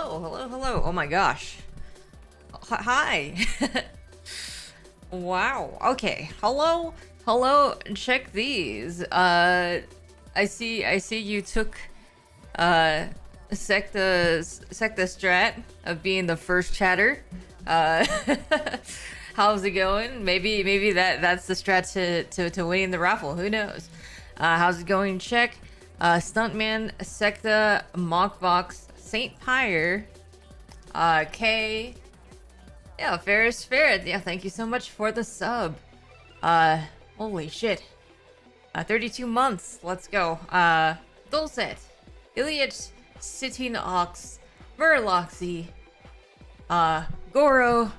hello. Oh my gosh. Hi. Wow. Okay. Hello. Check these. I see you took Secta strat of being the first chatter. Uh how's it going? Maybe that's the strat to winning the raffle. Who knows? How's it going? Check. Stuntman, Secta, Mockbox, Saint Pyre, K. Yeah, Ferris Ferret. Yeah, thank you so much for the sub. Holy shit. 32 months. Let's go. Dulcet, Iliad, Sitting Ox, Murloxy, Goro,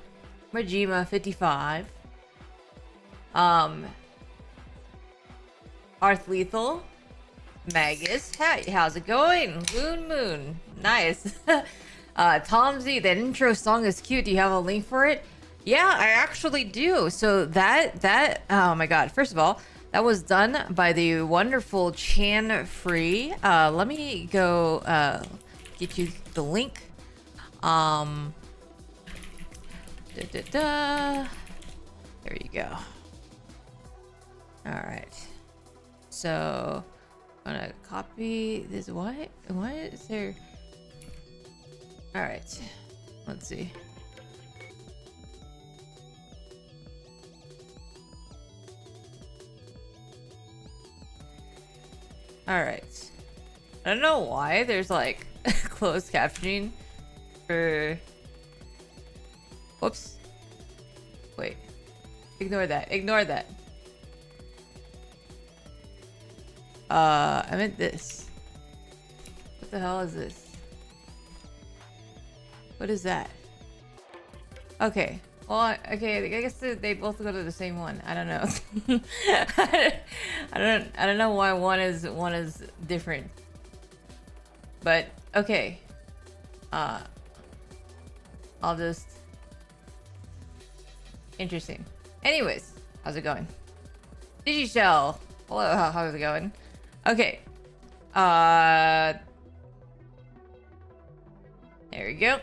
Majima 55, Arth Lethal, Magus. Hey, how's it going? Moon. Nice. Tom Z, that intro song is cute. Do you have a link for it? Yeah, I actually do. So that oh my god. First of all, that was done by the wonderful Chan Free. Let me go get you the link. There you go. All right. So I'm gonna copy this. What is there? All right, let's see. All right, I don't know why there's like closed captioning for. Whoops. Wait. Ignore that. I meant this. What the hell is this? What is that? Okay. Well, okay. I guess they both go to the same one. I don't know. I don't know why one is different. But okay. I'll just. Interesting. Anyways, how's it going? Digishell. Hello. How's it going? Okay. There we go.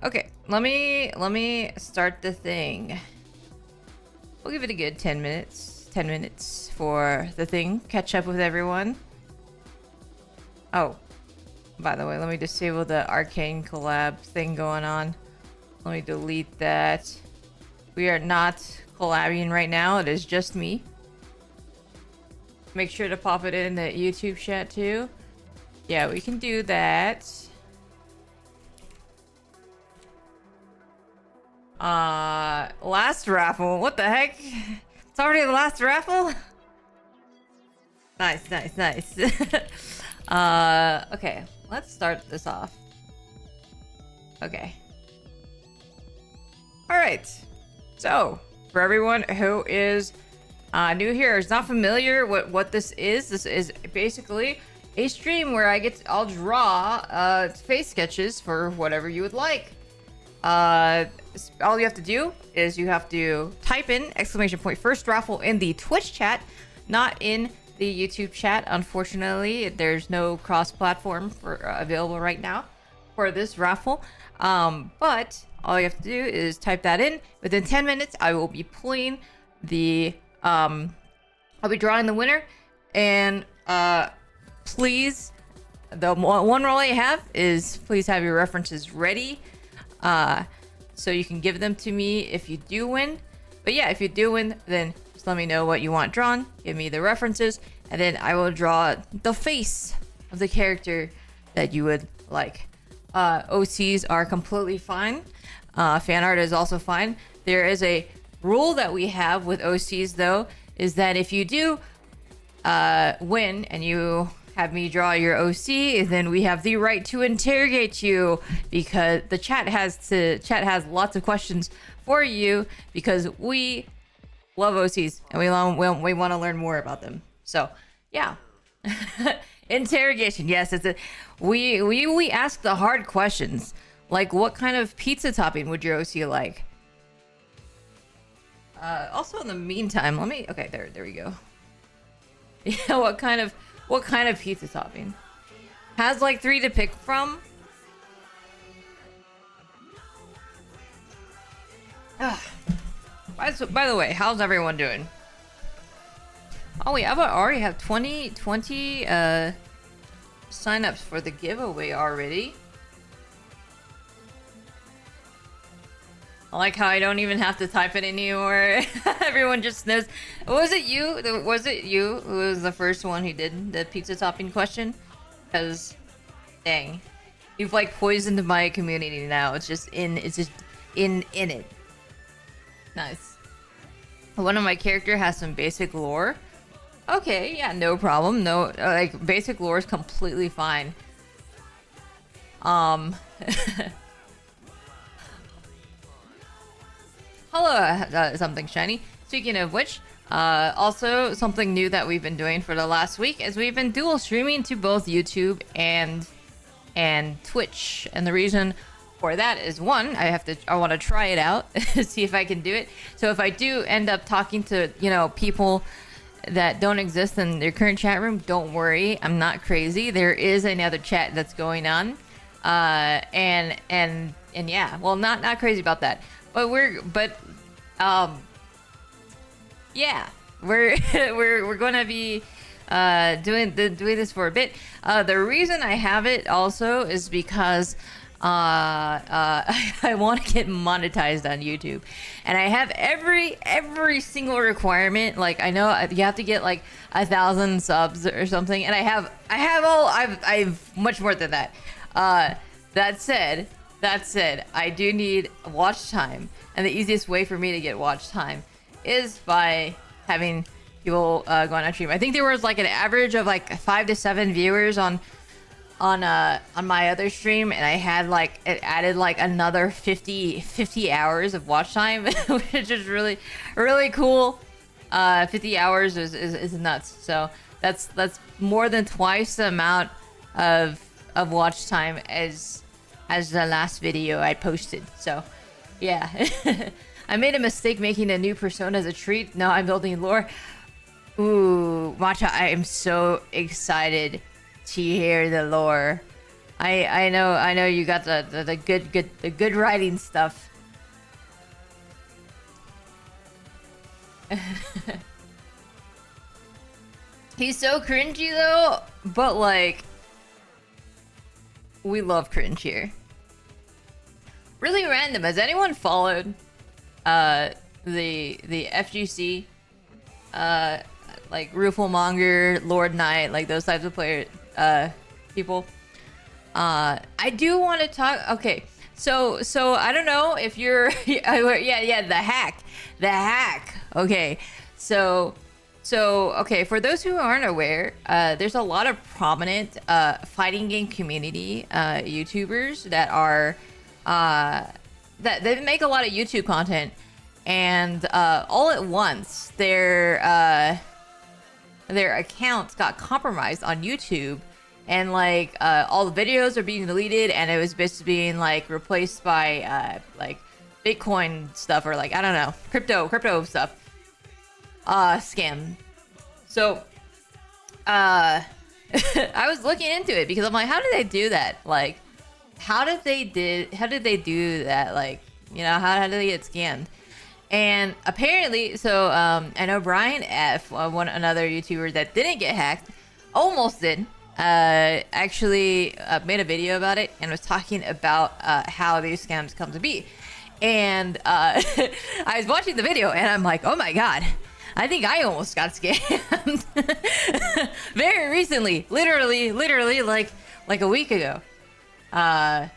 Okay, let me start the thing. We'll give it a good 10 minutes. 10 minutes for the thing. Catch up with everyone. Oh, by the way, let me disable the arcane collab thing going on. Let me delete that. We are not collabing right now. It is just me. Make sure to pop it in the YouTube chat too. Yeah, we can do that. Last raffle. What the heck? It's already the last raffle? Nice. Okay, let's start this off. Okay. All right. So, for everyone who is new here, is not familiar with what this is basically a stream where I'll draw face sketches for whatever you would like. All you have to do is you have to type in !first raffle in the Twitch chat, not in the YouTube chat. Unfortunately, there's no cross-platform available right now for this raffle. But all you have to do is type that in. Within 10 minutes, I will be pulling the I'll be drawing the winner, and please, the one rule I have is please have your references ready. So you can give them to me if you do win. But yeah, if you do win, then just let me know what you want drawn. Give me the references, and then I will draw the face of the character that you would like. OCs are completely fine. Fan art is also fine. There is a rule that we have with OCs though, is that if you do win and you have me draw your OC, then we have the right to interrogate you, because the chat has lots of questions for you, because we love OCs and we want to learn more about them. So yeah. Interrogation. Yes, we ask the hard questions, like what kind of pizza topping would your OC like? Also in the meantime, okay, there we go. Yeah, what kind of pizza topping? has like 3 to pick from. By the way, how's everyone doing? Oh wait, I already have 20 signups for the giveaway already. I like how I don't even have to type it anymore. Everyone just knows. Was it you? Was it you who was the first one who did the pizza topping question? Because, dang, you've like poisoned my community now. It's just in it. Nice. One of my character has some basic lore. Okay, yeah, no problem. No, like basic lore is completely fine. Hello, something shiny. Speaking of which, also something new that we've been doing for the last week is we've been dual streaming to both YouTube and Twitch. And the reason for that is, one, I want to try it out, see if I can do it. So if I do end up talking to, you know, people that don't exist in their current chat room, don't worry, I'm not crazy. There is another chat that's going on, and yeah, well, not crazy about that. But yeah, we're gonna be doing this for a bit. The reason I have it also is because I want to get monetized on YouTube, and I have every single requirement. Like, I know you have to get like 1,000 subs or something, and I've much more than that. That said, I do need watch time, and the easiest way for me to get watch time is by having people go on stream. I think there was like an average of like 5 to 7 viewers on my other stream, and I had like, it added like another 50 hours of watch time, which is really cool. 50 hours is nuts. So that's more than twice the amount of watch time as the last video I posted. So yeah. I made a mistake making a new persona as a treat. Now I'm building lore. Ooh, Matcha, I am so excited to hear the lore. I know you got the good writing stuff. He's so cringy though, but like, we love cringe here. Really random. Has anyone followed the FGC, like Rufelmonger, Lord Knight, like those types of people? I do want to talk. Okay, so I don't know if you're yeah, the hack. Okay, so okay, for those who aren't aware, there's a lot of prominent fighting game community YouTubers that are that they make a lot of YouTube content, and all at once their accounts got compromised on YouTube, and like all the videos are being deleted, and it was basically being like replaced by like Bitcoin stuff, or like, I don't know, crypto stuff, scam. So I was looking into it because I'm like, how did they do that? Like, how did they do that? Like, you know, how did they get scammed? And apparently, so I know Brian F, another YouTuber that didn't get hacked, almost did, actually made a video about it and was talking about how these scams come to be. And I was watching the video and I'm like, oh my god, I think I almost got scammed very recently, literally like a week ago. Yeah,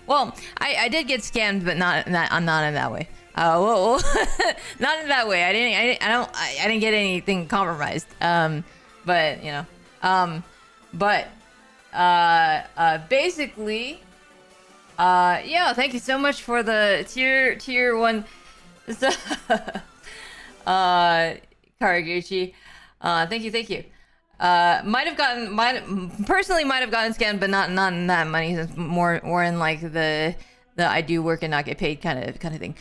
well, I did get scammed, but not in that way. Well, not in that way. I didn't get anything compromised. But you know, basically, yeah. Thank you so much for the tier 1. Karaguchi. Thank you. Might have gotten scammed, but not in that money. It's more in like the I do work and not get paid kind of thing.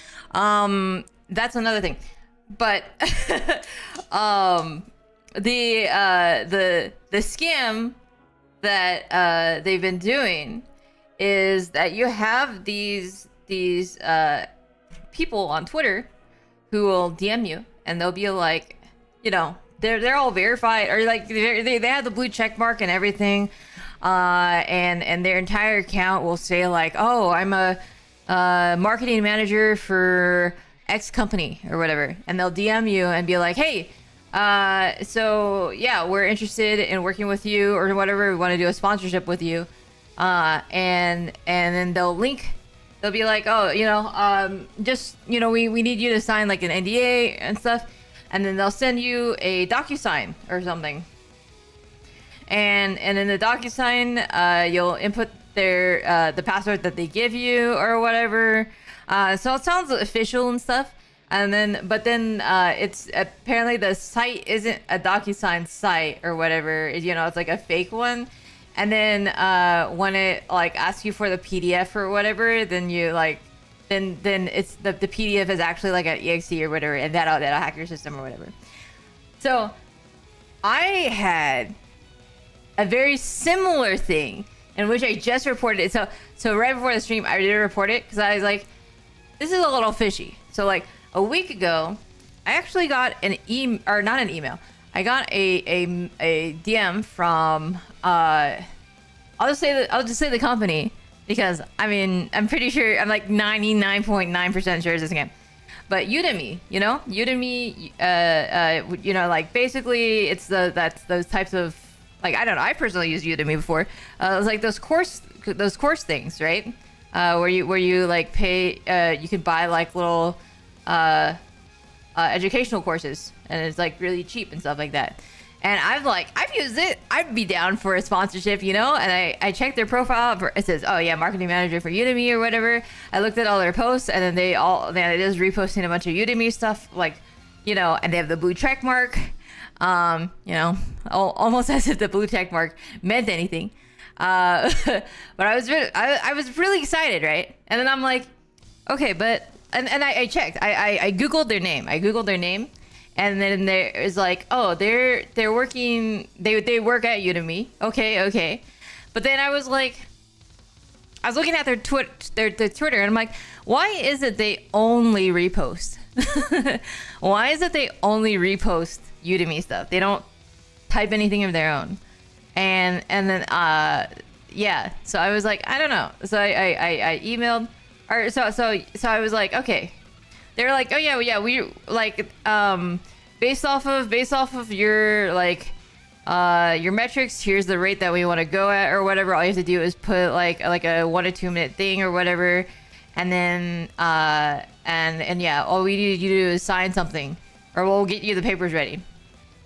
That's another thing. But the scam that they've been doing is that you have these people on Twitter who will DM you, and they'll be like, you know, they're all verified, or like they have the blue check mark and everything, and their entire account will say like, oh, I'm a marketing manager for X company or whatever, and they'll DM you and be like, hey, so yeah, we're interested in working with you or whatever. We want to do a sponsorship with you, and then they'll be like, oh, you know, just, you know, we need you to sign like an NDA and stuff, and then they'll send you a DocuSign or something, and in the DocuSign, you'll input the password that they give you or whatever. So it sounds official and stuff. And then, it's apparently the site isn't a DocuSign site or whatever. You know, it's like a fake one. And then when it like asks you for the PDF or whatever, then you like, then it's the PDF is actually like an exe or whatever, and that'll hack your system or whatever. So I had a very similar thing in which I just reported it. So right before the stream, I did report it because I was like, this is a little fishy. So like a week ago, I actually got an not an email. I got a DM from I'll just say the company, because I mean I'm pretty sure, I'm like 99.9% sure it's a scam. But Udemy, you know, you know, like basically it's that's those types of, like, I don't know, I personally used Udemy before. It's like those course things, right? Where you like pay, you can buy like little educational courses, and it's like really cheap and stuff like that. And I've used it. I'd be down for a sponsorship, you know. And I checked their profile. It says, oh yeah, marketing manager for Udemy or whatever. I looked at all their posts, and then they just reposting a bunch of Udemy stuff, like, you know, and they have the blue check mark. You know, almost as if the blue check mark meant anything. But I was really excited, right? And then I'm like, okay, but and I checked. I googled their name. And then there is like, oh, they're working. They work at Udemy. Okay. But then I was like, I was looking at their Twitter, and I'm like, why is it they only repost? Why is it they only repost Udemy stuff? They don't type anything of their own. And then yeah. So I was like, I don't know. So I emailed, or so I was like, okay. They were like, oh yeah, we like based off of your like your metrics, here's the rate that we want to go at or whatever. All you have to do is put like a 1 to 2 minute thing or whatever, and then and yeah, all we need you to do is sign something, or we'll get you the papers ready.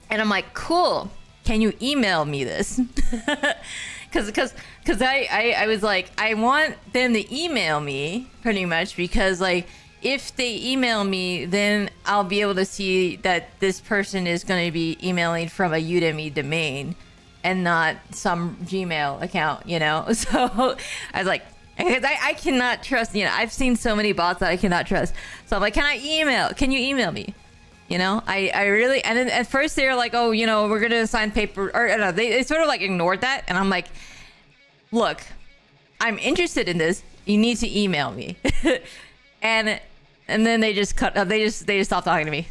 And I'm like, cool. Can you email me this? Because I was like, I want them to email me pretty much, because like, if they email me, then I'll be able to see that this person is going to be emailing from a Udemy domain and not some Gmail account, you know? So I was like, because I cannot trust, you know, I've seen so many bots that I cannot trust. So I'm like, can you email me? You know, I really, and then at first they were like, oh, you know, we're going to sign paper, or no, they sort of like ignored that. And I'm like, look, I'm interested in this. You need to email me. And then they just stopped talking to me.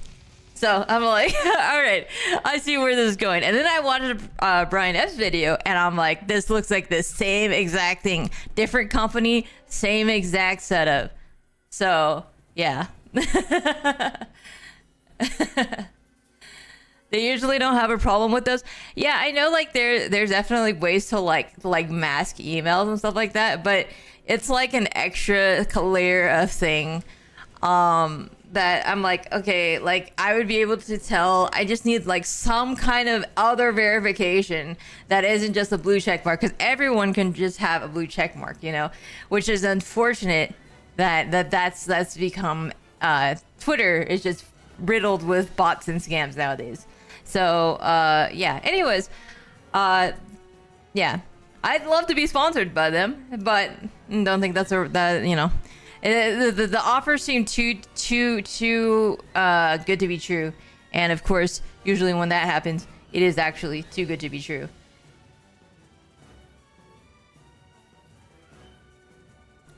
So I'm like, all right, I see where this is going. And then I watched Brian F's video, and I'm like, this looks like the same exact thing, different company, same exact setup. So yeah. They usually don't have a problem with those. Yeah, I know, like there's definitely ways to like mask emails and stuff like that, but it's like an extra layer of thing that I'm like, okay, like I would be able to tell. I just need like some kind of other verification that isn't just a blue check mark, because everyone can just have a blue check mark, you know, which is unfortunate that's become Twitter is just riddled with bots and scams nowadays. So yeah, anyways, yeah, I'd love to be sponsored by them, but don't think that you know, the offers seem too good to be true. And of course, usually when that happens, it is actually too good to be true.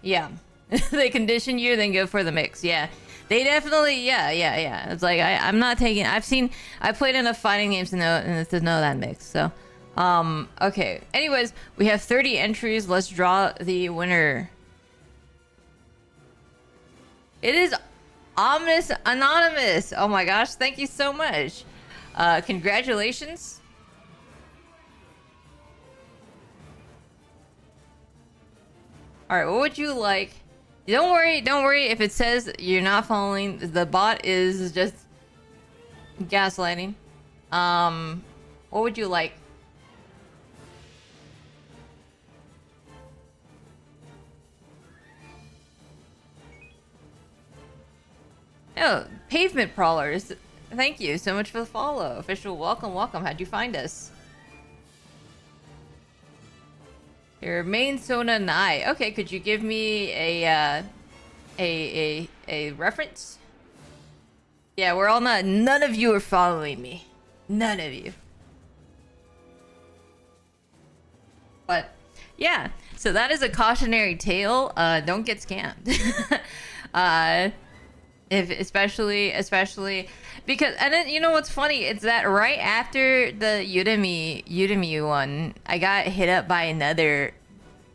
Yeah. They condition you, then go for the mix. Yeah. They definitely, yeah. It's like I'm not taking. I played enough fighting games to know that mix. So, okay. Anyways, we have 30 entries. Let's draw the winner. It is Omnis Anonymous. Oh my gosh! Thank you so much. Congratulations. All right. What would you like? Don't worry if it says you're not following. The bot is just gaslighting. What would you like? Oh, Pavement Prowlers. Thank you so much for the follow. Official welcome. How'd you find us? Your main Sona Nai. Okay, could you give me a reference? Yeah, we're all not. None of you are following me. None of you. But yeah, so that is a cautionary tale. Don't get scammed. If especially because, and then you know what's funny? It's that right after the Udemy one, I got hit up by another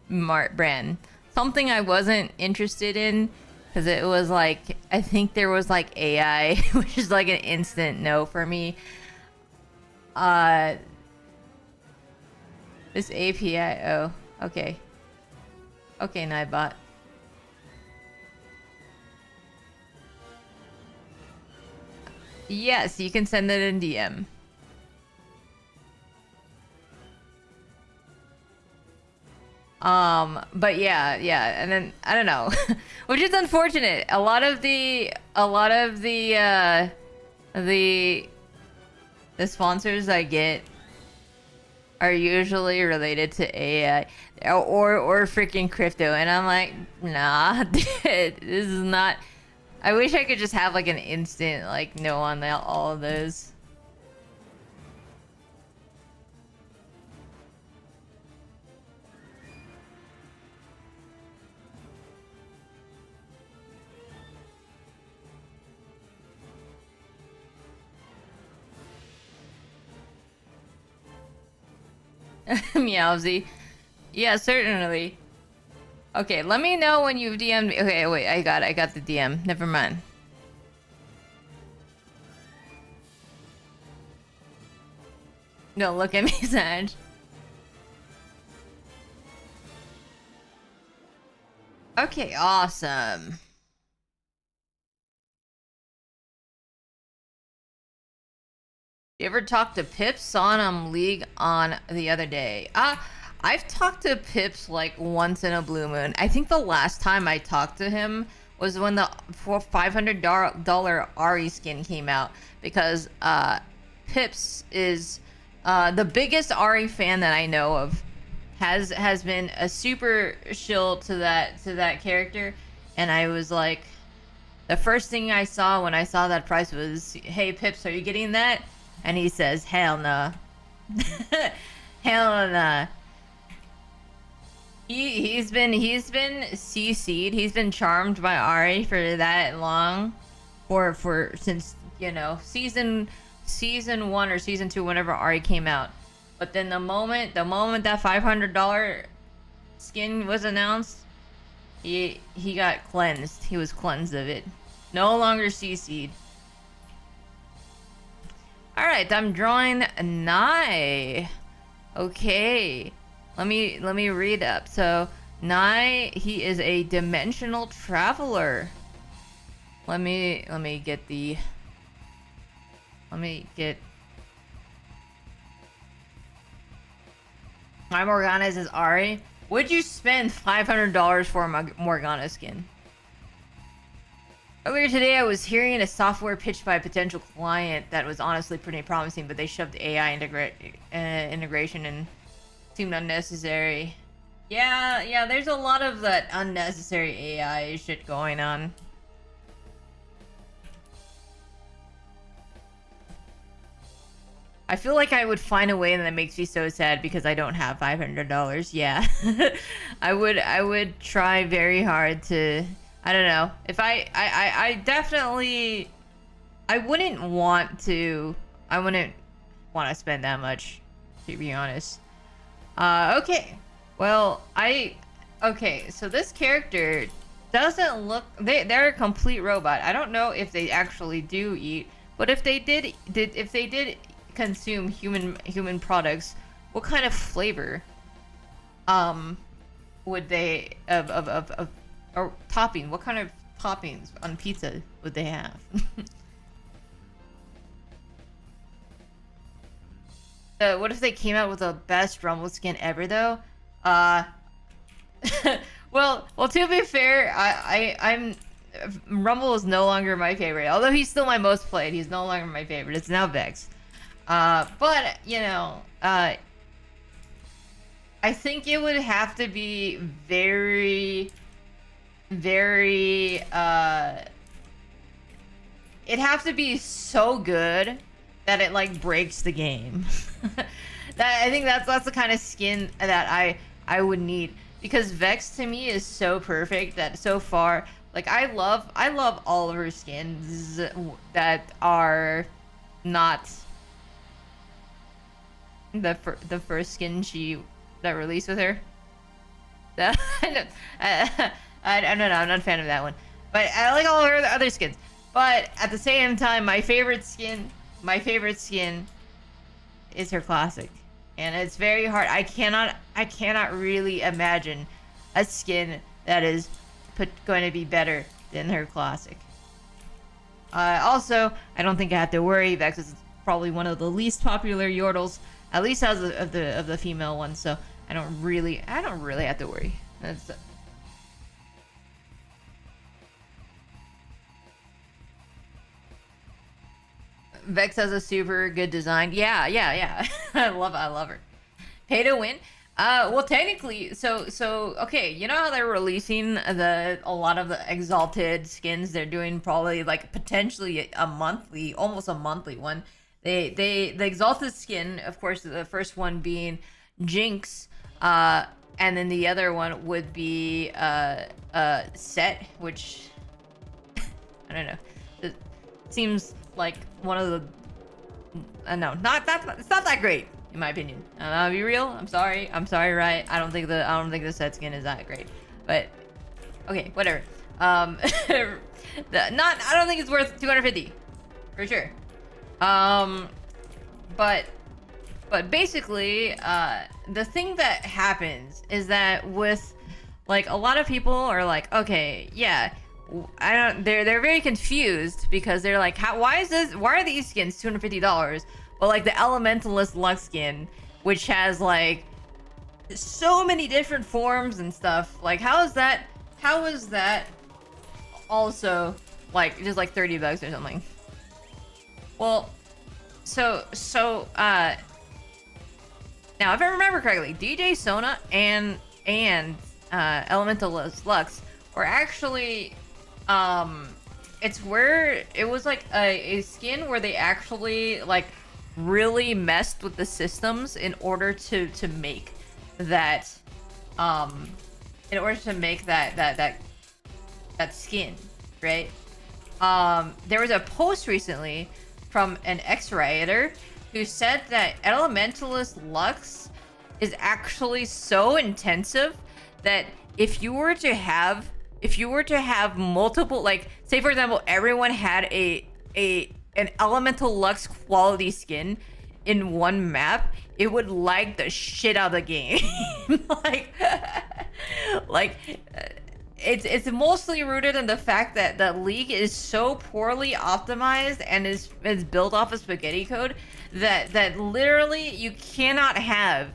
Mart brand, something I wasn't interested in, because it was like, I think there was like AI, which is like an instant no for me. This API. Oh, okay, Nightbot. Yes, you can send it in DM. But yeah, and then I don't know, which is unfortunate. A lot of the sponsors I get are usually related to AI or freaking crypto, and I'm like, nah, this is not. I wish I could just have like an instant like no on all of those. Meowsy. Yeah, certainly. Okay, let me know when you've DM'd me. Okay, wait, I got the DM. Never mind. Don't look at me, Sag. Okay, awesome. You ever talk to Pips? Saw him League on the other day. I've talked to Pips like once in a blue moon. I think the last time I talked to him was when the $500 Ari skin came out, because Pips is the biggest Ari fan that I know of. Has been a super shill to that character, and I was like, the first thing I saw when I saw that price was, "Hey Pips, are you getting that?" And he says, "Hell no." Hell no. He's been CC'd. He's been charmed by Ari for that long, for since, you know, season 1 or season 2, whenever Ari came out. But then the moment that $500 skin was announced, he got cleansed. He was cleansed of it. No longer CC'd. All right, I'm drawing Nai. Okay. Let me read up. So, Nai, he is a dimensional traveler. Let me get my Morgana is Ari. Would you spend $500 for a Morgana skin? Earlier today, I was hearing a software pitched by a potential client that was honestly pretty promising, but they shoved AI integration and seemed unnecessary. Yeah, there's a lot of that unnecessary AI shit going on. I feel like I would find a way, and that makes me so sad because I don't have $500. Yeah. I would try very hard to, I don't know. If I definitely, I wouldn't want to spend that much, to be honest. Okay. Well, okay, so this character doesn't look, they're a complete robot. I don't know if they actually do eat, but if they did consume human products, what kind of flavor would they of or topping, what kind of toppings on pizza would they have? What if they came out with the best Rumble skin ever though? Well, to be fair, I'm Rumble is no longer my favorite. Although he's still my most played, he's no longer my favorite. It's now Vex. But you know, I think it would have to be very, very. It'd have to be so good that it like breaks the game. I think that's the kind of skin that I would need, because Vex to me is so perfect that so far, like I love all of her skins that are not the first skin that released with her. I don't know, I'm not a fan of that one, but I like all of her other skins. But at the same time, my favorite skin is her classic, and it's very hard. I cannot really imagine a skin that is going to be better than her classic. Also, I don't think I have to worry. Vex is probably one of the least popular Yordles, at least as of the female ones. So I don't really have to worry. That's. Vex has a super good design. Yeah. I love her. Pay to win. Well, technically, so okay. You know how they're releasing a lot of the exalted skins? They're doing probably like potentially almost a monthly one. The exalted skin, of course, the first one being Jinx, and then the other one would be Set, which I don't know. It seems like one of the no, it's not that great in my opinion. I'll be real. I'm sorry, right? I don't think the Set skin is that great, but okay, whatever. I don't think it's worth 250 for sure. But basically, the thing that happens is that with like a lot of people are like, okay, yeah, they're very confused because they're like, why are these skins $250? But like the Elementalist Lux skin, which has like so many different forms and stuff, like how is that also like just like $30 or something? Well, so now if I remember correctly, DJ Sona and Elementalist Lux were actually it was like a skin where they actually like really messed with the systems in order to make that skin, right? There was a post recently from an X-Rioter who said that Elementalist Lux is actually so intensive that if you were to have multiple, like say for example everyone had an Elemental Lux quality skin in one map, it would lag the shit out of the game. It's mostly rooted in the fact that the League is so poorly optimized and is built off of spaghetti code that literally you cannot have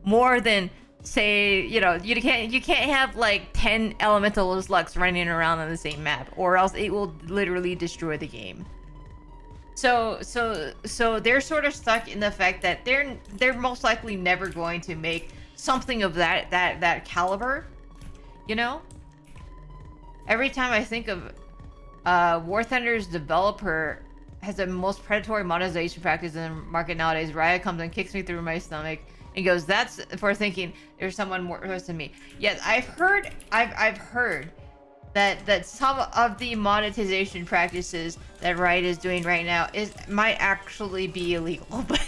more than, say, you know, you can't have like 10 Elementalist Lux running around on the same map, or else it will literally destroy the game. So they're sort of stuck in the fact that they're most likely never going to make something of that caliber, you know? Every time I think of War Thunder's developer has the most predatory monetization practice in the market nowadays. Riot comes and kicks me through my stomach and goes, "That's for thinking there's someone more worse than me." Yes, I've heard that some of the monetization practices that Riot is doing right now might actually be illegal, but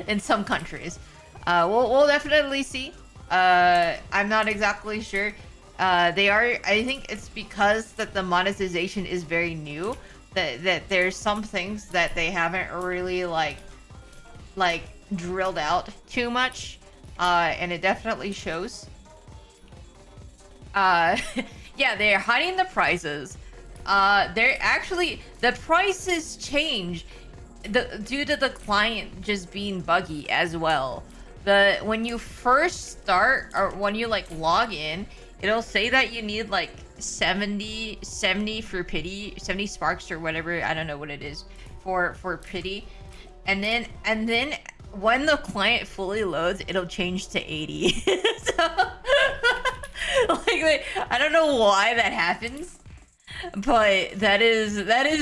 in some countries. We'll definitely see. I'm not exactly sure. They are. I think it's because that the monetization is very new. That there's some things that they haven't really like drilled out too much, and it definitely shows. Yeah, they're hiding the prices. They're actually the prices change due to the client just being buggy as well. When you first start or when you like log in, it'll say that you need like 70 for pity, 70 sparks or whatever, I don't know what it is for pity. And then when the client fully loads, it'll change to 80. So like I don't know why that happens, but that is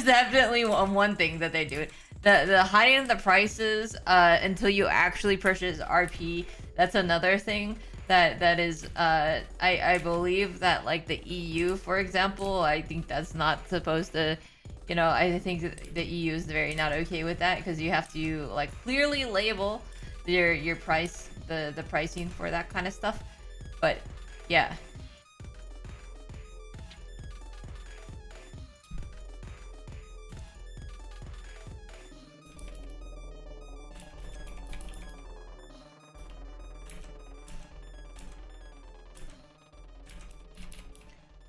definitely one thing that they do. The hiding the prices until you actually purchase RP, that's another thing that is I believe that like the EU, for example, I think that's not supposed to, you know, I think the EU is very not okay with that, because you have to like clearly label your price, the pricing for that kind of stuff. But yeah.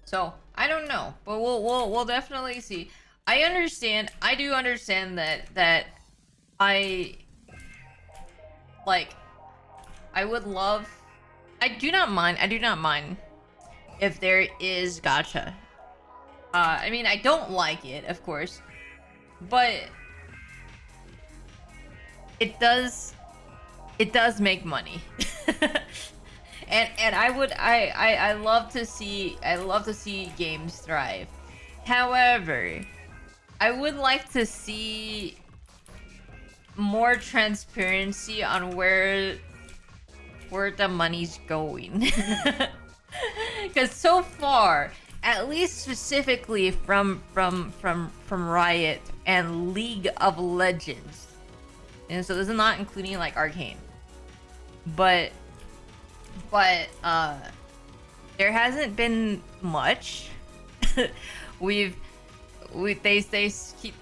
So I don't know, but we'll definitely see. I do understand that I would love. I do not mind if there is gacha. I mean, I don't like it, of course, but it does make money. And I love to see games thrive. However, I would like to see more transparency on where the money's going. Because so far, at least specifically from Riot and League of Legends, and so this is not including like Arcane, but there hasn't been much. They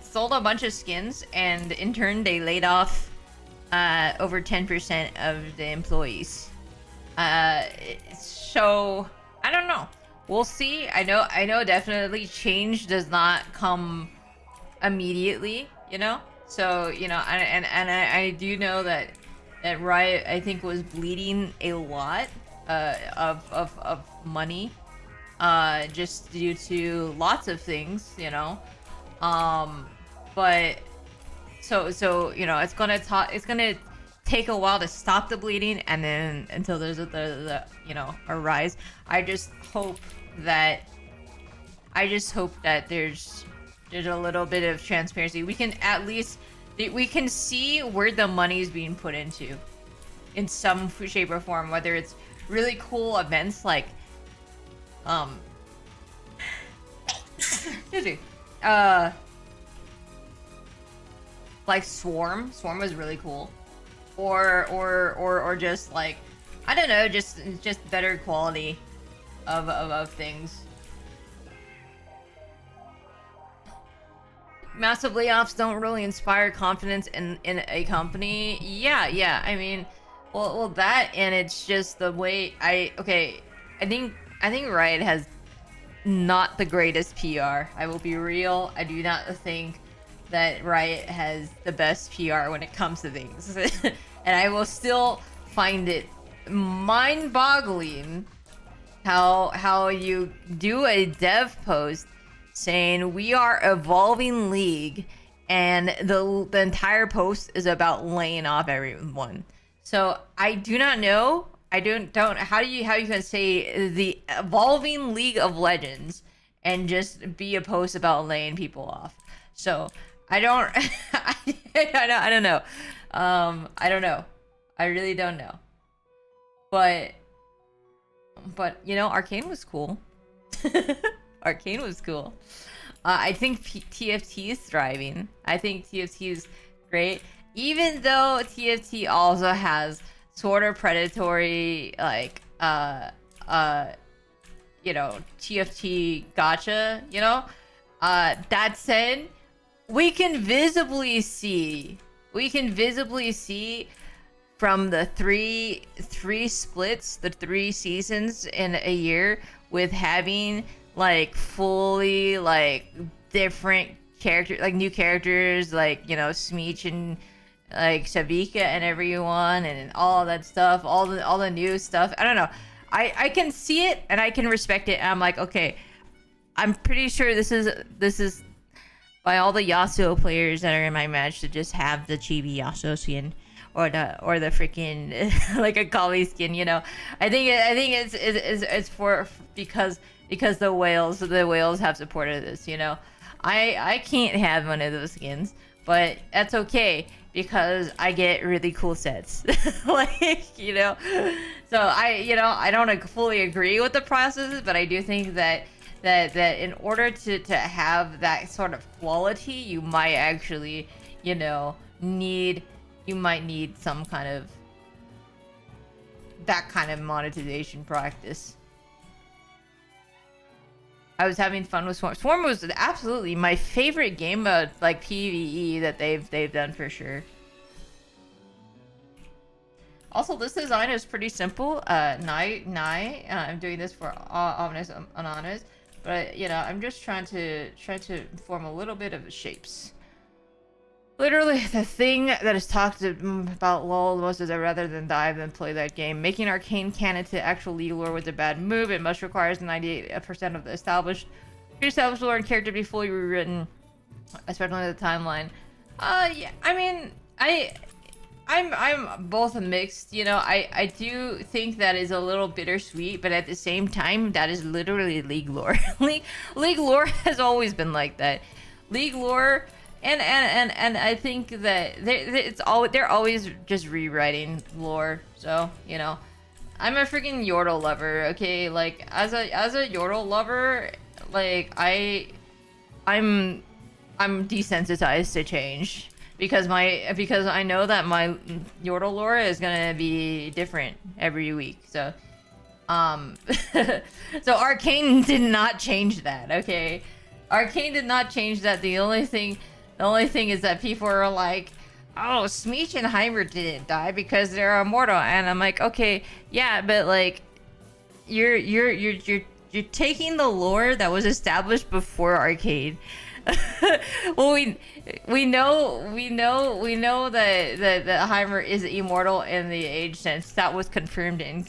sold a bunch of skins, and in turn they laid off over 10% of the employees. So I don't know. We'll see. I know definitely change does not come immediately, you know? So, you know, and I do know that Riot, I think, was bleeding a lot of money just due to lots of things, you know. But so you know, it's gonna take a while to stop the bleeding, and then until there's the you know, a rise. I just hope that there's a little bit of transparency. We can at least see where the money is being put into in some shape or form, whether it's really cool events like excuse me, like Swarm was really cool, or just like, I don't know, just better quality of things. Massive layoffs don't really inspire confidence in a company. Yeah. I mean, well, that, and it's just the way I think Riot has not the greatest PR. I will be real. I do not think that Riot has the best PR when it comes to things. And I will still find it mind-boggling how you do a dev post saying we are evolving League, and the entire post is about laying off everyone. So I do not know. I don't how you can say the evolving League of Legends and just be a post about laying people off. So I don't. I don't know. I don't know. I really don't know. But you know, Arcane was cool. Arcane was cool. I think TFT is thriving. I think TFT is great, even though TFT also has sort of predatory, like, you know, TFT gotcha. You know, that said, we can visibly see from the three splits, the 3 seasons in a year, with having like fully like different characters, like new characters, like, you know, Smeech and like Shavika and everyone and all that stuff, all the new stuff. I don't know. I can see it and I can respect it. And I'm like, okay, I'm pretty sure this is by all the Yasuo players that are in my match to just have the chibi Yasuo skin or the freaking like a Kali skin, you know. I think it's for because the whales have supported this, you know. I can't have one of those skins, but that's okay because I get really cool sets. Like, you know. So I don't fully agree with the process, but I do think that in order to have that sort of quality, you might actually, you know, need some kind of that kind of monetization practice. I was having fun with Swarm. Swarm was absolutely my favorite game mode, like PvE, that they've done for sure. Also, this design is pretty simple. I'm doing this for Ominous Anonymous, but you know, I'm just trying to form a little bit of shapes. Literally, the thing that is talked about LoL most is that rather than dive and play that game, making Arcane canon to actual League lore was a bad move. It must requires 98% of the established lore and character to be fully rewritten, especially the timeline. Yeah, I mean, I'm both mixed, you know. I do think that is a little bittersweet, but at the same time, that is literally League lore. League lore has always been like that. League lore. And I think that they're always just rewriting lore. So, you know, I'm a freaking Yordle lover, okay? Like, as a Yordle lover, like, I'm desensitized to change because I know that my Yordle lore is gonna be different every week. So so Arcane did not change that, okay? Arcane did not change that. The only thing is that people are like, oh, Smeech and Heimer didn't die because they're immortal, and I'm like, okay, yeah, but like, you're taking the lore that was established before Arcane. Well, we know that Heimer is immortal in the age sense. That was confirmed in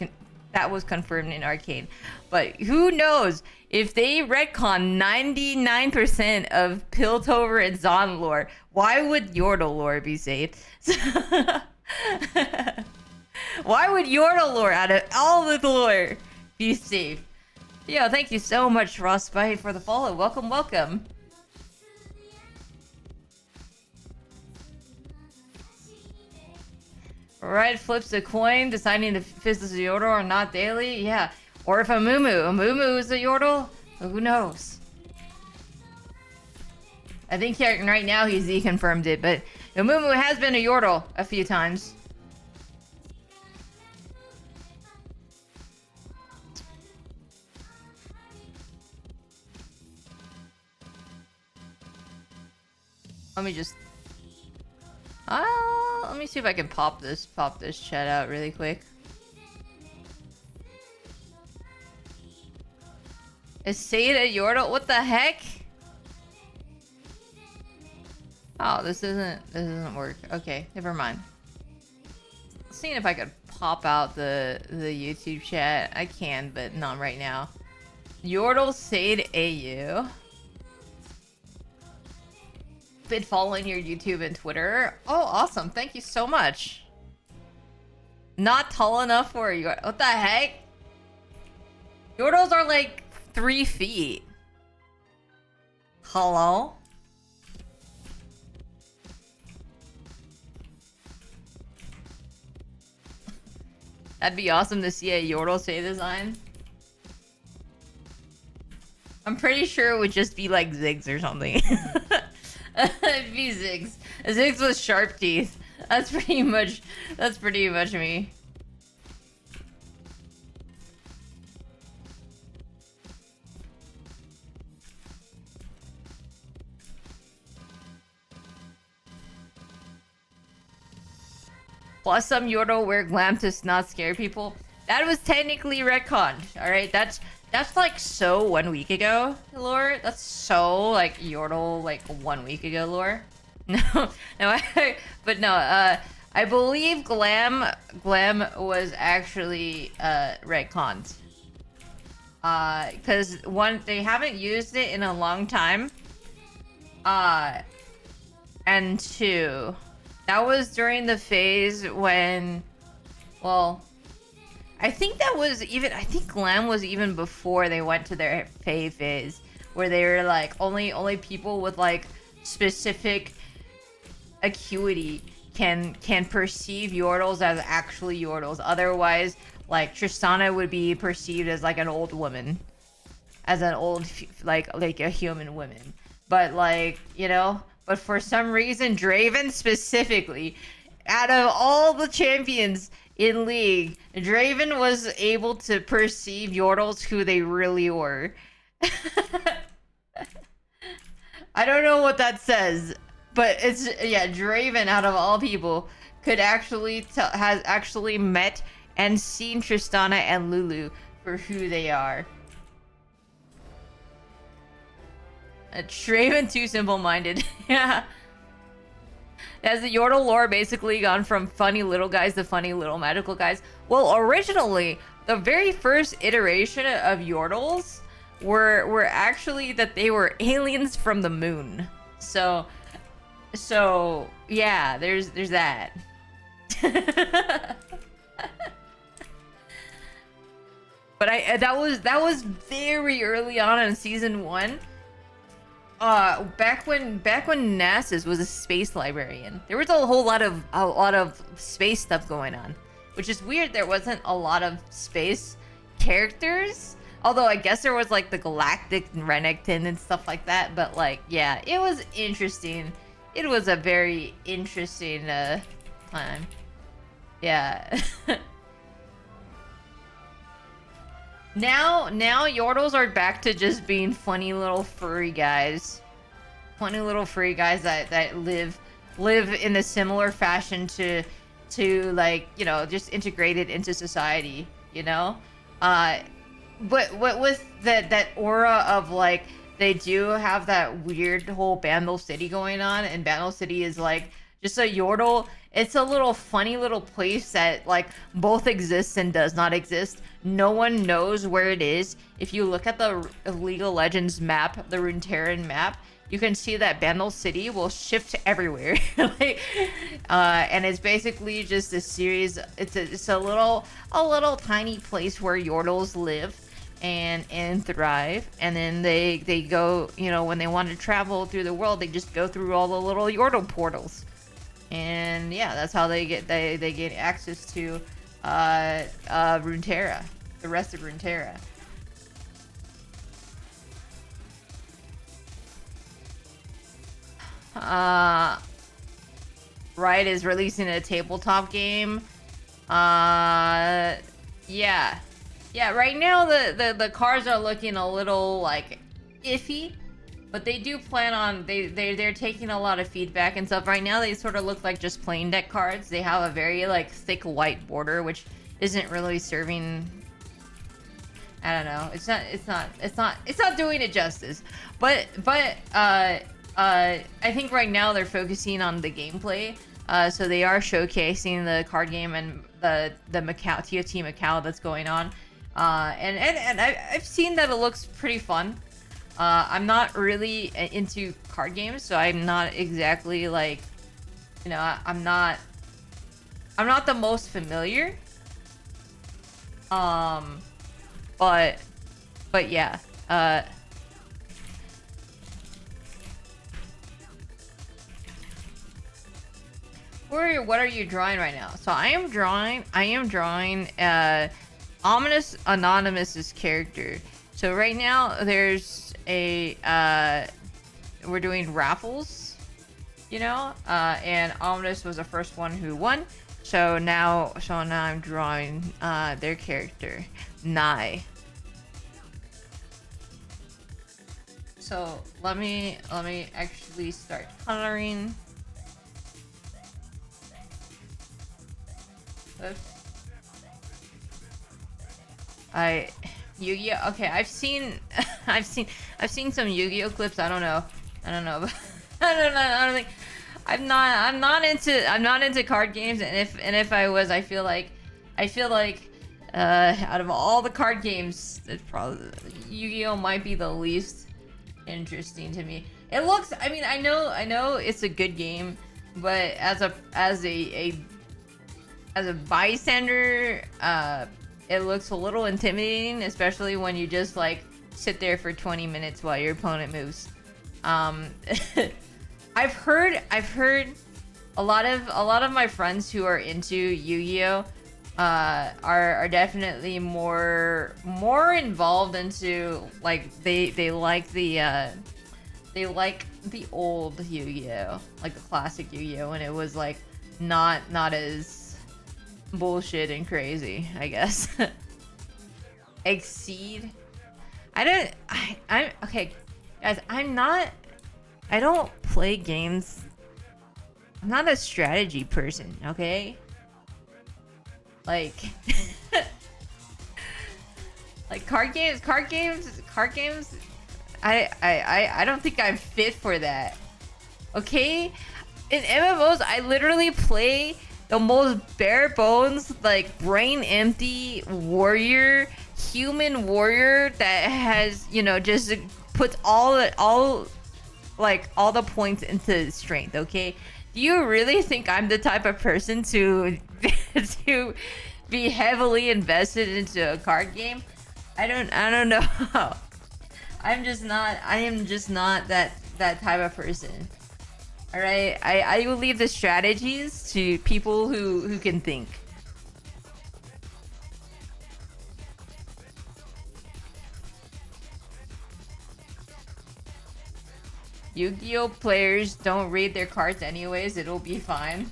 Arcane. But who knows if they retcon 99% of Piltover and Zon lore? Why would Yordle lore be saved? Why would Yordle lore out of all the lore be saved? Yo, thank you so much, Frostbite, for the follow. Welcome, welcome. Right, flips a coin, deciding if this is a Yordle or not daily. Yeah. Or if a Mumu is a Yordle, who knows? I think right now he's deconfirmed it, but Mumu has been a Yordle a few times. Let me just let me see if I can pop this chat out really quick. Is Sade a Yordle? What the heck? Oh, this doesn't work. Okay, never mind. Seeing if I could pop out the YouTube chat. I can, but not right now. Yordle Sade AU. Been following your YouTube and Twitter. Oh, awesome. Thank you so much. Not tall enough for you. What the heck? Yordles are like 3 feet. Hello? That'd be awesome to see a Yordle Say design. I'm pretty sure it would just be like Ziggs or something. It'd be Ziggs. Ziggs with sharp teeth. That's pretty much me. Plus some Yordle wear glam to not scare people. That was technically retconned. Alright, that's like so 1 week ago lore. That's so like Yordle like 1 week ago lore. No, I believe glam was actually retconned. Because one, they haven't used it in a long time. And two, that was during the phase when, well, I think glam was even before they went to their Fae phase, where they were like only people with like specific acuity can perceive Yordles as actually Yordles. Otherwise, like Tristana would be perceived as like an old woman, as an old like a human woman. But like, you know, but for some reason Draven specifically, out of all the champions in League, Draven was able to perceive Yordles who they really were. I don't know what that says, but it's, yeah, Draven out of all people could actually has actually met and seen Tristana and Lulu for who they are. Draven too simple-minded. Yeah. Has the Yordle lore basically gone from funny little guys to funny little magical guys? Well, originally, the very first iteration of Yordles were actually that they were aliens from the moon. So yeah, there's that. But that was very early on in season 1. Back when Nasus was a space librarian, there was a lot of space stuff going on, which is weird. There wasn't a lot of space characters, although I guess there was like the Galactic Renekton and stuff like that. But like, yeah, it was interesting. It was a very interesting time. Yeah. Now Yordles are back to just being funny little furry guys. Funny little furry guys that live in a similar fashion to like, you know, just integrated into society, you know? But with that aura of like, they do have that weird whole Bandle City going on, and Bandle City is like just a Yordle. It's a little funny little place that like both exists and does not exist. No one knows where it is. If you look at the League of Legends map, the Runeterran map, you can see that Bandle City will shift everywhere. Like, and it's basically just a series. It's a little tiny place where Yordles live and thrive, and then they go, you know, when they want to travel through the world, they just go through all the little Yordle portals. And yeah, that's how they get access to Runeterra, the rest of Runeterra. Riot is releasing a tabletop game. Yeah, right now the cards are looking a little like iffy. But they do plan on, they're taking a lot of feedback and stuff. Right now they sort of look like just plain deck cards. They have a very like thick white border, which isn't really serving, I don't know. It's not doing it justice. But I think right now they're focusing on the gameplay. So they are showcasing the card game and the Macau, TFT Macau that's going on. And I've seen that it looks pretty fun. I'm not really into card games, so I'm not exactly like, you know, I'm not the most familiar. But yeah. Corey, what are you drawing right now? So I am drawing Ominous Anonymous's character. So right now there's a we're doing raffles, you know, and Ominous was the first one who won. So now I'm drawing their character, Nye. So let me actually start coloring. Oops. Yu-Gi-Oh. Okay, I've seen some Yu-Gi-Oh clips. I don't know. But I don't think I'm not into card games. And if I was, I feel like out of all the card games, it's probably Yu-Gi-Oh might be the least interesting to me. It looks. I mean, I know it's a good game, but as a bystander, it looks a little intimidating, especially when you just like sit there for 20 minutes while your opponent moves. I've heard a lot of my friends who are into Yu-Gi-Oh are definitely more involved into, like, they like the old Yu-Gi-Oh, like the classic Yu-Gi-Oh, and it was like not as bullshit and crazy, I guess. Exceed. I'm okay, guys. I don't play games. I'm not a strategy person, okay? Like, like card games. I don't think I'm fit for that. Okay? In MMOs, I literally play the most bare bones, like brain empty human warrior that has, you know, just puts all the points into strength. Okay, do you really think I'm the type of person to to be heavily invested into a card game? I don't know. I am just not that type of person. All right, I will leave the strategies to people who can think. Yu-Gi-Oh players don't read their cards anyways. It'll be fine.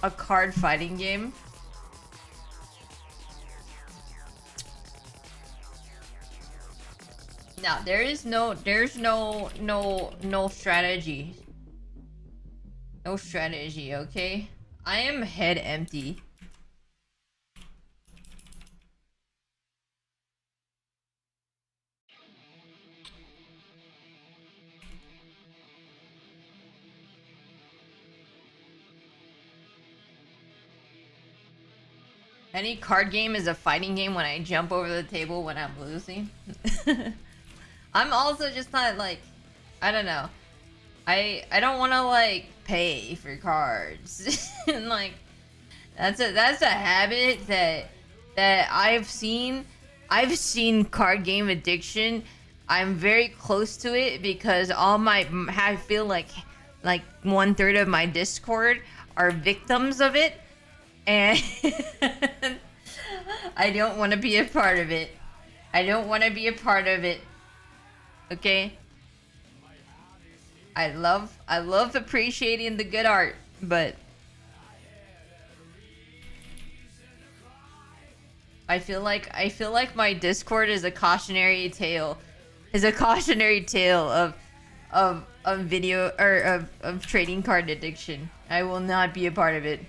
A card fighting game. Now there's no strategy. No strategy, okay? I am head empty. Any card game is a fighting game when I jump over the table when I'm losing. I'm also just not like, I don't know. I don't want to like pay for cards. And like that's a habit that I've seen. I've seen card game addiction. I'm very close to it because I feel like 1/3 of my Discord are victims of it. And I don't want to be a part of it. Okay? I love appreciating the good art, but I feel like my Discord is a cautionary tale. Of video or of trading card addiction. I will not be a part of it.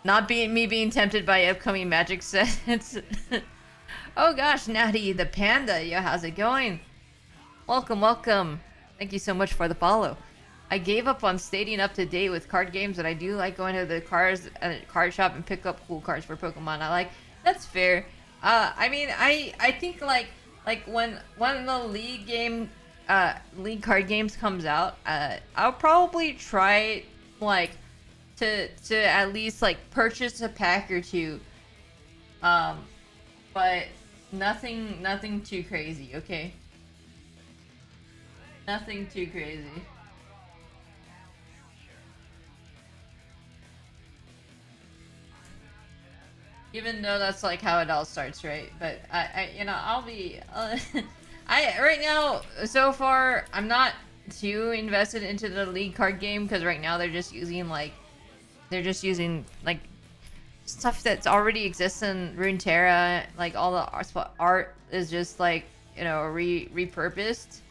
Not being tempted by upcoming Magic sets. Oh gosh, Natty the Panda, yo, how's it going? Welcome. Thank you so much for the follow. I gave up on staying up to date with card games, but I do like going to the card shop and pick up cool cards for Pokemon. That's fair. I mean, I think like when the league card games comes out, I'll probably try like to at least like purchase a pack or two. But nothing too crazy, okay? Nothing too crazy. Even though that's like how it all starts, right? But you know, I'll be, right now, so far, I'm not too invested into the League card game because right now they're just using like stuff that's already exists in Runeterra. Like all the art is just like, you know, repurposed.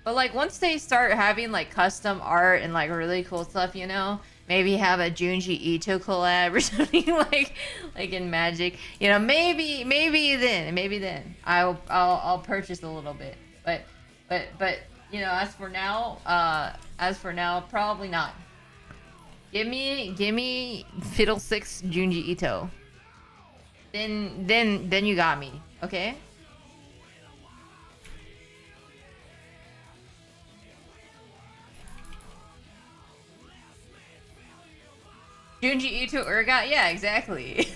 But like once they start having like custom art and like really cool stuff, you know, maybe have a Junji Ito collab or something like in Magic, you know, maybe then I'll purchase a little bit. But you know, as for now, probably not. Give me Fiddlesticks Junji Ito. Then you got me, okay? Junji Ito Urgot? Yeah, exactly.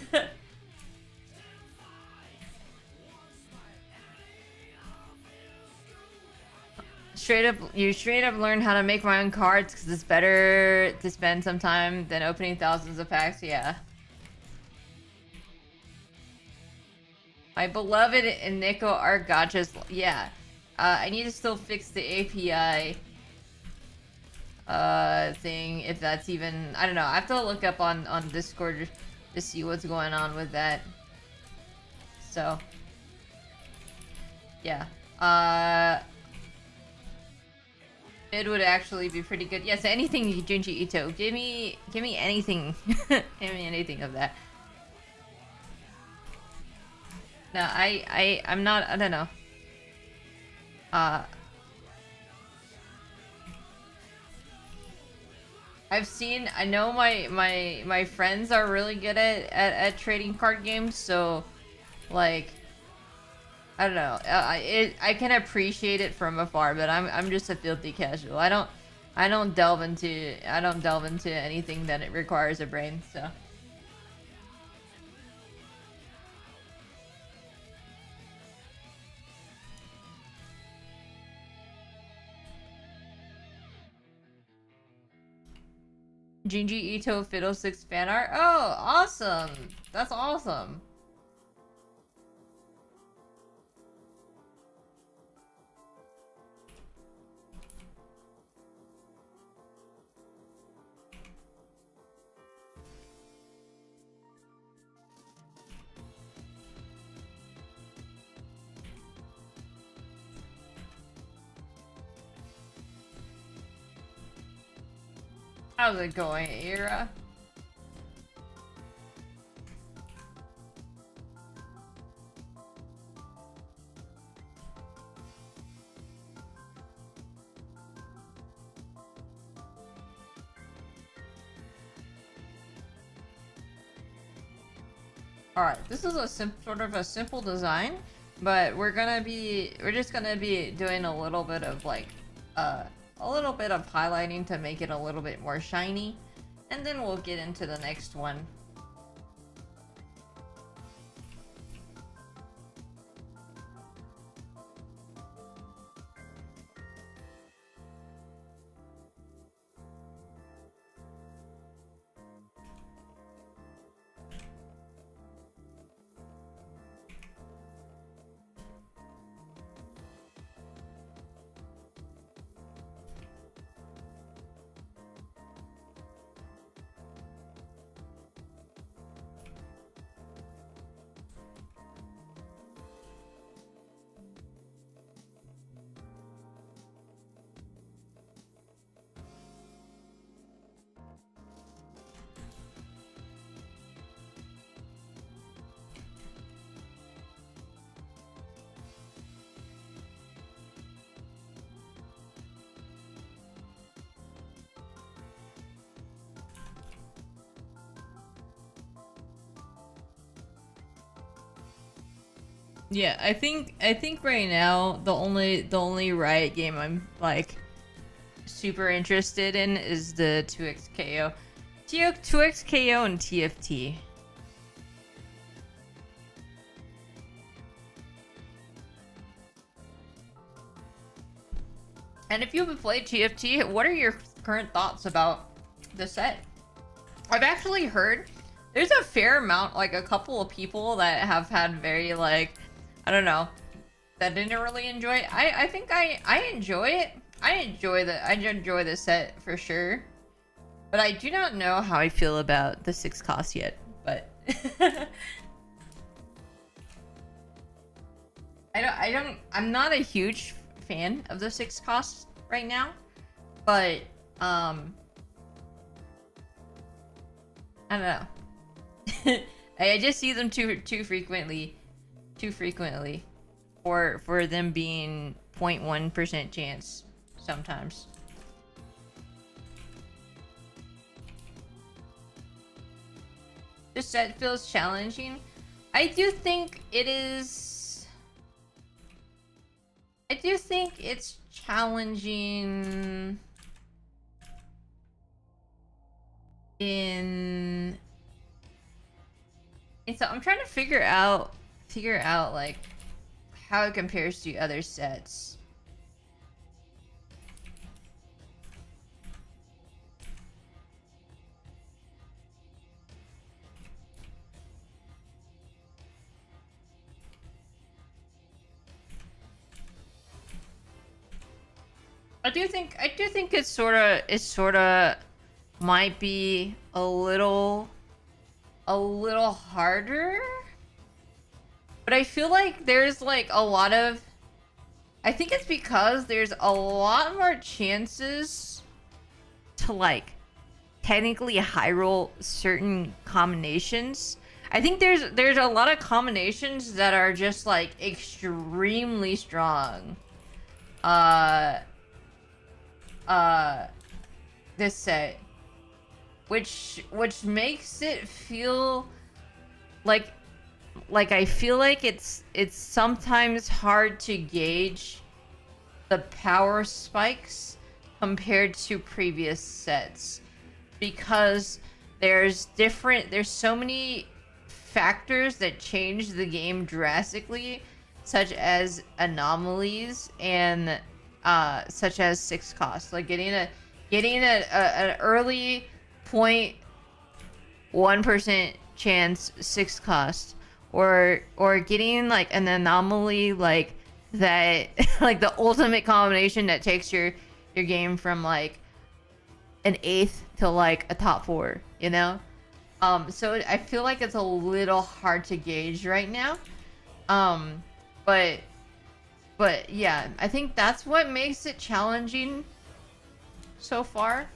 You straight up learn how to make my own cards because it's better to spend some time than opening thousands of packs. Yeah. My beloved Nico art gotchas. Yeah. I need to still fix the API thing, if that's even, I don't know. I have to look up on Discord to see what's going on with that. So yeah. It would actually be pretty good. Yes, anything Junji Ito. Give me anything. Give me anything of that. No, I'm not, I don't know. I know my friends are really good at trading card games, so like I don't know. I can appreciate it from afar, but I'm just a filthy casual. I don't delve into anything that it requires a brain, so. Junji Ito Fiddlesticks fan art? Oh, awesome! That's awesome. How's it going, Era? Alright, this is a sort of a simple design, but we're just gonna be doing a little bit of like, a little bit of highlighting to make it a little bit more shiny, and then we'll get into the next one. Yeah, I think right now the only Riot game I'm like super interested in is the 2x KO. 2x KO and TFT. And if you haven't played TFT, what are your current thoughts about the set? I've actually heard there's a fair amount, like a couple of people that have had very like, I don't know, that didn't really enjoy it. I think I enjoy it. I enjoy the set for sure. But I do not know how I feel about the 6 cost yet, but I'm not a huge fan of the 6 costs right now, but I don't know. I just see them too frequently for them being 0.1% chance sometimes. This set feels challenging. I do think it is. I do think it's challenging in so I'm trying to figure out like how it compares to other sets. I do think it's sort of might be a little harder, but I feel like there's like a lot of, I think it's because there's a lot more chances to like technically high roll certain combinations. I think there's a lot of combinations that are just like extremely strong. This set, which makes it feel like I feel like it's sometimes hard to gauge the power spikes compared to previous sets, because there's so many factors that change the game drastically, such as anomalies and such as 6 cost, like getting an early 0.1% chance 6 cost, or getting like an anomaly like that, like the ultimate combination that takes your game from like an 8th to like a top 4, you know? So I feel like it's a little hard to gauge right now. But yeah, I think that's what makes it challenging so far.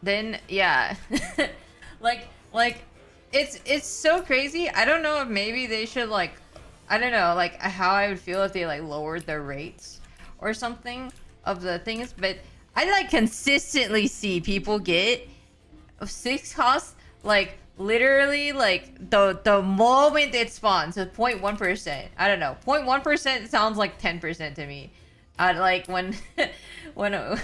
Then yeah. like it's so crazy. I don't know if maybe they should like, I don't know, like how I would feel if they like lowered their rates or something of the things, but I like consistently see people get 6 costs like literally like the moment it spawns with 0.1%. I don't know, 0.1% sounds like 10% to me. Like when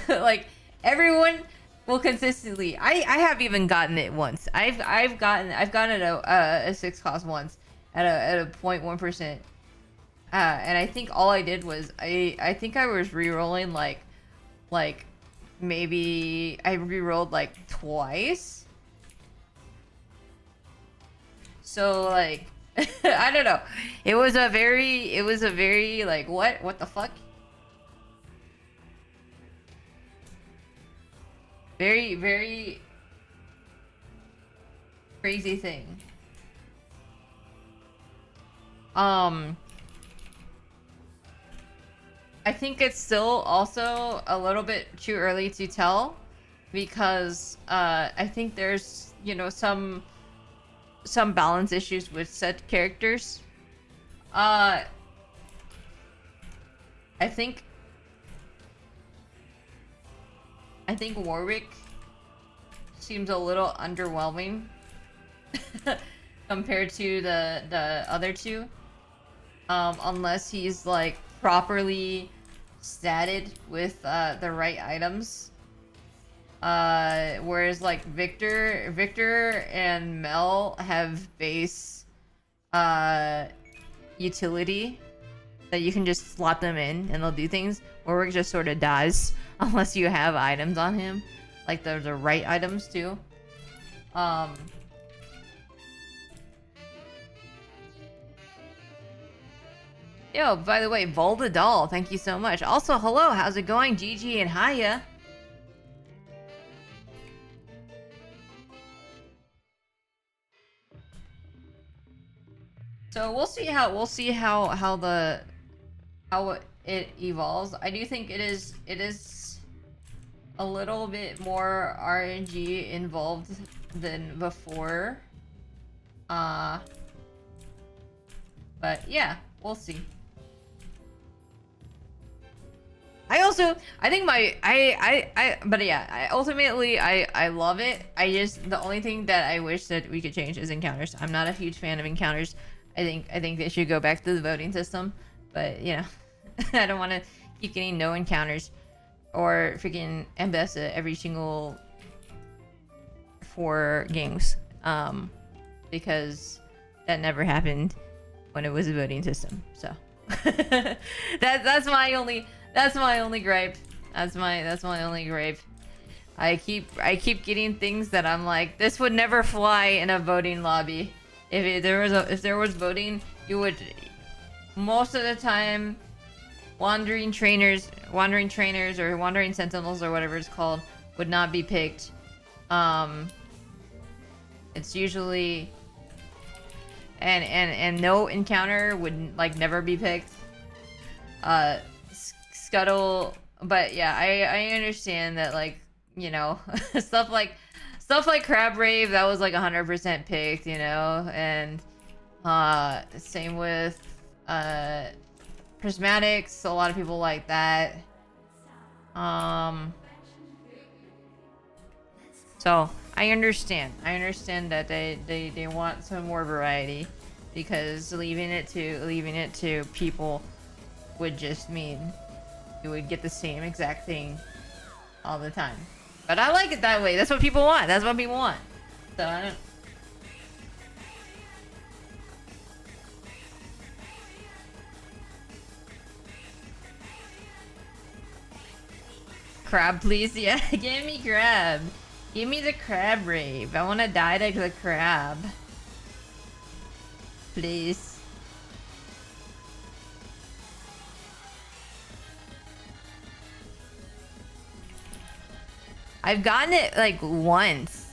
like everyone will consistently, I have even gotten it once. I've gotten a 6 cost once at a 0.1%. And I think all I did was I think I was re-rolling like maybe I re-rolled like twice. So like I don't know. It was a very like what the fuck? Very crazy thing. I think it's still also a little bit too early to tell, because I think there's, you know, some balance issues with set characters. I think Warwick seems a little underwhelming compared to the other two. Unless he's like properly statted with the right items. Whereas like Victor and Mel have base utility that you can just slot them in and they'll do things. Warwick just sort of dies unless you have items on him, like the right items too. Yo, by the way, Volda Doll, thank you so much. Also, hello, how's it going, Gigi and Haya? So we'll see how it evolves. I do think it is a little bit more RNG involved than before. But yeah, we'll see. Ultimately I love it. The only thing that I wish that we could change is encounters. I'm not a huge fan of encounters. I think they should go back to the voting system, but you know, I don't want to keep getting no encounters or freaking Ambessa every single 4 games, because that never happened when it was a voting system. So that's my only gripe. That's my only gripe. I keep getting things that I'm like, this would never fly in a voting lobby. If there was voting, you would, most of the time, wandering trainers or wandering sentinels or whatever it's called would not be picked. It's usually and no encounter would like never be picked. Scuttle, but yeah, I understand that, like, you know, stuff like Crab Rave, that was like 100% picked, you know, and same with Prismatics, a lot of people like that. So I understand that they want some more variety, because leaving it to people would just mean you would get the same exact thing all the time. But I like it that way. That's what people want. So I don't... Crab, please. Yeah, give me crab. Give me the crab rave. I want to die to the crab. Please. I've gotten it like once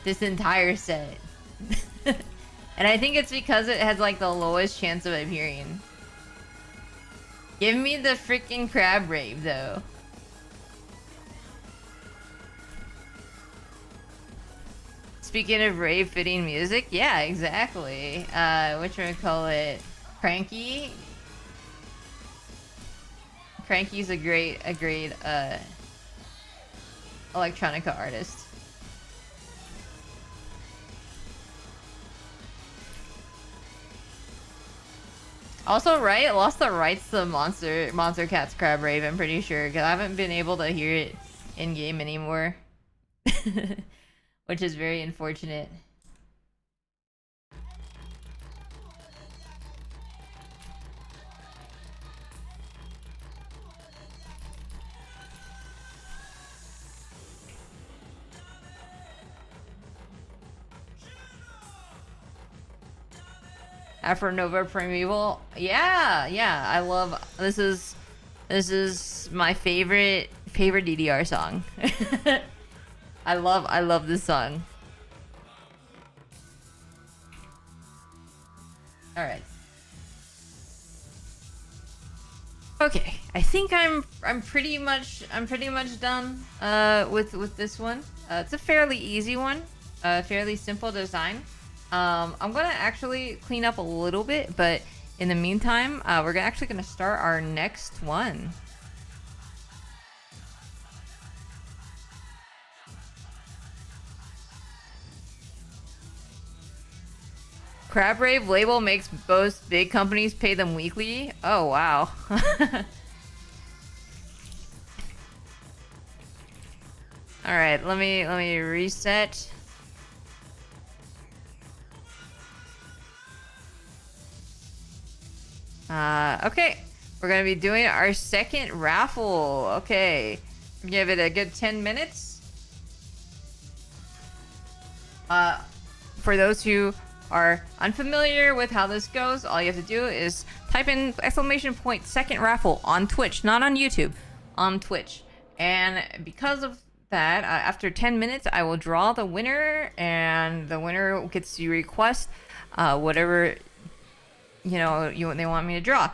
this entire set. And I think it's because it has like the lowest chance of appearing. Give me the freaking crab rave though. Speaking of rave fitting music, yeah, exactly. Whatchamacallit? Cranky? Cranky's a great electronica artist. Also, right? I lost the rights to Monster Cat's Crab Rave, I'm pretty sure, because I haven't been able to hear it in game anymore. Which is very unfortunate. Afro Nova Primeval, yeah, I love this is my favorite DDR song. I love this song. All right. Okay, I think I'm pretty much done with this one. It's a fairly easy one, fairly simple design. I'm gonna actually clean up a little bit, but in the meantime, we're actually gonna start our next one. Crab Rave label makes both big companies pay them weekly. Oh wow. All right, let me reset. Okay, we're gonna be doing our second raffle. Okay, give it a good 10 minutes. For those who are unfamiliar with how this goes, all you have to do is type in !! second raffle on Twitch, not on YouTube, on Twitch. And because of that, after 10 minutes, I will draw the winner, and the winner gets to request whatever they want me to draw.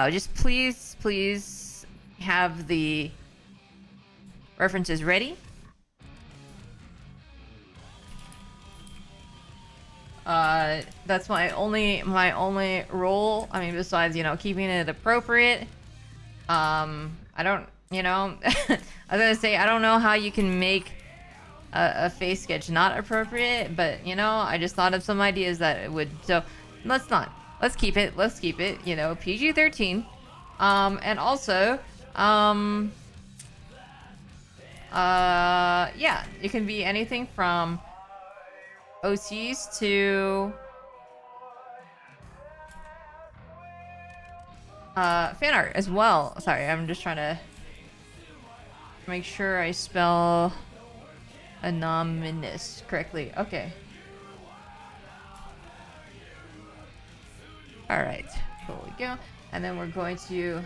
Just please have the references ready. That's my only role. I mean, besides keeping it appropriate. I don't I was gonna say, I don't know how you can make a face sketch not appropriate, but I just thought of some ideas that it would. So let's keep it PG-13. And also yeah, it can be anything from OCs to fan art as well. Sorry, I'm just trying to make sure I spell anonymous correctly. Okay. Alright, here we go. And then we're going to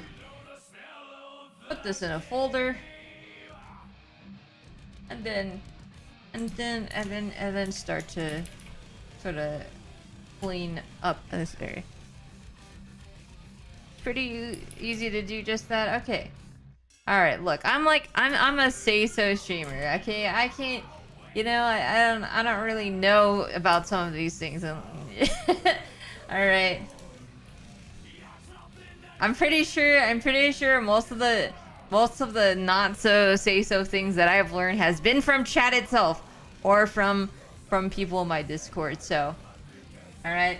put this in a folder. And then start to sort of clean up this area. Pretty easy to do just that. Okay. All right. Look, I'm a say-so streamer. Okay, I can't. I don't really know about some of these things. All right. I'm pretty sure most of the not so say-so things that I've learned has been from chat itself or from people in my Discord. So, all right.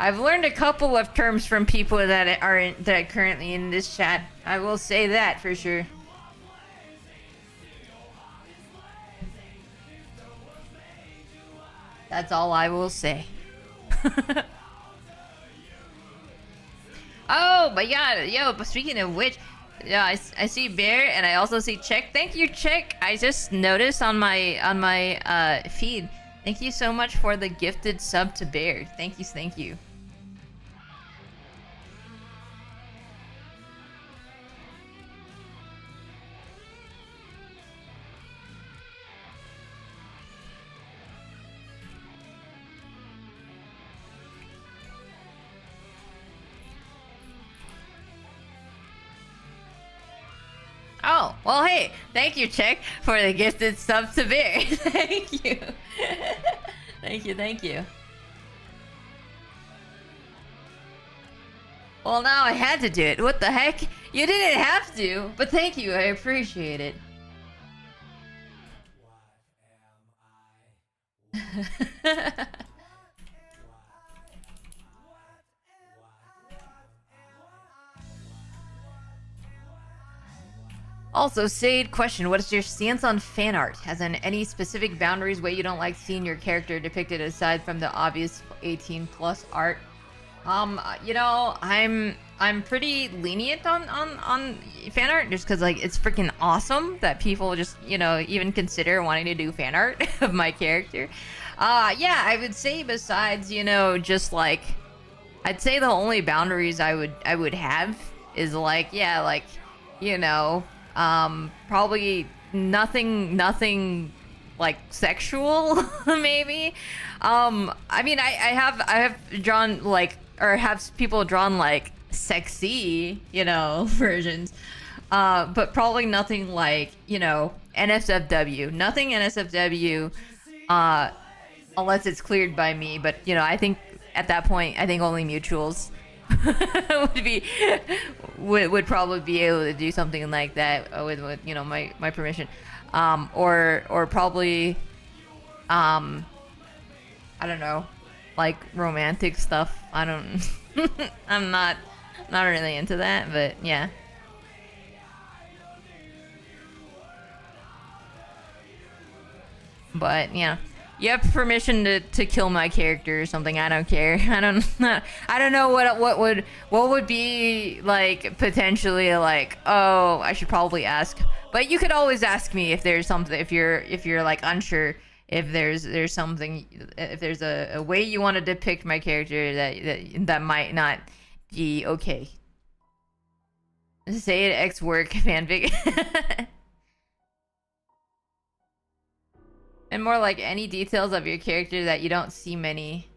I've learned a couple of terms from people that are currently in this chat. I will say that for sure. That's all I will say. Oh my god, yo, but speaking of which, yeah, I see Bear and I also see Check. Thank you, Check. I just noticed on my feed. Thank you so much for the gifted sub to Bear. Thank you. Oh, well, hey, thank you, Check, for the gifted sub to Bear. Thank you. Thank you. Well, now I had to do it. What the heck? You didn't have to, but thank you. I appreciate it. Also, Sade, question, what is your stance on fan art? Has any specific boundaries way you don't like seeing your character depicted aside from the obvious 18+ art? I'm pretty lenient on fan art just because it's freaking awesome that people just, even consider wanting to do fan art of my character. Yeah, I would say besides, just I'd say the only boundaries I would have is probably nothing like sexual, maybe. I mean, I have drawn or have people drawn sexy, versions. But probably nothing NSFW. Nothing NSFW. unless it's cleared by me. But you know, I think at that point, I think only mutuals would be would probably be able to do something like that with you know my permission, or probably I don't know, like romantic stuff. I don't. I'm not really into that, but yeah. But yeah, you have permission to kill my character or something. I don't care. I don't know what would be like potentially like. Oh, I should probably ask. But you could always ask me if there's something. If you're like unsure. If there's something. If there's a way you want to depict my character that might not be okay. Say it X work fanfic. And more like any details of your character that you don't see many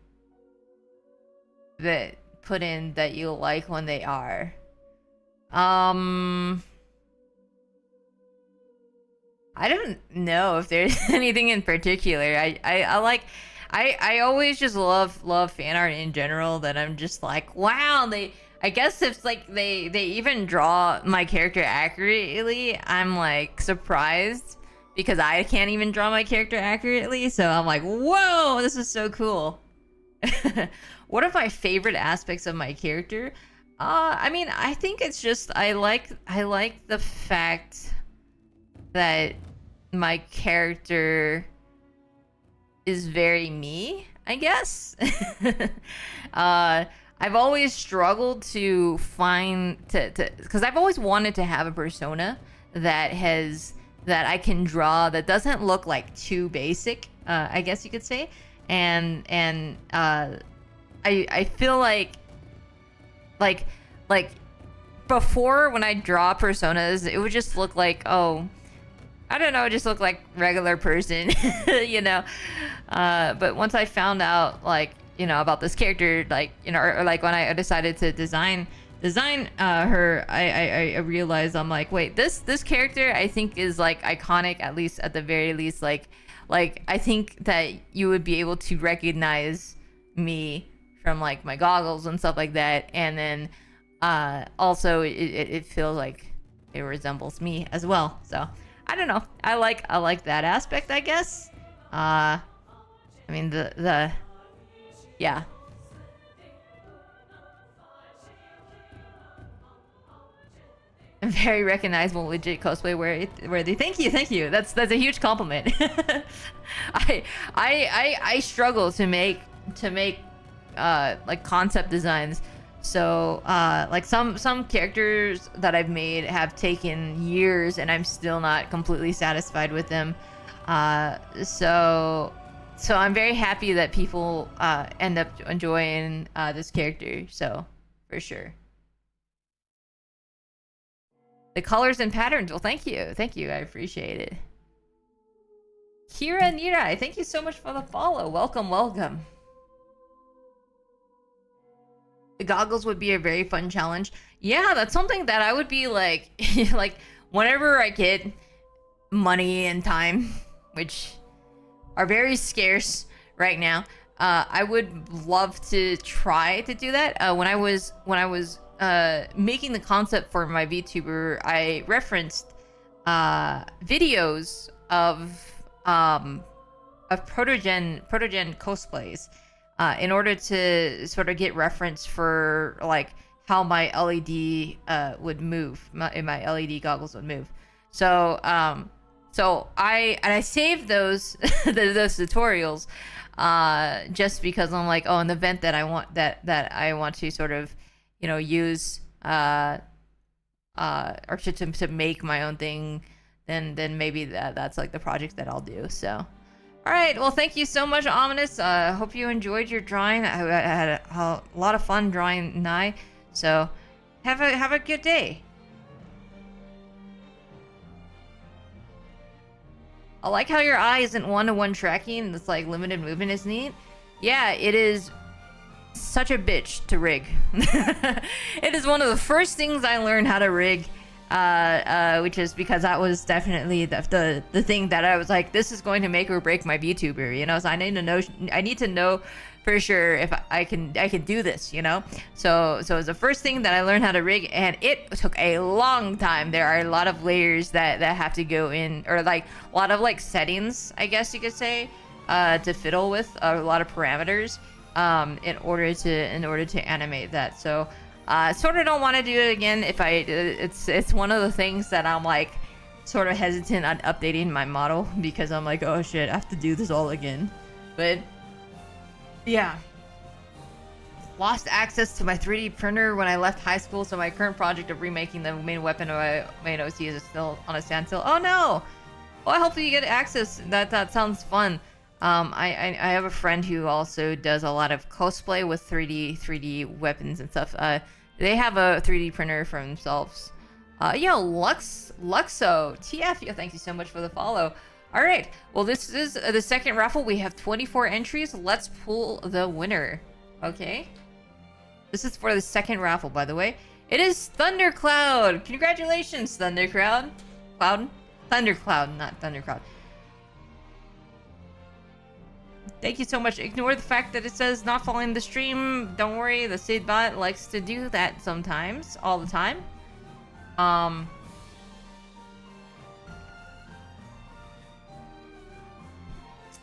that put in that you like when they are. I don't know if there's anything in particular. I always just love fan art in general, that I'm just like, wow, I guess if like they even draw my character accurately, I'm like surprised. Because I can't even draw my character accurately, so I'm like, whoa, this is so cool. What are my favorite aspects of my character? I mean, I think it's just I like the fact that my character is very me, I guess. I've always struggled to find because I've always wanted to have a persona that I can draw that doesn't look like too basic, I guess you could say, and I feel like before, when I draw personas, it would just look like, oh, I don't know, just look like regular person, you know. But once I found out, like, you know, about this character, like, you know, or like when I decided to design her, I realized, I'm like, wait, this character I think is like iconic, at least at the very least, like I think that you would be able to recognize me from like my goggles and stuff like that, and then also it feels like it resembles me as well. So I don't know, I like that aspect, I guess. I mean the yeah. Very recognizable, legit cosplay worthy. Thank you. That's a huge compliment. I struggle to make like concept designs. So like some characters that I've made have taken years, and I'm still not completely satisfied with them. So I'm very happy that people end up enjoying this character. So for sure. The colors and patterns. Well, thank you. I appreciate it. Kira Nirai, thank you so much for the follow. Welcome. The goggles would be a very fun challenge. Yeah, that's something that I would be like, like whenever I get money and time, which are very scarce right now, I would love to try to do that. When I was making the concept for my VTuber, I referenced videos of protogen cosplays in order to sort of get reference for like how my LED would move, my LED goggles would move. So I saved those those tutorials just because I'm like, oh, an event that I want to sort of, you know, use or to make my own thing, then maybe that's like the project that I'll do. So all right, well, thank you so much, Ominous. Hope you enjoyed your drawing. I had a lot of fun drawing Nai, so have a good day. I like how your eye isn't one-to-one tracking. It's like limited movement is neat. Yeah, it is such a bitch to rig. It is one of the first things I learned how to rig which is because that was definitely the thing that I was like, this is going to make or break my VTuber, you know. So I need to know for sure if I can do this, you know. So it was the first thing that I learned how to rig, and it took a long time. There are a lot of layers that have to go in, or like a lot of like settings, I guess you could say, to fiddle with, a lot of parameters, in order to animate that. So sort of don't want to do it again. If it's one of the things that I'm like sort of hesitant on updating my model, because I'm like, oh shit, I have to do this all again. But yeah, lost access to my 3D printer when I left high school, so my current project of remaking the main weapon of my main OC is still on a standstill. Oh no! Well, hopefully you get access. That sounds fun. I have a friend who also does a lot of cosplay with 3D weapons and stuff. They have a 3D printer for themselves. Yo, Luxo, TF, yo, thank you so much for the follow. All right, well, this is the second raffle. We have 24 entries. Let's pull the winner. Okay. This is for the second raffle, by the way. It is Thundercloud. Congratulations, Thundercloud. Thundercloud, not Thundercloud. Thank you so much. Ignore the fact that it says not following the stream. Don't worry, the Sid bot likes to do that sometimes, all the time.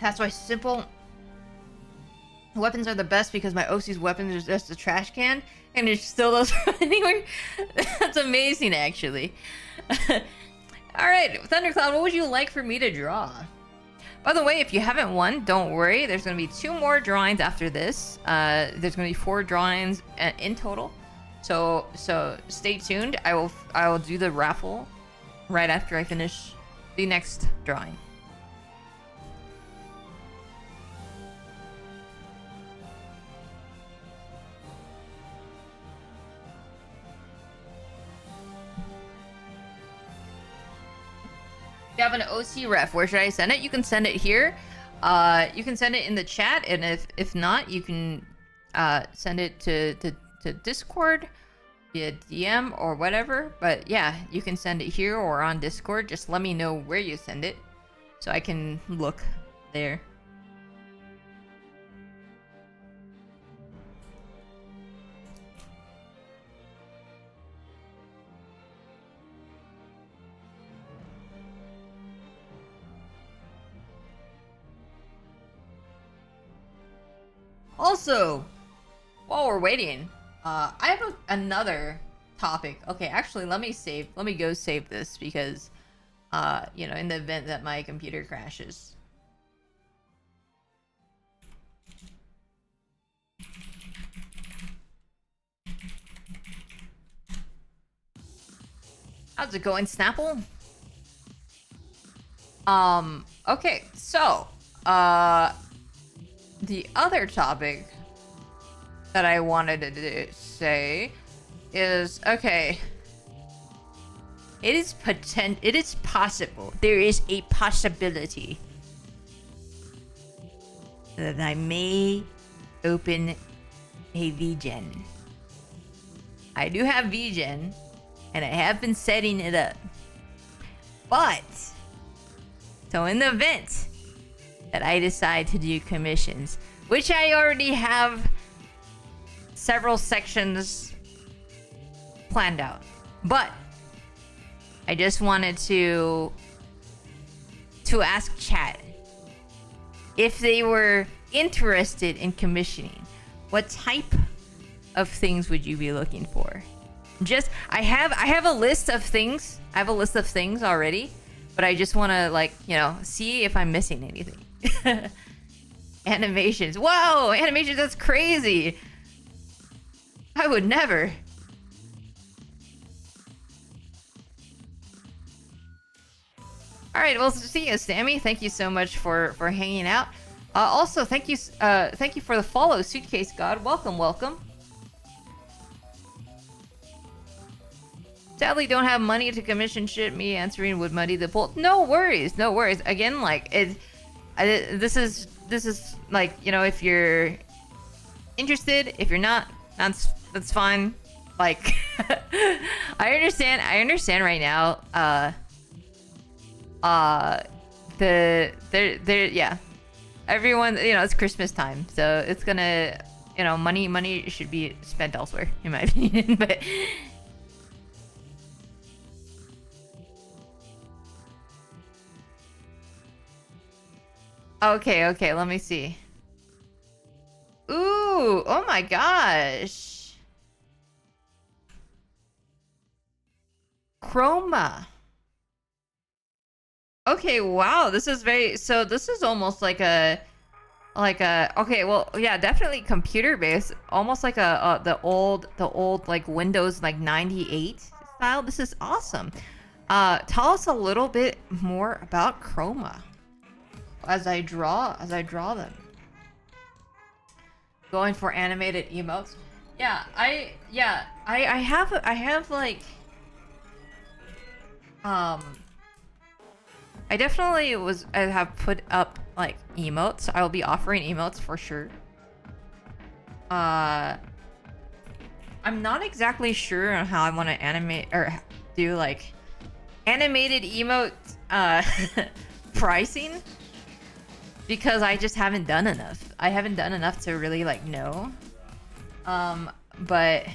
That's why simple weapons are the best, because my OC's weapons is just a trash can and it still doesn't run anywhere. That's amazing, actually. Alright, Thundercloud, what would you like for me to draw? By the way, if you haven't won, don't worry. There's going to be 2 more drawings after this. There's going to be 4 drawings in total. So stay tuned. I will do the raffle right after I finish the next drawing. You have an OC ref. Where should I send it? You can send it here. You can send it in the chat, and if not, you can send it to Discord via DM or whatever. But yeah, you can send it here or on Discord. Just let me know where you send it so I can look there. Also, while we're waiting, I have another topic. Okay, actually, let me go save this, because, you know, in the event that my computer crashes. How's it going, Snapple? Okay, so, the other topic that I wanted to say is, okay, it is possible, there is a possibility that I may open a VGen. I do have VGen, and I have been setting it up. But, so in the event that I decide to do commissions, which I already have several sections planned out, but I just wanted to ask chat if they were interested in commissioning. What type of things would you be looking for? I have a list of things. I have a list of things already, but I just want to, like, you know, see if I'm missing anything. Animations. Whoa, animations, that's crazy. I would never. All right, well, see you, Sammy. Thank you so much for hanging out. Also, thank you for the follow, Suitcase God. Welcome. Sadly, don't have money to commission shit. Me answering would muddy the pool. No worries. Again, like, this is like, you know, if you're interested, if you're not, that's fine. Like, I understand. I understand right now. Yeah. Everyone, it's Christmas time, so it's gonna, money should be spent elsewhere, in my opinion. But okay, let me see. Ooh, oh my gosh. Chroma. Okay, wow, this is this is almost okay, well, yeah, definitely computer based, almost like the old like Windows like 98 style. This is awesome. Tell us a little bit more about Chroma as I draw them. Going for animated emotes. Yeah, I have like I definitely I have put up like emotes. I will be offering emotes for sure. I'm not exactly sure on how I want to animate or do like animated emote pricing, because I just haven't done enough. I haven't done enough to really like know. But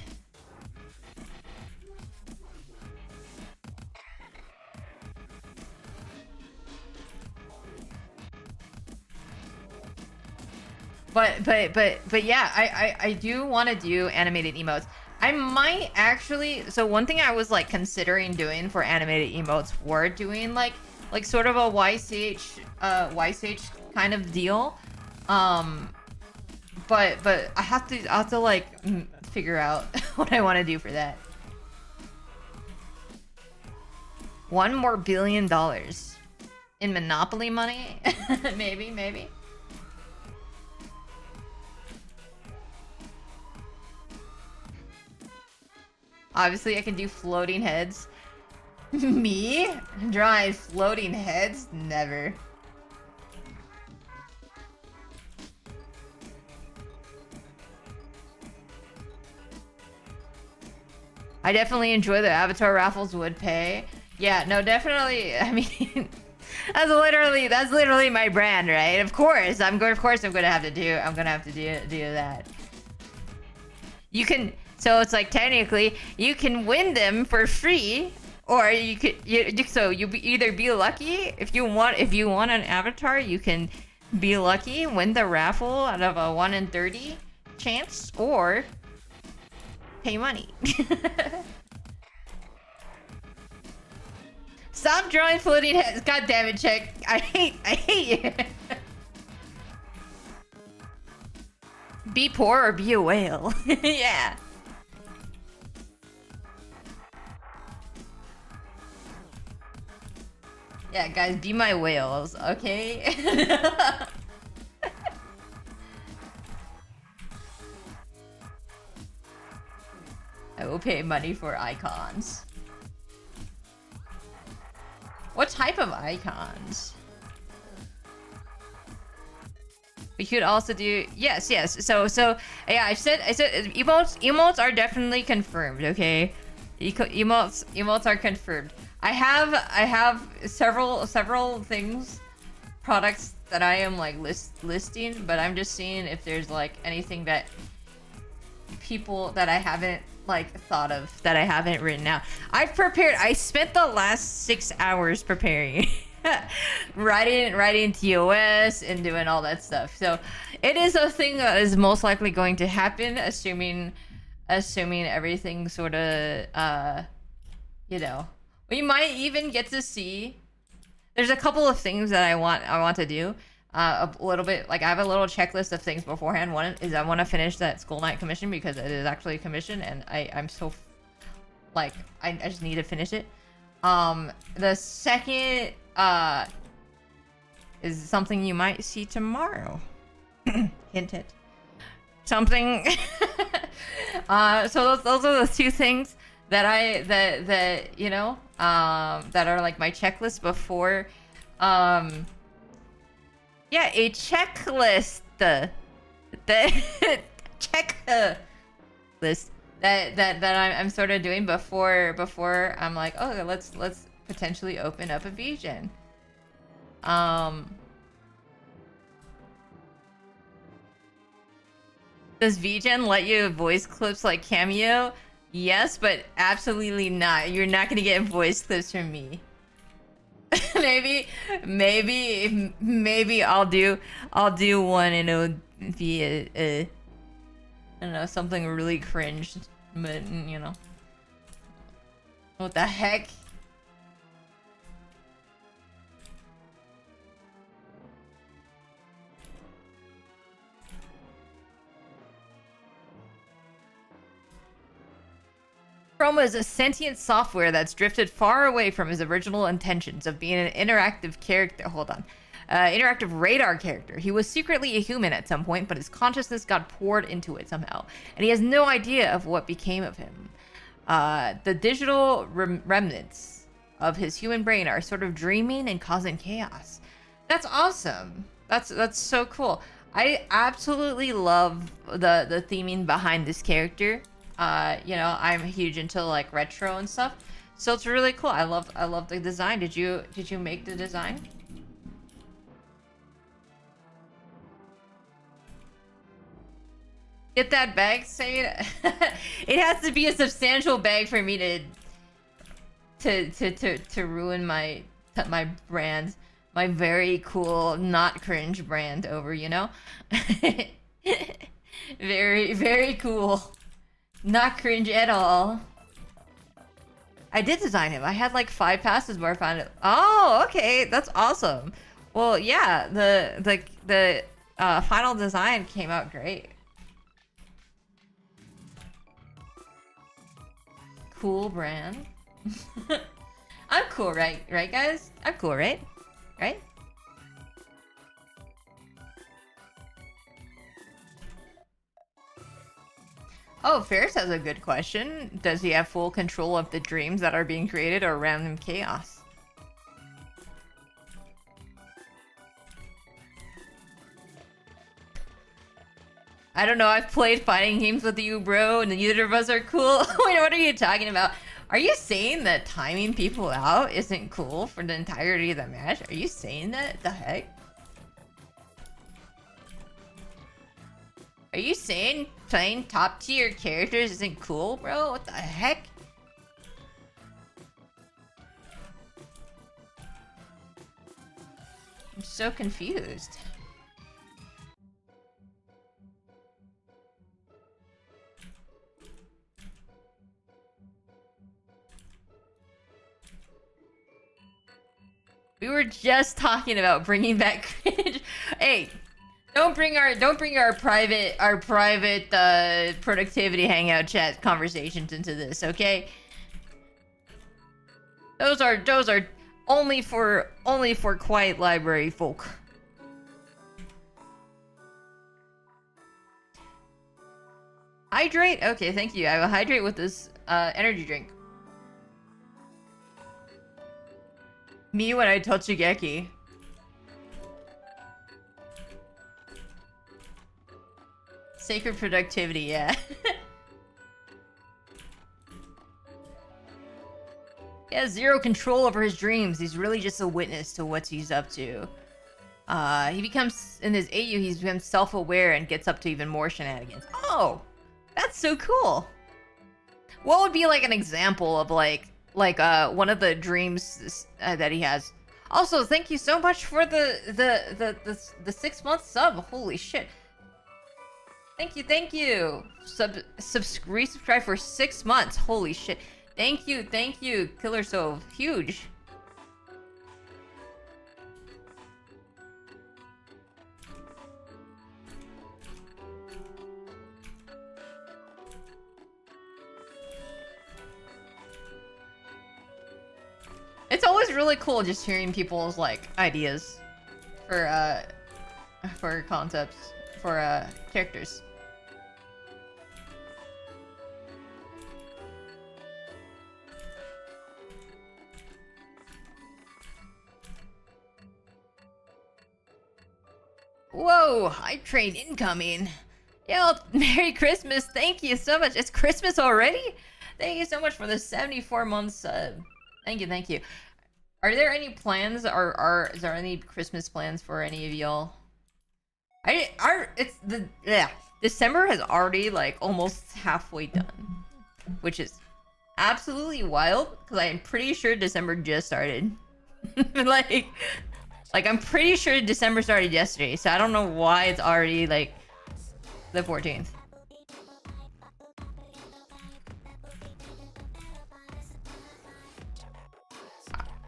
yeah, I do want to do animated emotes. I might actually, so one thing I was like considering doing for animated emotes were doing like sort of a YCH kind of deal. But I have to like figure out what I want to do for that. $1 more billion in Monopoly money. maybe. Obviously, I can do floating heads. Me? Drawing floating heads? Never. I definitely enjoy the avatar raffles would pay. Yeah, no, definitely. I mean, that's literally my brand, right? Of course, I'm gonna have to do that. You can. So it's like technically you can win them for free, or you could either be lucky if you want an avatar, you can be lucky, win the raffle out of a 1 in 30 chance, or pay money. Stop drawing floating heads. God damn it, Chick. I hate you. Be poor or be a whale. Yeah. Yeah, guys, be my whales, okay? I will pay money for icons. What type of icons? We could also do yes. So yeah, I said emotes are definitely confirmed, okay? Emotes are confirmed. I have several things, products that I am like listing, but I'm just seeing if there's like anything that people that I haven't like thought of, that I haven't written out. I spent the last 6 hours preparing. writing TOS and doing all that stuff. So it is a thing that is most likely going to happen, assuming everything sort of we might even get to see. There's a couple of things that I want to do. A little bit, like I have a little checklist of things beforehand. One is I want to finish that school night commission, because it is actually a commission, and I'm so like I just need to finish it. The second is something you might see tomorrow. Hint. Something. So those are the two things that that are like my checklist before. Yeah, a checklist. The checklist I'm sort of doing before I'm like, oh, let's potentially open up a VGen. Does VGen let you voice clips like Cameo? Yes, but absolutely not. You're not gonna get voice clips from me. maybe I'll do one and it'll be a I don't know, something really cringe, but you know. What the heck? Chroma is a sentient software that's drifted far away from his original intentions of being an interactive character. Hold on. Interactive radar character. He was secretly a human at some point, but his consciousness got poured into it somehow, and he has no idea of what became of him. The digital remnants of his human brain are sort of dreaming and causing chaos. That's awesome. That's so cool. I absolutely love the theming behind this character. You know, I'm huge into like retro and stuff, so it's really cool. I love the design. Did you make the design? Get that bag, say it. It has to be a substantial bag for me to ruin my brand, my very cool, not cringe brand over, you know. Very cool. Not cringe at all. I did design him. I had like 5 passes where I found it. Oh, okay, that's awesome. Well, yeah, the final design came out great. Cool brand. I'm cool, right? Right, guys? I'm cool, right? Right? Oh, Ferris has a good question. Does he have full control of the dreams that are being created or random chaos? I don't know, I've played fighting games with you, bro, and neither of us are cool. Wait, what are you talking about? Are you saying that timing people out isn't cool for the entirety of the match? Are you saying that? The heck? Are you saying playing top tier characters isn't cool, bro? What the heck? I'm so confused. We were just talking about bringing back cringe. Hey, don't bring our private productivity hangout chat conversations into this, okay? Those are only for quiet library folk. Hydrate? Okay, thank you. I will hydrate with this energy drink. Me when I touch a Geki. Sacred productivity, yeah. He has zero control over his dreams. He's really just a witness to what he's up to. He becomes, in his AU, he's become self-aware and gets up to even more shenanigans. Oh! That's so cool! What would be like an example of like one of the dreams that he has? Also, thank you so much for the 6-month sub. Holy shit! Thank you. Resubscribe for 6 months. Holy shit! Thank you, Killer Sove. Huge. It's always really cool just hearing people's like ideas for concepts for characters. Whoa, hype train incoming. Yo, Merry Christmas. Thank you so much. It's Christmas already? Thank you so much for the 74 months sub. Thank you, thank you. Are there any plans or is there any Christmas plans for any of y'all? December has already like almost halfway done, which is absolutely wild because I'm pretty sure December just started. like I'm pretty sure December started yesterday, so I don't know why it's already like the 14th.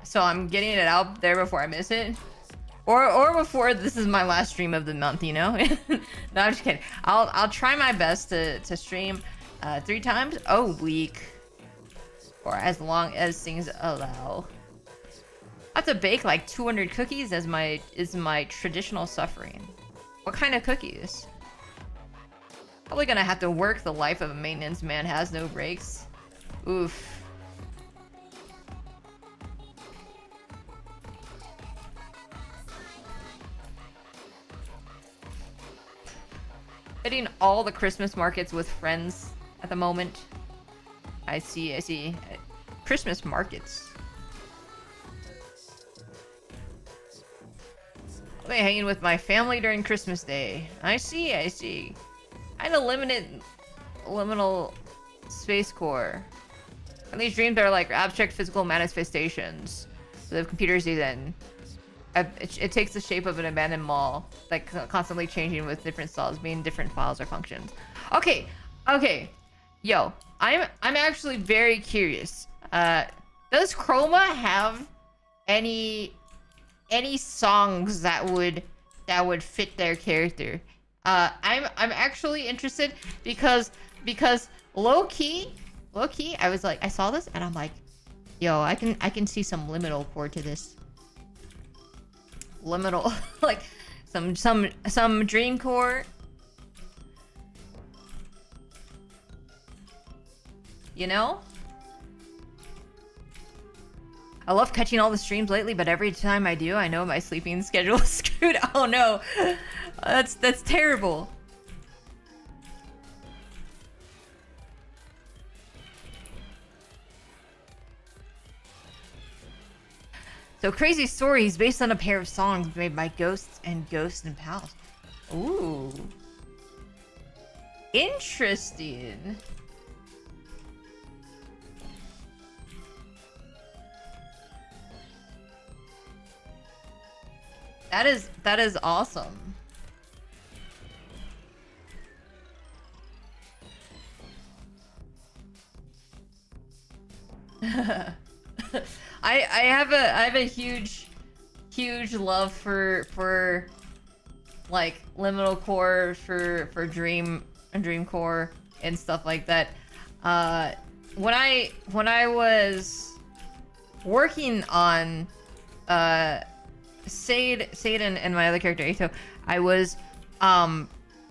So I'm getting it out there before I miss it. Or before this is my last stream of the month, you know? No, I'm just kidding. I'll try my best to stream 3 times a week. Or as long as things allow. I have to bake like 200 cookies as my traditional suffering. What kind of cookies? Probably gonna have to work the life of a maintenance man has no breaks. Oof. Hitting all the Christmas markets with friends at the moment. I see. Christmas markets. I'll be hanging with my family during Christmas Day. I see. Kind of liminal space core. And these dreams are like abstract physical manifestations. The computers do then. It takes the shape of an abandoned mall, like constantly changing with different styles, being different files or functions. Okay. Yo, I'm actually very curious. Does Chroma have any songs that would fit their character? I'm actually interested because low key, I was like, I saw this and I'm like, yo, I can see some liminal core to this. Liminal, like some dream core, you know. I love catching all the streams lately, but every time I do, I know my sleeping schedule is screwed. Oh no, that's terrible. So crazy stories based on a pair of songs made by Ghosts and Pals. Ooh. Interesting. That is awesome. I have a huge love for like liminal core for dream core and stuff like that. When I was working on Sade and my other character Ato, I was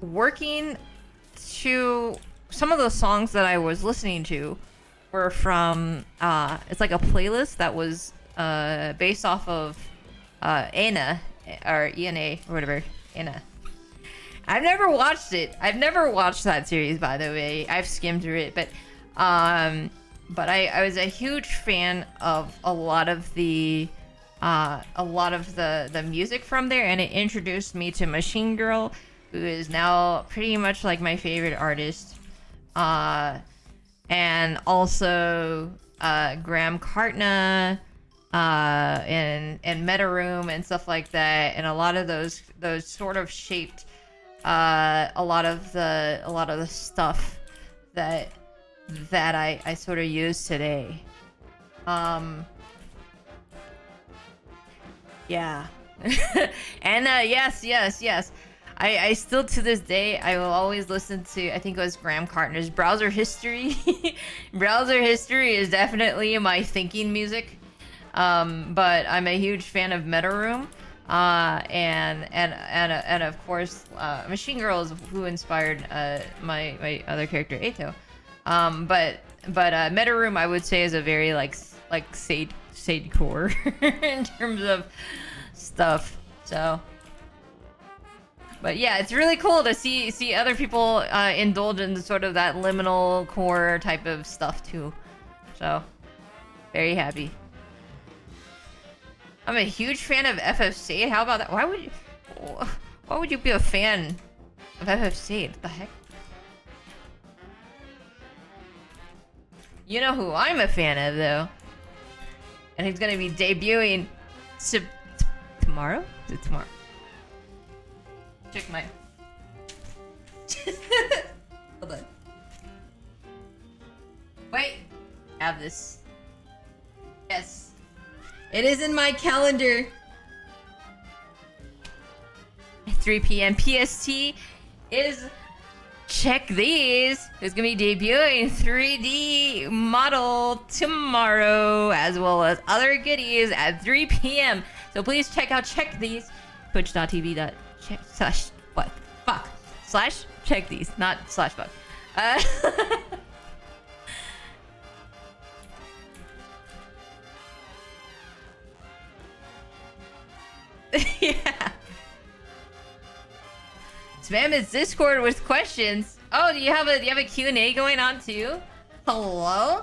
working to some of the songs that I was listening to were from it's like a playlist that was based off of ENA or ENA or whatever. ENA. I've never watched it. I've never watched that series, by the way. I've skimmed through it, but I was a huge fan of a lot of the music from there, and it introduced me to Machine Girl, who is now pretty much like my favorite artist. And also Graham Cartna and Meta Room and stuff like that, and a lot of those sort of shaped a lot of the stuff that I sort of use today. Yeah. And yes. I still, to this day, I will always listen to, I think it was Graham Cartner's Browser History. Browser History is definitely my thinking music. But I'm a huge fan of Meta Room. And of course, Machine Girl is who inspired my other character, Ato. But Meta Room, I would say, is a very like Sade core in terms of stuff. So But yeah, it's really cool to see other people indulge in sort of that liminal core type of stuff too. So, very happy. I'm a huge fan of FFC. How about that? Why would you be a fan of FFC? What the heck? You know who I'm a fan of though, and he's gonna be debuting tomorrow. Is it tomorrow? Check my. Hold on. Wait. Have this. Yes. It is in my calendar. 3 p.m. PST is. Check these. It's gonna be debuting 3D model tomorrow, as well as other goodies at 3 p.m. So please check these. Twitch.tv. Slash check these, not slash fuck. Yeah. Spam his Discord with questions. Oh, do you have a Q&A going on too? Hello?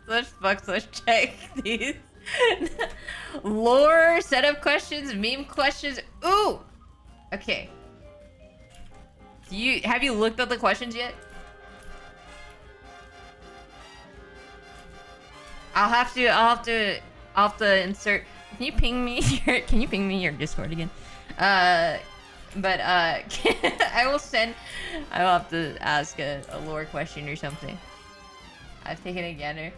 Let's check these. Lore, setup questions, meme questions. Ooh! Okay. Have you looked at the questions yet? I'll have to insert. Can you ping me your Discord again? I will have to ask a lore question or something. I've taken a gander.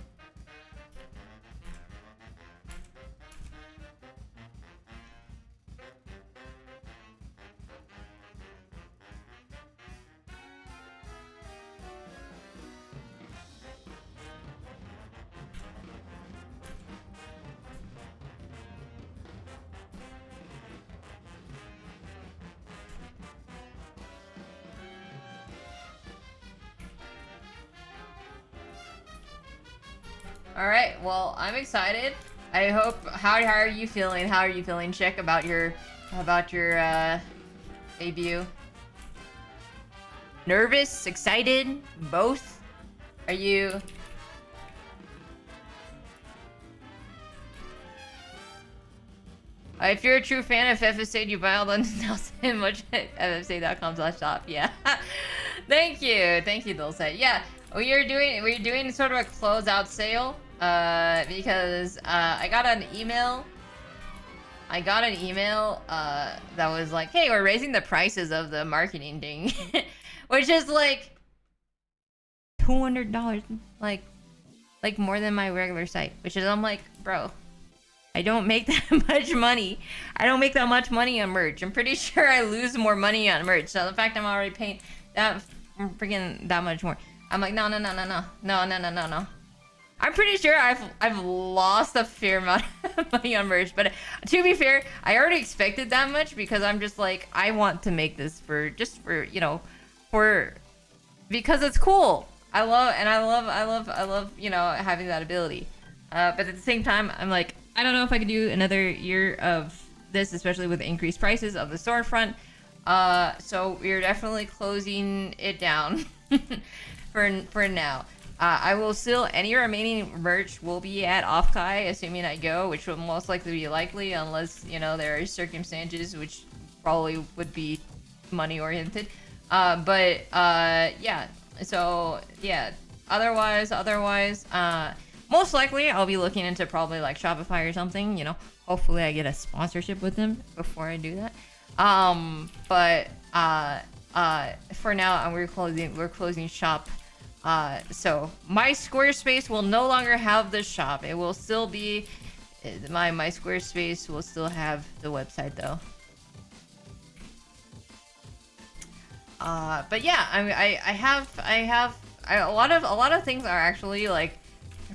Alright, well, I'm excited. I hope... How are you feeling? How are you feeling, Chick, about your debut? Nervous? Excited? Both? Are you... if you're a true fan of FFA, you buy all the Nelson much at ffsa.com/shop. Yeah. Thank you, Dulce. Yeah, we're doing sort of a closeout sale. Because I got an email that was like, hey, we're raising the prices of the marketing thing. Which is like $200, like more than my regular site. Which is, I'm like, bro, I don't make that much money. I don't make that much money on merch. I'm pretty sure I lose more money on merch. So the fact I'm already paying that freaking that much more, I'm like, no. I'm pretty sure I've lost a fair amount of money on merch, but to be fair, I already expected that much because I'm just like, I want to make this because it's cool. I love having that ability. But at the same time, I'm like, I don't know if I could do another year of this, especially with the increased prices of the storefront. So we're definitely closing it down for now. I will still, any remaining merch will be at Offkai, assuming I go, which will most likely be likely unless, there are circumstances which probably would be money oriented. Yeah. So, yeah. Otherwise, most likely I'll be looking into probably like Shopify or something, Hopefully I get a sponsorship with them before I do that. For now, we're closing shop. So my Squarespace will no longer have the shop. It will still be my Squarespace will still have the website though. But yeah, I have a lot of things are actually like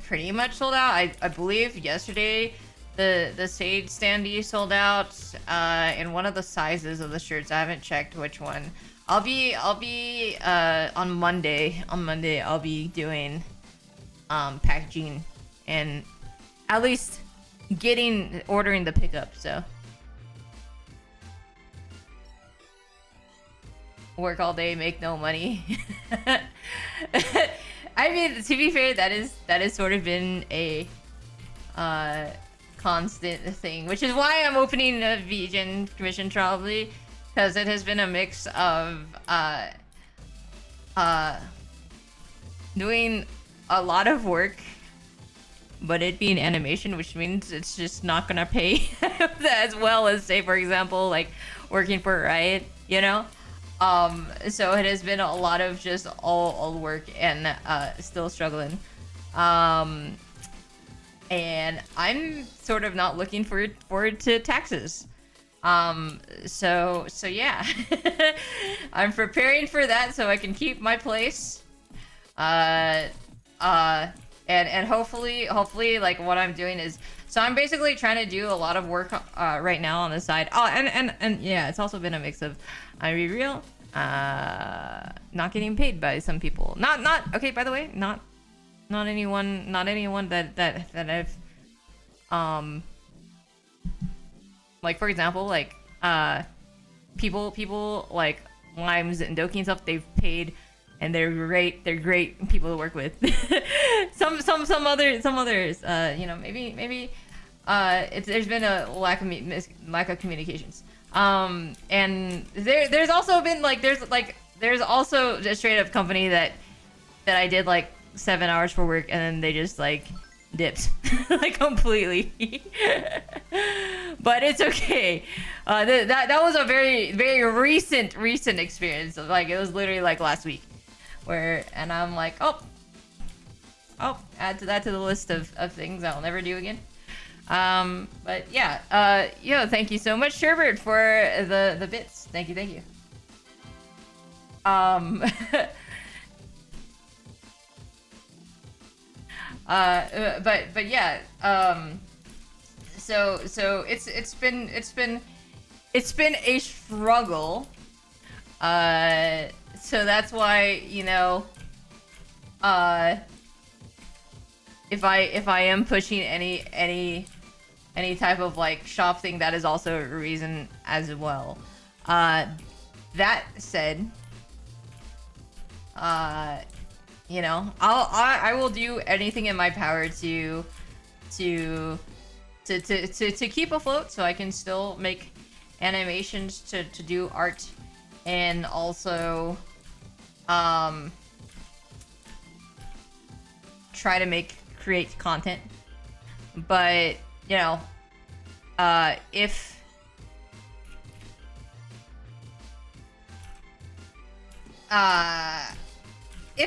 pretty much sold out. I believe yesterday the Sage standee sold out in one of the sizes of the shirts. I haven't checked which one. I'll be on Monday. On Monday I'll be doing packaging and at least ordering the pickup, so work all day, make no money. I mean, to be fair, that is sort of been a constant thing, which is why I'm opening a vegan commission, probably, because it has been a mix of doing a lot of work, but it being animation, which means it's just not gonna pay as well as, say, for example, like working for Riot, you know. So it has been a lot of just all work and still struggling. And I'm sort of not looking forward to taxes. So yeah. I'm preparing for that so I can keep my place. And hopefully like what I'm doing is, so I'm basically trying to do a lot of work right now on the side. Oh, and yeah, it's also been a mix of, I be real, not getting paid by some people. Not okay, by the way, not anyone that I've like, for example, like people like Limes and Doki and stuff, they've paid and they're great people to work with. some others, you know, maybe there's been a lack of communications. And there's also been like there's also a straight up company that I did like 7 hours for work and then they just like dipped like completely. But it's okay. That was a very recent experience. Like, it was literally like last week, and I'm like, oh, add that to the list of things I'll never do again. But yeah, thank you so much, Sherbert, for the bits. Thank you. But yeah, so it's been a struggle. So that's why, you know, if I am pushing any type of like shop thing, that is also a reason as well. That said, you know, I will do anything in my power to keep afloat, so I can still make animations, to do art, and also try to create content. But you know, if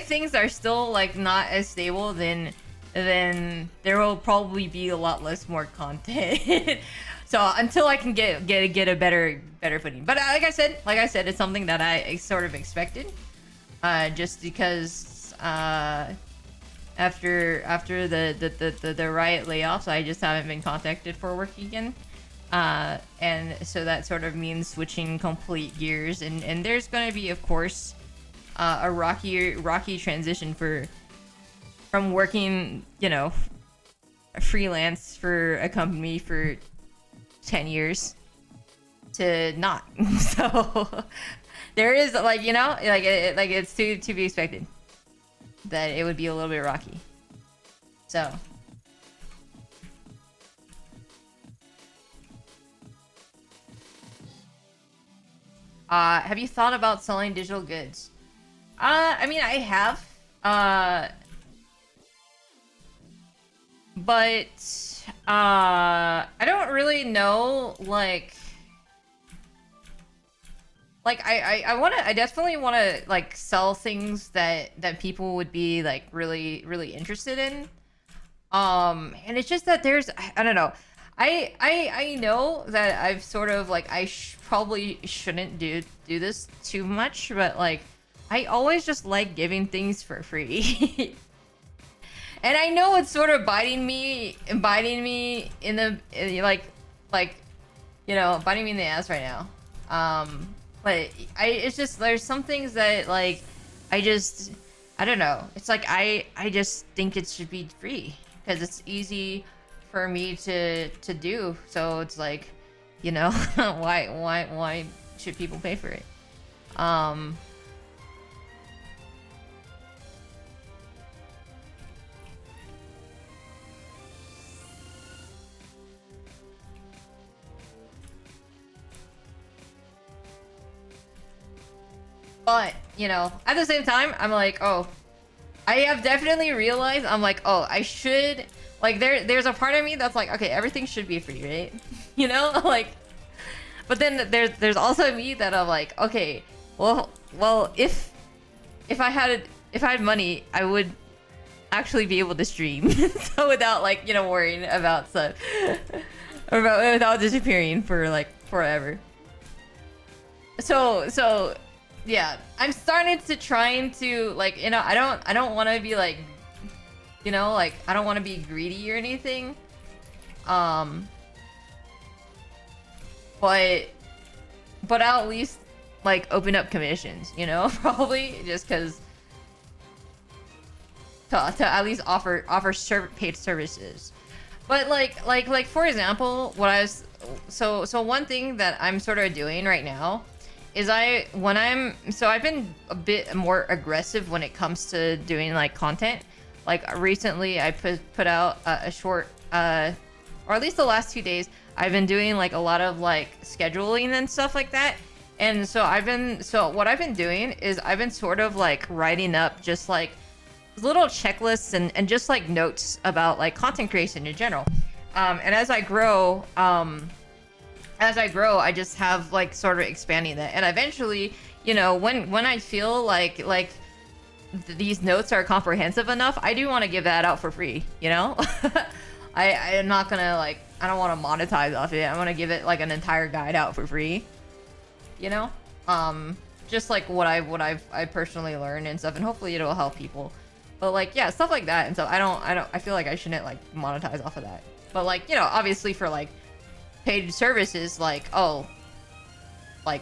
things are still like not as stable, then there will probably be a lot more content. So until I can get a better footing. But like I said, it's something that I sort of expected, just because after the Riot layoffs, I just haven't been contacted for work again. And so that sort of means switching complete gears, and there's gonna be, of course, a rocky transition from working, you know, freelance for a company for 10 years to not. So there is, like, you know, like it's to be expected that it would be a little bit rocky. So have you thought about selling digital goods? I mean, I have, but I don't really know, like I definitely want to like sell things that people would be like really interested in. And it's just that I don't know. I know that I've sort of like, I probably shouldn't do this too much, but like, I always just like giving things for free. And I know it's sort of biting me in the, like, you know, biting me in the ass right now. But it's just there's some things that like I just I don't know. It's like I just think it should be free because it's easy for me to do. So it's like, you know, why should people pay for it? But, you know, at the same time, I'm like, oh, I have definitely realized, I'm like, oh, I should, like, there's a part of me that's like, okay, everything should be free, right? You know, like, but then there's also me that I'm like, okay, well, if I had money, I would actually be able to stream, so without like, you know, worrying about stuff, or without disappearing for like forever. So yeah, I'm starting to trying to like, you know, I don't want to be like, you know, like I don't want to be greedy or anything, but I'll at least like open up commissions, you know, probably just because to at least offer paid services. But like for example, what I was so one thing that I'm sort of doing right now is I've been a bit more aggressive when it comes to doing like content. Like recently I put out a short or at least the last 2 days I've been doing like a lot of like scheduling and stuff like that. And so what I've been doing is I've been sort of like writing up just like little checklists and just like notes about like content creation in general. And as I grow, I just have like sort of expanding that. And eventually, you know, when I feel like these notes are comprehensive enough, I do want to give that out for free, you know? I'm not gonna like, I don't want to monetize off it. I want to give it like an entire guide out for free, you know? Just like what I personally learned and stuff, and hopefully it'll help people. But like, yeah, stuff like that. And so I feel like I shouldn't like monetize off of that. But like, you know, obviously for like paid services, like, oh, like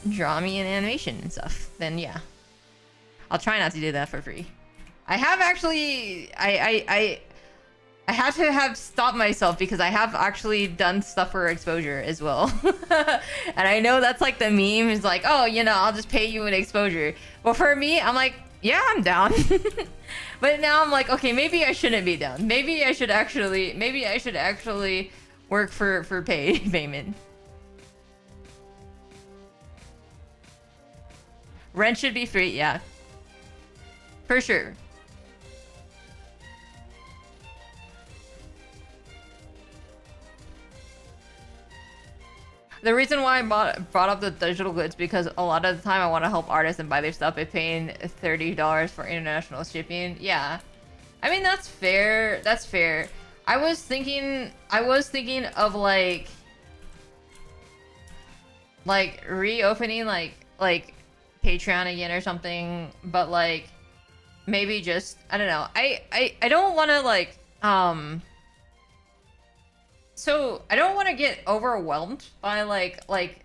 draw me an animation and stuff, then yeah, I'll try not to do that for free. I have actually, I have to have stopped myself because I have actually done stuff for exposure as well. And I know that's like the meme is like, oh, you know, I'll just pay you an exposure. But for me, I'm like, yeah, I'm down. But now I'm like, okay, maybe I shouldn't be down. Maybe I should actually work for payment. Rent should be free, yeah. For sure. The reason why I brought up the digital goods because a lot of the time I want to help artists and buy their stuff by paying $30 for international shipping. Yeah, I mean that's fair. That's fair. I was thinking of like reopening like Patreon again or something, but like maybe just I don't know. I don't want to like so I don't want to get overwhelmed by like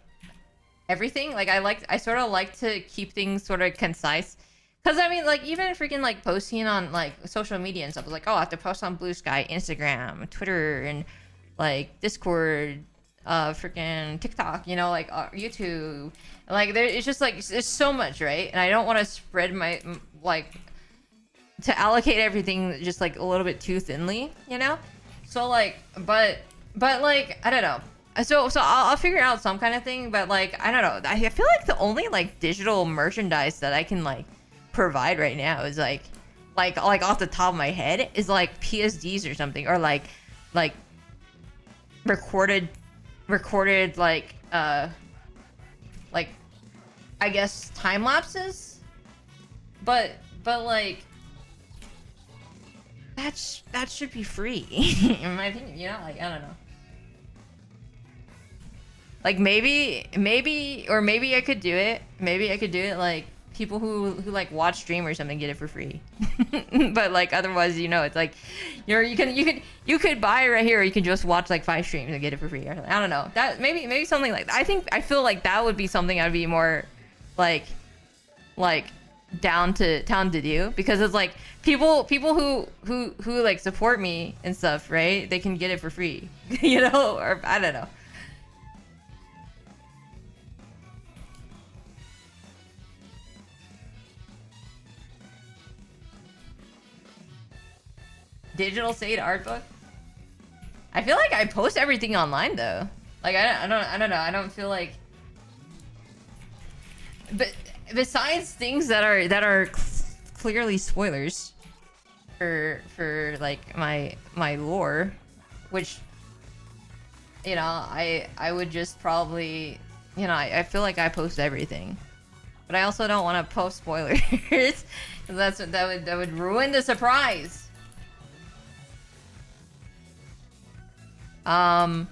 everything. Like I sort of like to keep things sort of concise. Cause I mean like even freaking like posting on like social media and stuff. I was like, oh, I have to post on Blue Sky, Instagram, Twitter, and like Discord, freaking TikTok, you know, like YouTube. Like there, it's just like it's so much, right? And I don't want to spread my like to allocate everything just like a little bit too thinly, you know. So like, but like I don't know. So I'll figure out some kind of thing. But like I don't know. I feel like the only like digital merchandise that I can like provide right now is like off the top of my head is like PSDs or something, or like recorded like I guess time lapses. But like that should be free in my opinion, you know, like I don't know. Like maybe I could do it. Maybe I could do it like people who like watch stream or something get it for free. But like otherwise, you know, it's like you could buy it right here, or you can just watch like 5 streams and get it for free or something. I don't know. That maybe something like that. I feel like that would be something I'd be more like down to do, because it's like people who like support me and stuff, right? They can get it for free. You know, or I don't know. Digital Sade art book. I feel like I post everything online though. Like I don't know. I don't feel like. But besides things that are clearly spoilers for like my lore, which, you know, I would just probably, you know, I feel like I post everything, but I also don't want to post spoilers. that would ruin the surprise. Sounds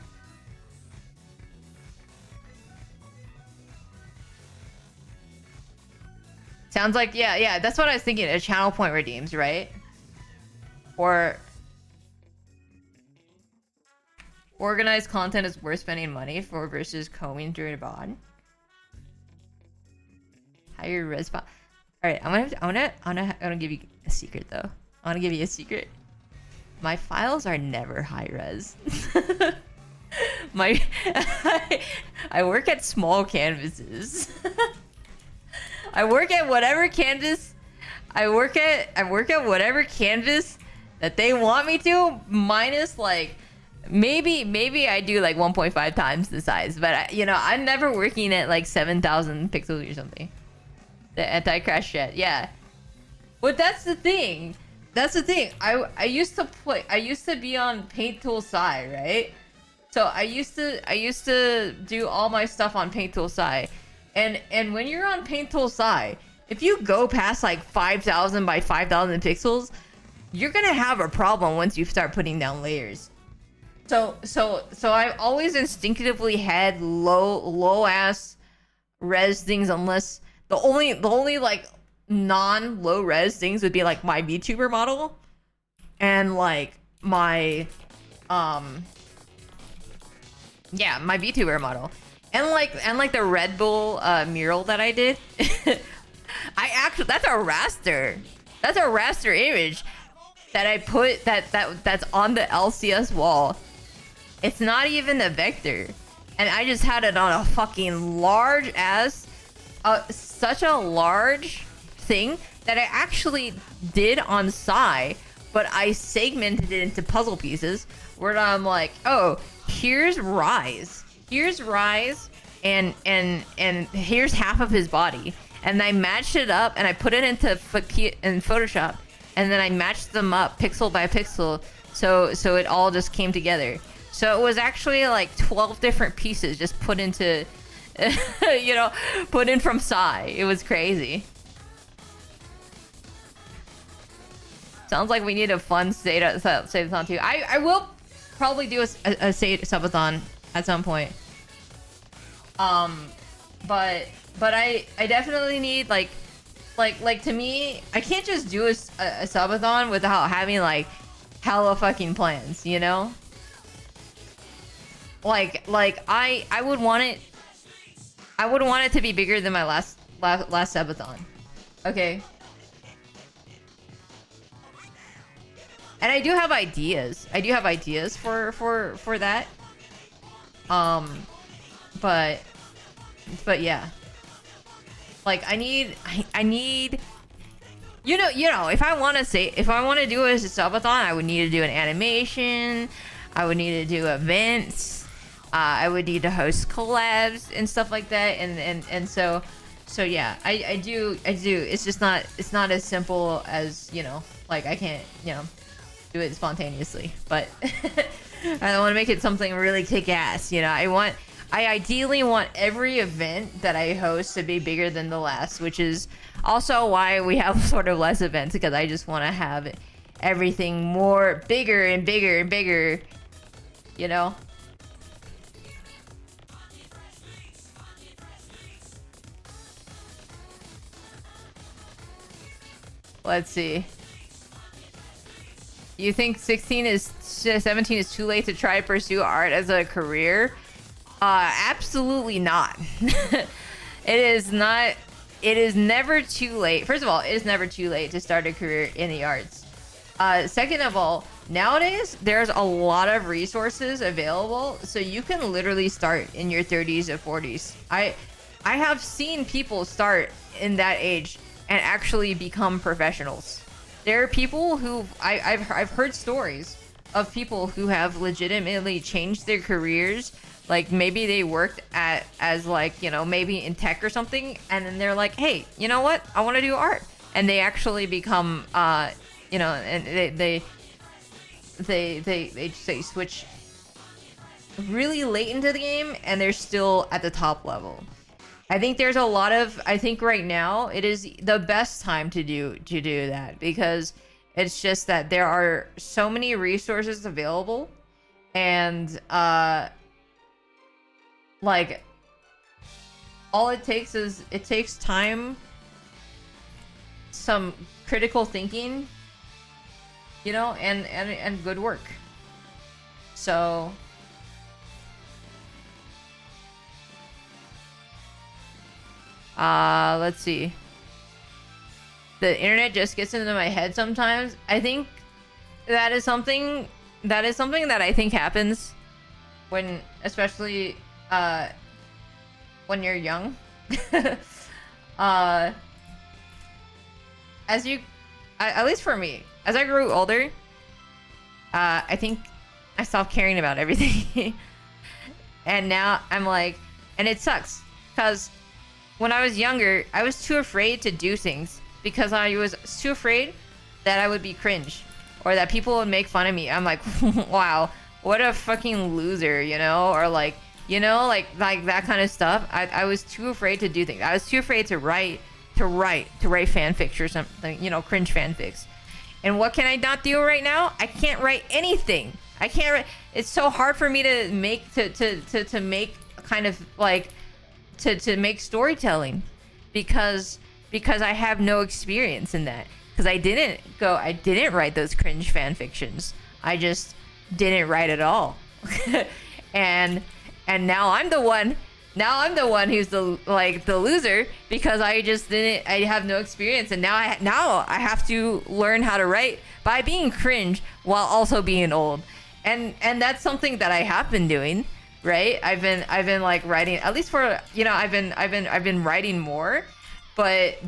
like, yeah, that's what I was thinking. A channel point redeems, right? Or organized content is worth spending money for versus combing through a bond. Higher respawn. All right, I'm gonna give you a secret though. I want to give you a secret. My files are never high res. I work at small canvases. I work at whatever canvas. I work at whatever canvas that they want me to, minus like maybe I do like 1.5 times the size, but you know, I'm never working at like 7,000 pixels or something. The anti-crash jet, yeah. But that's the thing. That's the thing. I used to be on Paint Tool Sci, right? So I used to do all my stuff on Paint Tool Sci. And when you're on Paint Tool Sci, if you go past like 5,000 by 5,000 pixels, you're gonna have a problem once you start putting down layers. So I always instinctively had low ass res things, unless the only like non-low res things would be like my VTuber model and like my my VTuber model. And like the Red Bull mural that I did. That's a raster. That's a raster image that I put that's on the LCS wall. It's not even a vector. And I just had it on a fucking large ass such a large thing that I actually did on Psy, but I segmented it into puzzle pieces where I'm like, oh, here's Rise. Here's Rise, and here's half of his body, and I matched it up and I put it into Photoshop, and then I matched them up pixel by pixel, so it all just came together. So it was actually like 12 different pieces just put into, you know, put in from Psy. It was crazy. Sounds like we need a fun save-a-thon too. I will probably do a subathon at some point. But I definitely need like to me, I can't just do a subathon without having like hella fucking plans, you know? Like I would want it to be bigger than my last subathon. Okay. And I do have ideas. I do have ideas for that. But yeah. Like I need you know, if I want to do a subathon, I would need to do an animation. I would need to do events. I would need to host collabs and stuff like that. And so yeah, I do. It's just not, it's not as simple as, you know, like I can't, you know, do it spontaneously, but I want to make it something really kick-ass, you know. I ideally want every event that I host to be bigger than the last, which is also why we have sort of less events, because I just want to have everything more bigger and bigger and bigger, you know. Let's see. You think 17 is too late to try to pursue art as a career? Absolutely not. It is not. It is never too late. First of all, it is never too late to start a career in the arts. Second of all, nowadays there's a lot of resources available, so you can literally start in your 30s or 40s. I have seen people start in that age and actually become professionals. There are people who I've heard stories of people who have legitimately changed their careers. Like maybe they worked as like, you know, maybe in tech or something, and then they're like, hey, you know what? I want to do art, and they actually become you know, and they switch really late into the game, and they're still at the top level. I think there's a lot of, I think right now it is the best time to do that, because it's just that there are so many resources available, and like all it takes is time, some critical thinking, you know, and good work. So let's see. The internet just gets into my head sometimes. I think that is something that I think happens when, especially when you're young. As you, at least for me, as I grew older, I think I stopped caring about everything. And now I'm like, and it sucks, because when I was younger, I was too afraid to do things, because I was too afraid that I would be cringe or that people would make fun of me. I'm like, wow, what a fucking loser, you know? Or like, you know, like that kind of stuff. I was too afraid to do things. I was too afraid to write fanfics or something, you know, cringe fanfics. And what can I not do right now? I can't write anything. I can't write. It's so hard for me to make to make kind of like to make storytelling, because I have no experience in that. Because I didn't write those cringe fan fictions. I just didn't write at all. and now I'm the one who's the loser, because I have no experience, and now I have to learn how to write by being cringe while also being old. And that's something that I have been doing, right? I've been like writing, at least for, you know, I've been writing more, but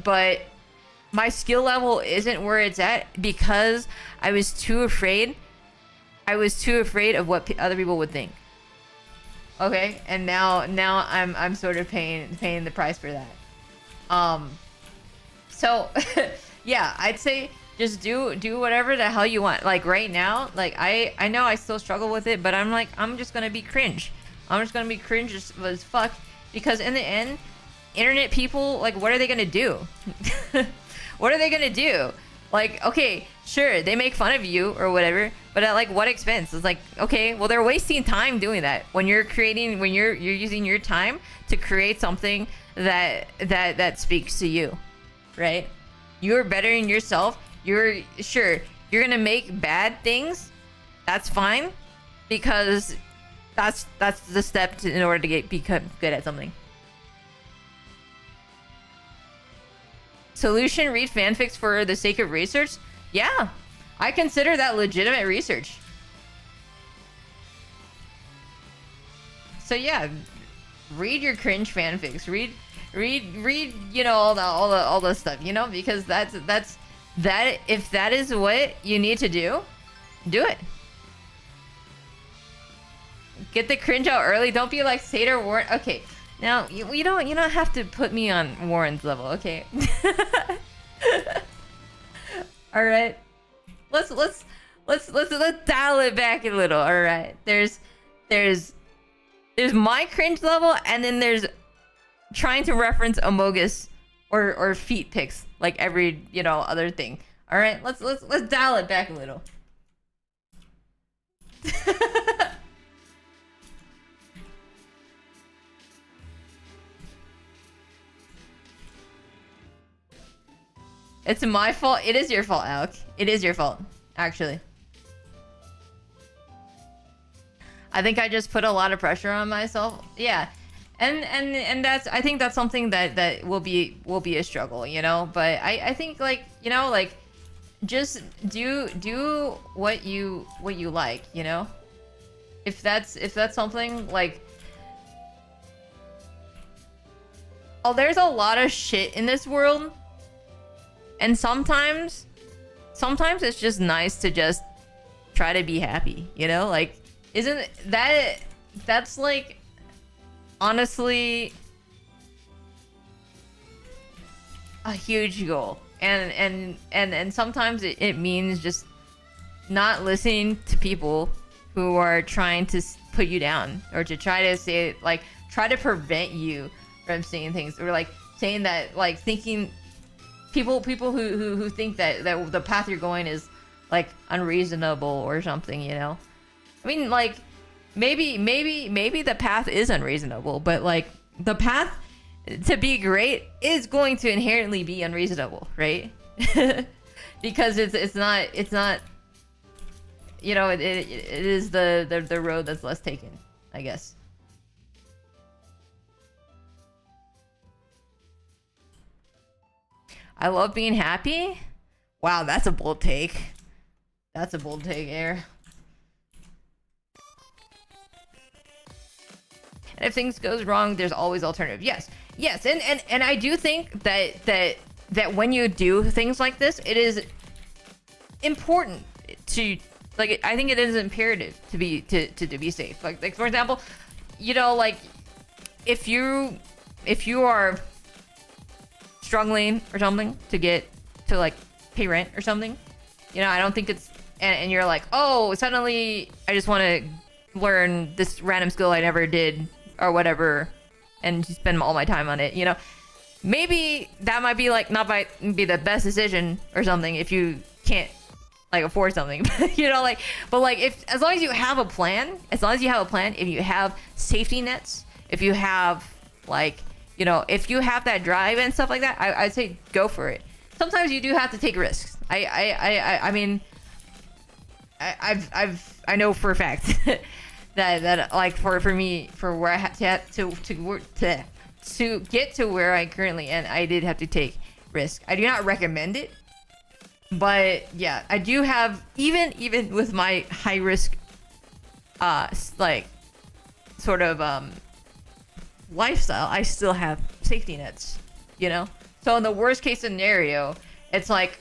my skill level isn't where it's at, because I was too afraid of what other people would think. Okay, and now I'm sort of paying the price for that. So yeah, I'd say just do whatever the hell you want. Like right now, like I know I still struggle with it, but I'm like, I'm just gonna be cringe. I'm just gonna be cringe as fuck, because in the end, internet people, like, what are they gonna do? What are they gonna do? Like, okay, sure, they make fun of you or whatever, but at like what expense? It's like, okay, well, they're wasting time doing that. When you're using your time to create something that speaks to you, right? You're bettering yourself. You're gonna make bad things. That's fine, because that's the step in order to become good at something. Solution: read fanfics for the sake of research. Yeah, I consider that legitimate research. So yeah, read your cringe fanfics. Read, you know, all the stuff, you know, because that's if that is what you need to do it. Get the cringe out early. Don't be like Satyr Warren. Okay, now you don't have to put me on Warren's level, okay? All right, let's dial it back a little. All right, there's my cringe level, and then there's trying to reference Amogus or feet pics like every, you know, other thing. All right, let's dial it back a little. It's my fault. It is your fault, Alec. It is your fault, actually. I think I just put a lot of pressure on myself. Yeah. And that's, I think that's something that will be a struggle, you know? But I think, like, you know, like, just do what you like, you know? If that's something like, oh, there's a lot of shit in this world, and sometimes it's just nice to just try to be happy, you know? Like, isn't that's like, honestly, a huge goal. And sometimes it means just not listening to people who are trying to put you down, or to try to say, like, try to prevent you from seeing things, or like saying that, like, thinking people who think that the path you're going is like unreasonable or something, you know? I mean, like, maybe the path is unreasonable, but like, the path to be great is going to inherently be unreasonable, right? Because it's not, you know, it is the road that's less taken, I guess. I love being happy. Wow, that's a bold take. That's a bold take, Air. And if things goes wrong, there's always alternative. Yes, and I do think that when you do things like this, it is important to, like, I think it is imperative to be safe. Like for example, you know, like, if you are struggling or something to like pay rent or something, you know, I don't think it's, and you're like, oh, suddenly I just want to learn this random skill I never did or whatever, and spend all my time on it, you know, maybe that might be like be the best decision or something if you can't like afford something. You know, like, but like, if, as long as you have a plan, if you have safety nets, if you have, like, you know, if you have that drive and stuff like that, I'd say go for it. Sometimes you do have to take risks. I mean, I know for a fact that like for me, for where I had to get to where I currently am, I did have to take risk. I do not recommend it, but yeah, I do have, even with my high risk like sort of lifestyle, I still have safety nets, you know? So in the worst case scenario, it's like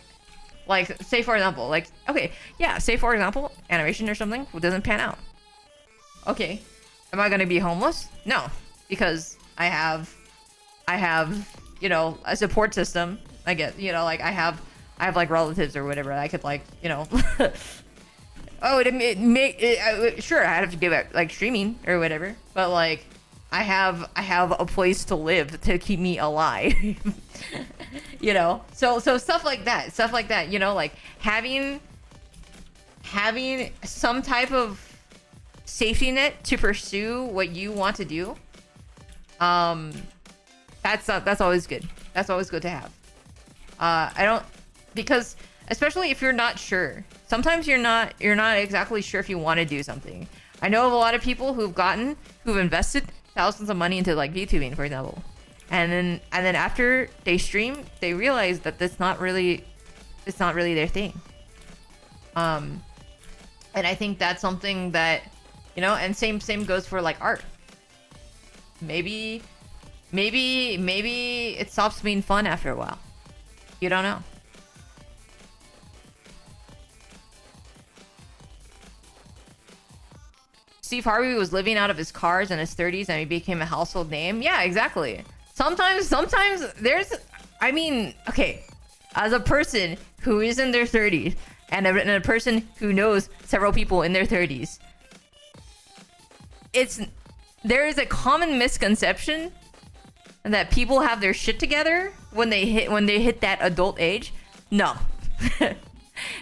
say for example, like, okay, yeah, say for example, animation or something doesn't pan out. Okay, am I gonna be homeless? No, because I have, you know, a support system. I get, you know, like, I have like relatives or whatever. I could, like, you know, oh, sure, I have to give it like streaming or whatever, but like, I have a place to live to keep me alive. You know, so stuff like that, you know, like having some type of safety net to pursue what you want to do. That's always good. That's always good to have. Because especially if you're not sure, sometimes you're not exactly sure if you want to do something. I know of a lot of people who've invested thousands of money into, like, VTubing, for example, and then after they stream, they realize that it's not really their thing. And I think that's something that, you know, and same goes for, like, art. Maybe it stops being fun after a while. You don't know. Steve Harvey was living out of his cars in his 30s and he became a household name. Yeah, exactly. Sometimes there's, I mean, okay, as a person who is in their 30s and a person who knows several people in their 30s, there is a common misconception that people have their shit together when they hit that adult age. No.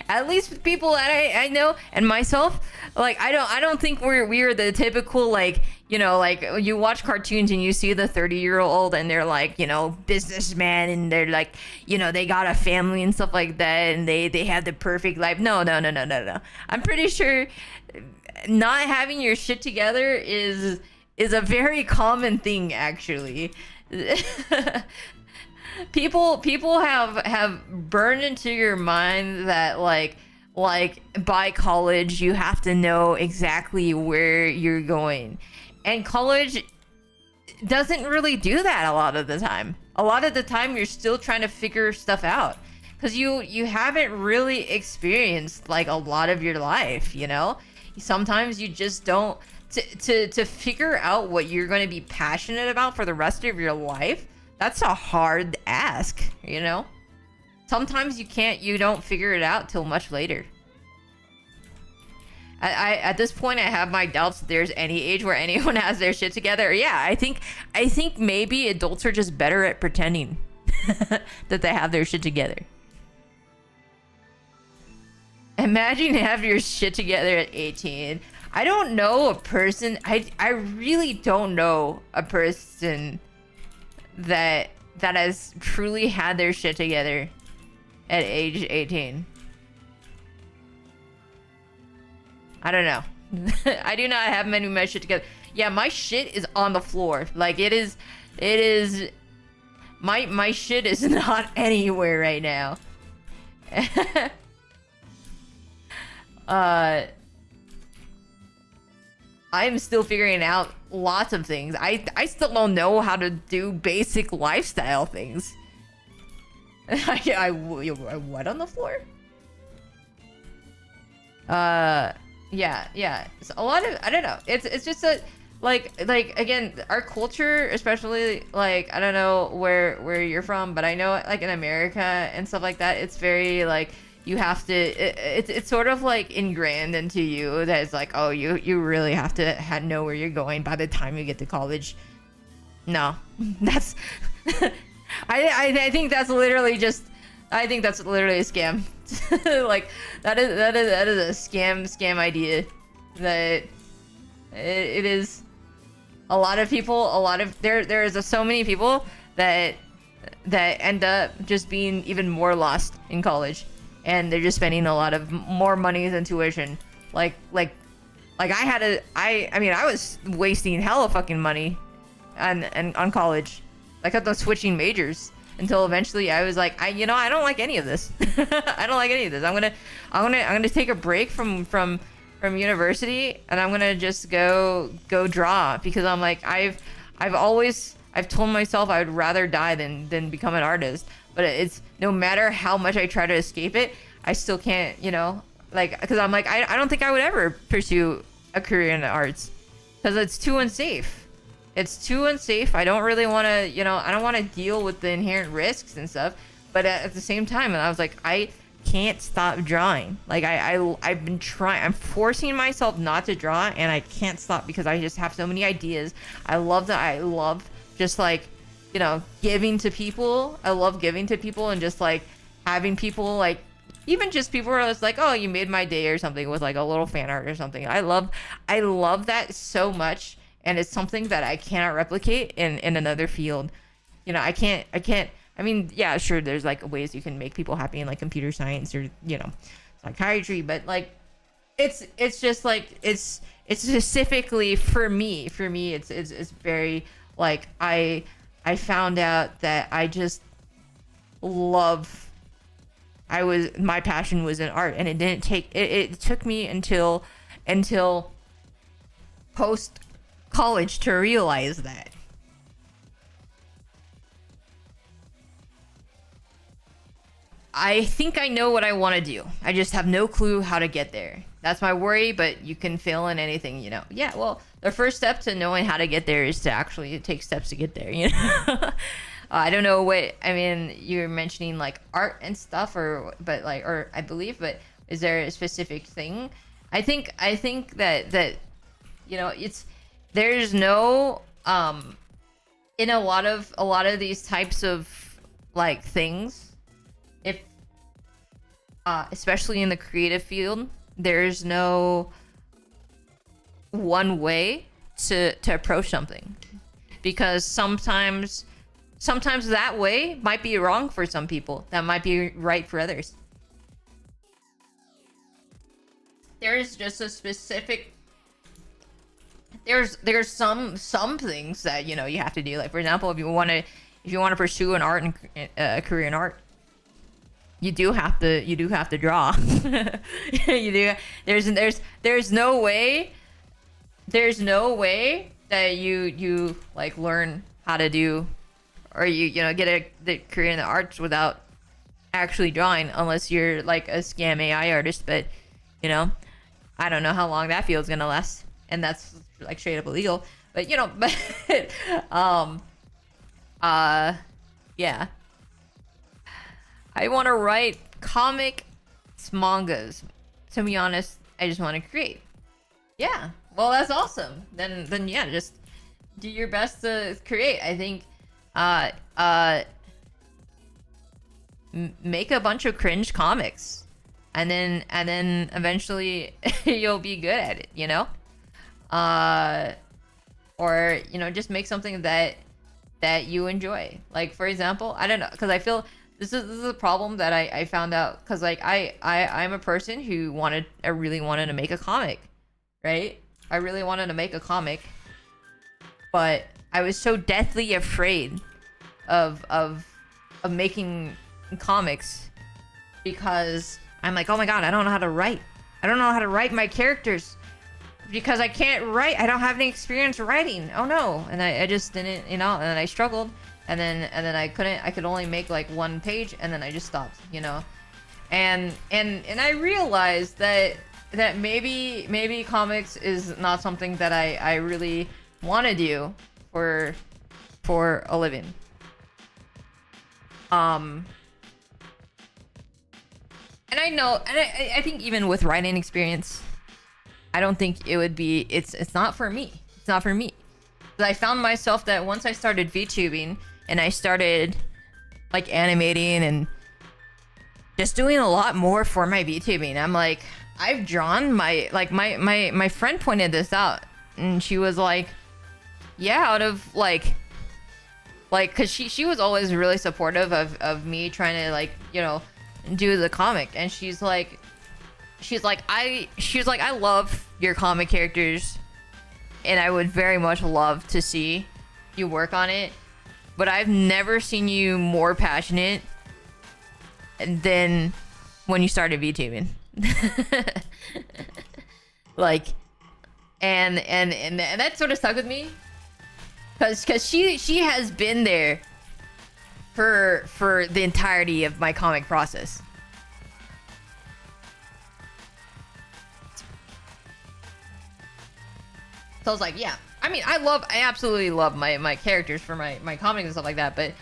At least people that I know and myself, like I don't think we're the typical, like, you know, like you watch cartoons and you see the 30-year-old and they're like, you know, businessman, and they're like, you know, they got a family and stuff like that, and they have the perfect life. No. I'm pretty sure not having your shit together is a very common thing, actually. People have burned into your mind that like by college you have to know exactly where you're going, and college doesn't really do that a lot of the time. A lot of the time you're still trying to figure stuff out because you haven't really experienced like a lot of your life, you know. Sometimes you just don't, to figure out what you're going to be passionate about for the rest of your life. That's a hard ask, you know? Sometimes you don't figure it out till much later. At this point, I have my doubts that there's any age where anyone has their shit together. Yeah, I think maybe adults are just better at pretending that they have their shit together. Imagine having your shit together at 18. I don't know a person, I really don't know a person that has truly had their shit together at age 18. I don't know. I do not have many of my shit together. Yeah, my shit is on the floor. Like it is my shit is not anywhere right now. I'm still figuring out lots of things. I still don't know how to do basic lifestyle things. I what on the floor? Yeah. So a lot of, I don't know. It's just a like again, our culture, especially like, I don't know where you're from, but I know like in America and stuff like that, it's very like, you have to, it's sort of like ingrained into you that it's like, oh, you really have to know where you're going by the time you get to college. No, that's I think that's literally just, I think that's literally a scam. Like that is a scam idea. That it is. A lot of people, there is so many people that end up just being even more lost in college, and they're just spending a lot of more money than tuition. Like I mean I was wasting hella fucking money on college. I kept on switching majors until eventually I was like, I don't like any of this. I don't like any of this. I'm gonna take a break from university, and I'm gonna just go draw, because I'm like, I've told myself I would rather die than become an artist. But it's, no matter how much I try to escape it, I still can't, like, because I'm like, I don't think I would ever pursue a career in the arts, because it's too unsafe. It's too unsafe. I don't really want to, I don't want to deal with the inherent risks and stuff. But at the same time, and I was like, I can't stop drawing. Like I've been trying, I'm forcing myself not to draw, and I can't stop because I just have so many ideas. I love just like, giving to people. I love giving to people, and just like having people, like, even just people who are just like, oh, you made my day or something, with like a little fan art or something. I love that so much. And it's something that I cannot replicate in another field. I can't. I mean, yeah, sure, there's like ways you can make people happy in like computer science or, psychiatry, but like, it's just like, it's specifically for me, it's very like, I found out that I just love, my passion was in art, and it took me until post college to realize that. I think I know what I want to do. I just have no clue how to get there. That's my worry, but you can fail in anything, Yeah, well, the first step to knowing how to get there is to actually take steps to get there, I don't know what, I mean, you're mentioning like art and stuff, or I believe, but is there a specific thing? I think that it's, there's no in a lot of these types of like things, if especially in the creative field, there's no one way to approach something, because sometimes that way might be wrong for some people, that might be right for others. There's just a specific, there's some things that, you know, you have to do. Like, for example, if you want to pursue an art and a career in art, you do have to draw. You do. There's no way that you like learn how to do, or you know, get the career in the arts without actually drawing, unless you're like a scam AI artist. But, you know, I don't know how long that field's gonna last, and that's like straight up illegal. But, you know, but yeah, I want to write comics, mangas. To be honest, I just want to create. Yeah, well, that's awesome. Then yeah, just do your best to create. I think make a bunch of cringe comics, and then eventually you'll be good at it, you know. Or, you know, just make something that you enjoy. Like, for example, I don't know, because I feel this is a problem that I found out, because like I'm a person who really wanted to make a comic, right? I really wanted to make a comic, but I was so deathly afraid of making comics, because I'm like, oh my god, I don't know how to write. I don't know how to write my characters, because I can't write. I don't have any experience writing. Oh no. And I just didn't, you know, and I struggled, and then I could only make like one page, and then I just stopped, you know. And I realized that maybe comics is not something that I really want to do for a living. And I know, and I think even with writing experience, I don't think it would be, it's not for me. It's not for me. But I found myself that once I started VTubing and I started like animating and just doing a lot more for my VTubing, I'm like, I've drawn my friend pointed this out, and she was like, yeah, out of like, cause she was always really supportive of me trying to, like, you know, do the comic. And she's like, I love your comic characters, and I would very much love to see you work on it, but I've never seen you more passionate than when you started VTubing. Like, and that sort of stuck with me, because she has been there for the entirety of my comic process. So I was like, yeah. I mean, I absolutely love my characters for my comics and stuff like that, but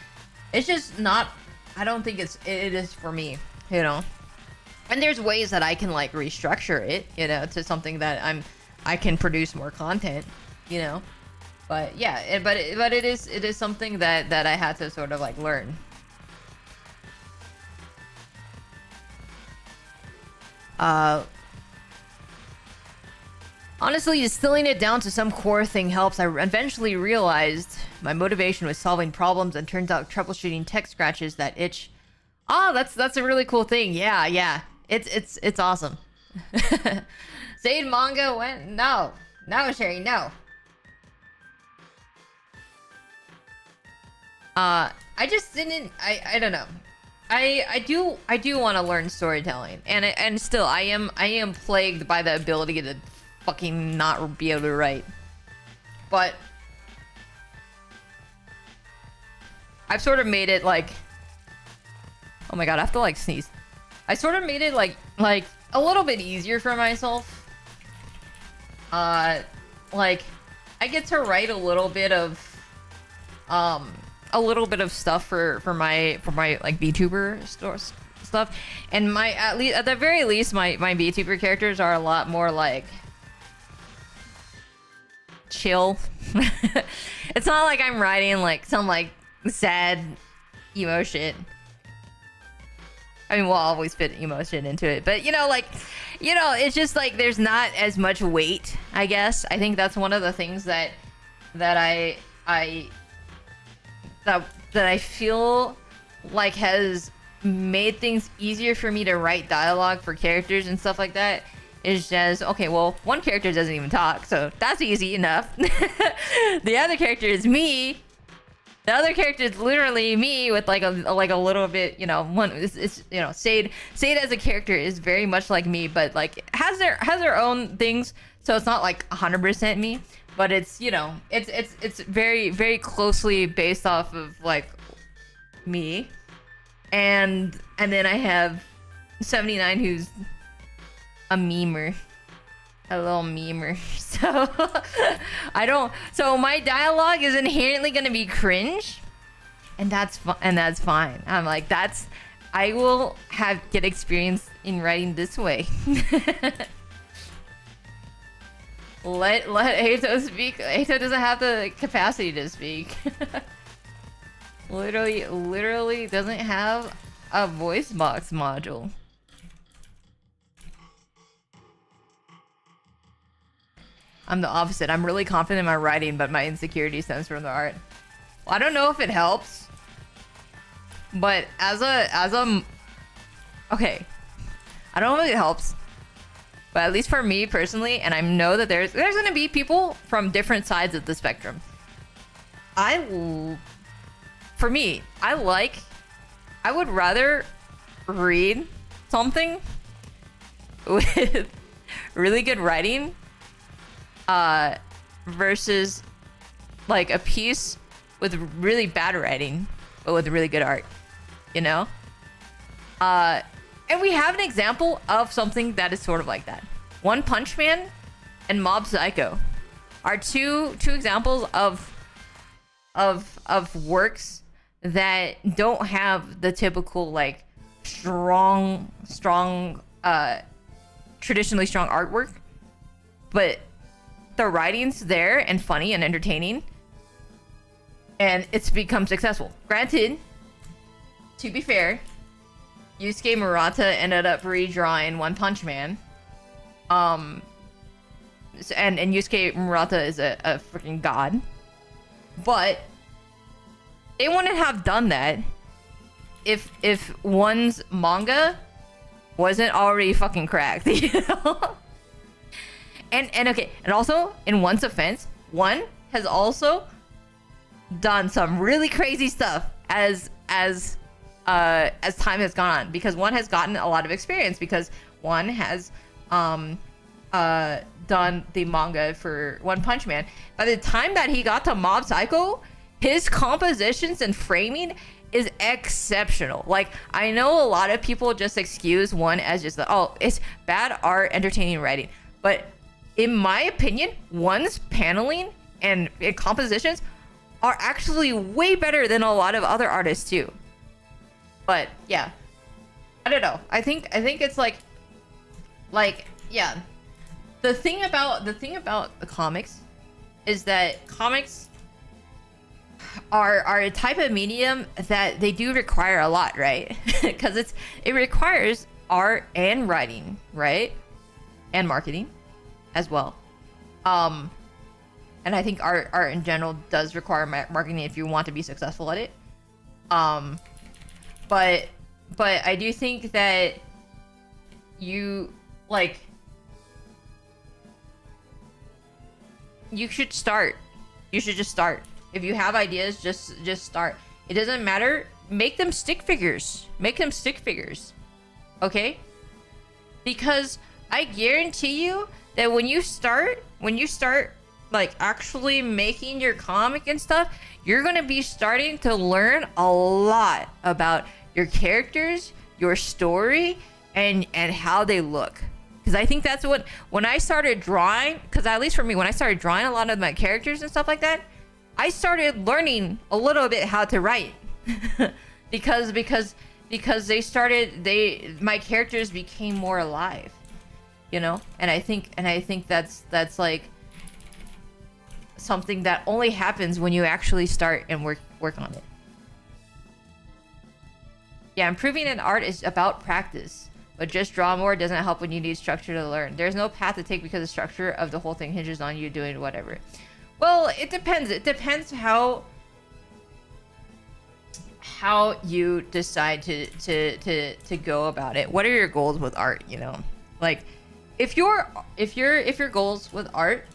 it's just not, I don't think it is for me, you know. And there's ways that I can like restructure it, you know, to something that I can produce more content, you know. But yeah, but it is something that I had to sort of like learn. Honestly, distilling it down to some core thing helps. I eventually realized my motivation was solving problems, and turns out troubleshooting tech scratches that itch. Oh, that's a really cool thing. Yeah. It's awesome. Zaid manga went no, Sherry, no. I just didn't. I don't know. I do want to learn storytelling, and still I am plagued by the ability to fucking not be able to write. But I've sort of made it like, oh my god, I have to like sneeze. I sort of made it like a little bit easier for myself. Like I get to write a little bit of stuff for my like VTuber stuff, and at the very least my VTuber characters are a lot more like chill. It's not like I'm writing like some like sad emo shit. I mean, we'll always fit emotion into it, but you know, like, you know, it's just like there's not as much weight, I guess. I think that's one of the things that I feel like has made things easier for me to write dialogue for characters and stuff like that. Is just, okay, well, one character doesn't even talk, so that's easy enough. The other character is me. The other character is literally me with like a little bit, you know, it's you know, Sade as a character is very much like me, but like has their own things, so it's not like 100% me, but it's, you know, it's very, very closely based off of like me. And then I have 79 who's a memer, a little memer. So so my dialogue is inherently gonna be cringe, and that's fine. I'm like, I will get experience in writing this way. let Ato speak. Ato doesn't have the capacity to speak. literally doesn't have a voice box module. I'm the opposite. I'm really confident in my writing, but my insecurity stems from the art. Well, I don't know if it helps, but okay, I don't know if it helps, but at least for me personally, and I know that there's gonna be people from different sides of the spectrum. For me, I would rather read something with really good writing versus like a piece with really bad writing but with really good art, you know. And we have an example of something that is sort of like that. One Punch Man and Mob Psycho are two examples of works that don't have the typical like strong traditionally strong artwork, but the writing's there and funny and entertaining, and it's become successful. Granted, to be fair, Yusuke Murata ended up redrawing One Punch Man. And Yusuke Murata is a freaking god. But they wouldn't have done that if one's manga wasn't already fucking cracked, you know? And okay, and also in One's offense, One has also done some really crazy stuff as time has gone on, because One has gotten a lot of experience, because One has done the manga for One Punch Man. By the time that he got to Mob Psycho, his compositions and framing is exceptional. Like, I know a lot of people just excuse One as just oh, it's bad art, entertaining writing, but in my opinion, One's paneling and compositions are actually way better than a lot of other artists too. But yeah, I don't know. I think it's like yeah. The thing about the comics is that comics are a type of medium that they do require a lot, right? Because it requires art and writing, right? And marketing as well. And I think art in general does require marketing if you want to be successful at it. But I do think that you should start. You should just start. If you have ideas, just start. It doesn't matter. Make them stick figures. Make them stick figures. Okay? Because I guarantee you that when you start like actually making your comic and stuff, you're gonna be starting to learn a lot about your characters, your story, and how they look. Because I think that's what, when I started drawing, because at least for me, when I started drawing a lot of my characters and stuff like that, I started learning a little bit how to write. because my characters became more alive, you know. And I think that's like something that only happens when you actually start and work on it. Yeah, improving in art is about practice, but just draw more doesn't help when you need structure to learn. There's no path to take because the structure of the whole thing hinges on you doing whatever. Well, it depends. It depends how you decide to go about it. What are your goals with art, you know? Like if your goals with art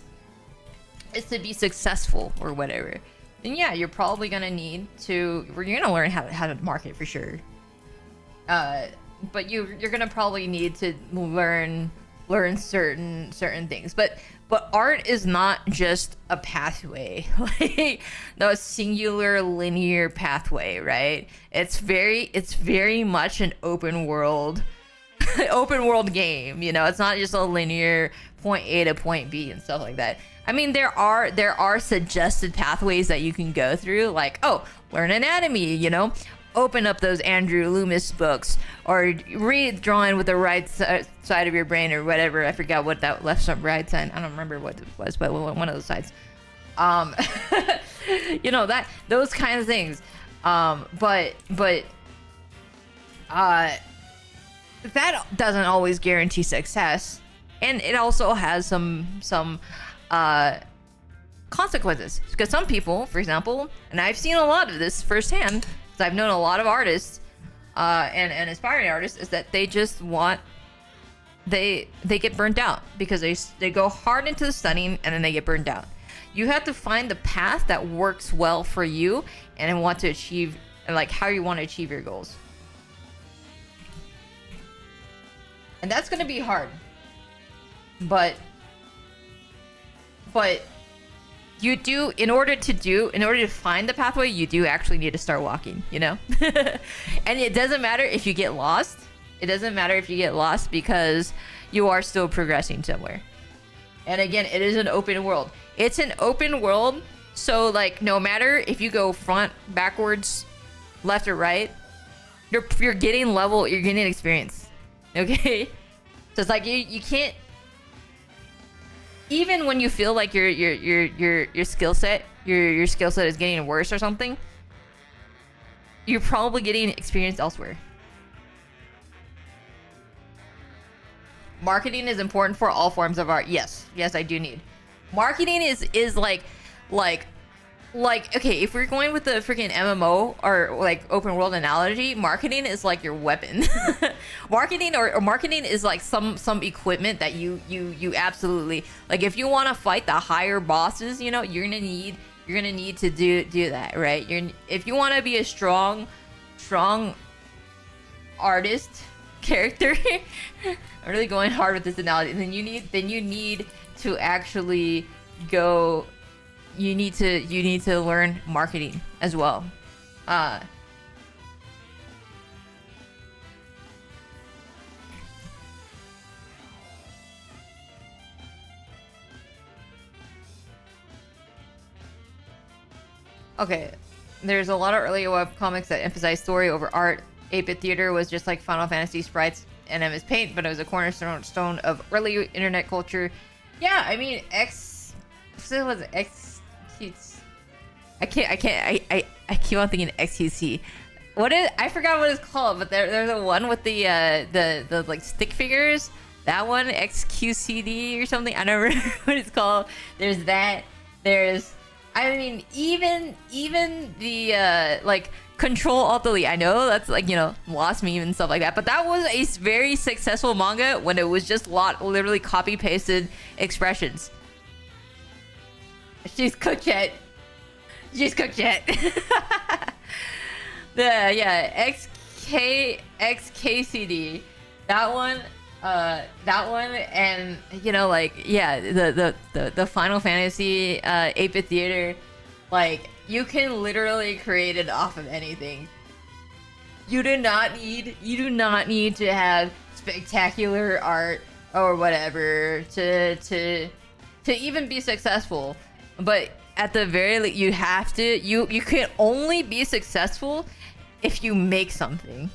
is to be successful or whatever, then yeah, you're probably gonna need to, you're gonna learn how to market for sure. But you're gonna probably need to learn certain things. But art is not just a pathway, like no singular linear pathway, right? It's very much an open world game, you know. It's not just a linear point A to point B and stuff like that. I mean, there are suggested pathways that you can go through, like, oh, learn anatomy, you know, open up those Andrew Loomis books, or read drawing with the right side of your brain or whatever. I forgot what that left some right side. I don't remember what it was, but one of those sides. You know, that those kind of things. But that doesn't always guarantee success, and it also has some consequences, because some people, for example, and I've seen a lot of this firsthand, because I've known a lot of artists and aspiring artists, is that they just they get burnt out because they go hard into the studying and then they get burned out. You have to find the path that works well for you and want to achieve, like, how you want to achieve your goals. And that's going to be hard. But you do, in order to find the pathway, you do actually need to start walking, you know? And it doesn't matter if you get lost. It doesn't matter if you get lost, because you are still progressing somewhere. And again, it is an open world. It's an open world, so like no matter if you go front, backwards, left or right, you're getting level, you're getting experience. Okay? So it's like you can't, even when you feel like your skill set is getting worse or something, you're probably getting experience elsewhere. Marketing is important for all forms of art. Yes, I do need. Marketing is like okay, if we're going with the freaking MMO or like open world analogy, marketing is like your weapon. Marketing or marketing is like some equipment that you absolutely, like, if you want to fight the higher bosses, you know, you're gonna need to do that, right? If you want to be a strong artist character, I'm really going hard with this analogy, then you need to actually go. You need to learn marketing as well. Okay, there's a lot of early web comics that emphasize story over art. 8-bit theater was just like Final Fantasy sprites and MS Paint, but it was a cornerstone of early internet culture. Yeah, I mean, I keep on thinking XQC. I forgot what it's called, but there's a one with the like stick figures. That one, XQCD or something. I don't remember what it's called. There's that. There's, I mean, even the like Control Alt Delete. I know that's like, you know, lost meme and stuff like that, but that was a very successful manga when it was just literally copy pasted expressions. She's cooked yet. Yeah, XKCD. That one, and you know, like, yeah, the Final Fantasy 8-bit theater, like, you can literally create it off of anything. You do not need to have spectacular art or whatever to even be successful. But at the very least, you have to. You can only be successful if you make something.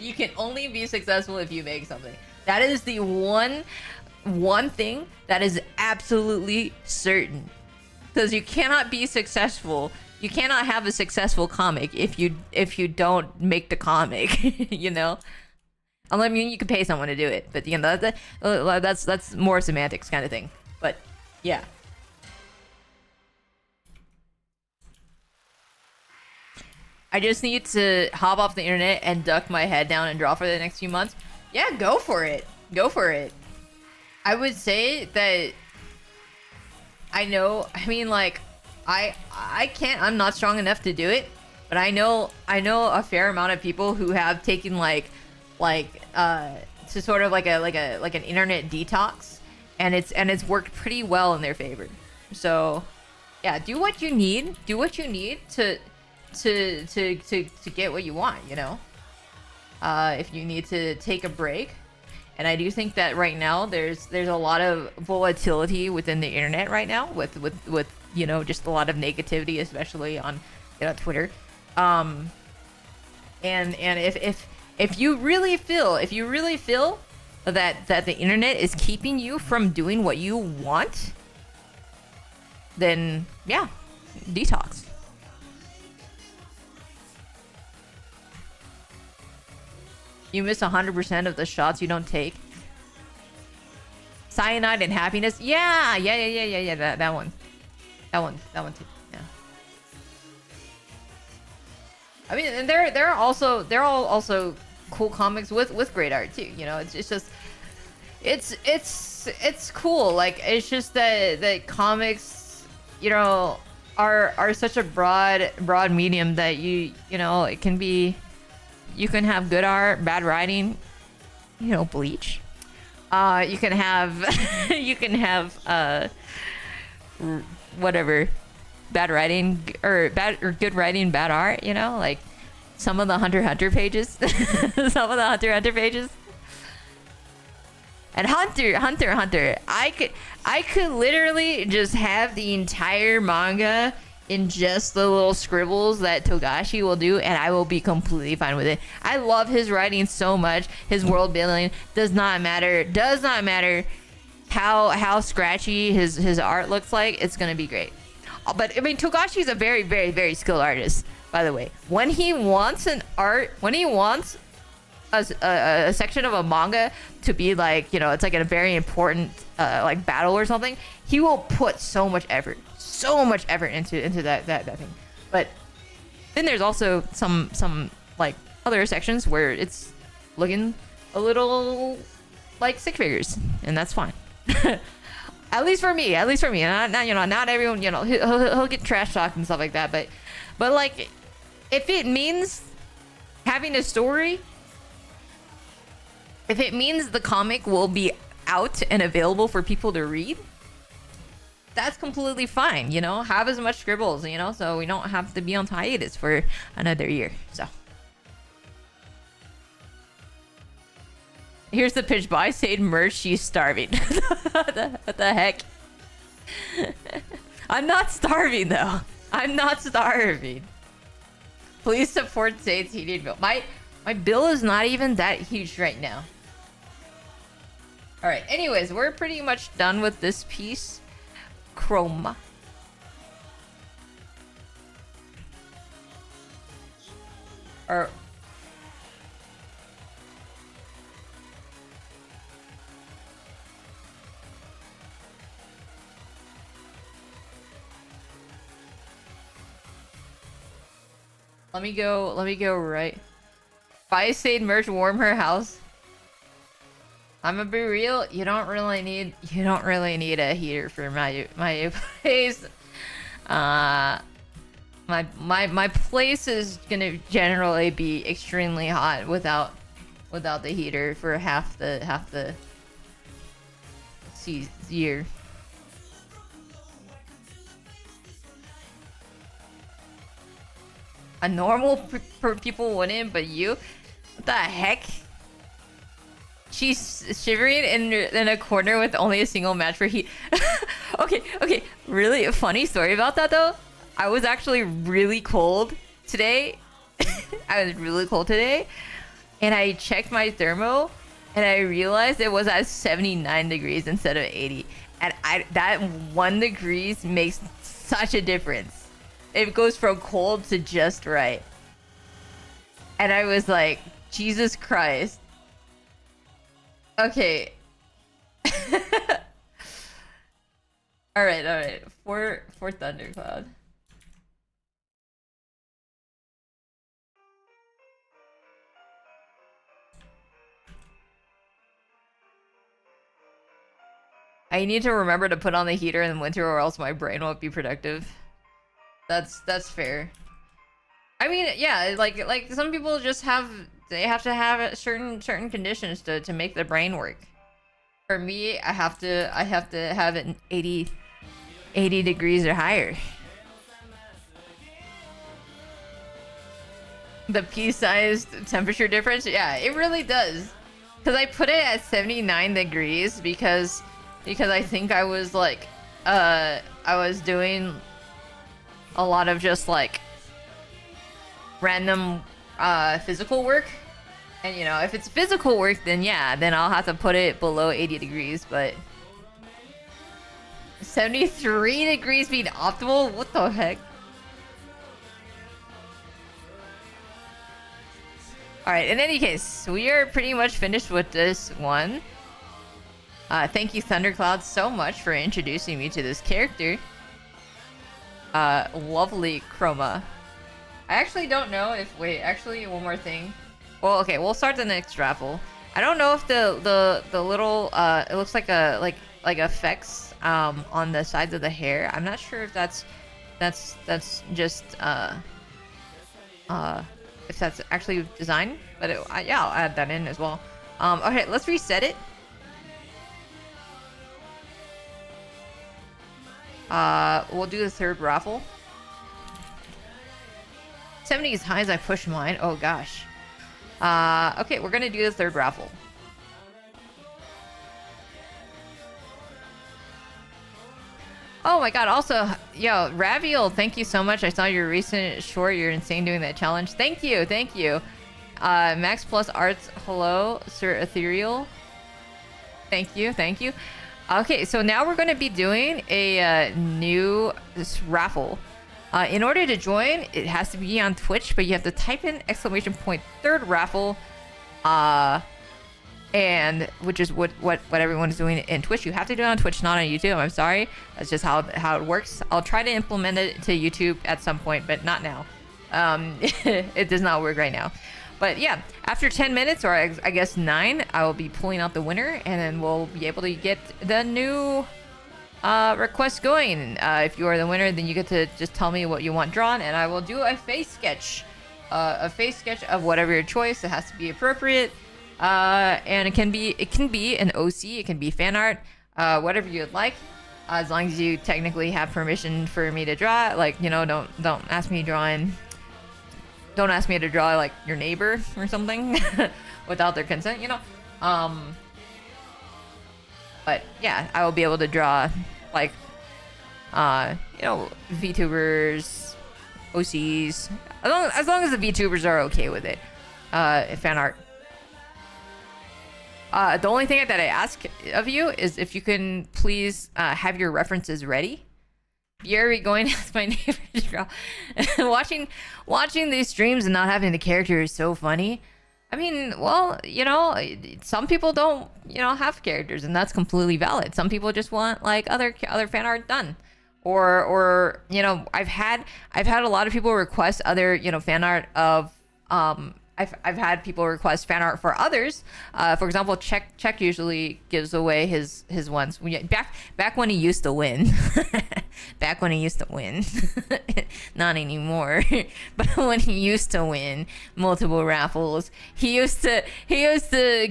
You can only be successful if you make something. That is the one thing that is absolutely certain. Because you cannot be successful you cannot have a successful comic if you don't make the comic, you know. I mean, you can pay someone to do it, but you know that's more semantics kind of thing. But yeah. I just need to hop off the internet and duck my head down and draw for the next few months. Yeah, go for it. Go for it. I would say that I know, I mean, like, I can't, I'm not strong enough to do it, but I know a fair amount of people who have taken to sort of like an internet detox, and it's worked pretty well in their favor. So yeah, do what you need to get what you want, you know. If you need to take a break, and I do think that right now there's a lot of volatility within the internet right now with you know, just a lot of negativity, especially on, you know, Twitter. And if you really feel that the internet is keeping you from doing what you want, then yeah, detox. You miss 100% of the shots you don't take. Cyanide and happiness. Yeah. That one too. Yeah. I mean, and they're all also cool comics with great art too. You know, it's just it's cool. Like, it's just that comics, you know, are such a broad medium that you know, it can be. You can have good art, bad writing, you know, Bleach. You can have whatever, bad writing or good writing, bad art, you know, like some of the Hunter x Hunter pages. Some of the Hunter x Hunter pages. And Hunter x Hunter, I could literally just have the entire manga in just the little scribbles that Togashi will do, and I will be completely fine with it. I love his writing so much. His world building does not matter how scratchy his art looks like. It's gonna be great. But I mean, Togashi is a very, very, very skilled artist, by the way. When he wants a section of a manga to be like, you know, it's like a very important like battle or something, he will put so much effort into that thing. But then there's also some like other sections where it's looking a little like stick figures, and that's fine. At least for me. Not you know, not everyone, you know, he'll get trash talked and stuff like that, but like, if it means having a story, if it means the comic will be out and available for people to read, that's completely fine, you know. Have as much scribbles, you know, so we don't have to be on hiatus for another year. So here's the pitch: buy Sade merch, she's starving. What the heck? I'm not starving though. I'm not starving. Please support Sade's heated bill. My bill is not even that huge right now. Alright, anyways, we're pretty much done with this piece. Chroma. Or let me go right. Buy Sade merch, warm her house. I'm gonna be real. You don't really need a heater for my place. My place is gonna generally be extremely hot without the heater for half the year. A normal people wouldn't, but you? What the heck? She's shivering in a corner with only a single match for heat. Okay. Really a funny story about that though. I was actually really cold today. I was really cold today, and I checked my thermo, and I realized it was at 79 degrees instead of 80. And that 1 degree makes such a difference. it goes from cold to just right. And I was like, Jesus Christ. Okay. Alright. For Thundercloud. I need to remember to put on the heater in the winter or else my brain won't be productive. That's fair. I mean, yeah, like some people just have to have certain conditions to make the brain work. For me, I have to have it 80 degrees or higher. The pea-sized temperature difference, yeah, it really does. Because I put it at 79 degrees because I think I was like I was doing a lot of just like random physical work, and you know, if it's physical work, then yeah, then I'll have to put it below 80 degrees. But 73 degrees being optimal? What the heck? Alright, in any case, we are pretty much finished with this one. Thank you, Thundercloud, so much for introducing me to this character. Lovely chroma. I actually don't know if... Wait, actually, one more thing. Well, okay, we'll start the next raffle. I don't know if the little... it looks like a... Like effects on the sides of the hair. I'm not sure if that's just... if that's actually designed. But yeah, I'll add that in as well. Okay, let's reset it. We'll do the third raffle. 70 as high as I push mine. Oh gosh. Okay, we're gonna do the third raffle. Oh my god, also, yo, Raviel, thank you so much. I saw your recent short. You're insane doing that challenge. Thank you. Max Plus Arts, hello, Sir Ethereal. Thank you. Okay, so now we're going to be doing a new raffle. In order to join, it has to be on Twitch, but you have to type in !third raffle, and which is what everyone is doing in Twitch. You have to do it on Twitch, not on YouTube. I'm sorry, that's just how it works. I'll try to implement it to YouTube at some point, but not now. It does not work right now. But yeah, after 10 minutes, or I guess 9, I will be pulling out the winner, and then we'll be able to get the new request going. If you are the winner, then you get to just tell me what you want drawn, and I will do a face sketch. A face sketch of whatever your choice. It has to be appropriate. And it can be an OC, it can be fan art, whatever you'd like. As long as you technically have permission for me to draw. Like, you know, don't ask me drawing... Don't ask me to draw like your neighbor or something without their consent, you know. But yeah, I will be able to draw like you know, VTubers, OCs, as long as the VTubers are okay with it. Fan art. The only thing that I ask of you is if you can please have your references ready. You're going as my neighbor to draw. watching these streams and not having the character is so funny. I mean, well, you know, some people don't, you know, have characters, and that's completely valid. Some people just want like other fan art done, or you know, I've had a lot of people request other, you know, fan art of I've had people request fan art for others. For example, Check usually gives away his ones. Back when he used to win. Back when he used to win. Not anymore. But when he used to win multiple raffles, he used to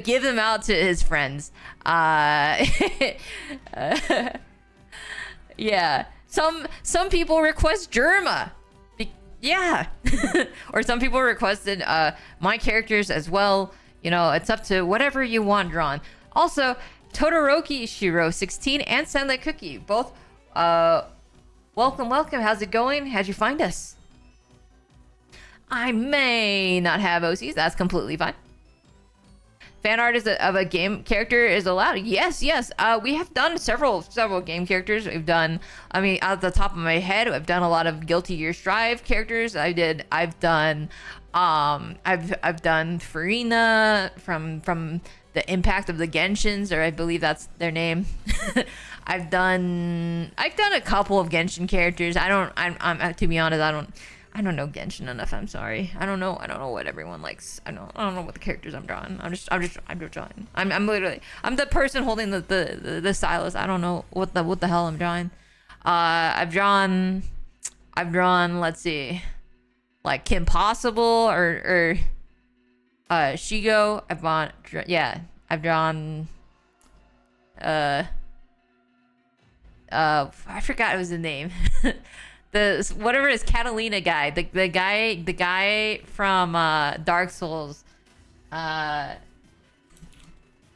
give them out to his friends. Yeah. Some people request Germa. Yeah. Or some people requested my characters as well. You know, it's up to whatever you want drawn. Also, Todoroki Shiro 16 and Sunlight Cookie, both welcome. How's it going? How'd you find us? I may not have OCs. That's completely fine. Fan art of a game character is allowed. Yes, yes. We have done several game characters. We've done. I mean, out the top of my head, I've done a lot of Guilty Gear Strive characters. I've done. I've done Farina from the Impact of the Genshins, or I believe that's their name. I've done a couple of Genshin characters. I'm to be honest, I don't know Genshin enough. I'm sorry. I don't know what everyone likes. I don't know what the characters I'm drawing. I'm just drawing. I'm literally the person holding the stylus. I don't know what the hell I'm drawing. I've drawn. Let's see, like Kim Possible or Shigo. I've drawn. I forgot it was the name. The whatever is Catalina guy, the guy from Dark Souls,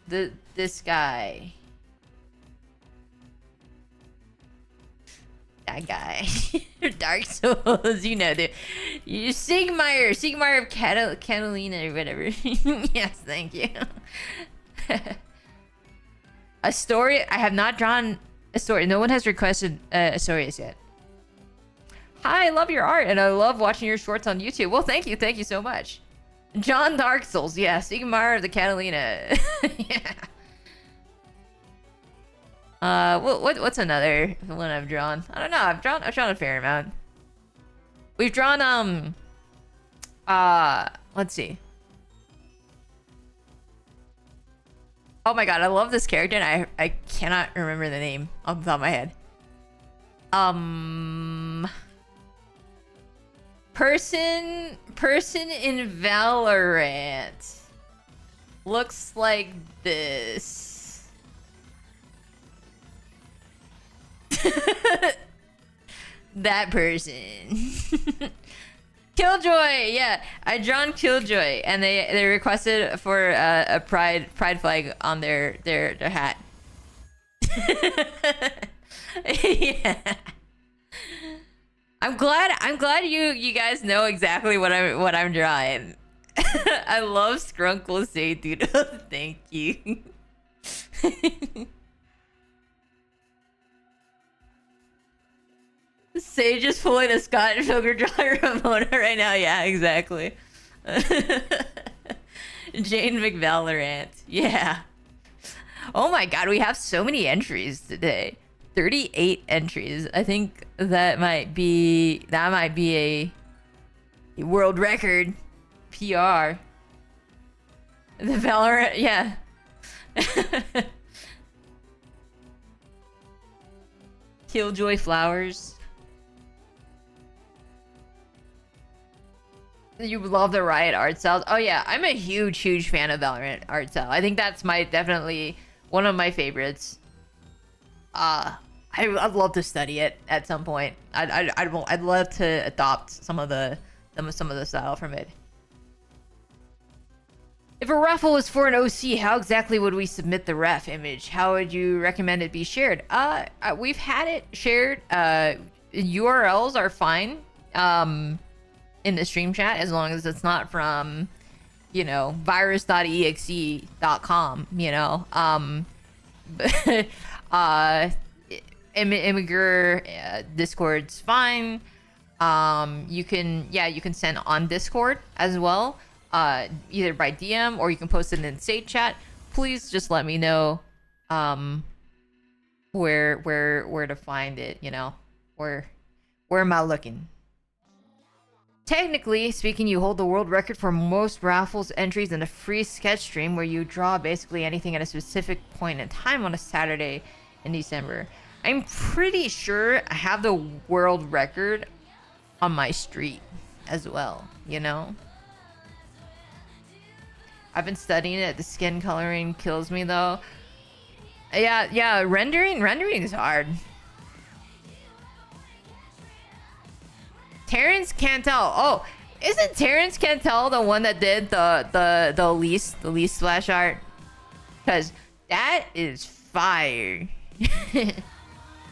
this guy, that guy, Dark Souls, you know, dude, Sigmire of Catalina or whatever. Yes, thank you. A story. I have not drawn a story. No one has requested a story yet. Hi, I love your art, and I love watching your shorts on YouTube. Well, thank you so much. John Dark Souls, yeah, Sigmar of the Catalina. Yeah. What's another one I've drawn? I don't know. I've drawn a fair amount. We've drawn let's see. Oh my god, I love this character, and I cannot remember the name off the top of my head. Person in Valorant looks like this. That person. Killjoy, yeah, I drawn Killjoy, and they requested for a pride flag on their hat. Yeah. I'm glad you guys know exactly what I'm drawing. I love Scrunkle Say Doodle. Thank you. Sage is pulling a Scott Sugar Dry Ramona right now. Yeah, exactly. Jane McValorant. Yeah. Oh my god, we have so many entries today. 38 entries. I think that might be a world record. PR. The Valorant, yeah. Killjoy Flowers. You love the Riot art styles. Oh yeah, I'm a huge fan of Valorant art style. I think that's definitely one of my favorites. I'd love to study it at some point. I'd love to adopt some of the style from it. If a raffle was for an OC, how exactly would we submit the ref image? How would you recommend it be shared? We've had it shared. URLs are fine. In the stream chat, as long as it's not from, you know, virus.exe.com, you know. Imgur Discord's fine. You can send on Discord as well, either by DM or you can post it in state chat. Please just let me know where to find it, you know. Where am I looking? Technically speaking, you hold the world record for most raffles entries in a free sketch stream where you draw basically anything at a specific point in time on a Saturday in December. I'm pretty sure I have the world record on my street as well, you know? I've been studying it. The skin coloring kills me though. Yeah, rendering is hard. Terrence Cantel. Oh, isn't Terrence Cantel the one that did the least splash art? Cause that is fire.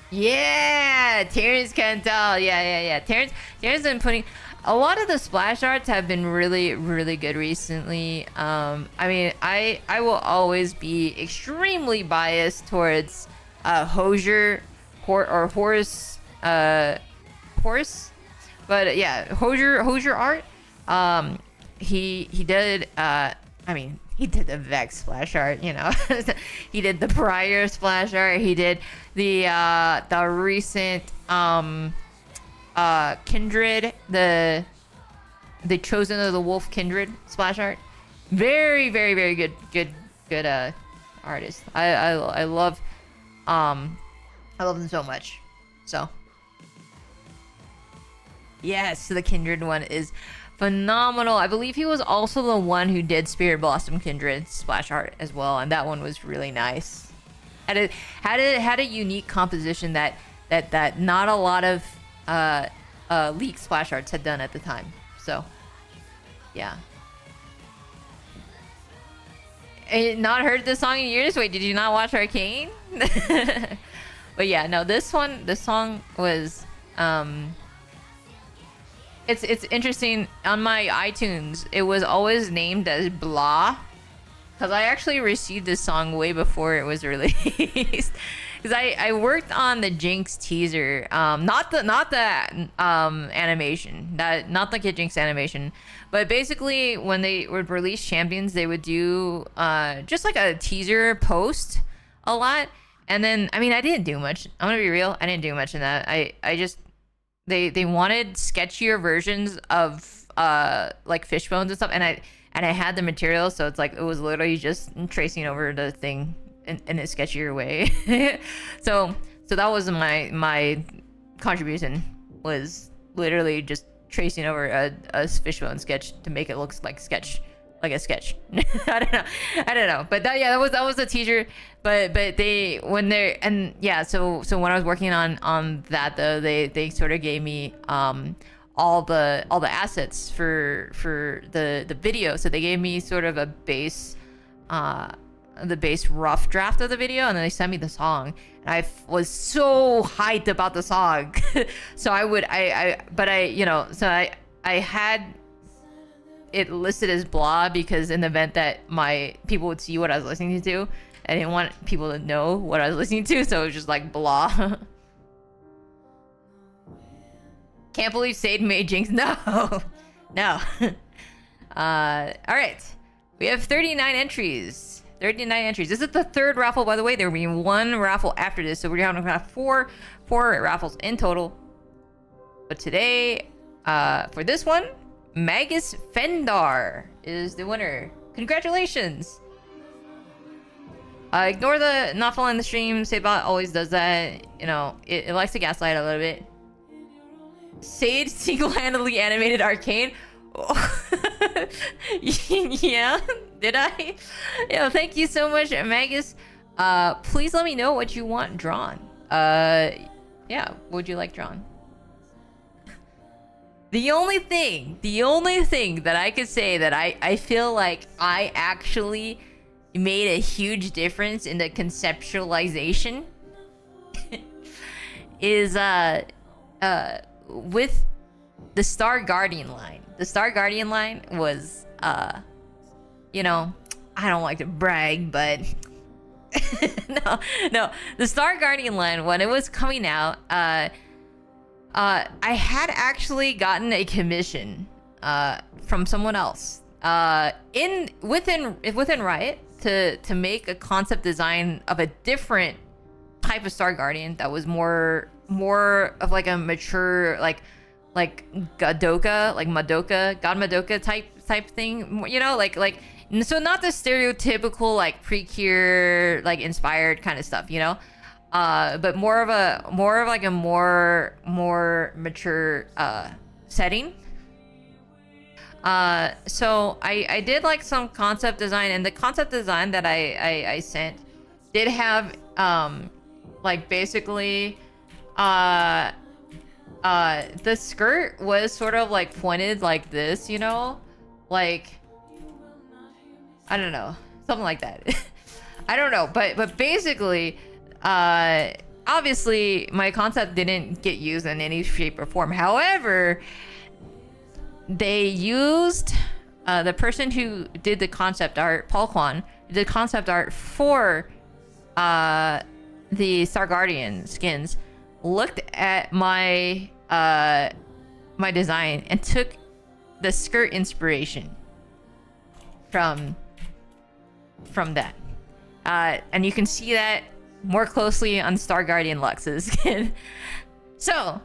Yeah, Terrence Cantel. Yeah. Terrence been putting. a lot of the splash arts have been really, really good recently. I mean, I will always be extremely biased towards Hosier or Horse Horse, but yeah, Hosier art. He did I mean, he did the Vex splash art, you know. He did the Prior splash art. He did the recent Kindred, the Chosen of the Wolf Kindred splash art. Very, very, very good artist. I love them so much. So yes, the Kindred one is phenomenal. I believe he was also the one who did Spirit Blossom Kindred splash art as well, and that one was really nice. Had a unique composition that not a lot of leak splash arts had done at the time. So yeah. Not heard this song in years. Wait, did you not watch Arcane? But yeah, no, this song was it's interesting. On my iTunes, it was always named as Blah, because I actually received this song way before it was released. Because I worked on the Jinx teaser, not the animation, not the Kid Jinx animation, but basically when they would release Champions, they would do just like a teaser post a lot, and then I mean I didn't do much. I'm gonna be real, I didn't do much in that. I just they wanted sketchier versions of like Fishbones and stuff, and I had the material, so it's like it was literally just tracing over the thing in a sketchier way. so that was my contribution, was literally just tracing over a Fishbone sketch to make it look like a sketch. I don't know, but that was the teaser. But they when they're and yeah, so when I was working on that though, they sort of gave me all the assets for the video. So they gave me sort of a base rough draft of the video, and then they sent me the song, and I was so hyped about the song. So I had it listed as Blah because in the event that my people would see what I was listening to, I didn't want people to know what I was listening to, so it was just like Blah. Can't believe Sade made Jinx. No. All right, we have 39 entries. 39 entries. This is the third raffle, by the way. There will be one raffle after this, so we're gonna have four raffles in total. But today, for this one, Magus Fendar is the winner. Congratulations. Ignore the not following the stream. Sabot always does that. You know, it likes to gaslight a little bit. Sage single-handedly animated Arcane. Yeah, did I? Yeah, thank you so much, Magus. Please let me know what you want drawn. Yeah, what would you like drawn? The only thing that I could say that I feel like I actually made a huge difference in the conceptualization is with the Star Guardian line. The Star Guardian line was you know, I don't like to brag, but no, the Star Guardian line, when it was coming out, I had actually gotten a commission from someone else within Riot to make a concept design of a different type of Star Guardian that was more of like a mature like Godoka, like Madoka, God Madoka type thing, you know, like so not the stereotypical like Precure like inspired kind of stuff, you know, but more of like a more mature setting. So I did like some concept design, and the concept design that I sent did have like basically the skirt was sort of like pointed like this, you know, like I don't know, something like that. I don't know, but basically obviously my concept didn't get used in any shape or form. However, they used the person who did the concept art, Paul Kwan, did concept art for the Star Guardian skins, looked at my my design and took the skirt inspiration from that. And you can see that more closely on Star Guardian Lux's skin. So,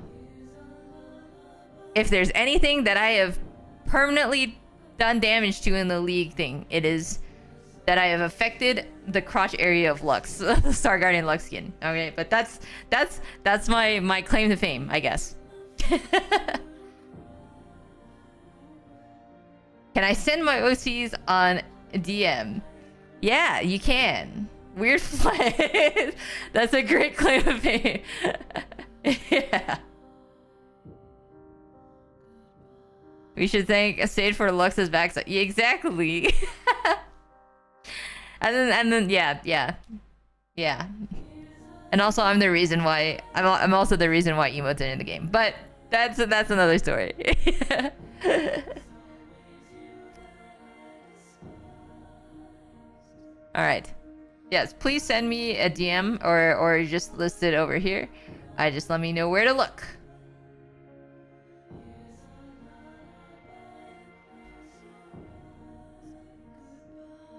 if there's anything that I have permanently done damage to in the League thing, it is that I have affected the crotch area of Lux, the Star Guardian Lux skin. Okay, but that's my claim to fame, I guess. Can I send my OCs on DM? Yeah, you can. Weird flag. That's a great claim to fame. Yeah. We should thank Sage for Lux's backside. Yeah, exactly. and then yeah. And also I'm the reason why I'm also the reason why emotes are in the game. But that's another story. All right. Yes, please send me a DM or just list it over here. Just let me know where to look.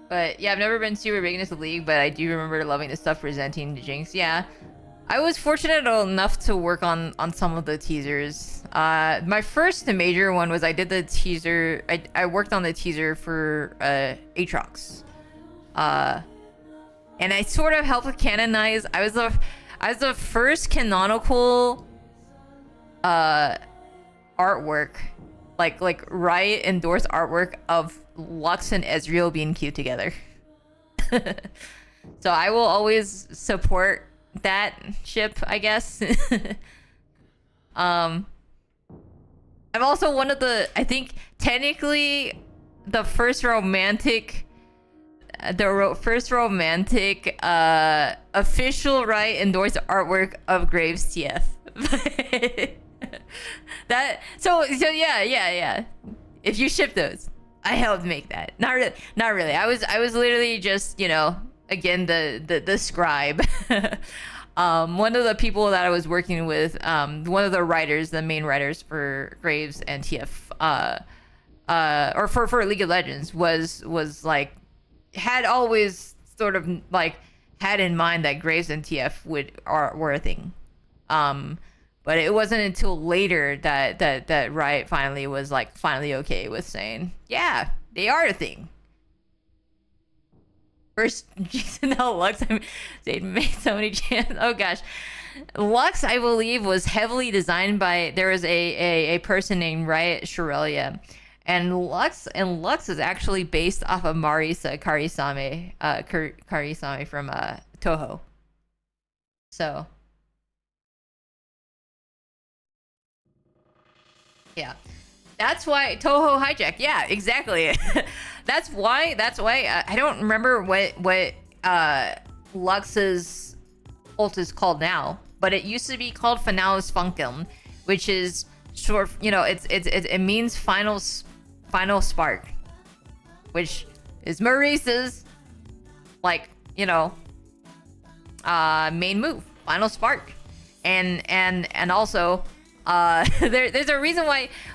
But yeah, I've never been super big into the League, but I do remember loving the stuff presenting to Jinx. Yeah, I was fortunate enough to work on some of the teasers. My first major one was I did the teaser. I worked on the teaser for Aatrox. And I sort of helped canonize. I was the first canonical artwork, like Riot endorsed artwork of Lux and Ezreal being cute together. So I will always support that ship, I guess. I'm also one of the, I think technically the first romantic official Riot endorsed artwork of Graves TF. So yeah. If you ship those, I helped make that. Not really. I was literally just, you know, again the scribe. One of the people that I was working with, one of the writers, the main writers for Graves and TF, or for League of Legends was like, had always sort of like had in mind that Graves and TF were a thing. But it wasn't until later that Riot finally was like okay with saying, yeah, they are a thing. First Jason L. Lux, they made so many chants. Oh gosh. Lux, I believe, was heavily designed by, there was a person named Riot Shirelia. And Lux is actually based off of Marisa Karisame from Toho. So yeah, that's why Toho hijack. Yeah, exactly. that's why I don't remember what Lux's ult is called now, but it used to be called Finalis Funkeln, which is short. You know, it means final spark, which is Marisa's, like, you know, main move, final spark, and also there's a reason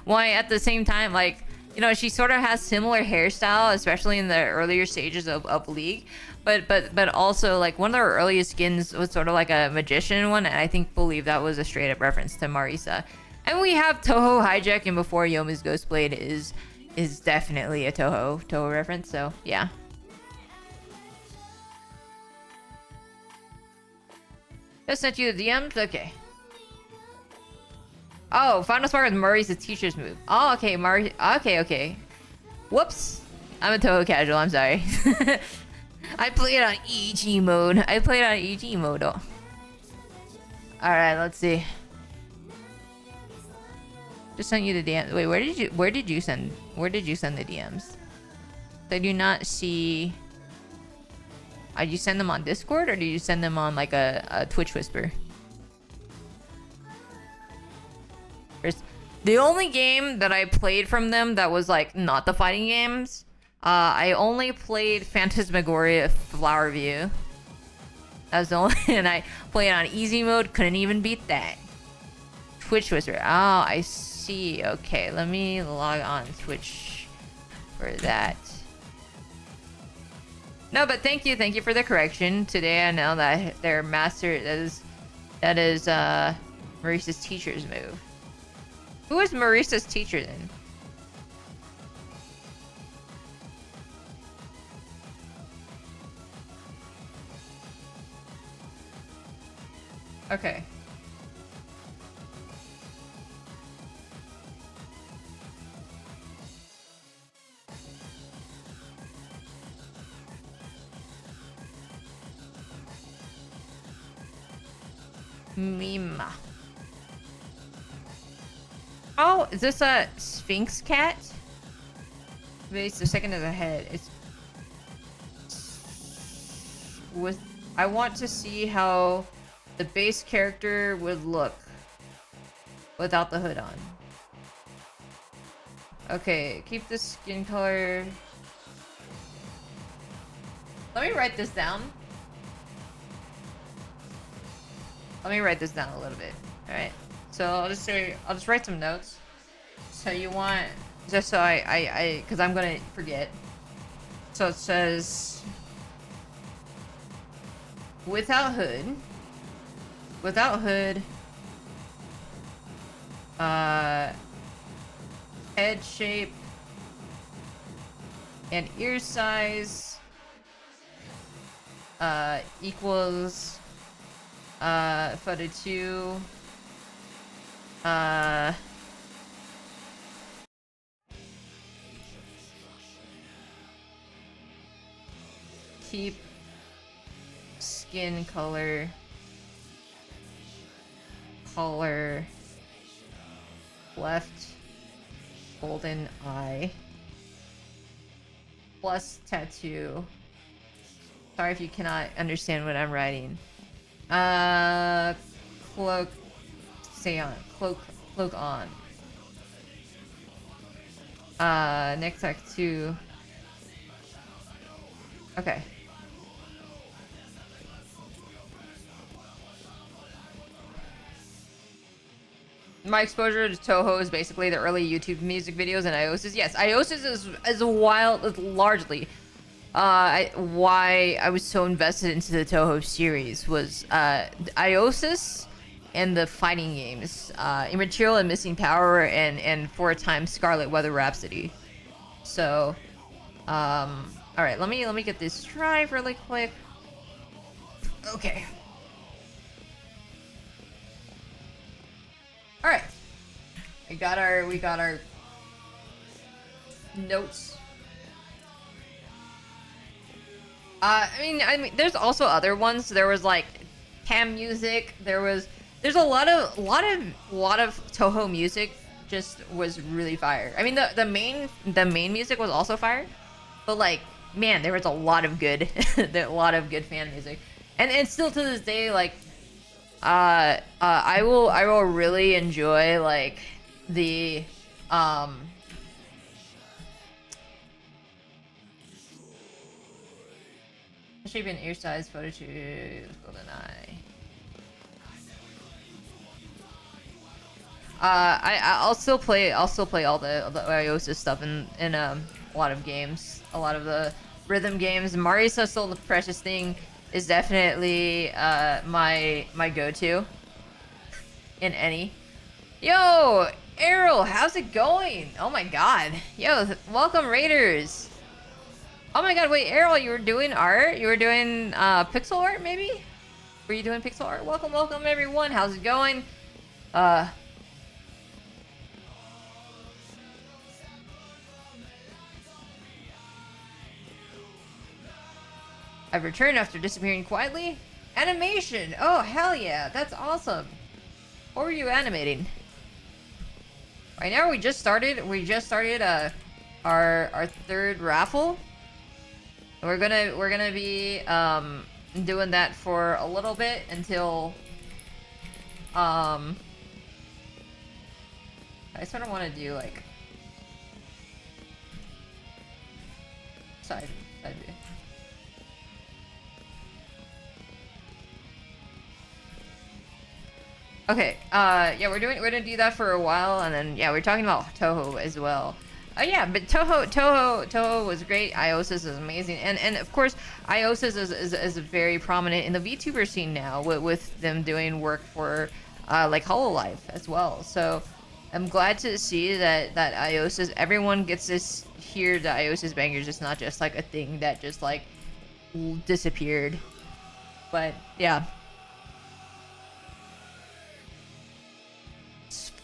why at the same time, like, you know, she sort of has similar hairstyle, especially in the earlier stages of League, but also like one of her earliest skins was sort of like a magician one, and I believe that was a straight up reference to Marisa. And we have Toho hijack, and before Yomi's Ghostblade is definitely a Toho reference, so yeah. Just sent you the DMs? Okay. Oh, Final Spark with Murray's the teacher's move. Oh, okay, Murray. Okay. Whoops. I'm a Toho casual, I'm sorry. I played on EG mode. Oh. Alright, let's see. Just sent you the DM. Wait, where did you send the DMs? I do not see. Did you send them on Discord, or did you send them on like a Twitch whisper? The only game that I played from them that was like not the fighting games, I only played Phantasmagoria Flower View. That was the only, and I played on easy mode, couldn't even beat that. Twitch was right. Oh, I see. Okay, let me log on Twitch for that. No, but thank you for the correction. Today I know that their master that is Maurice's teacher's move. Who is Maurice's teacher then? Okay. Mima. Oh, is this a Sphinx cat? Base the second of the head. It's with. I want to see how the base character would look without the hood on. Okay, keep the skin color. Let me write this down. Let me write this down a little bit. All right. So I'll just write some notes. So you want, just so because I'm gonna forget. So it says without hood, head shape and ear size equals photo 2 keep skin color left golden eye plus tattoo. Sorry if you cannot understand what I'm writing. Cloak stay on. Cloak on. Next act 2. Okay. My exposure to Toho is basically the early YouTube music videos and Iosis. Yes, Iosis is largely why I was so invested into the Toho series was Iosis and the fighting games, Immaterial and Missing Power, and for a time Scarlet Weather Rhapsody. So, all right, let me get this drive really quick. Okay. All right, we got our notes. I mean, there's also other ones. There was like cam music. There's a lot of Toho music. Just was really fire. I mean, the main music was also fire, but like, man, there was a lot of good, a lot of good fan music, and still to this day, like. I will really enjoy like the shape and ear size photo shoot golden eye. I'll still play all the Iosis stuff in a lot of games, a lot of the rhythm games. Marisa Still the Precious Thing is definitely my go-to in any. Yo, Errol, how's it going? Oh my god. Yo, welcome Raiders. Oh my god, wait, Errol, you were doing art? You were doing pixel art maybe? Were you doing pixel art? Welcome everyone. How's it going? I've returned after disappearing quietly. Animation! Oh, hell yeah. That's awesome. What were you animating? Right now we just started our third raffle. We're gonna be doing that for a little bit until I sort of want to do like side view. Okay, yeah, we're gonna do that for a while, and then yeah, we're talking about Toho as well. Yeah, but Toho was great. Iosis is amazing, and of course, Iosis is very prominent in the VTuber scene now, with them doing work for like Hololive as well. So I'm glad to see that Iosis, everyone gets this hear the Iosis bangers. It's not just like a thing that just like disappeared, but yeah.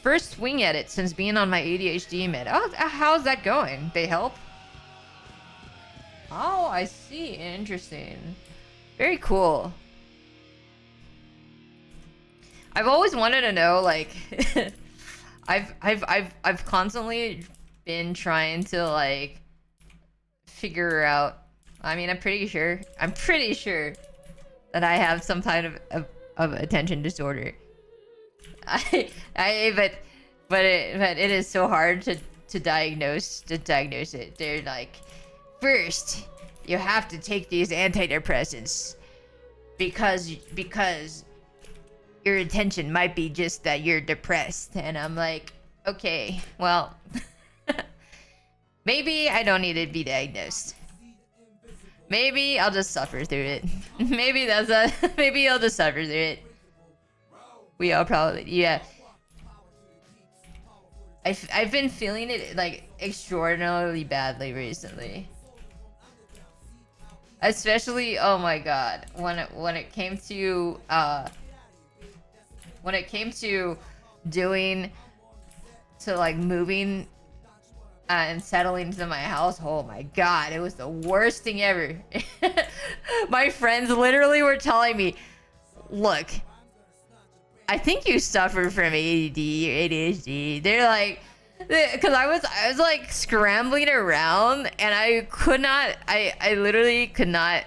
First swing at it since being on my ADHD med. Oh, how's that going? They help? Oh, I see. Interesting. Very cool. I've always wanted to know, like, I've constantly been trying to like figure out. I mean, I'm pretty sure that I have some kind of attention disorder. But it is so hard to diagnose it. They're like, first you have to take these antidepressants because your intention might be just that you're depressed. And I'm like, okay, well, maybe I don't need to be diagnosed. Maybe I'll just suffer through it. Maybe I'll just suffer through it. We all probably, yeah. I've been feeling it like extraordinarily badly recently. Especially, oh my god, when it came to like moving and settling into my house. Oh my god, it was the worst thing ever. My friends literally were telling me, look, I think you suffer from ADD or ADHD. They're like, because I was like scrambling around and I literally could not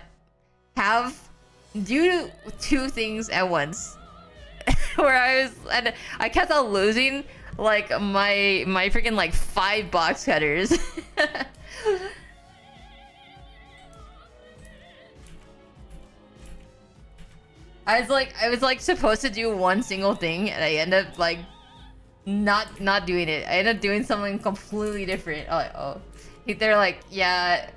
do two things at once. Where I kept on losing like my freaking like 5 box cutters. I was like supposed to do one single thing and I end up like not doing it. I end up doing something completely different. Oh, they're like, yeah,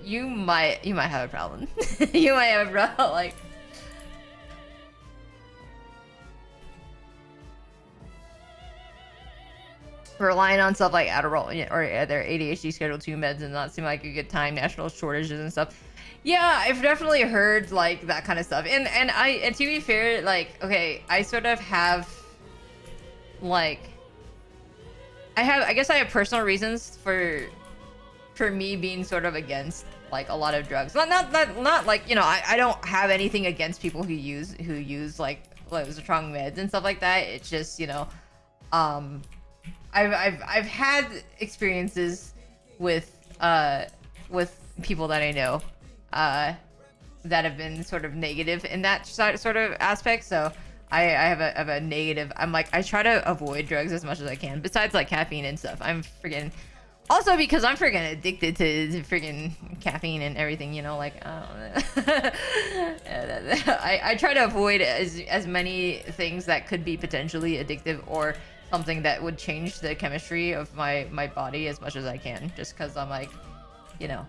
you might have a problem. You might have a problem. Like, relying on stuff like Adderall or other ADHD Schedule 2 meds and not seem like a good time, national shortages and stuff. Yeah, I've definitely heard like that kind of stuff. And to be fair, like, okay, I sort of have like I guess I have personal reasons for me being sort of against like a lot of drugs. Not like, you know, I don't have anything against people who use like strong meds and stuff like that. It's just, you know, I've had experiences with people that I know that have been sort of negative in that sort of aspect. So I have a negative. I'm like, I try to avoid drugs as much as I can. Besides like caffeine and stuff, I'm freaking. Also because I'm freaking addicted to freaking caffeine and everything. You know, like I don't know. I try to avoid as many things that could be potentially addictive or something that would change the chemistry of my body as much as I can, just because I'm like, you know,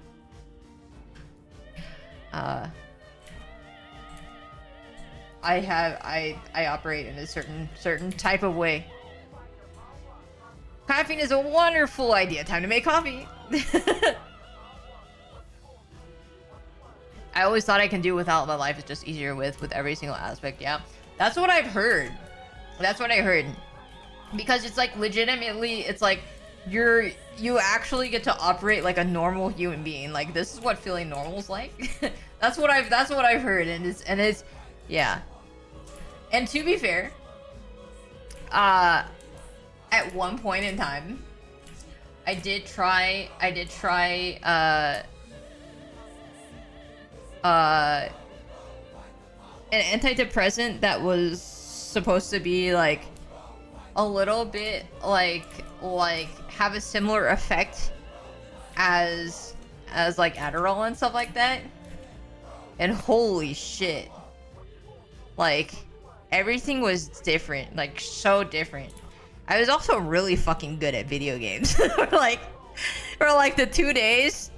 I operate in a certain type of way. Caffeine is a wonderful idea. Time to make coffee. I always thought I can do without. My life is just easier with every single aspect. Yeah, that's what I've heard. That's what I heard. Because it's like legitimately, it's like you actually get to operate like a normal human being. Like, this is what feeling normal is like. that's what I've heard, and it's yeah. And to be fair, at one point in time, I did try an antidepressant that was supposed to be like a little bit like have a similar effect as like Adderall and stuff like that. And holy shit. Like everything was different, like so different. I was also really fucking good at video games. for like the 2 days.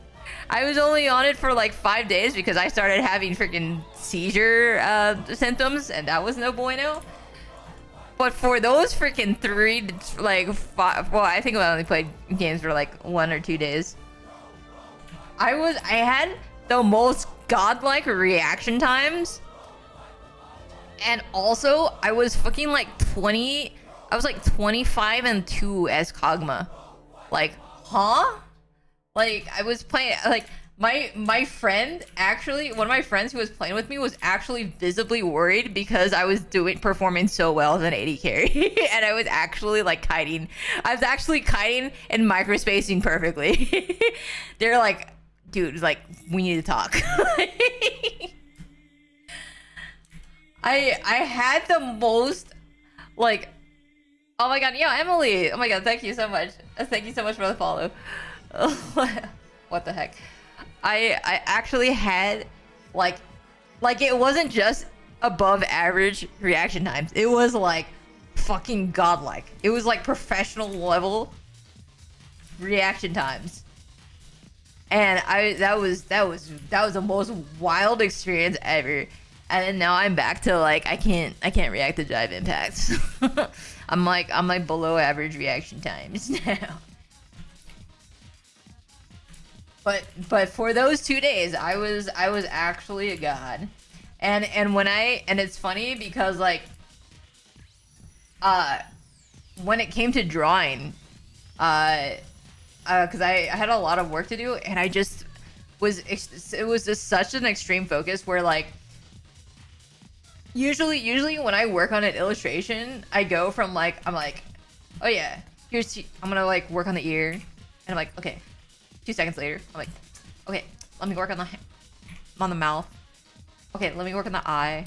I was only on it for like 5 days because I started having freaking seizure symptoms, and that was no bueno. But for those freaking 3, like 5, well, I think I only played games for like 1 or 2 days. I had the most godlike reaction times, and also I was fucking like 20. I was like 25 and 2 as Kog'Maw. Like, huh? Like, I was playing, like, my friend, actually, one of my friends who was playing with me was actually visibly worried because I was performing so well as an AD carry. And I was actually, like, kiting. I was actually kiting and microspacing perfectly. They're like, dude, like, we need to talk. I had the most, like, oh my god, yeah, Emily! Oh my god, thank you so much. Thank you so much for the follow. What the heck? I actually had, like it wasn't just above average reaction times. It was like fucking godlike. It was like professional level reaction times. And that was the most wild experience ever. And then now I'm back to like I can't react to jive impacts. I'm like below average reaction times now. But for those 2 days, I was actually a god. And it's funny because like when it came to drawing, because I had a lot of work to do, and I just it was just such an extreme focus where like usually when I work on an illustration, I go from like I'm like, oh yeah, I'm gonna like work on the ear, and I'm like, okay. 2 seconds later, I'm like, okay, let me work on the mouth. Okay, let me work on the eye.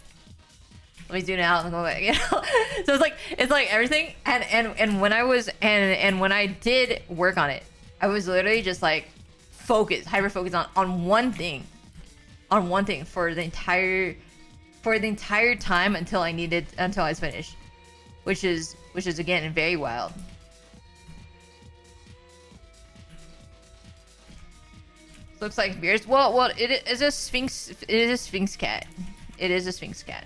Let me zoom out and go back. You know, so it's like everything. And when I did work on it, I was literally just like hyper focused on one thing, for the entire time until I was finished, which is again very wild. Looks like beers. Well, it is a sphinx. It is a sphinx cat. It is a sphinx cat.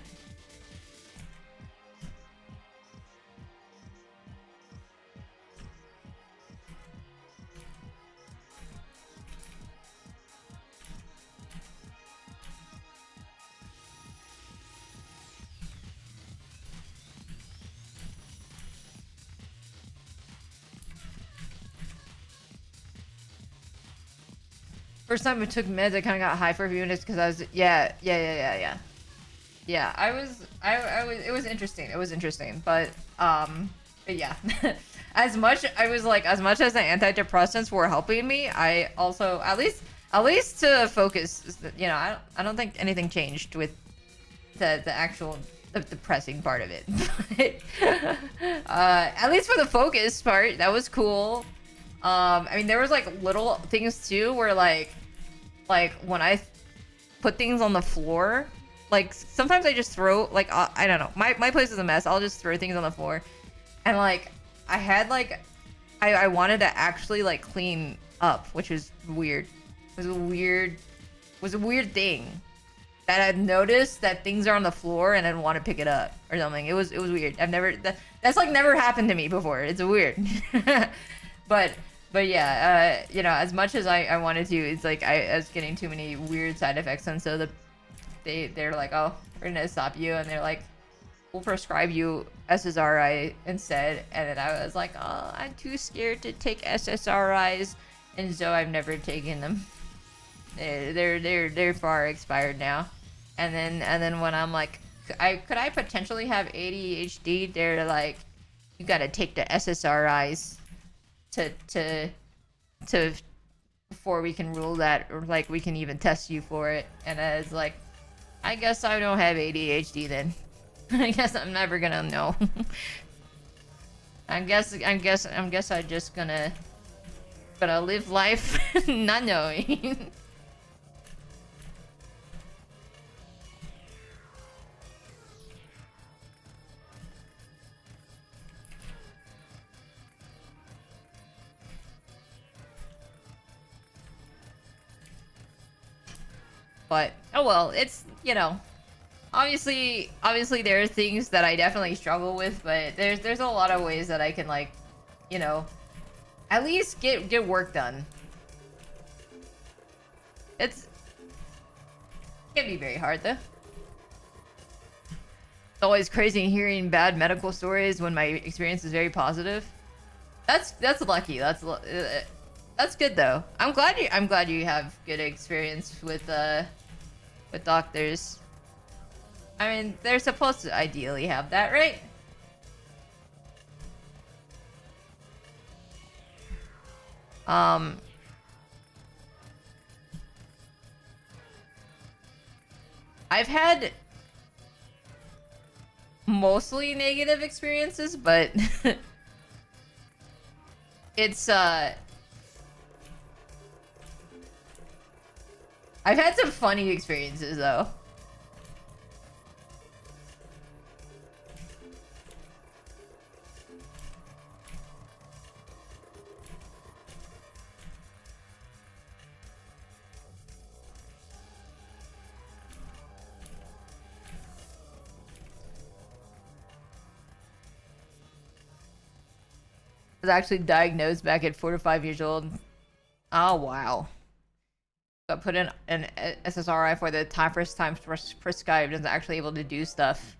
First time I took meds, I kind of got high for a few minutes because I was yeah. I was it was interesting. It was interesting, but yeah. as much as the antidepressants were helping me, I also at least to focus. You know, I don't think anything changed with the actual depressing part of it. At least for the focus part, that was cool. I mean, there was like little things too where like when I put things on the floor, like sometimes I just throw like I don't know, my place is a mess. I'll just throw things on the floor, and like I had like I wanted to actually like clean up, which is weird. It was a weird thing that I'd noticed that things are on the floor and I'd want to pick it up or something. It was weird. That's like never happened to me before. It's weird. But yeah, you know, as much as I wanted to, it's like I was getting too many weird side effects, and so they're like, oh, we're gonna stop you, and they're like, we'll prescribe you SSRI instead, and then I was like, oh, I'm too scared to take SSRIs, and so I've never taken them. They're far expired now, and then when I'm like, could I potentially have ADHD? They're like, you gotta take the SSRIs. To before we can rule that, or like we can even test you for it. And I was like, I guess I don't have ADHD then. I guess I'm never gonna know. I guess I'm just gonna live life not knowing. But oh well, it's, you know, obviously there are things that I definitely struggle with, but there's a lot of ways that I can, like, you know, at least get work done. It can be very hard though. It's always crazy hearing bad medical stories when my experience is very positive. That's lucky. That's good though. I'm glad you have good experience with doctors. I mean, they're supposed to ideally have that, right? I've had mostly negative experiences, but it's I've had some funny experiences though. I was actually diagnosed back at 4 to 5 years old. Oh wow. Got put in an SSRI for the first time prescribed and was actually able to do stuff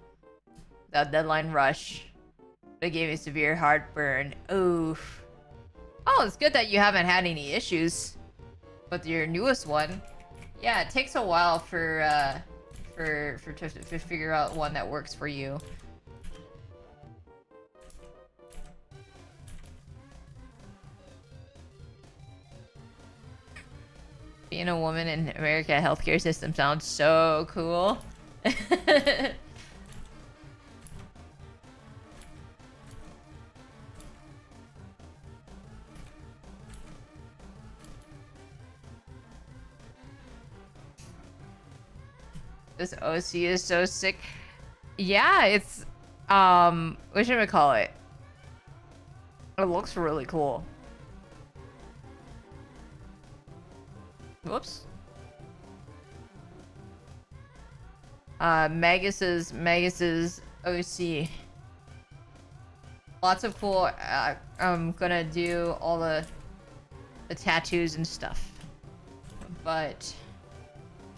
without deadline rush. It gave me severe heartburn. Oof. Oh, it's good that you haven't had any issues with your newest one. Yeah, it takes a while to figure out one that works for you. Being a woman in America healthcare system sounds so cool. This OC is so sick. Yeah, it's what should we call it? It looks really cool. Whoops. Magus's OC. Lots of cool. I'm gonna do all the tattoos and stuff. But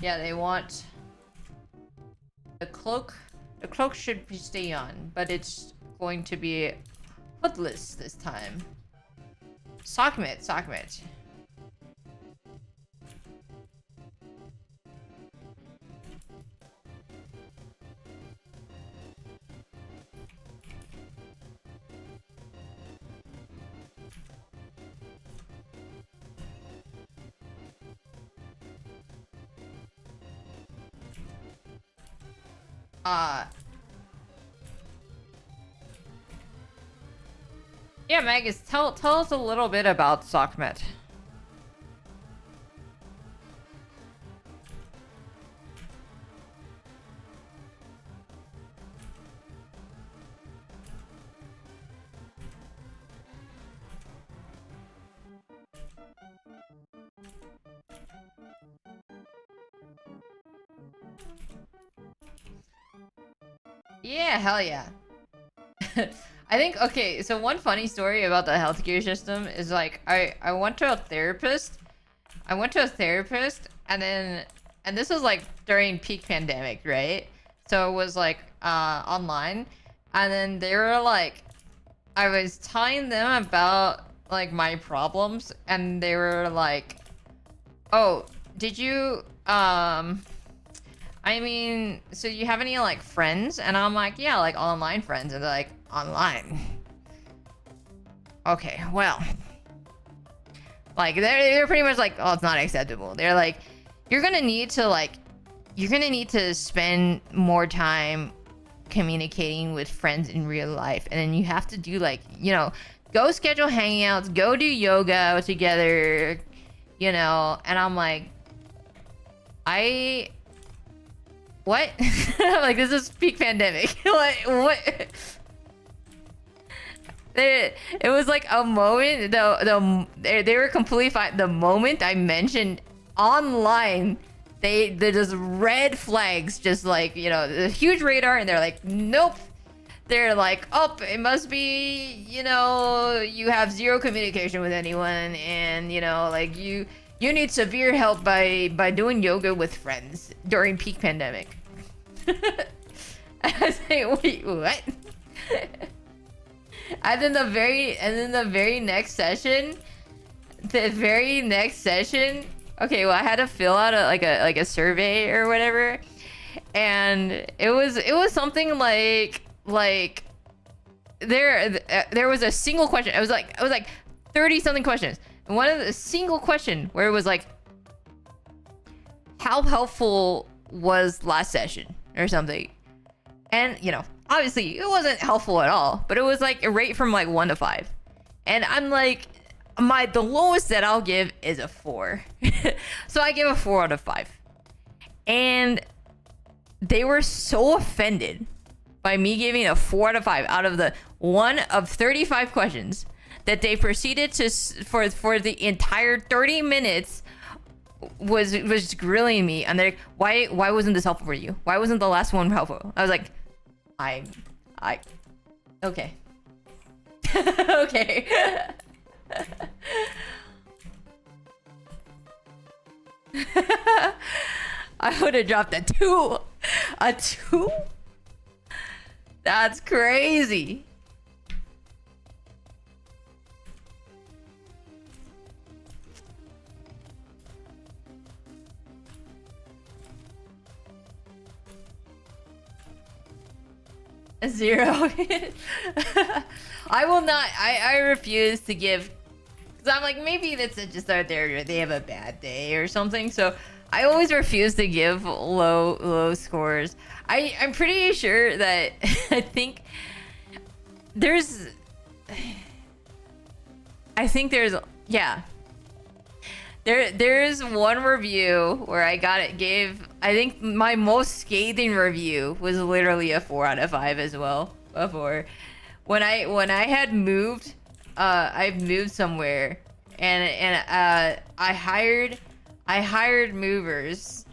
yeah, they want the cloak. The cloak should stay on, but it's going to be hoodless this time. Sock mitt. Yeah, Magus, tell us a little bit about Sockmet. Yeah, hell yeah. I think, okay, so one funny story about the healthcare system is, like, I went to a therapist. And this was like during peak pandemic, right? So it was like online, and then they were like, I was telling them about like my problems, and they were like, oh, did you I mean, so you have any like friends? And I'm like, yeah, like online friends. And they're like, online? Okay, well, like they're pretty much like, oh, it's not acceptable. They're like, you're gonna need to spend more time communicating with friends in real life, and then you have to do like, you know, go schedule hangouts, go do yoga together, you know. And I'm like, what? Like, this is peak pandemic. What? It was like a moment. They were completely fine. The moment I mentioned online, they're just red flags, just like, you know, the huge radar, and they're like, nope. They're like, oh, it must be, you know, you have zero communication with anyone, and, you know, like you need severe help by doing yoga with friends during peak pandemic. I was like, wait, what? And then the very next session, okay, well, I had to fill out a survey or whatever, and it was something like there was a single question. It was like 30 something questions, and one of the single question where it was like, how helpful was last session or something, and, you know, obviously it wasn't helpful at all, but it was like a rate from like 1 to 5, and I'm like, the lowest that I'll give is a 4. So I give a 4 out of 5, and they were so offended by me giving a 4 out of 5 out of the one of 35 questions that they proceeded to for the entire 30 minutes was grilling me, and they're like, why wasn't this helpful for you? Why wasn't the last one helpful? I was like, okay. Okay. I would have dropped a 2. A 2? That's crazy. A 0. I will not. I refuse to give, because I'm like, maybe that's just they have a bad day or something. So I always refuse to give low scores. I'm pretty sure that I think there's yeah. There's one review where I think my most scathing review was literally a 4 out of 5 as well. Before, when I had moved, I've moved somewhere, and I hired movers,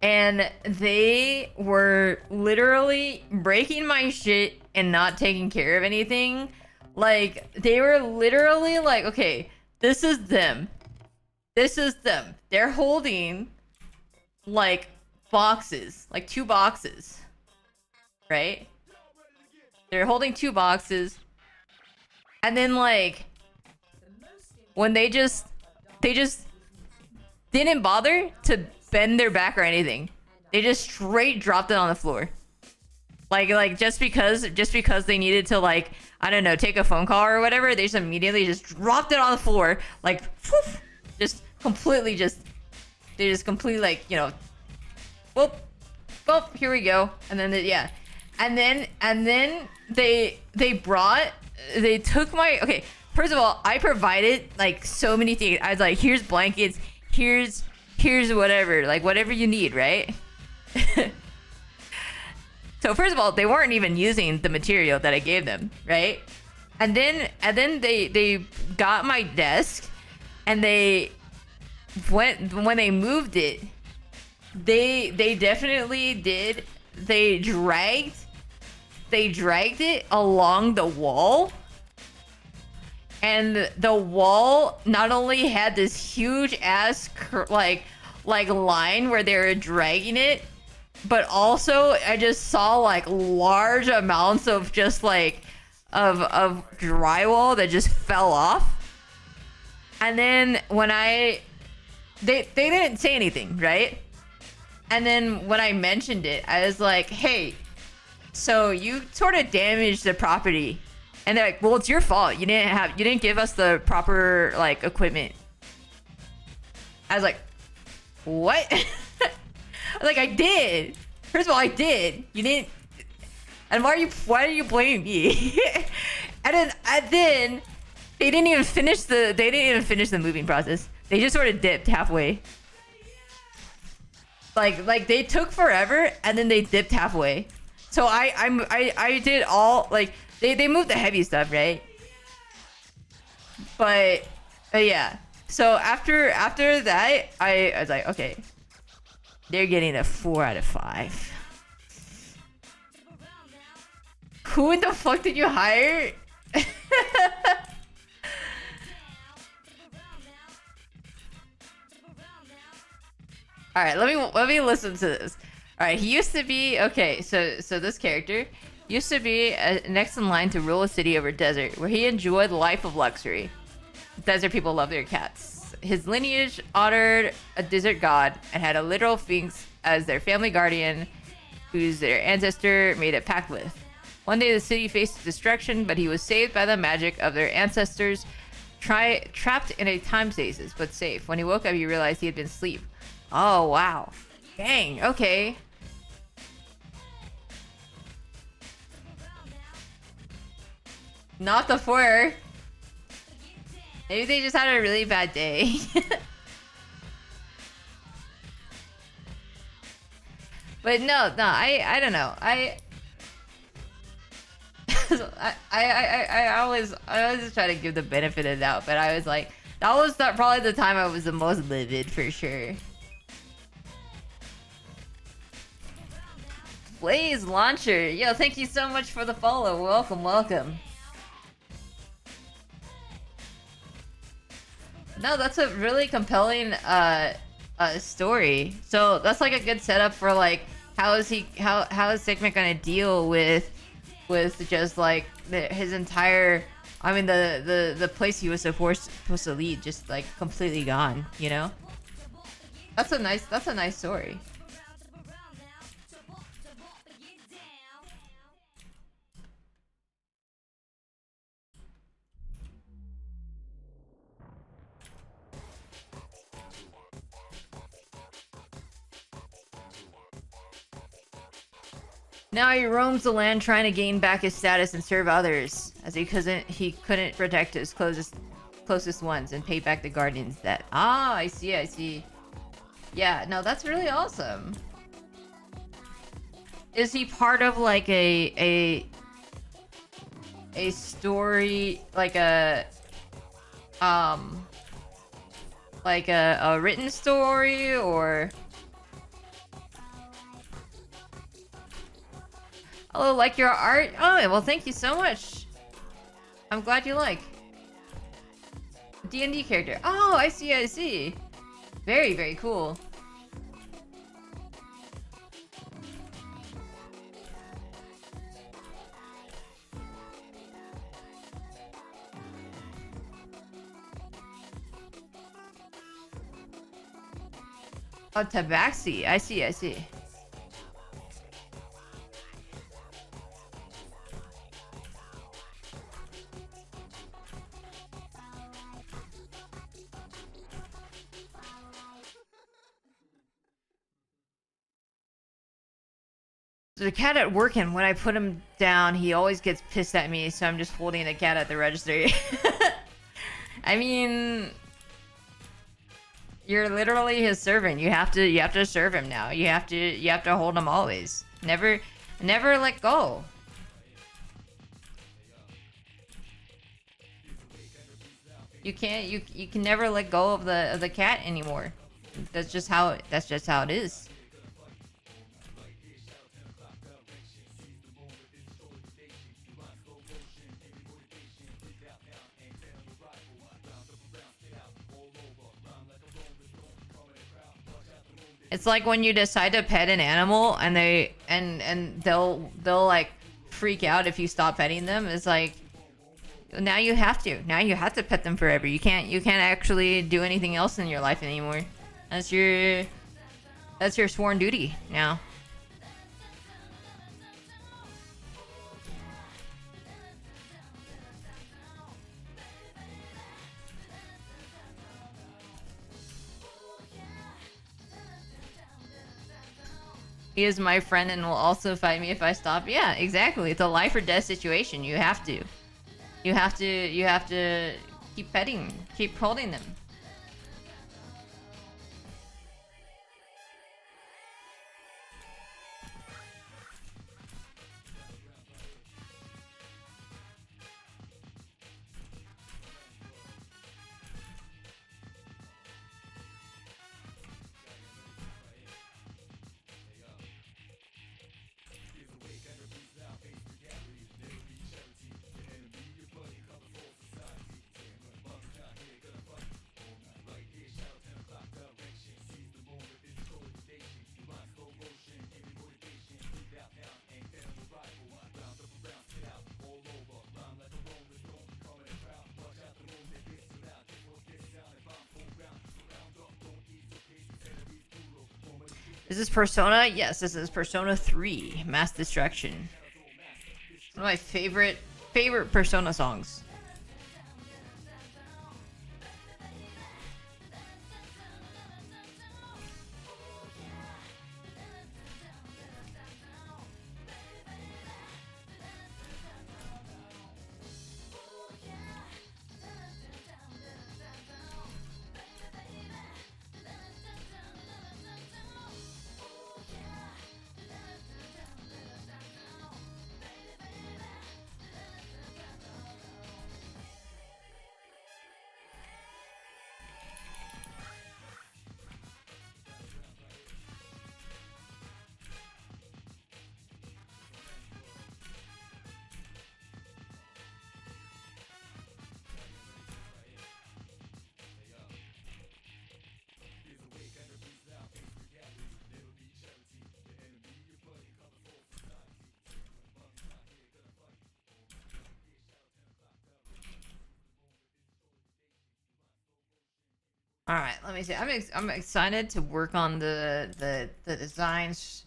and they were literally breaking my shit and not taking care of anything. Like, they were literally like, okay, this is them. They're holding like boxes, like 2 boxes, right? They're holding 2 boxes, and then like when they just didn't bother to bend their back or anything. They just straight dropped it on the floor. Like just because they needed to, like, I don't know, take a phone call or whatever, they just immediately just dropped it on the floor, like, whoosh, just completely they just completely, like, you know, whoop, here we go. And then and then they took my, okay, first of all, I provided like so many things. I was like, here's blankets, here's whatever, like whatever you need, right? So first of all, they weren't even using the material that I gave them, right? And then they got my desk, and when they moved it, they definitely did. They dragged it along the wall, and the wall not only had this huge ass like line where they were dragging it, but also I just saw like large amounts of just like of drywall that just fell off. And then when they didn't say anything, right? And then when I mentioned it, I was like, hey, so you sort of damaged the property. And they're like, well, it's your fault. You didn't give us the proper like equipment. I was like, what? I was like, I did. First of all, I did. You didn't. And why are you blaming me? and then they didn't even finish the moving process. They just sort of dipped halfway. Like they took forever and then they dipped halfway. So I did all like they moved the heavy stuff, right? But yeah. So after that, I was like, okay, they're getting a 4 out of 5. Who in the fuck did you hire? All right, let me listen to this. All right, he used to be okay. So this character used to be next in line to rule a city over desert, where he enjoyed life of luxury. Desert people love their cats. His lineage honored a desert god and had a literal sphinx as their family guardian, who's their ancestor made a pact with. One day the city faced destruction, but he was saved by the magic of their ancestors, trapped in a time stasis, but safe. When he woke up, he realized he had been asleep. Oh, wow. Dang, okay. Not the 4. Maybe they just had a really bad day. But no, I don't know. I always just try to give the benefit of the doubt, but I was like, that was probably the time I was the most livid for sure. Blaze Launcher, yo, thank you so much for the follow. Welcome. No, that's a really compelling story. So that's like a good setup for like how is Sigma gonna deal with just like his entire, I mean the place he was supposed to lead just like completely gone, you know? That's a nice story. Now he roams the land trying to gain back his status and serve others, as he couldn't protect his closest ones and pay back the guardians' debt. Ah, I see. Yeah, no, that's really awesome. Is he part of like a story, like a written story, or? Oh, like your art? Oh, well, thank you so much. I'm glad you like. D&D character. Oh, I see. Very, very cool. Oh, Tabaxi. I see. The cat at work, and when I put him down, he always gets pissed at me, so I'm just holding the cat at the register. I mean, you're literally his servant. You have to serve him now. You have to hold him always. Never let go. You can never let go of the cat anymore. That's just how it is. It's like when you decide to pet an animal and they'll like freak out if you stop petting them. It's like now you have to pet them forever. You can't actually do anything else in your life anymore. That's your sworn duty now. He is my friend and will also fight me if I stop. Yeah, exactly. It's a life or death situation. You have to. You have to keep petting, keep holding them. Is this Persona? Yes, this is Persona 3, Mass Destruction. One of my favorite Persona songs. All right, let me see. I'm excited to work on the designs,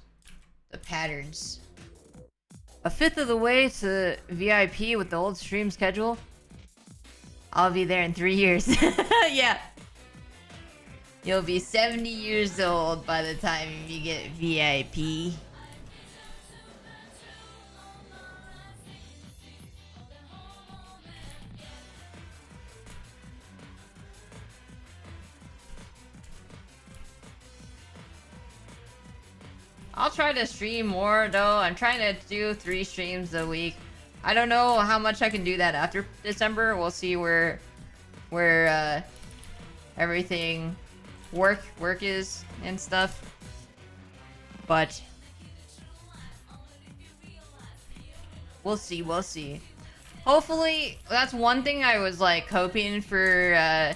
the patterns. A fifth of the way to VIP with the old stream schedule. I'll be there in 3 years. Yeah. You'll be 70 years old by the time you get VIP. I'll try to stream more though. I'm trying to do 3 streams a week. I don't know how much I can do that after December. We'll see where everything work is and stuff. But we'll see. Hopefully, that's one thing I was like hoping for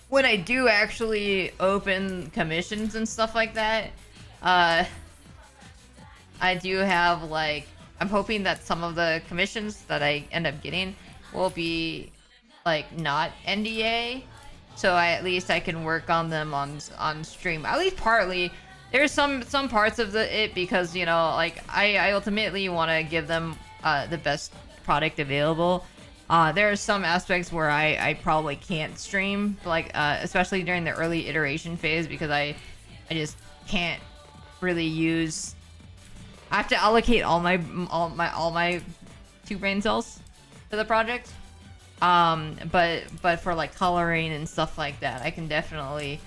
when I do actually open commissions and stuff like that. I do have like, I'm hoping that some of the commissions that I end up getting will be like not NDA, so at least I can work on them on stream, at least partly. There's some parts of it because, you know, like I ultimately want to give them the best product available. There are some aspects where I probably can't stream, like especially during the early iteration phase, because I just can't really use. I have to allocate all my 2 brain cells to the project. But for like coloring and stuff like that, I can definitely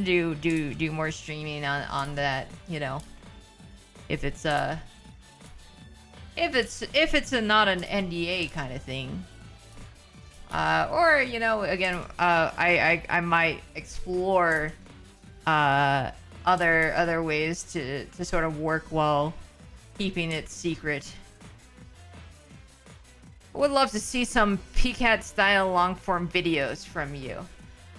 do more streaming on that, you know, if it's not an NDA kind of thing. Or, you know, again, I might explore other ways to sort of work while keeping it secret. Would love to see some PCAT style long form videos from you.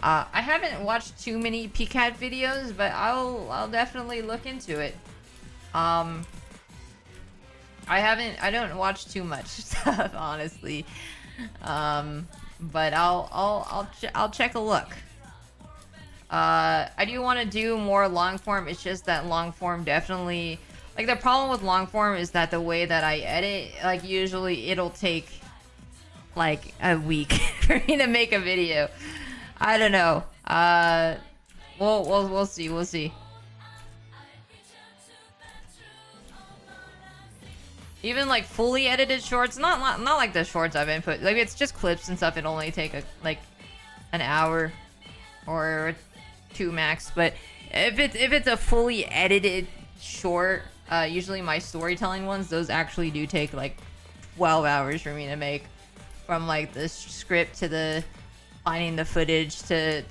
I haven't watched too many PCAT videos, but I'll definitely look into it. I don't watch too much stuff, honestly. But I'll check a look. I do want to do more long form. It's just that long form definitely, like, the problem with long form is that the way that I edit, like, usually it'll take like a week for me to make a video. I don't know. We'll see. Even like fully edited shorts, not like the shorts I've been put. Like it's just clips and stuff. It only take like an hour or two max. But if it's a fully edited short, usually my storytelling ones, those actually do take like 12 hours for me to make, from like the script to the finding the footage to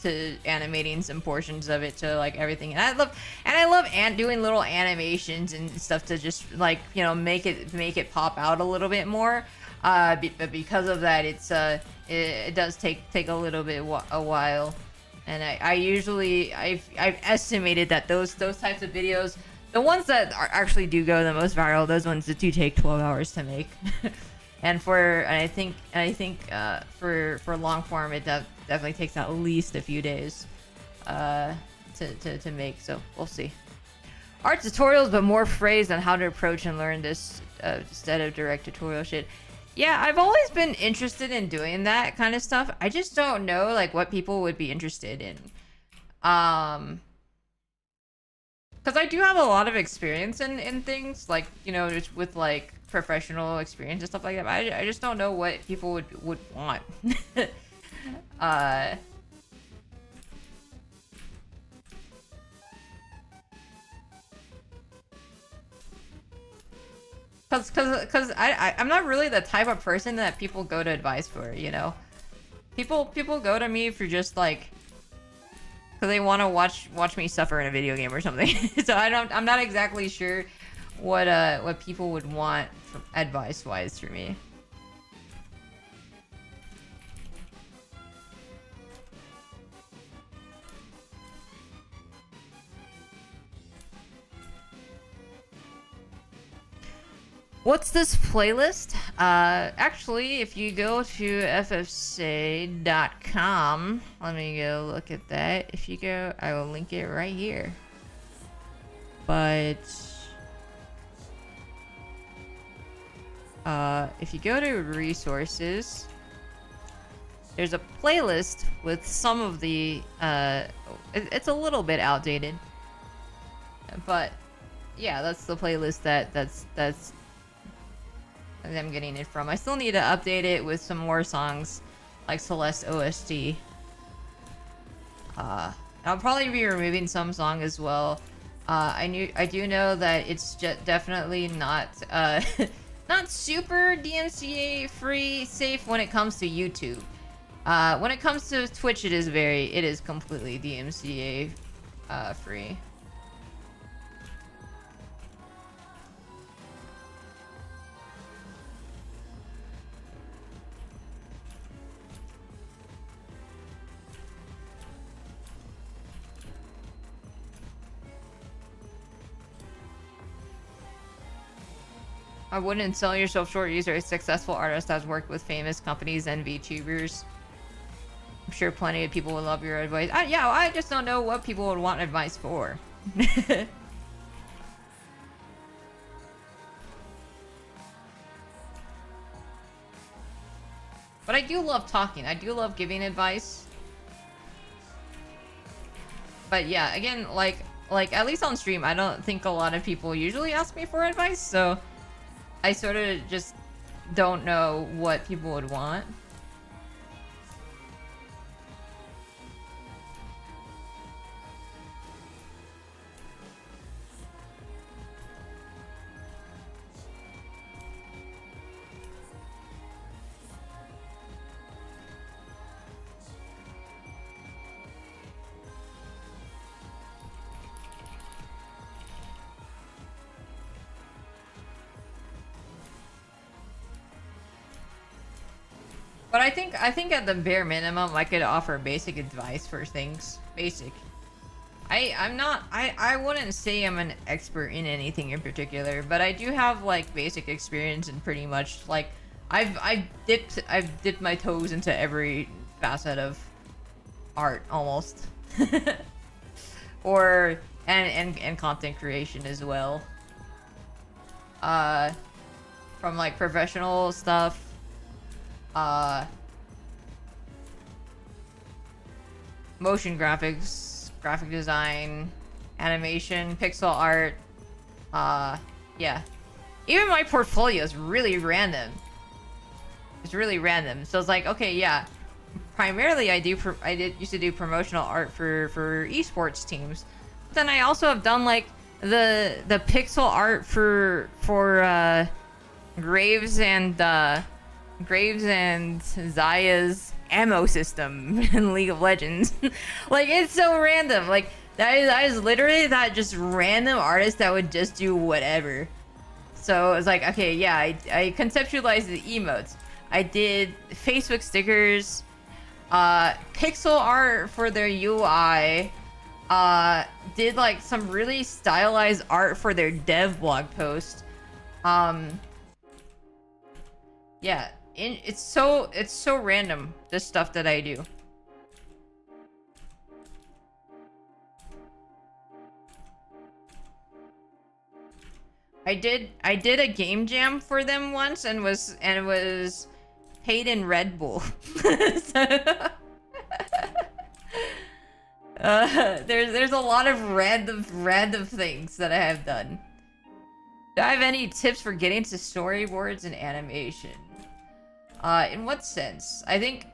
animating some portions of it to like everything. And I love doing little animations and stuff to just like, you know, make it pop out a little bit more. But because of that, it does take a little bit a while. And I usually I've estimated that those types of videos, the ones that actually do go the most viral, those ones that do take 12 hours to make. And I think for long form, it definitely takes at least a few days to make. So we'll see. Art tutorials, but more phrase on how to approach and learn this instead of direct tutorial shit. Yeah, I've always been interested in doing that kind of stuff. I just don't know like what people would be interested in. Because I do have a lot of experience in things like, you know, just with like professional experience and stuff like that. But I just don't know what people would want. Cause I'm not really the type of person that people go to advice for, you know. People go to me for just like, cause they want to watch me suffer in a video game or something. So I'm not exactly sure what people would want advice wise for me. What's this playlist? Actually, if you go to ffc.com, let me go look at that. If you go, I will link it right here. But if you go to resources, there's a playlist with some of the it's a little bit outdated, but yeah, that's the playlist that's I'm getting it from. I still need to update it with some more songs like Celeste OST. I'll probably be removing some song as well. I do know that it's definitely not not super DMCA free safe when it comes to YouTube. When it comes to Twitch, it is completely DMCA free. I wouldn't sell yourself short. You're a successful artist has worked with famous companies and VTubers. I'm sure plenty of people would love your advice. Yeah, I just don't know what people would want advice for. But I do love talking. I do love giving advice. But yeah, again, like at least on stream, I don't think a lot of people usually ask me for advice, so I sort of just don't know what people would want. But I think at the bare minimum, I could offer basic advice for things. Basic. I wouldn't say I'm an expert in anything in particular, but I do have like basic experience in pretty much like I've dipped my toes into every facet of art almost. Or and content creation as well. From like professional stuff, motion graphics, graphic design, animation, pixel art, yeah. even my portfolio is really random. It's really random. So it's like, okay, yeah. Primarily, I used to do promotional art for esports teams. But then I also have done like the pixel art for Graves and Zaya's ammo system in League of Legends. Like, it's so random. Like, that is literally that just random artist that would just do whatever. So it's like, okay, yeah, I conceptualized the emotes. I did Facebook stickers, pixel art for their UI, did like some really stylized art for their dev blog post. Yeah, it's so random, this stuff that I do. I did a game jam for them once and was paid in Red Bull. There's a lot of random things that I have done. Do I have any tips for getting to storyboards and animation? In what sense? I think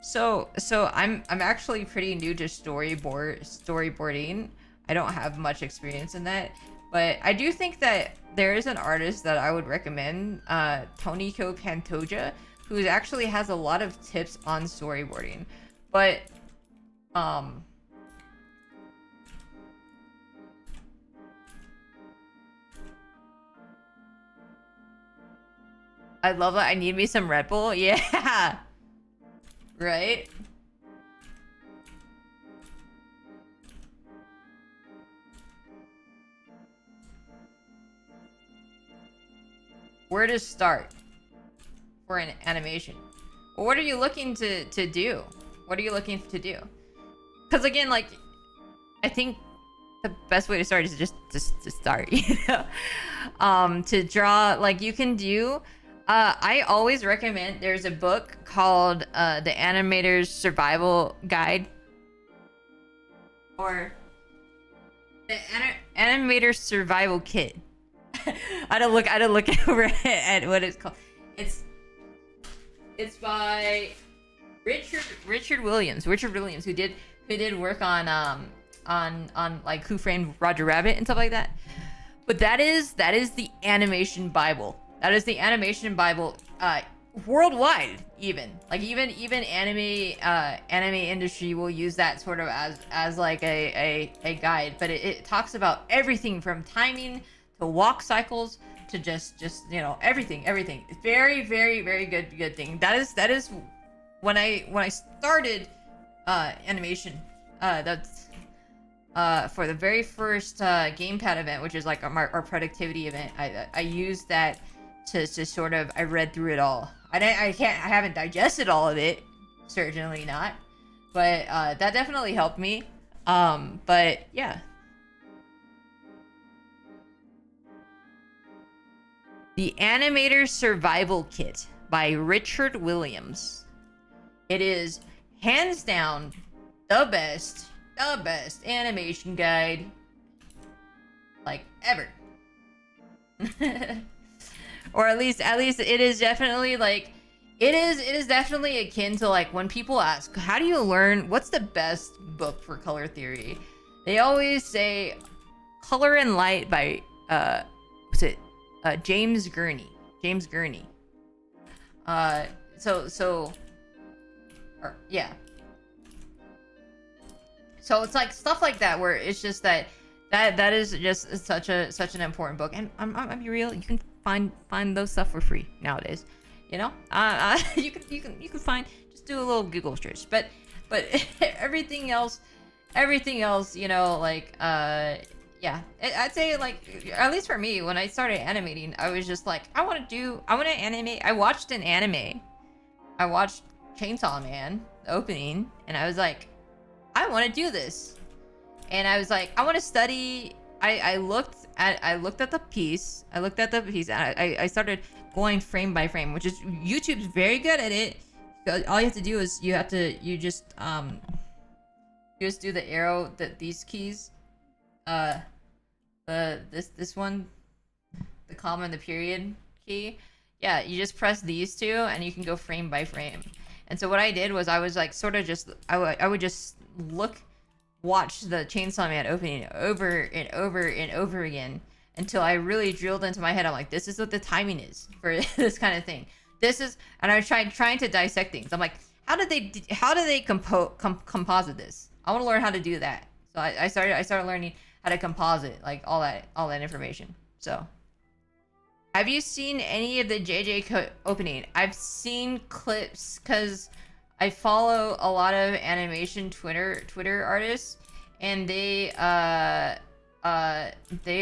so I'm actually pretty new to storyboarding. I don't have much experience in that, but I do think that there is an artist that I would recommend, Toniko Pantoja, who actually has a lot of tips on storyboarding. But I love that. I need me some Red Bull. Yeah. Right? Where to start for an animation? Well, what are you looking to do? What are you looking to do? Because again, like, I think the best way to start is just to start, you know? To draw, like, you can do... I always recommend, there's a book called The Animator's Survival Guide. Or The Animator's Survival Kit. I don't look over at what it's called. It's by Richard Williams, who did work on like Who Framed Roger Rabbit and stuff like that. But that is the animation Bible. That is the animation Bible worldwide. Even anime industry will use that sort of as like a guide. But it talks about everything from timing to walk cycles to just you know, everything. Very good thing. That is when I started animation. That's for the very first gamepad event, which is like our productivity event. I used that to sort of, I read through it all. I haven't digested all of it, certainly not, but that definitely helped me. But yeah. The Animator's Survival Kit by Richard Williams. It is hands down the best animation guide like ever. Or at least it is definitely like, it is definitely akin to like when people ask, how do you learn, what's the best book for color theory? They always say Color and Light by James Gurney. Yeah. So it's like stuff like that where it's just that is just such an important book. And I'm be real, you can find those stuff for free nowadays. You know? You can find, just do a little Google search. But everything else, you know, like yeah, I'd say, like, at least for me, when I started animating, I was just like, I want to animate. I watched an anime. I watched Chainsaw Man, the opening, and I was like, I want to do this. And I was like, I want to study. I looked at the piece. And I started going frame by frame, which is, YouTube's very good at it. All you have to do is you just do the arrow, these keys. This one, the comma and the period key, yeah, you just press these two and you can go frame by frame. And so what I did was I was like sort of just I would just watch the Chainsaw Man opening over and over and over again until I really drilled into my head. I'm like, this is what the timing is for this kind of thing. This is, and I was trying to dissect things. I'm like, how did they composite this? I want to learn how to do that. So I started learning how to composite, like all that information. So, have you seen any of the JJ opening? I've seen clips because I follow a lot of animation Twitter artists, and they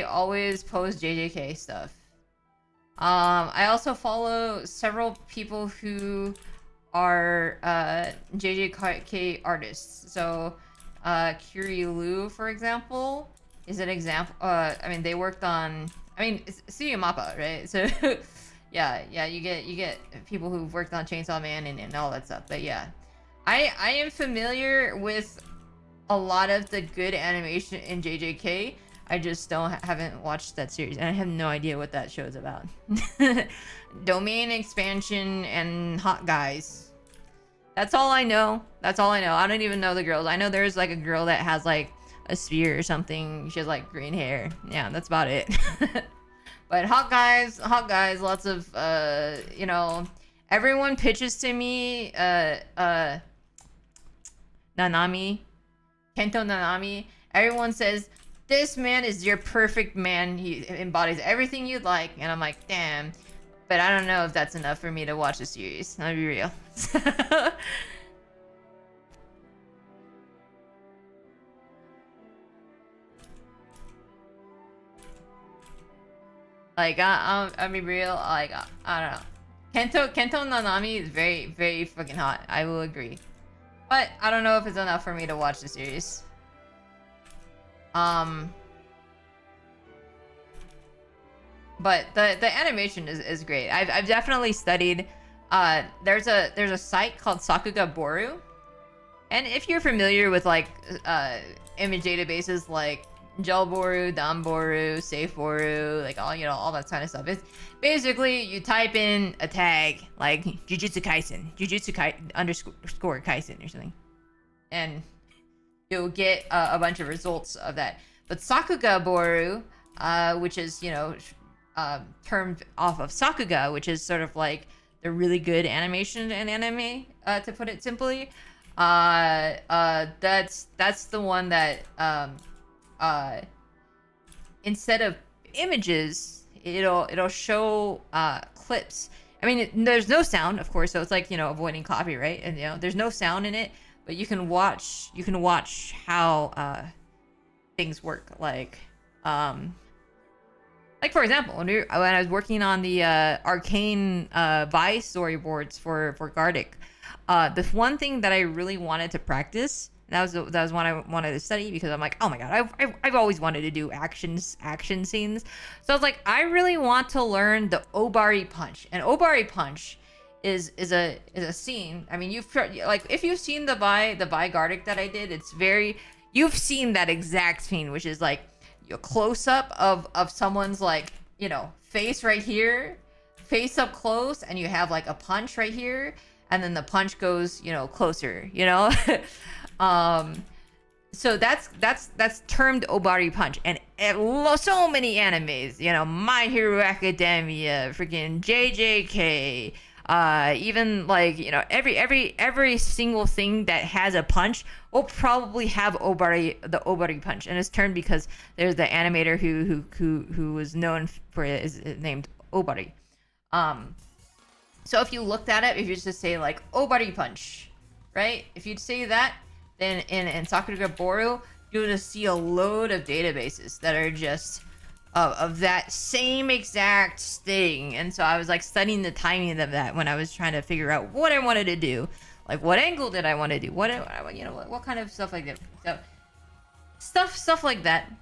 always post JJK stuff. I also follow several people who are JJK artists. So Curie Lu, for example, is an example. I mean, they worked on, I mean, it's Studio Mappa, right? So yeah, you get people who've worked on Chainsaw Man and all that stuff. But yeah, I am familiar with a lot of the good animation in JJK. I just haven't watched that series, and I have no idea what that show is about. Domain expansion and hot guys. That's all I know. That's all I know. I don't even know the girls. I know there's like a girl that has like a spear or something. She has like green hair. Yeah, that's about it. But hot guys, lots of you know, everyone pitches to me Nanami, Kento Nanami. Everyone says, this man is your perfect man. He embodies everything you'd like. And I'm like, damn. But I don't know if that's enough for me to watch the series. I'll be real. Like, I'll be real. Like, I don't know. Kento Nanami is very, very fucking hot. I will agree. But I don't know if it's enough for me to watch the series. But the animation is great. I've definitely studied. There's a site called Sakuga Boru, and if you're familiar with like image databases like Gelboru, Danboru, Safeboru, like all that kind of stuff. It's basically you type in a tag like Jujutsu Kaisen, _Kaisen or something, and you'll get a bunch of results of that. But Sakuga Boru, which is termed off of Sakuga, which is sort of like the really good animation in anime, to put it simply. That's the one that instead of images, it'll show clips. I mean, there's no sound, of course, so it's like avoiding copyright, and there's no sound in it, but you can watch how things work. Like for example, when I was working on the Arcane Vi storyboards for Gardic, the one thing that I really wanted to practice, that was one I wanted to study, because I'm like, oh my god, I've always wanted to do action scenes. So I was like, I really want to learn the Obari punch. And Obari punch is a scene. I mean, if you've seen the Vi Gardic that I did, you've seen that exact scene, which is like a close up of someone's like face right here, face up close, and you have like a punch right here, and then the punch goes closer, so that's termed Obari punch. And so many animes, My Hero Academia, freaking JJK, even like every single thing that has a punch will probably have the Obari punch, and it's termed because there's the animator who was known for it, is named Obari. So if you looked at it, if you just say like Obari punch, right? If you'd say that, then in Sakuga Boru, you'll just see a load of databases that are just of that same exact thing. And so I was like studying the timing of that when I was trying to figure out what I wanted to do, like what angle did I want to do, what kind of stuff like that. So stuff like that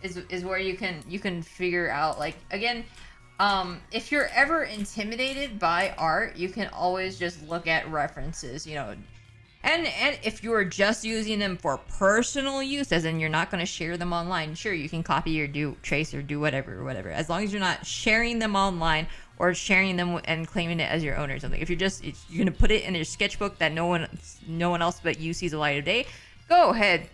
is where you can figure out, like, again, if you're ever intimidated by art, you can always just look at references. And if you're just using them for personal use, as in you're not going to share them online, sure, you can copy or do trace or do whatever. As long as you're not sharing them online or sharing them and claiming it as your own or something. If you're going to put it in your sketchbook that no one else but you sees the light of day, go ahead,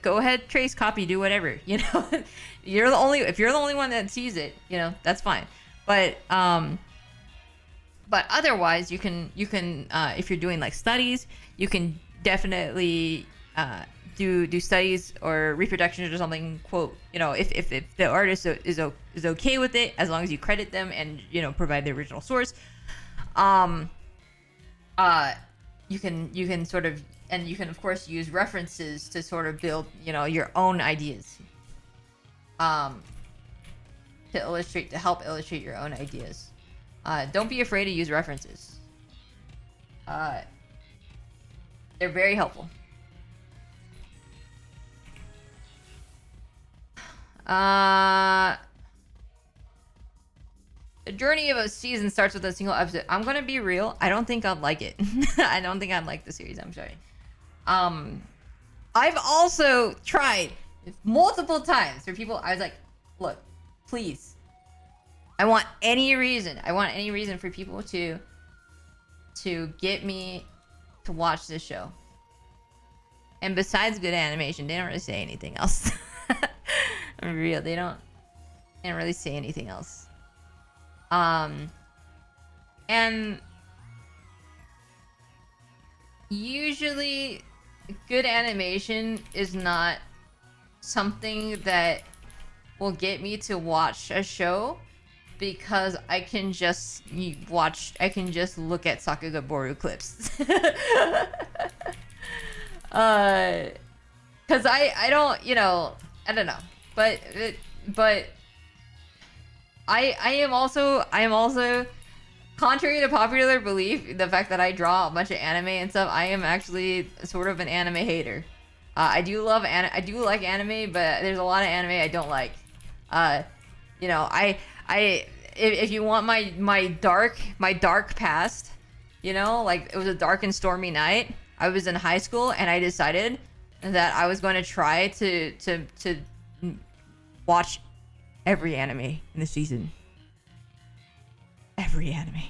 trace, copy, do whatever. You know, if you're the only one that sees it, you know, that's fine. But otherwise, you can if you're doing like studies, you can definitely do studies or reproductions or something. Quote, you know, if the artist is okay with it, as long as you credit them and, you know, provide the original source. You can sort of, and you can of course use references to sort of build, you know, your own ideas. To help illustrate your own ideas. Don't be afraid to use references. They're very helpful. The journey of a season starts with a single episode. I'm gonna be real. I don't think I'd like it. I don't think I'd like the series. I'm sorry. I've also tried multiple times for people. I was like, look, please. I want any reason for people to get me to watch this show. And besides good animation, they don't really say anything else. I'm real. They don't really say anything else. And usually good animation is not something that will get me to watch a show, because I can just look at Sakagaboru clips. Cause I don't, you know, I don't know, but I am also, contrary to popular belief, the fact that I draw a bunch of anime and stuff, I am actually sort of an anime hater. I do like anime, but there's a lot of anime I don't like. You know, if you want my dark past, you know, like it was a dark and stormy night. I was in high school and I decided that I was going to try to watch every anime in the season. Every anime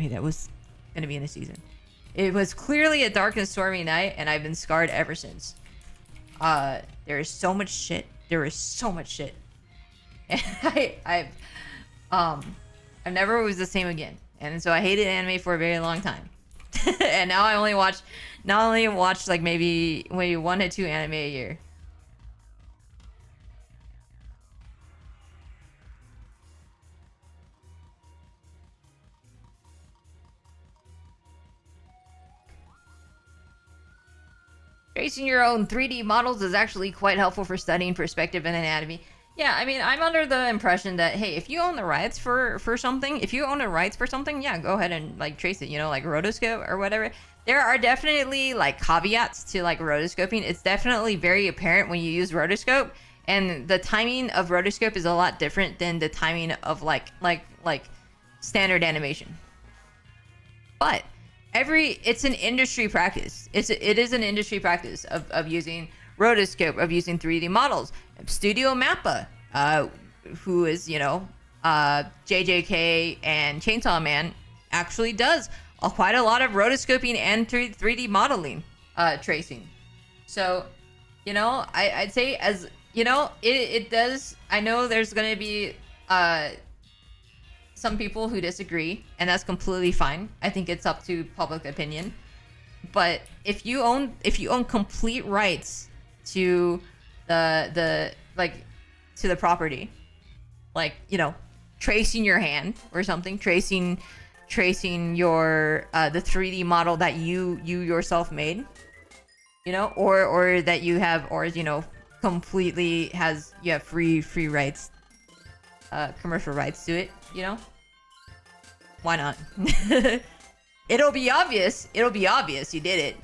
that was going to be in the season. It was clearly a dark and stormy night, and I've been scarred ever since. There is so much shit. And I've never was the same again. And so I hated anime for a very long time. And now I only watch like maybe 1 to 2 anime a year. Tracing your own 3D models is actually quite helpful for studying perspective and anatomy. Yeah, I mean, I'm under the impression that, hey, if you own the rights for something, yeah, go ahead and like trace it, you know, like rotoscope or whatever. There are definitely like caveats to like rotoscoping. It's definitely very apparent when you use rotoscope, and the timing of rotoscope is a lot different than the timing of like standard animation. But it's an industry practice. It is an industry practice of using rotoscope, of using 3D models. Studio Mappa, who is, you know, JJK and Chainsaw Man, actually does quite a lot of rotoscoping and 3D modeling tracing. So, you know, I'd say, as you know, it does. I know there's gonna be some people who disagree, and that's completely fine. I think it's up to public opinion. But if you own complete rights to the property, like, you know, tracing your hand or something, tracing your the 3D model that you yourself made, you know, or that you have, or, you know, completely you have free rights, commercial rights to it, you know, why not? It'll be obvious you did it,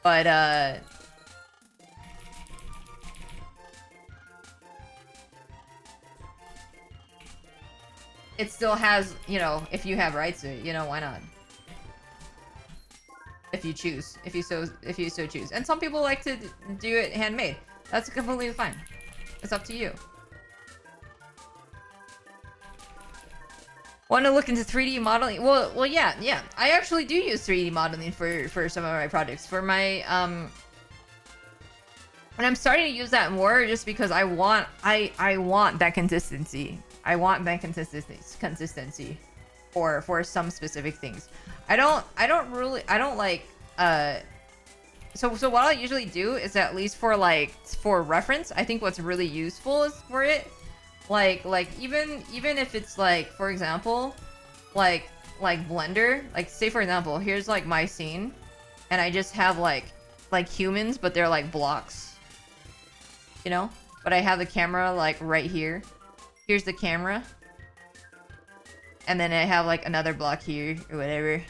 but it still has, you know, if you have rights to it, you know, why not? If if you choose, if you so choose. And some people like to do it handmade. That's completely fine. It's up to you. Want to look into 3D modeling? Well, yeah. I actually do use 3D modeling for some of my projects. For my and I'm starting to use that more just because I want that consistency. I want that consistency for some specific things. I don't like so what I'll usually do is, at least for reference, I think what's really useful is for it, like even if it's like, for example, like Blender, like say for example, here's like my scene and I just have like humans, but they're like blocks, you know, but I have the camera like right here. Here's the camera, and then I have like another block here or whatever,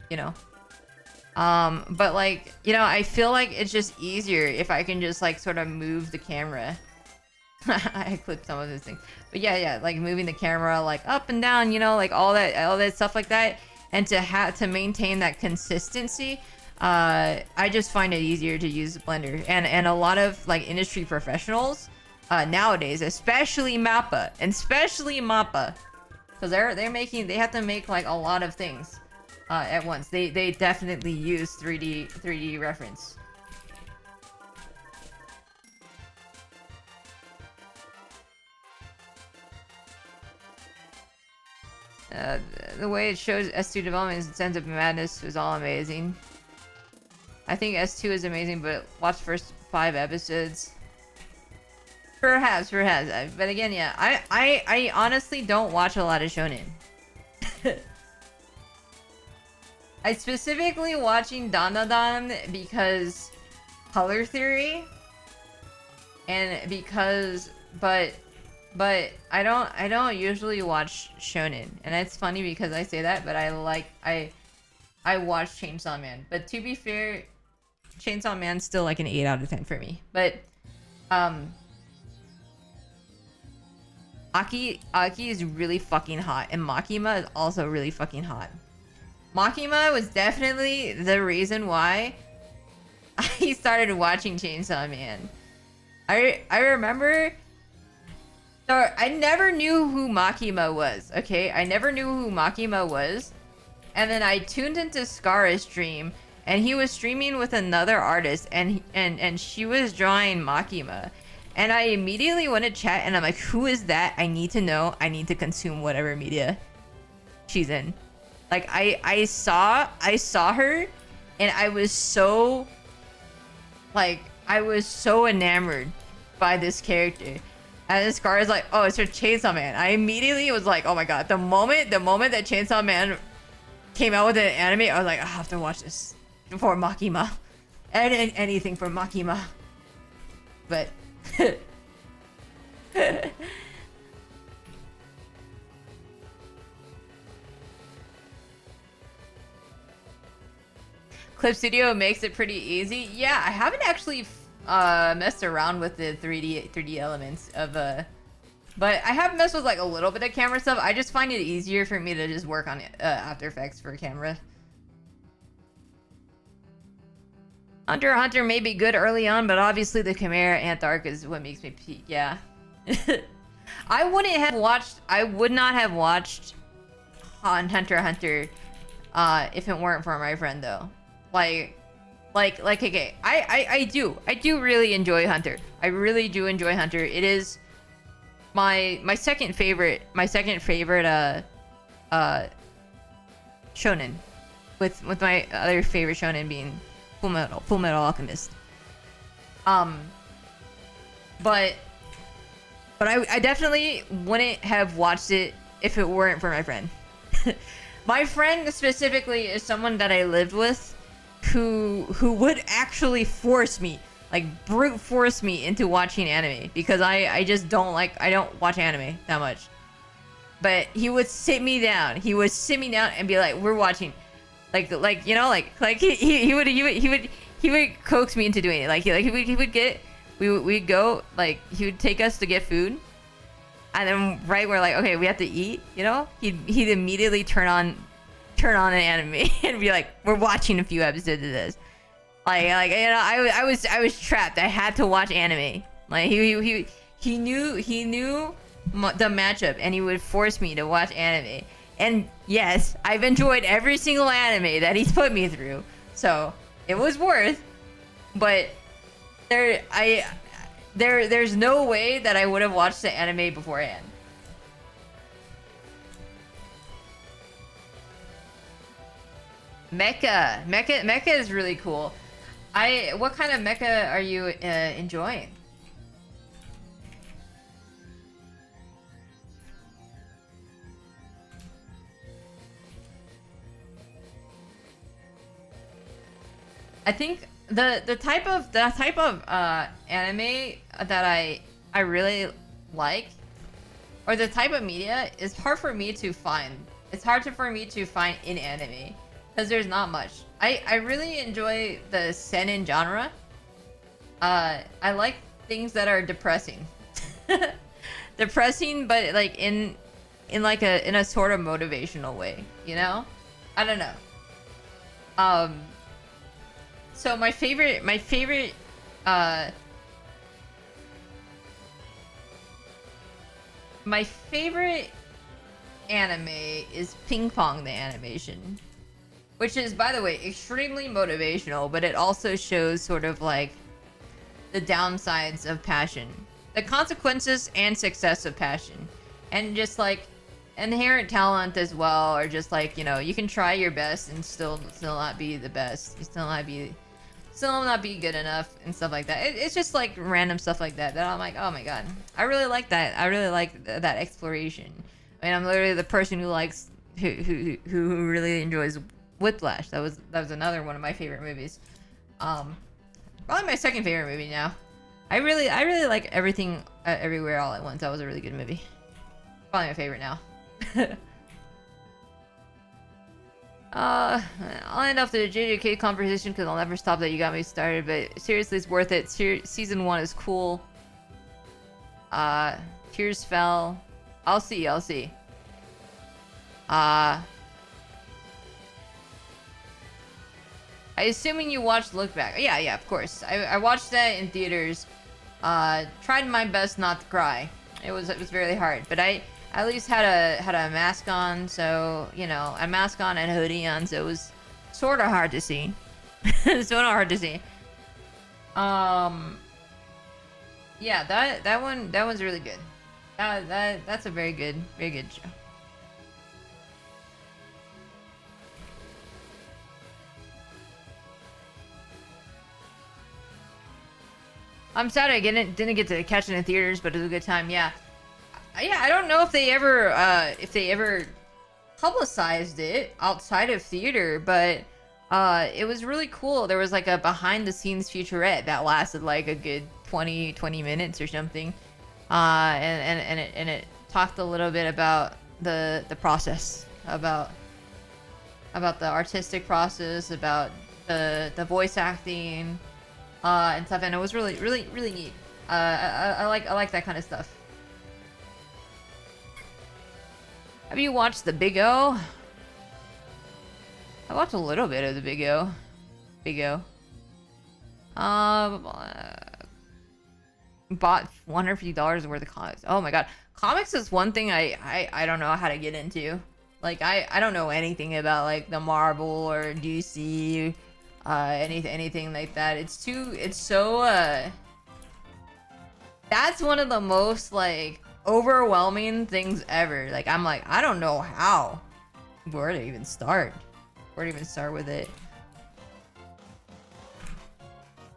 you know. But like, you know, I feel like it's just easier if I can just like sort of move the camera. I clipped some of those things, but yeah, like moving the camera like up and down, you know, like all that stuff like that, and to maintain that consistency. I just find it easier to use Blender, and a lot of like industry professionals nowadays, especially Mappa, because they have to make like a lot of things at once. They definitely use 3D reference. The way it shows S2 development in Sense of Madness was all amazing. I think S2 is amazing, but watch the first 5 episodes. Perhaps. But again, yeah, I honestly don't watch a lot of shonen. I specifically watching Dandadan because color theory, and because but I don't usually watch shonen, and it's funny because I say that, but I watch Chainsaw Man. But to be fair, Chainsaw Man's still like an 8 out of 10 for me. But Aki is really fucking hot, and Makima is also really fucking hot. Makima was definitely the reason why I started watching Chainsaw Man. I remember. So I never knew who Makima was. Okay, I never knew who Makima was, and then I tuned into Skara's stream, and he was streaming with another artist, and she was drawing Makima. And I immediately went to chat, and I'm like, who is that? I need to know. I need to consume whatever media she's in. Like, I saw her, and I was so enamored by this character. And this Scar is like, oh, it's her Chainsaw Man. I immediately was like, oh my god. The moment that Chainsaw Man came out with an anime, I was like, I have to watch this for Makima. And anything for Makima. But Clip Studio makes it pretty easy. Yeah, I haven't actually messed around with the 3D elements of but I have messed with like a little bit of camera stuff. I just find it easier for me to just work on After Effects for camera. Hunter x Hunter may be good early on, but obviously the Chimera Ant arc is what makes me peak. Yeah. I would not have watched Hunter x Hunter if it weren't for my friend though. Like okay, I do really enjoy Hunter. I really do enjoy Hunter. It is my second favorite shonen, with my other favorite shonen being Full Metal Alchemist. But I definitely wouldn't have watched it if it weren't for my friend. My friend specifically is someone that I lived with who would actually force me, like brute force me into watching anime, because I just don't watch anime that much. But he would sit me down and be like, we're watching, like you know, like he would coax me into doing it. We'd go, like, he would take us to get food, and then we're like, okay, we have to eat, you know, he'd immediately turn on turn on an anime and be like, we're watching a few episodes of this. Like you know, I was trapped. I had to watch anime. Like he knew the matchup, and he would force me to watch anime. And yes, I've enjoyed every single anime that he's put me through, so it was worth. But there's no way that I would have watched the anime beforehand. Mecha is really cool. What kind of mecha are you enjoying? I think the type of anime that I really like, or the type of media, is hard for me to find. It's hard for me to find in anime because there's not much. I really enjoy the seinen genre. I like things that are depressing. Depressing, but like in a sort of motivational way, you know? I don't know. So my favorite anime is Ping Pong the animation, which is, by the way, extremely motivational, but it also shows sort of like the downsides of passion, the consequences and success of passion, and just like inherent talent as well, or just like, you know, you can try your best and still not be the best. You still not be good enough and stuff like that. It's just like random stuff like that I'm like, oh my god, I really like that. I really like that exploration. I mean, I'm literally the person who likes who really enjoys Whiplash. That was another one of my favorite movies. Probably my second favorite movie now. I really like Everything Everywhere All at Once. That was a really good movie. Probably my favorite now. I'll end off the JJK conversation because I'll never stop that. You got me started, but seriously, it's worth it. Season 1 is cool. Tears fell. I'll see. I assuming you watched Look Back. Yeah, of course. I watched that in theaters. Tried my best not to cry. It was very hard, but I at least had a mask on, so, you know, a mask on and a hoodie on, so it was sort of hard to see. Yeah, that one's really good. That's a very good show. I'm sad I didn't get to catch it in theaters, but it was a good time. Yeah, I don't know if they ever publicized it outside of theater, but it was really cool. There was like a behind the scenes featurette that lasted like a good 20 minutes or something, and it talked a little bit about the process, about the artistic process, about the voice acting, and stuff, and it was really neat. I like that kind of stuff. Have you watched The Big O? I watched a little bit of The Big O. Bought $150 worth of comics. Oh my god. Comics is one thing I don't know how to get into. Like, I don't know anything about like the Marvel or DC, anything like that. It's so that's one of the most like overwhelming things ever. Like, I'm like, I don't know where to even start with it.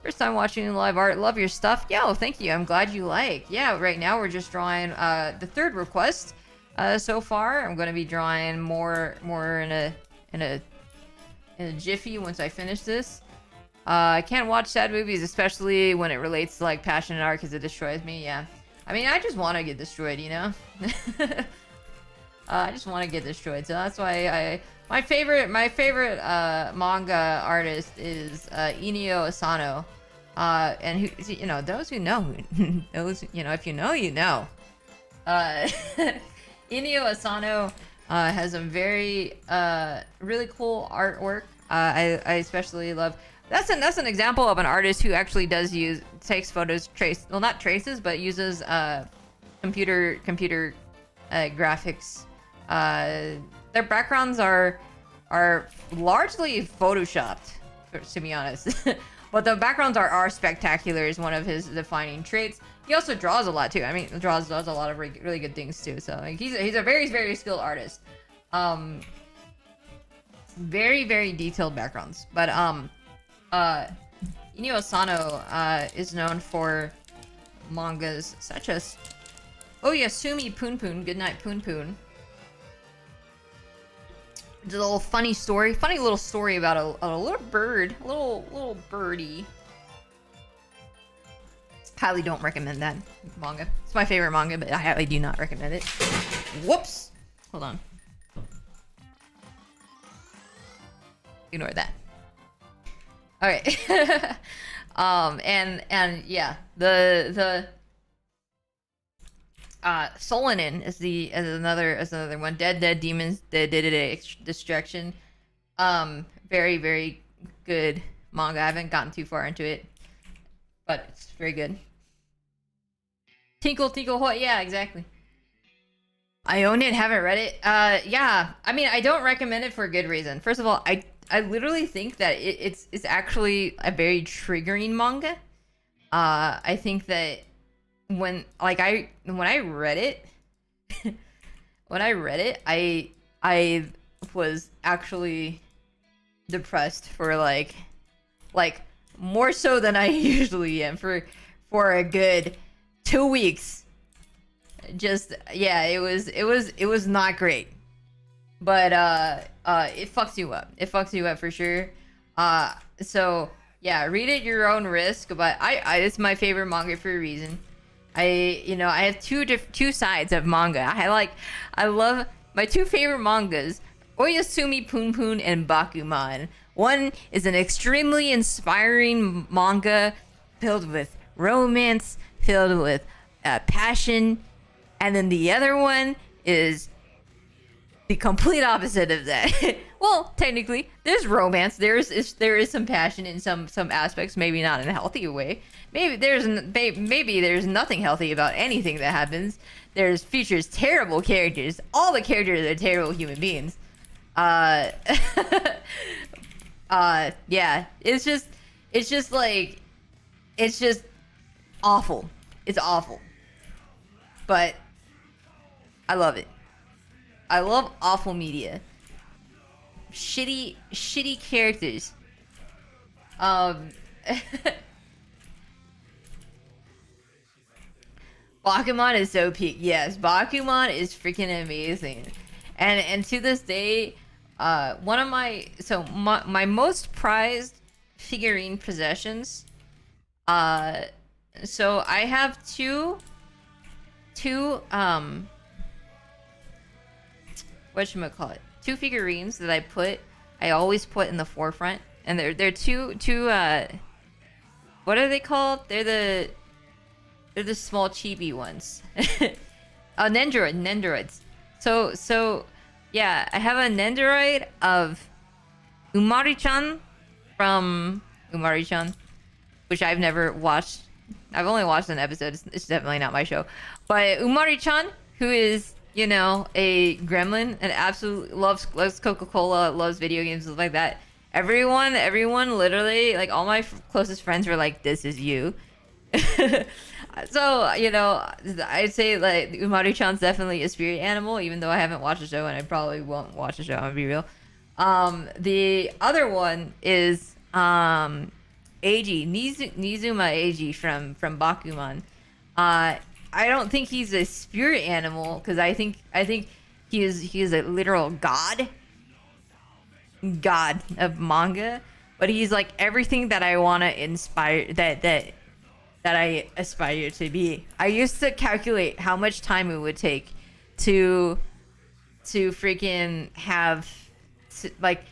First time watching live art. Love your stuff. Yo, thank you. I'm glad you like. Yeah, right now we're just drawing the third request so far. I'm going to be drawing more in a jiffy once I finish this. I can't watch sad movies, especially when it relates to like passion and art, because it destroys me. Yeah, I mean, I just want to get destroyed, you know. I just want to get destroyed, so that's why my favorite manga artist is Inio Asano, and who, you know, those who know, if you know, you know. Inio Asano Has some very really cool artwork. I especially love. That's an example of an artist who actually takes photos, not traces, but uses computer graphics. Their backgrounds are largely photoshopped, to be honest. But the backgrounds are spectacular, is one of his defining traits. He also draws a lot too. I mean, does a lot of really good things too. So like, he's a very, very skilled artist. Very, very detailed backgrounds. But Inio Asano is known for mangas such as Oyasumi Poon Poon, Goodnight Poon Poon. It's a little funny little story about a little bird, a little birdie. Highly don't recommend that manga. It's my favorite manga, but I highly do not recommend it. Whoops! Hold on. Ignore that. Alright. and yeah, the Solanin is another one. Dead Demons, the Destruction. Very, very good manga. I haven't gotten too far into it, but it's very good. Tinkle Hoy, yeah, exactly. I own it, haven't read it. Yeah, I mean, I don't recommend it for a good reason. First of all, I literally think that it's actually a very triggering manga. I think that when I read it, I was actually depressed for like more so than I usually am for a good 2 weeks. Just yeah, it was not great. But it fucks you up. It fucks you up for sure. So yeah, read at your own risk. But it's my favorite manga for a reason. I have two sides of manga. I love my two favorite mangas, Oyasumi Poon Poon and Bakuman. One is an extremely inspiring manga filled with romance, filled with passion, and then the other one is the complete opposite of that. Well, technically, there's romance. There is some passion in some aspects, maybe not in a healthy way. Maybe there's nothing healthy about anything that happens. Features terrible characters. All the characters are terrible human beings. Yeah, it's just awful. It's awful. But I love it. I love awful media. Shitty characters. Bakuman is so peak. Yes, Bakuman is freaking amazing. And to this day, one of my most prized figurine possessions. So I have two whatchamacallit, two figurines that I always put in the forefront, and they're two what are they called? They're the small chibi ones. Nendoroids. So yeah, I have a Nendoroid of Umari-chan from Umari-chan, which I've never watched. I've only watched an episode. It's definitely not my show. But Umari-chan, who is, a gremlin and absolutely loves Coca-Cola, loves video games, stuff like that. Everyone literally, like all my closest friends were like, "This is you." So, I'd say like Umari-chan's definitely a spirit animal, even though I haven't watched the show and I probably won't watch the show, I'm gonna be real. The other one is Eiji, Nizuma Eiji from Bakuman. I don't think he's a spirit animal, because I think he is a literal god of manga, but he's like everything that I want to inspire, that I aspire to be. I used to calculate how much time it would take to freaking have like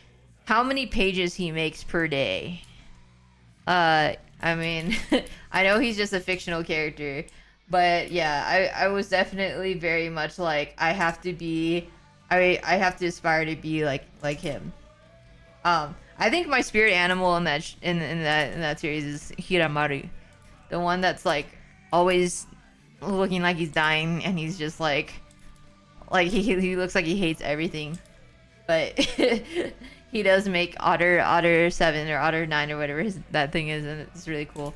how many pages he makes per day. I mean, I know he's just a fictional character, but yeah, I was definitely very much like I have to be I have to aspire to be like him. I think my spirit animal in that in that series is Hiramaru, the one that's like always looking like he's dying, and he's just like he looks like he hates everything, but he does make Otter 7 or Otter 9 or whatever that thing is, and it's really cool.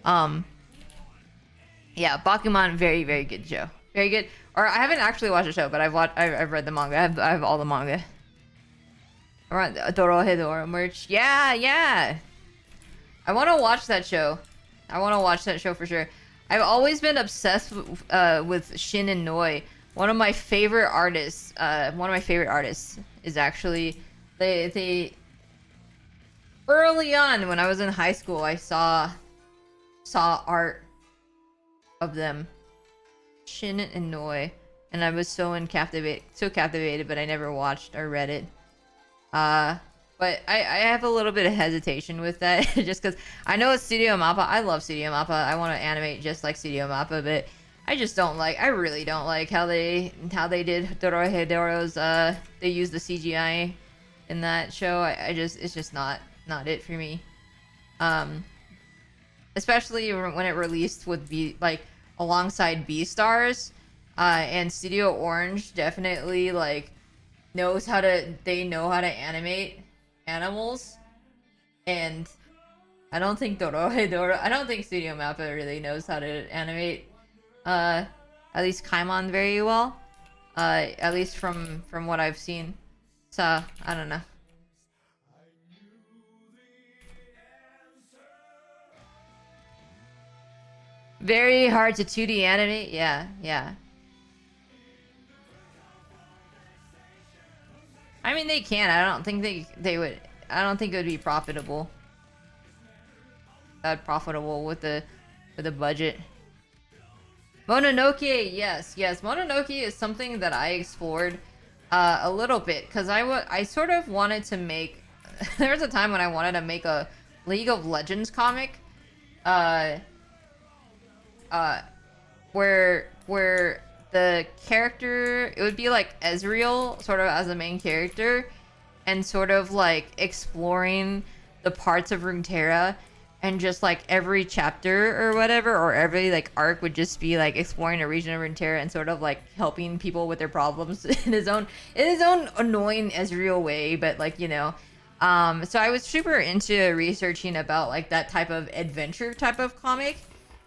Yeah, Bakuman, very very good show, very good. Or I haven't actually watched the show, but I've read the manga. I have all the manga. Around Dorohedoro merch. Yeah. I want to watch that show. I want to watch that show for sure. I've always been obsessed with Shin and Noi. One of my favorite artists. One of my favorite artists is actually they. Early on, when I was in high school, I saw art of them, Shin and Noi, and I was so captivated, but I never watched or read it. But I have a little bit of hesitation with that just because I know it's Studio Mappa. I love Studio Mappa. I want to animate just like Studio Mappa, but I just don't like. I really don't like how they did Dorohedoro's. They used the CGI in that show. It's just not it for me. Especially when it released with alongside Beastars, and Studio Orange definitely like knows how to animate animals, and I don't think Studio Mappa really knows how to animate at least Kaimon very well, at least from what I've seen, so I don't know. Very hard to 2D animate. Yeah. I mean, they can. I don't think they would. I don't think it would be profitable. That profitable with the budget. Mononoke, yes. Mononoke is something that I explored a little bit because I sort of wanted to make. There was a time when I wanted to make a League of Legends comic, where the character, it would be like Ezreal sort of as the main character, and sort of like exploring the parts of Runeterra, and just like every chapter or whatever, or every like arc would just be like exploring a region of Runeterra and sort of like helping people with their problems in his own annoying Ezreal way, but like, you know. So I was super into researching about like that type of adventure type of comic.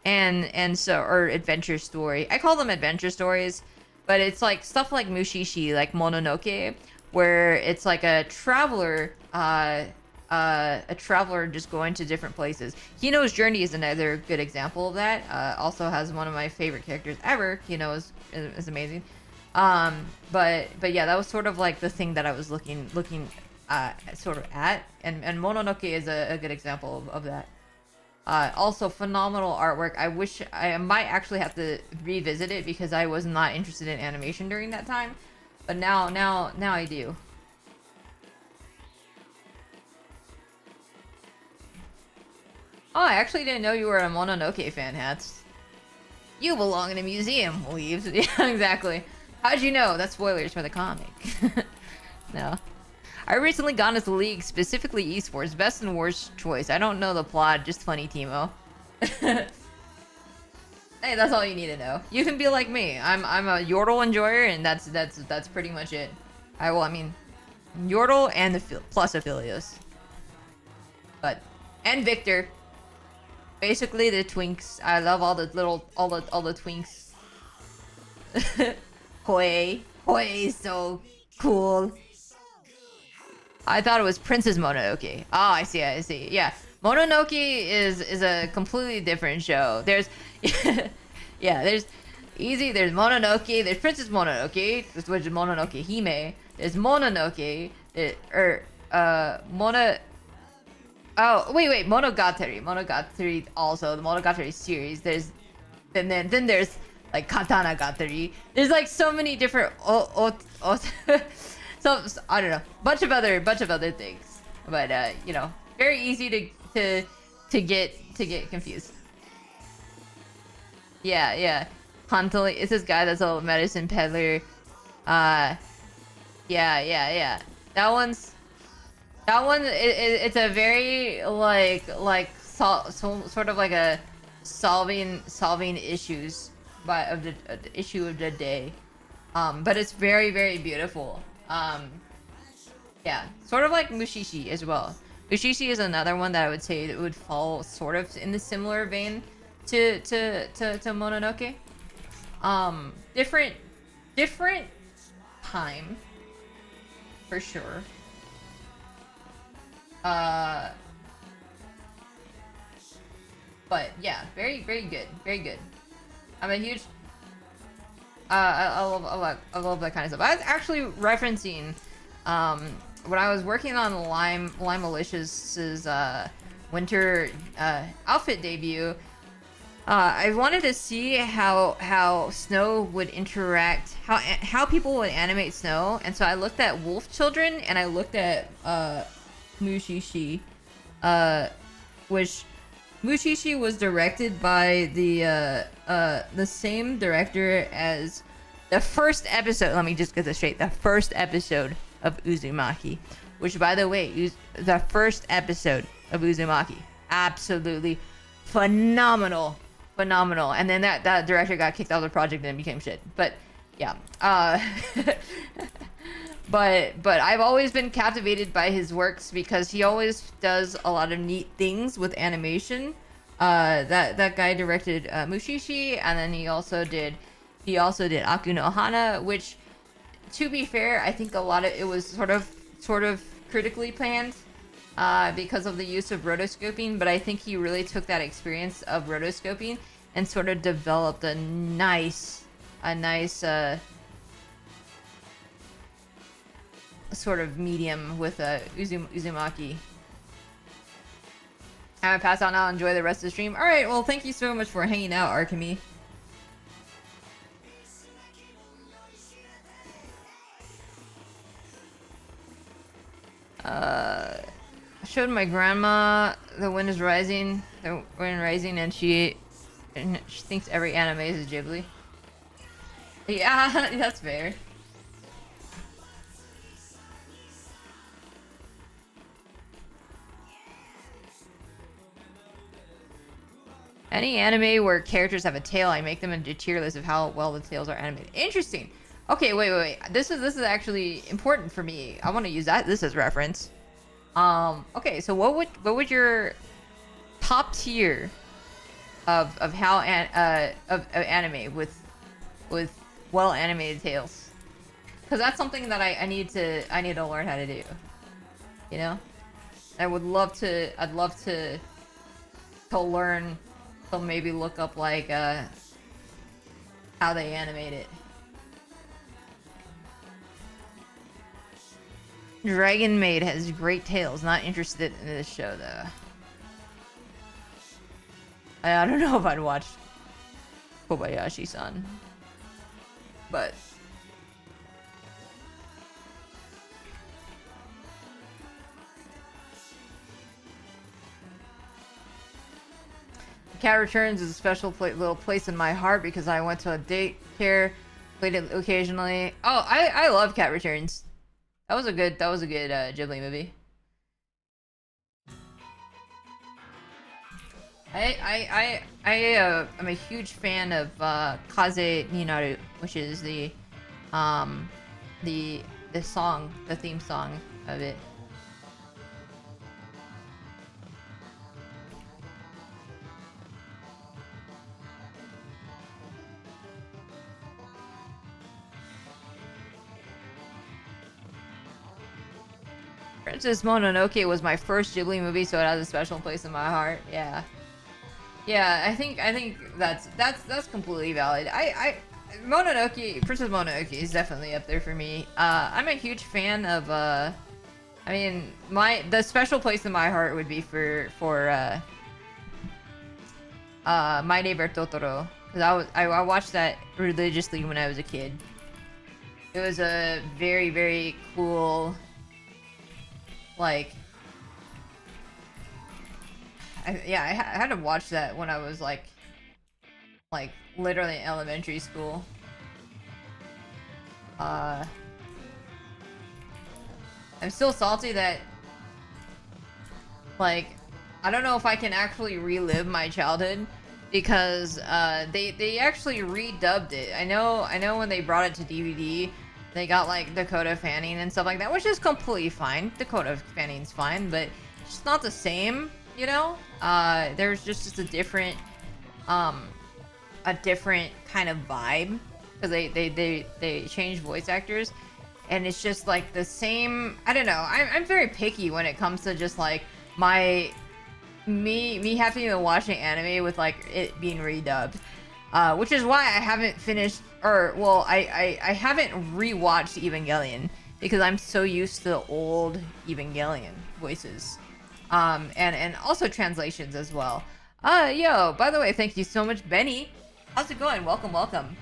Or adventure story. I call them adventure stories, but it's like stuff like Mushishi, like Mononoke, where it's like a traveler just going to different places. Hino's Journey is another good example of that. Also has one of my favorite characters ever. Hino is amazing. But yeah, that was sort of like the thing that I was looking sort of at, and Mononoke is a good example of that. Also phenomenal artwork. I wish I might actually have to revisit it because I was not interested in animation during that time, but now I do. Oh, I actually didn't know you were a Mononoke fan, Hats. You belong in a museum, Leaves. Yeah, exactly. How'd you know? That's spoilers for the comic. No. I recently got into the league, specifically esports. Best and worst choice. I don't know the plot, just funny, Timo. Hey, that's all you need to know. You can be like me. I'm a Yordle enjoyer, and that's pretty much it. I mean, Yordle and plus Aphelios. And Victor. Basically the twinks. I love all the twinks. Hoi is so cool. I thought it was Princess Mononoke. Oh, I see. Yeah, Mononoke is a completely different show. There's there's Mononoke, there's Princess Mononoke, which is Mononoke Hime. There's Mononoke, Monogatari also, the Monogatari series. Then there's like Katana Gatari. There's like so many different so I don't know, bunch of other things, but you know, very easy to get confused. Yeah. Huntily, it's this guy that's a medicine peddler. Yeah. That one. It's a very sort of like a solving issues of the issue of the day. But it's very beautiful. Yeah, sort of like Mushishi as well. Mushishi is another one that I would say that would fall sort of in the similar vein to Mononoke. Different time for sure. But yeah, very good. I'm a huge I love that kind of stuff. I was actually referencing when I was working on Lime Malicious's winter outfit debut. I wanted to see how Snow would interact, how people would animate Snow, and so I looked at Wolf Children and I looked at Mushishi, which Mushishi was directed by the same director as the first episode. Let me just get this straight. The first episode of Uzumaki, which, by the way, the first episode of Uzumaki, absolutely phenomenal. And then that director got kicked out of the project and became shit. But yeah, but I've always been captivated by his works because he always does a lot of neat things with animation. That guy directed Mushishi, and then he also did Aku no Hana, which, to be fair, I think a lot of it was sort of critically planned because of the use of rotoscoping, but I think he really took that experience of rotoscoping and sort of developed a nice sort of medium with Uzumaki. I'm gonna pass out now. Enjoy the rest of the stream. All right. Well, thank you so much for hanging out, Arkami. I showed my grandma The Wind Rising, and she thinks every anime is Ghibli. Yeah, that's fair. Any anime where characters have a tail, I make them into a tier list of how well the tails are animated. Interesting. Okay, wait. This is actually important for me. I want to use this as reference. Okay, so what would your top tier of how of anime with well animated tails? Because that's something that I need to learn how to do. You know, I'd love to learn. So maybe look up like how they animate it. Dragon Maid has great tails. Not interested in this show though. I don't know if I'd watch Kobayashi-san, but Cat Returns is a special little place in my heart because I went to a daycare, played it occasionally. Oh, I love Cat Returns. That was a good Ghibli movie. I'm a huge fan of Kaze Ninaru, which is the song, the theme song of it. Princess Mononoke was my first Ghibli movie, so it has a special place in my heart. Yeah, I think that's completely valid. Princess Mononoke is definitely up there for me. I'm a huge fan of I mean, the special place in my heart would be for My Neighbor Totoro, because I watched that religiously when I was a kid. It was a very cool. Like, I had to watch that when I was like literally in elementary school. I'm still salty that, like, I don't know if I can actually relive my childhood because they actually redubbed it. I know when they brought it to DVD, they got like Dakota Fanning and stuff like that, which is completely fine. Dakota Fanning's fine, but it's just not the same, you know? There's just a different kind of vibe because they changed voice actors, and it's just like the same. I don't know. I'm very picky when it comes to just like me having to watch an anime with like it being redubbed, which is why I haven't finished, or well, I haven't rewatched Evangelion because I'm so used to the old Evangelion voices, and also translations as well. Yo, by the way, thank you so much, Benny. How's it going? Welcome, welcome.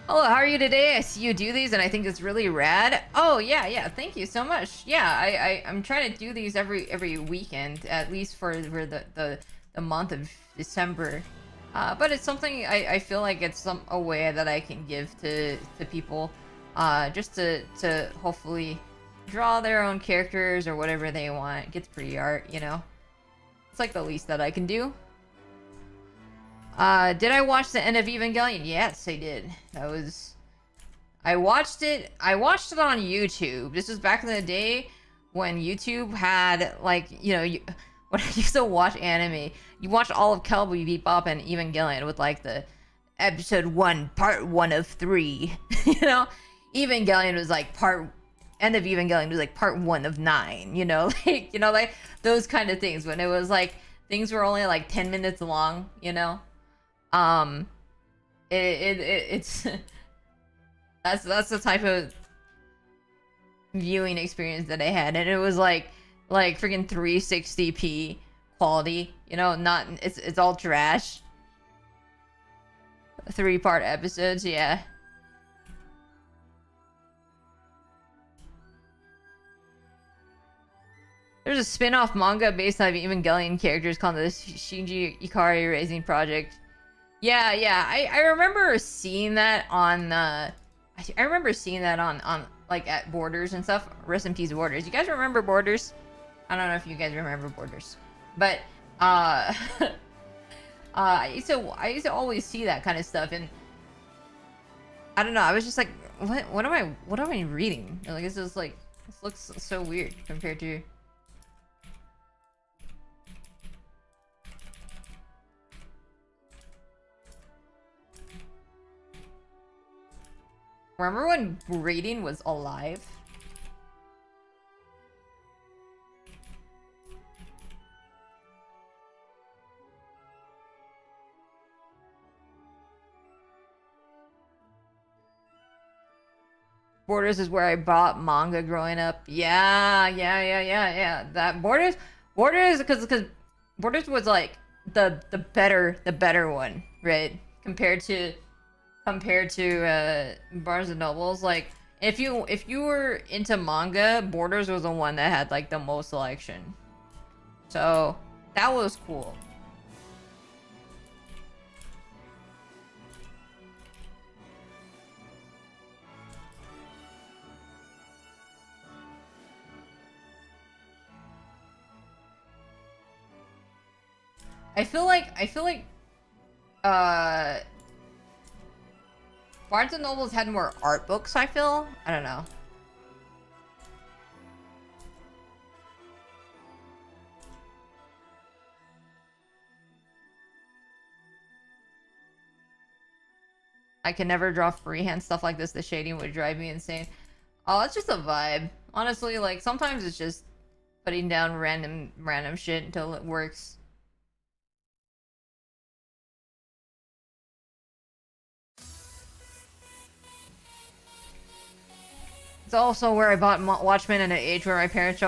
Hello, how are you today? I see you do these and I think it's really rad. Oh yeah, thank you so much. Yeah, I'm trying to do these every weekend, at least for the month of December. But it's something I feel like it's a way that I can give to people, just to hopefully draw their own characters or whatever they want. Get pretty art, you know. It's like the least that I can do. Did I watch the end of Evangelion? Yes, I did. I watched it on YouTube. This was back in the day when YouTube had, like, you know, when I used to watch anime, you watch all of Cowboy Bebop and Evangelion with like the episode 1, part 1 of 3. You know, Evangelion was like end of Evangelion was like part 1 of 9. You know, like, you know, like those kind of things when it was like things were only like 10 minutes long. You know. It's that's the type of viewing experience that I had, and it was like freaking 360p quality, you know, not it's all trash. 3-part episodes, yeah. There's a spin-off manga based on Evangelion characters called the Shinji Ikari Raising Project. Yeah, I remember seeing that on I remember seeing that on like at Borders and stuff. Rest in peace, Borders. You guys remember Borders? I don't know if you guys remember Borders, but I used to always see that kind of stuff, and I don't know. I was just like, what am I reading? Like, it's just like, this looks so weird compared to. Remember when reading was alive? Borders is where I bought manga growing up. Yeah. That Borders, because Borders was like the better one, right? Compared to Barnes and Nobles. Like, if you were into manga, Borders was the one that had like the most selection, so that was cool. I feel like Barnes and Nobles had more art books, I feel. I don't know. I can never draw freehand stuff like this. The shading would drive me insane. Oh, it's just a vibe. Honestly, like, sometimes it's just putting down random shit until it works. It's also where I bought Watchmen at an age where my parents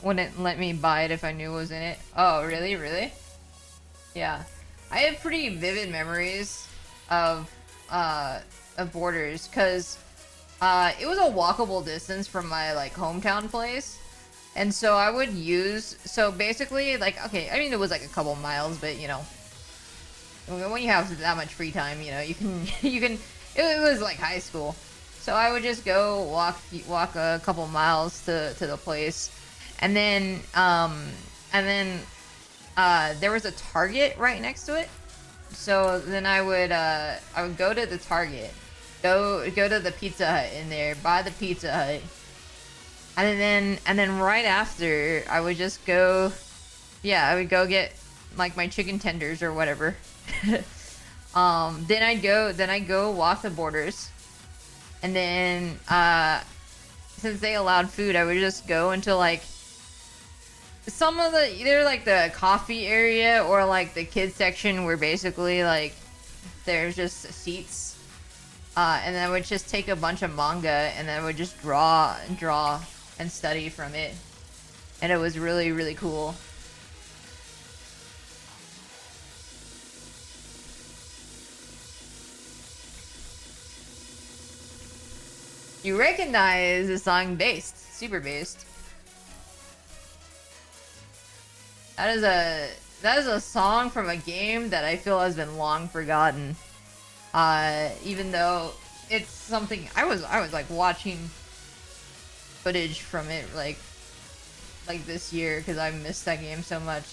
wouldn't let me buy it if I knew what was in it. Oh, really? Really? Yeah. I have pretty vivid memories of Borders, because it was a walkable distance from my, like, hometown place. And so I would use... So basically, like, okay, I mean, it was like a couple miles, but, you know... When you have that much free time, you know, you can... It was like high school. So I would just go walk a couple miles to the place, and then there was a Target right next to it. So then I would go to the Target, go to the Pizza Hut in there, buy the Pizza Hut, and then right after I would just go, yeah, I would go get like my chicken tenders or whatever. Then I'd go walk the borders, and then since they allowed food, I would just go into like some of the either like the coffee area or like the kids section where basically like there's just seats, and then I would just take a bunch of manga and then I would just draw and study from it, and it was really, really cool. You recognize the song Based, Super Based. That is a song from a game that I feel has been long forgotten. Even though it's something I was like watching footage from it like this year because I missed that game so much.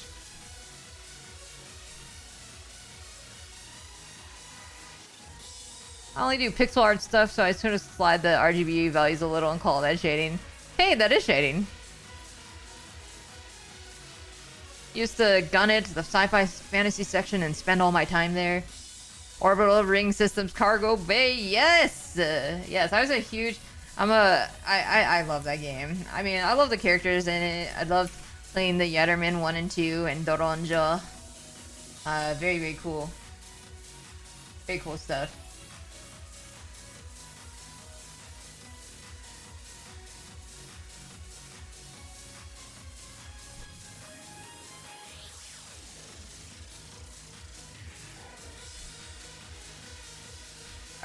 I only do pixel art stuff, so I sort of slide the RGB values a little and call that shading. Hey, that is shading. Used to gun it to the sci-fi fantasy section and spend all my time there. Orbital Ring Systems Cargo Bay, yes! Yes, I was a huge... I love that game. I mean, I love the characters in it. I loved playing the Yatterman 1 and 2 and Doronja. Very, very cool. Very cool stuff.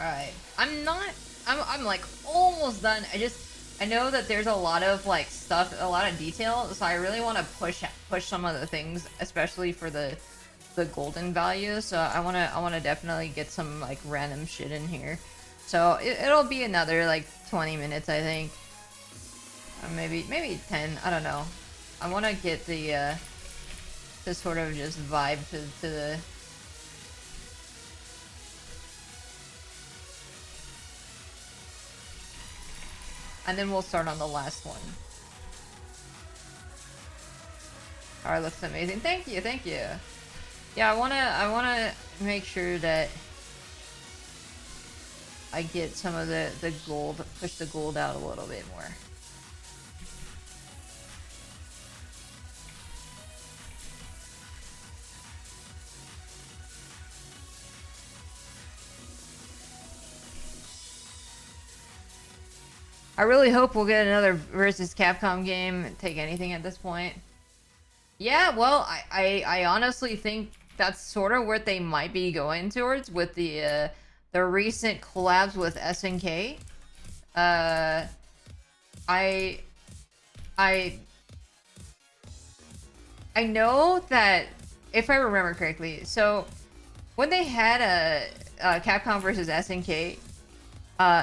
Alright. I'm like almost done. I know that there's a lot of like stuff, a lot of detail, so I really want to push some of the things, especially for the golden values. So I want to definitely get some like random shit in here. So it'll be another like 20 minutes, I think. Or maybe 10, I don't know. I want to get the to sort of just vibe to the and then we'll start on the last one. Alright, looks amazing. Thank you, thank you. Yeah, I wanna make sure that I get some of the gold, push the gold out a little bit more. I really hope we'll get another versus Capcom game. Take anything at this point. Yeah, well, I honestly think that's sort of what they might be going towards with the recent collabs with SNK. I know that if I remember correctly, so when they had a Capcom versus SNK.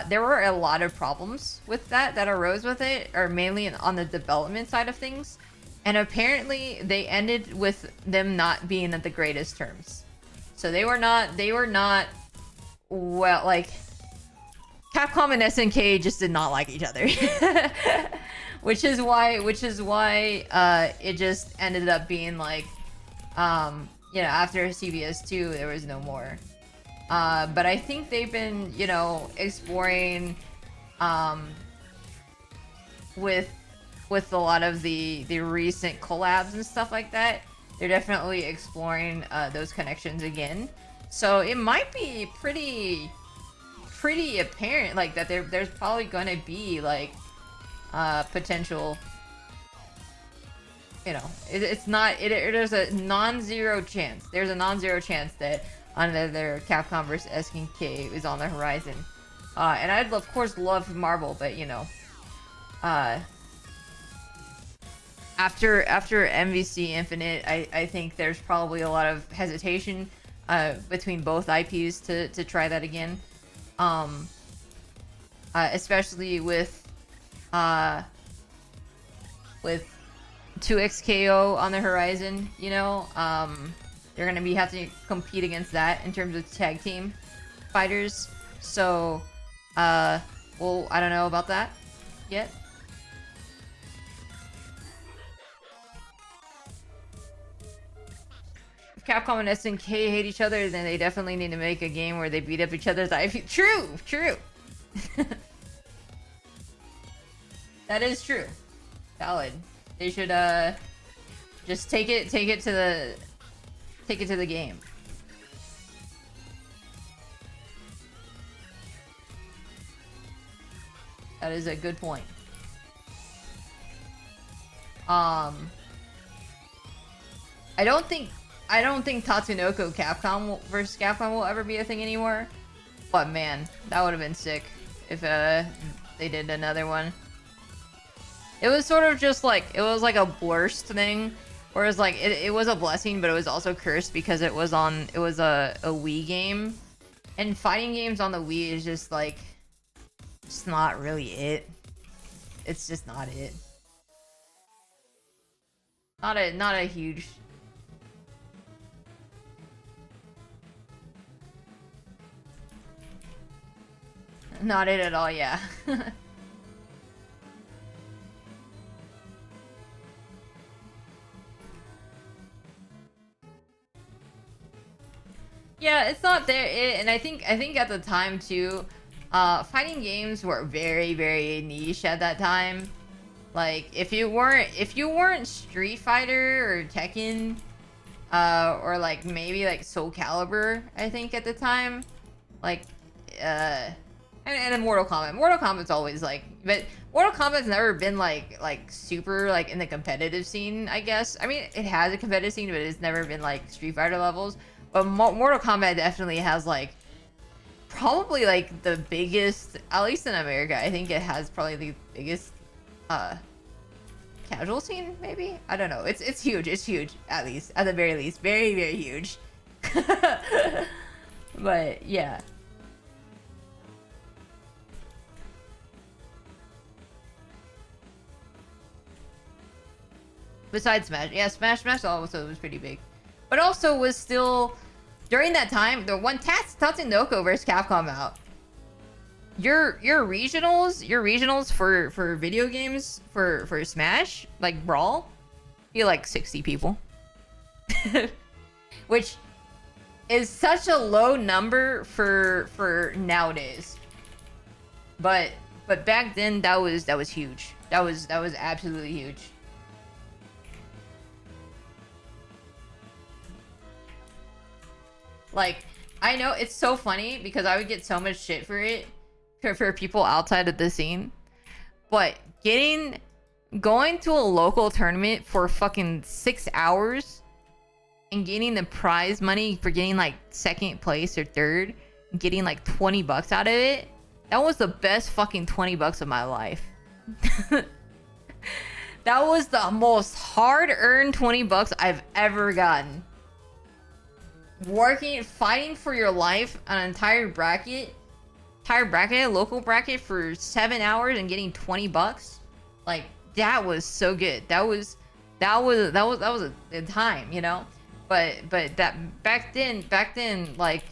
There were a lot of problems with that arose with it, or mainly on the development side of things. And apparently they ended with them not being at the greatest terms. So they were not, well, like, Capcom and SNK just did not like each other. which is why it just ended up being like, you know, after CVS2, there was no more. But I think they've been, you know, exploring with a lot of the recent collabs and stuff like that. They're definitely exploring those connections again. So it might be pretty apparent like that there's probably going to be like potential, you know, there's a non-zero chance. There's a non-zero chance that another Capcom vs SNK is on the horizon. And I'd of course love Marvel, but you know, after MVC Infinite, I think there's probably a lot of hesitation between both IPs to try that again. especially with 2XKO on the horizon. You know, they're gonna be having to compete against that in terms of tag team fighters. So, well, I don't know about that yet. If Capcom and SNK hate each other, then they definitely need to make a game where they beat up each other's IP. True, true. That is true. Valid. They should just take it to the game. That is a good point. I don't think Tatsunoko Capcom versus Capcom will ever be a thing anymore. But man, that would have been sick if they did another one. It was sort of just like, it was like a blurst thing, whereas like it was a blessing, but it was also cursed because it was a Wii game, and fighting games on the Wii is just like, it's not really it. It's just not it. Not a huge. Not it at all, yeah. Yeah, it's not there, and I think at the time too, fighting games were very, very niche at that time. Like if you weren't Street Fighter or Tekken, or like maybe like Soul Calibur, I think at the time, like and then Mortal Kombat. Mortal Kombat's always like, but Mortal Kombat's never been like super like in the competitive scene, I guess. I mean, it has a competitive scene, but it's never been like Street Fighter levels. But Mortal Kombat definitely has like, probably like the biggest, at least in America, I think it has probably the biggest casual scene, maybe? I don't know. It's huge. It's huge, at least. At the very least. Very, very huge. But yeah. Besides Smash. Yeah, Smash also was pretty big. But also was still, during that time, the one Tatsunoko versus Capcom out. Your regionals for video games for Smash, like Brawl, you're like 60 people. Which is such a low number for nowadays. But back then that was huge. That was absolutely huge. Like, I know it's so funny because I would get so much shit for it for people outside of the scene, but going to a local tournament for fucking 6 hours and getting the prize money for getting like second place or third, and getting like 20 bucks out of it, that was the best fucking 20 bucks of my life. That was the most hard-earned 20 bucks I've ever gotten. Fighting for your life, an entire bracket, local bracket for 7 hours and getting 20 bucks, like that was so good. That was a time, you know. But that back then, like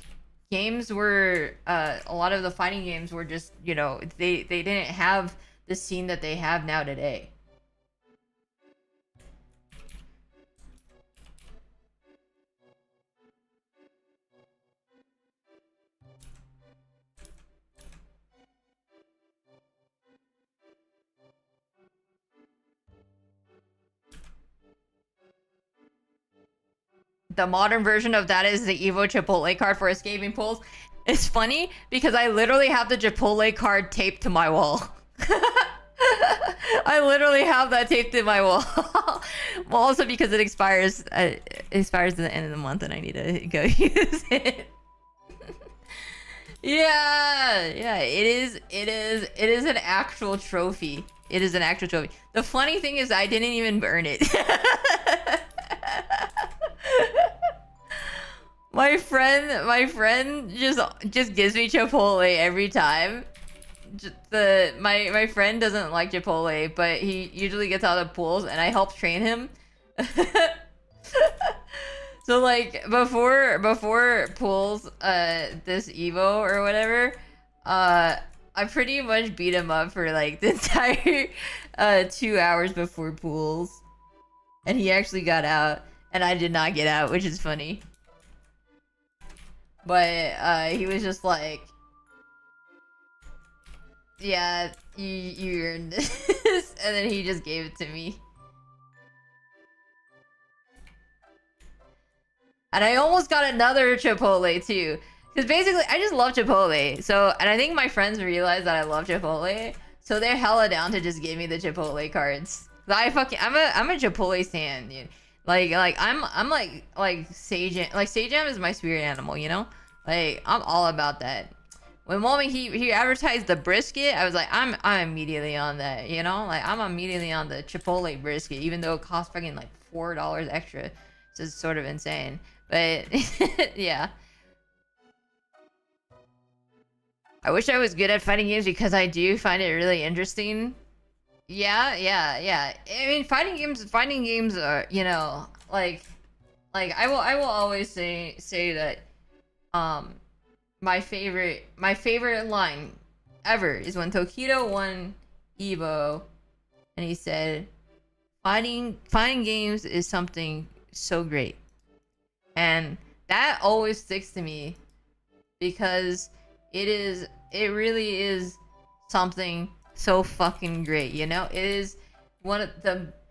games were a lot of the fighting games were just, you know, they didn't have the scene that they have now today. The modern version of that is the Evo Chipotle card for escaping pools. It's funny because I literally have the Chipotle card taped to my wall. I literally have that taped to my wall. Well, also because it expires at the end of the month and I need to go use it. Yeah, it is an actual trophy. It is an actual trophy. The funny thing is I didn't even earn it. My friend just gives me Chipotle every time. my friend doesn't like Chipotle, but he usually gets out of pools, and I help train him. So like before pools, this Evo or whatever, I pretty much beat him up for like the entire 2 hours before pools, and he actually got out, and I did not get out, which is funny. But he was just like, yeah, you earned this, and then he just gave it to me. And I almost got another Chipotle too. Because basically, I just love Chipotle. So, and I think my friends realize that I love Chipotle. So they're hella down to just give me the Chipotle cards. I'm a Chipotle stan, dude. I'm like Sage Jam. Like Sage Jam is my spirit animal, you know? Like, I'm all about that. When moment he advertised the brisket, I was like, I'm immediately on that, you know? Like, I'm immediately on the Chipotle brisket, even though it costs fucking like $4 extra. It's just sort of insane. But yeah. I wish I was good at fighting games because I do find it really interesting. Yeah. I mean, fighting games are, you know, like I will always say that my favorite line ever is when Tokido won Evo and he said, fighting games is something so great. And that always sticks to me because it really is something so fucking great, you know? It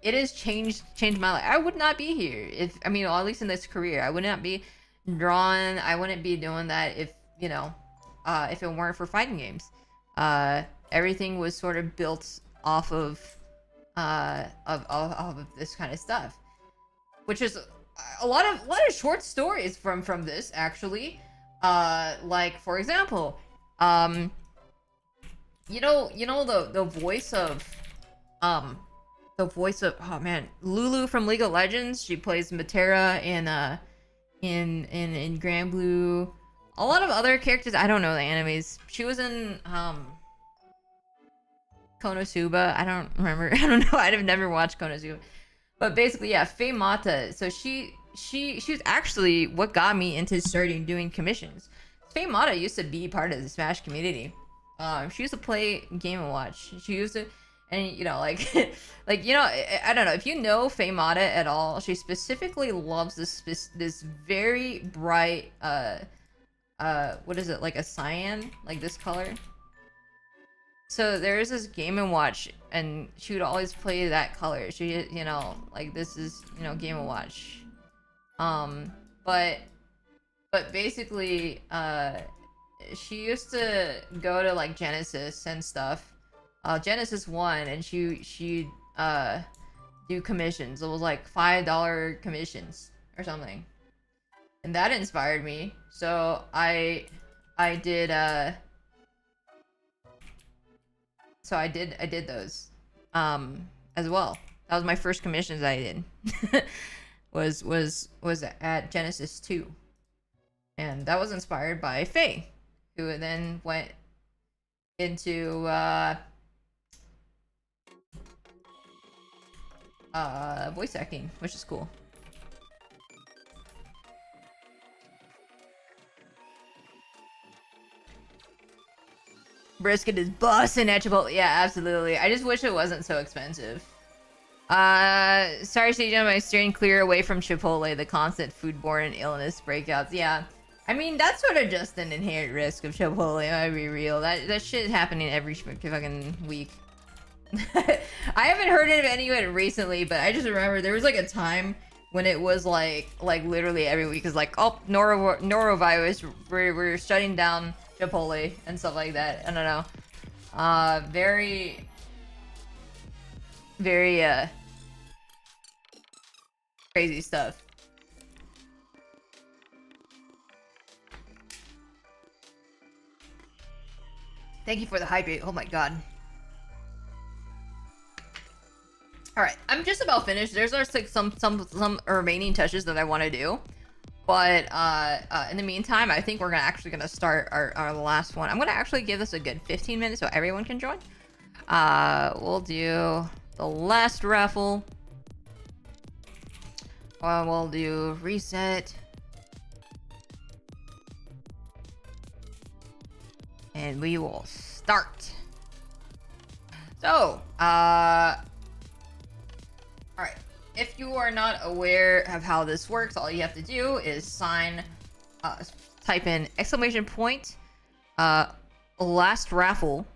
has changed my life. I would not be here if, I mean, at least in this career, I would not be drawing, I wouldn't be doing that if, you know, if it weren't for fighting games. Everything was sort of built off of this kind of stuff, which is a lot of short stories from this actually. Like for example, you know the voice of oh man, Lulu from League of Legends. She plays Matera in Grand Blue. A lot of other characters, I don't know the animes. She was in Konosuba. I don't remember. I don't know. I've never watched Konosuba. But basically, yeah, Faye Mata. So she was actually what got me into starting doing commissions. Faye Mata used to be part of the Smash community. She used to play Game & Watch. She used to, and you know, like, like, you know, I don't know if you know Faye Mata at all. She specifically loves this very bright, what is it, like a cyan, like this color. So there is this Game & Watch, and she would always play that color. She, you know, like this is, you know, Game & Watch. But basically, she used to go to like Genesis and stuff. Genesis 1, and she'd do commissions. It was like $5 commissions or something. And that inspired me. So I did those as well. That was my first commissions I did. was at Genesis 2. And that was inspired by Faye, who then went into voice acting, which is cool. Brisket is bussin' at Chipotle. Yeah, absolutely. I just wish it wasn't so expensive. Sorry, Sage, I'm steering clear away from Chipotle, the constant foodborne illness breakouts. Yeah. I mean, that's sort of just an inherent risk of Chipotle, I'll be real. That shit is happening every fucking week. I haven't heard of any of it recently, but I just remember there was like a time when it was like literally every week is like, oh, norovirus, we're shutting down Chipotle and stuff like that. I don't know. Very crazy stuff. Thank you for the hype. Oh my god. All right, I'm just about finished. There's like some remaining touches that I want to do, But in the meantime, I think we're actually gonna start our last one. I'm gonna actually give this a good 15 minutes so everyone can join. We'll do the last raffle. We'll do reset. And we will start. So, alright. If you are not aware of how this works, all you have to do is type in !, last raffle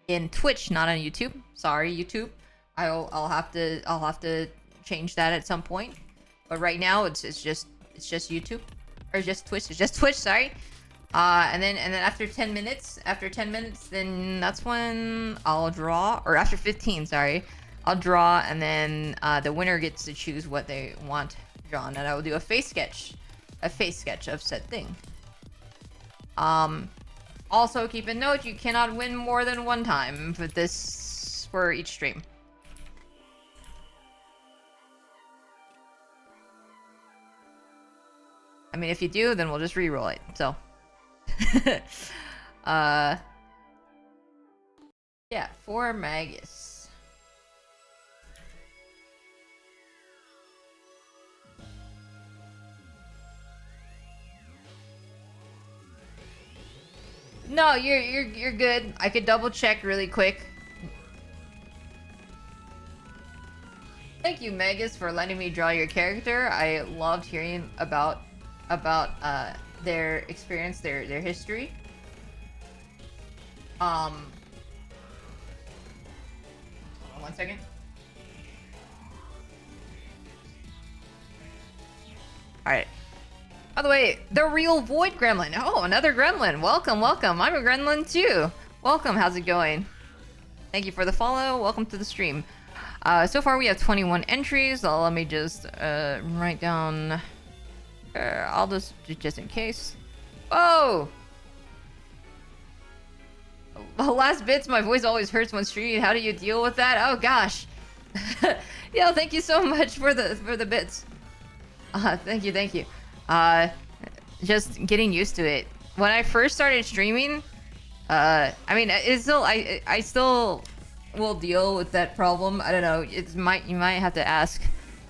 in Twitch, not on YouTube. Sorry, YouTube. I'll have to change that at some point. But right now it's just YouTube, or just Twitch. It's just Twitch. Sorry. And then after 10 minutes, then that's when I'll draw, or after 15, sorry, I'll draw, and then the winner gets to choose what they want drawn, and I will do a face sketch of said thing. Also keep a note, you cannot win more than one time for each stream. I mean, if you do, then we'll just re-roll it. So. Yeah, for Magus. No, you're good. I could double check really quick. Thank you, Magus, for letting me draw your character. I loved hearing about their experience, their history. Hold on 1 second. Alright. By the way, the real Void Gremlin. Oh, another Gremlin. Welcome. I'm a Gremlin too. Welcome, how's it going? Thank you for the follow. Welcome to the stream. So far we have 21 entries. Let me just write down... I'll just in case. Oh! The last bits, my voice always hurts when streaming. How do you deal with that? Oh gosh. Yo, thank you so much for the bits. Thank you. Just getting used to it. When I first started streaming, I mean, I still will deal with that problem. I don't know. You might have to ask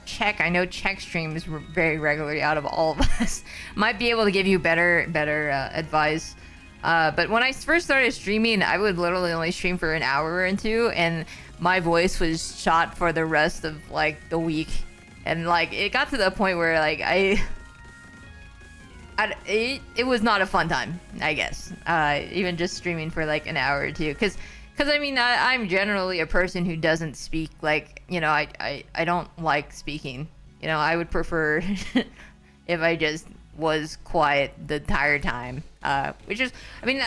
Check. I know Check streams very regularly out of all of us. Might be able to give you better advice. But when I first started streaming, I would literally only stream for an hour or two, and my voice was shot for the rest of like the week. And like it got to the point where like it was not a fun time, I guess. Even just streaming for like an hour or two, because I mean I'm generally a person who doesn't speak, like, you know, I don't like speaking. You know, I would prefer if I just was quiet the entire time. Which is, I mean,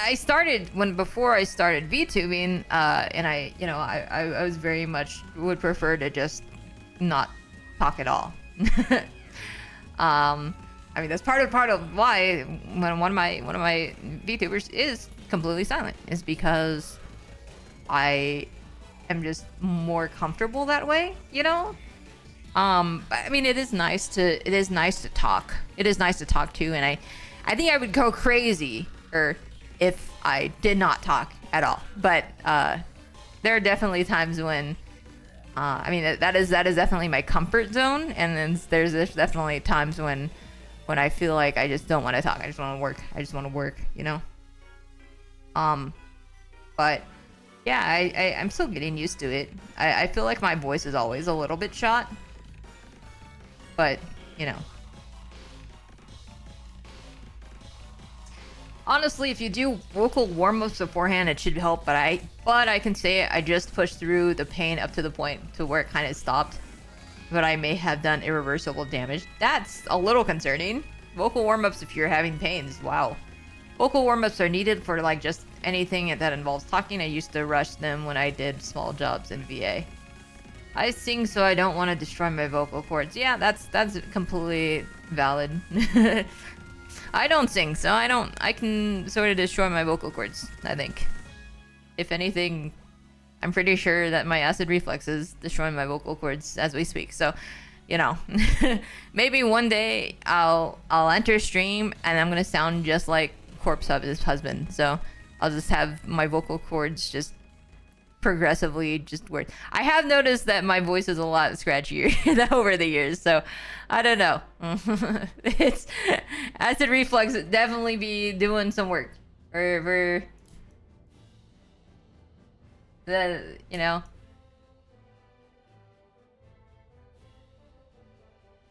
before I started VTubing, and I was very much would prefer to just not talk at all. I mean, that's part of why when one of my VTubers is completely silent, is because I am just more comfortable that way, you know. But I mean, it is nice to talk. It is nice to talk to, and I think I would go crazy or if I did not talk at all. But there are definitely times when I mean, that is definitely my comfort zone, and then there's definitely times when I feel like I just don't want to talk. I just want to work, you know. But yeah, I'm still getting used to it. I feel like my voice is always a little bit shot, but you know. Honestly, if you do vocal warm-ups beforehand, it should help, but I can say I just pushed through the pain up to the point to where it kind of stopped. But I may have done irreversible damage. That's a little concerning. Vocal warm-ups if you're having pains. Wow. Vocal warm-ups are needed for like just anything that involves talking. I used to rush them when I did small jobs in VA. I sing so I don't want to destroy my vocal cords. Yeah, that's completely valid. I don't sing, so I can sort of destroy my vocal cords, I think. If anything, I'm pretty sure that my acid reflex is destroying my vocal cords as we speak. So, you know, maybe one day I'll enter stream and I'm gonna sound just like Corpse Hub's husband. So I'll just have my vocal cords just progressively just weird. I have noticed that my voice is a lot scratchier over the years, so I don't know. It's acid reflux definitely be doing some work for the, you know.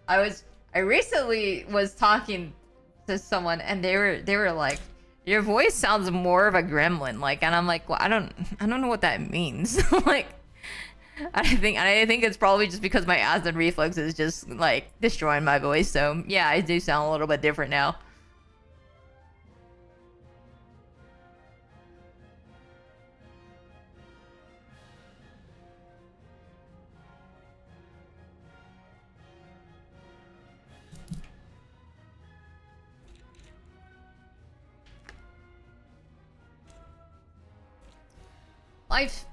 I recently was talking to someone and they were like, your voice sounds more of a gremlin, like, and I'm like, well, I don't know what that means. Like, I think it's probably just because my acid reflux is just like destroying my voice. So yeah, I do sound a little bit different now. Life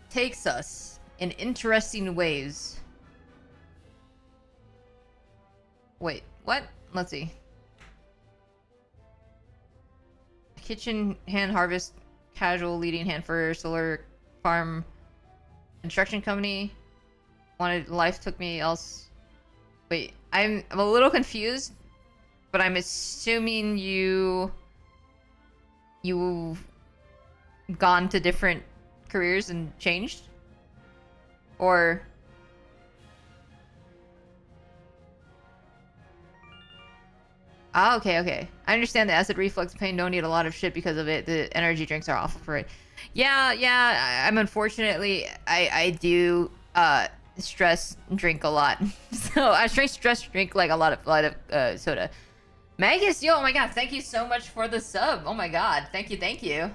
takes us in interesting ways. Wait, what? Let's see. Kitchen hand harvest, casual leading hand for solar farm construction company. Wanted life took me else. Wait, I'm a little confused, but I'm assuming you've gone to different careers and changed, or okay, I understand the acid reflux pain. Don't need a lot of shit because of it. The energy drinks are awful for it. I'm unfortunately I do stress drink a lot. So I stress drink like a lot of soda. Magus, yo, oh my god, thank you so much for the sub. Oh my god, thank you.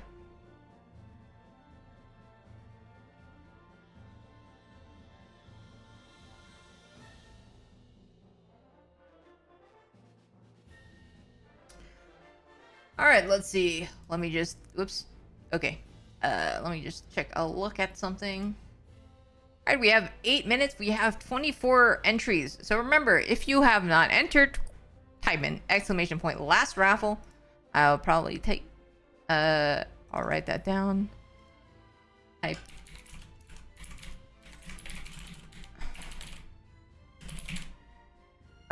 Alright, let's see. Let me just... Whoops. Okay. Let me just check a look at something. Alright, we have 8 minutes. We have 24 entries. So remember, if you have not entered, type in ! last raffle. I'll probably take... I'll write that down. Type.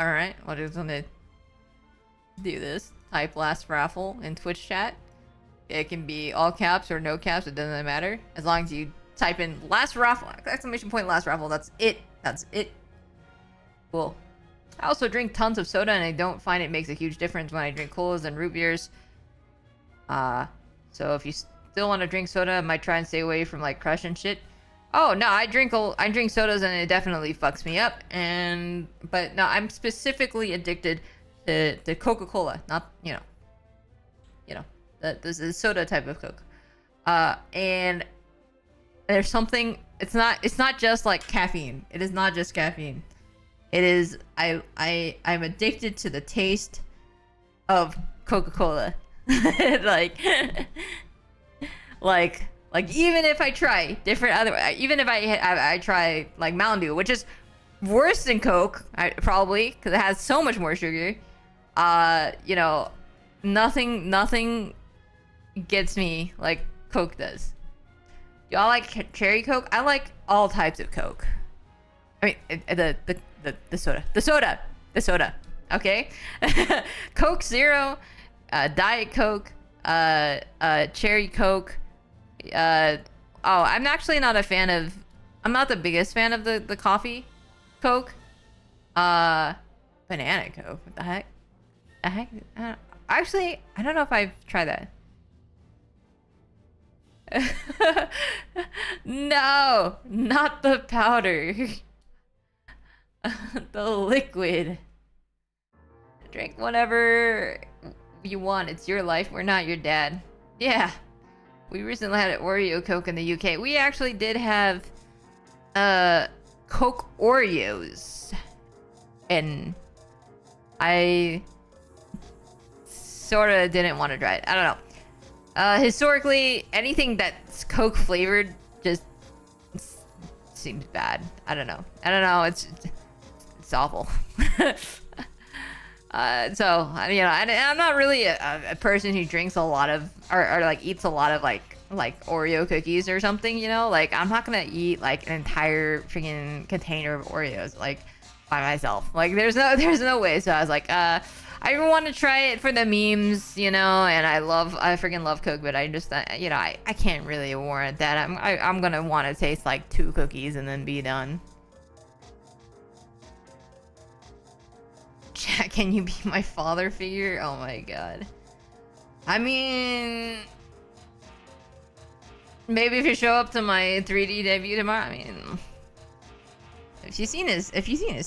Alright, what is gonna do this? Type last raffle in Twitch chat. It can be all caps or no caps, it doesn't matter. As long as you type in last raffle, ! last raffle, that's it. Cool. I also drink tons of soda and I don't find it makes a huge difference when I drink colas and root beers. So if you still want to drink soda, I might try and stay away from like Crush and shit. Oh no, I drink sodas and it definitely fucks me up. But no, I'm specifically addicted to Coca-Cola, not the soda type of Coke. And there's something. It's not just like caffeine. It is not just caffeine. It is I'm addicted to the taste of Coca-Cola. like even if I try different even if I try like Mountain Dew, which is worse than Coke, probably because it has so much more sugar. Nothing gets me like Coke does. Y'all like cherry Coke? I like all types of Coke. I mean, the soda. Okay, Coke Zero, Diet Coke, cherry Coke. I'm actually not a fan of. I'm not the biggest fan of the coffee Coke. Banana Coke. What the heck? Actually, I don't know if I've tried that. No, not the powder. The liquid. Drink whatever you want. It's your life. We're not your dad. Yeah. We recently had an Oreo Coke in the UK. We actually did have Coke Oreos. And I sort of didn't want to try it. I don't know. Historically, anything that's Coke flavored just seems bad. I don't know. It's It's awful. So you know, I'm not really a person who drinks a lot of or like eats a lot of like Oreo cookies or something. You know, like I'm not gonna eat like an entire freaking container of Oreos like by myself. Like there's no way. So I was like, I want to try it for the memes, you know. And I freaking love Coke, but I just you know, I can't really warrant that. I'm gonna want to taste like 2 cookies and then be done. Chat, can you be my father figure? Oh my god. I mean, maybe if you show up to my 3D debut tomorrow. I mean, if you've seen his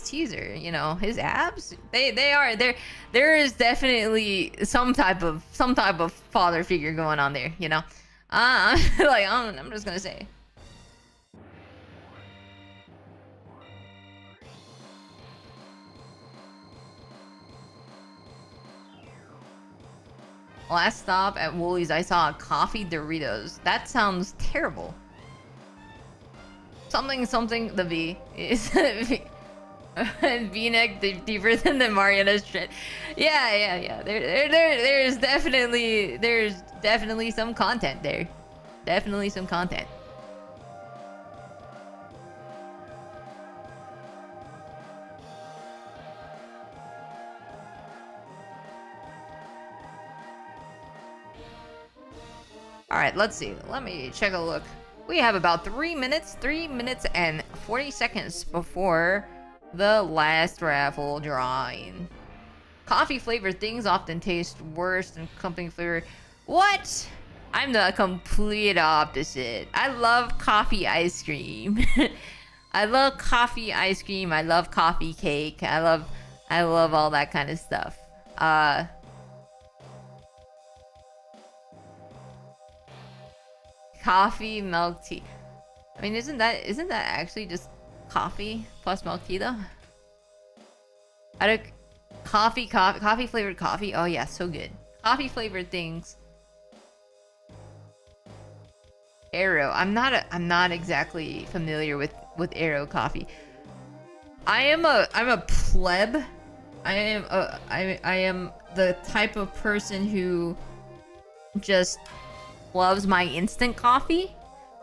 teaser, you know, his abs, there is definitely some type of father figure going on there, you know. Like I'm just gonna say. Last stop at Woolies, I saw a coffee Doritos. That sounds terrible. Something, the V is V-neck deeper than the Mariana's shit. Yeah. There's definitely some content there. Definitely some content. Alright, let's see. Let me check a look. We have about 3 minutes and 40 seconds before the last raffle drawing. Coffee flavored things often taste worse than company flavor. What? I'm the complete opposite. I love coffee ice cream. I love coffee ice cream. I love coffee cake. I love all that kind of stuff. Coffee milk tea. I mean, isn't that actually just coffee plus milk tea though? I don't coffee flavored coffee. Oh yeah, so good. Coffee flavored things. Arrow. I'm not exactly familiar with Arrow coffee. I'm a pleb. I am the type of person who just loves my instant coffee,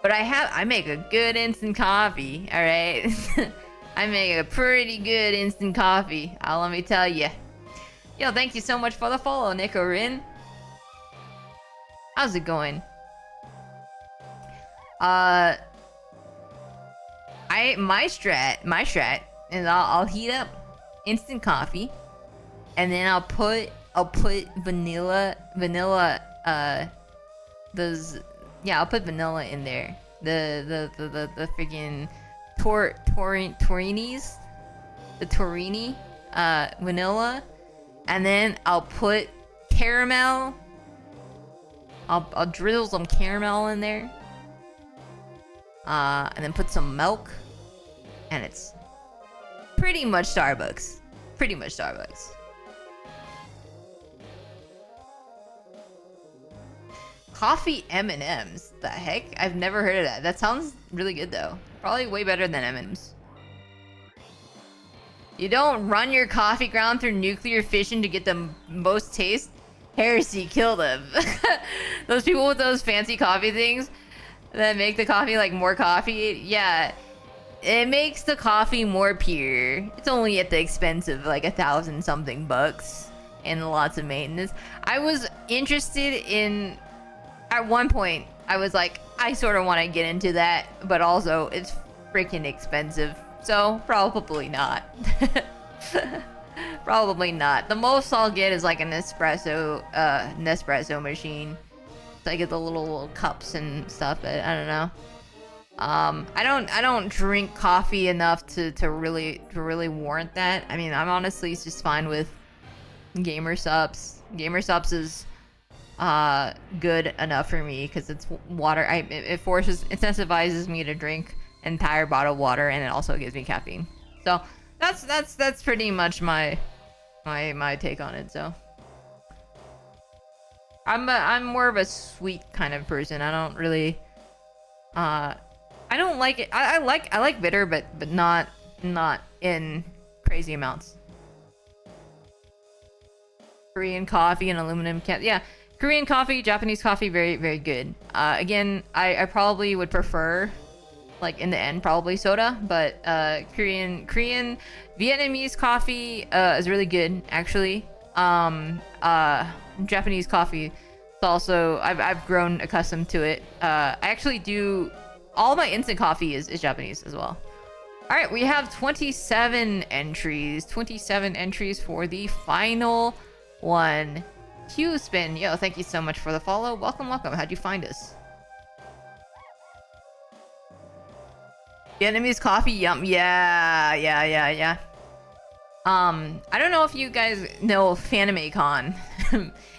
but I make a good instant coffee. All right. I make a pretty good instant coffee. Let me tell you. Yo, thank you so much for the follow, Nico Rin. How's it going? My strat is I'll heat up instant coffee, and then I'll put vanilla I'll put vanilla in there. The freaking Torinis, the Torini vanilla, and then I'll put caramel. I'll drizzle some caramel in there, and then put some milk, and it's pretty much Starbucks. Coffee M&Ms. The heck? I've never heard of that. That sounds really good though. Probably way better than M&Ms. You don't run your coffee ground through nuclear fission to get the most taste? Heresy, kill them. Those people with those fancy coffee things that make the coffee like more coffee. Yeah. It makes the coffee more pure. It's only at the expense of like $1,000 something bucks and lots of maintenance. I was interested in... At one point, I was like, I sort of want to get into that, but also it's freaking expensive. So, probably not. Probably not. The most I'll get is like an Nespresso machine. So I get the little cups and stuff, but I don't know. I don't drink coffee enough to really warrant that. I mean, I'm honestly just fine with Gamer Subs. Gamer Subs is good enough for me because it's water. It incentivizes me to drink an entire bottle of water, and it also gives me caffeine. So that's pretty much my take on it. So I'm more of a sweet kind of person. I don't really I don't like it. I like bitter, but not in crazy amounts. Korean coffee and aluminum can. Yeah, Korean coffee, Japanese coffee, very, very good. Again, I probably would prefer, like in the end, probably soda, but Korean, Vietnamese coffee is really good actually. Japanese coffee is also I've grown accustomed to it. I actually do all my instant coffee is Japanese as well. All right, we have 27 entries. 27 entries for the final one. Q Spin, yo, thank you so much for the follow. Welcome, welcome. How'd you find us? Vietnamese coffee, yum. Yeah. I don't know if you guys know FanimeCon.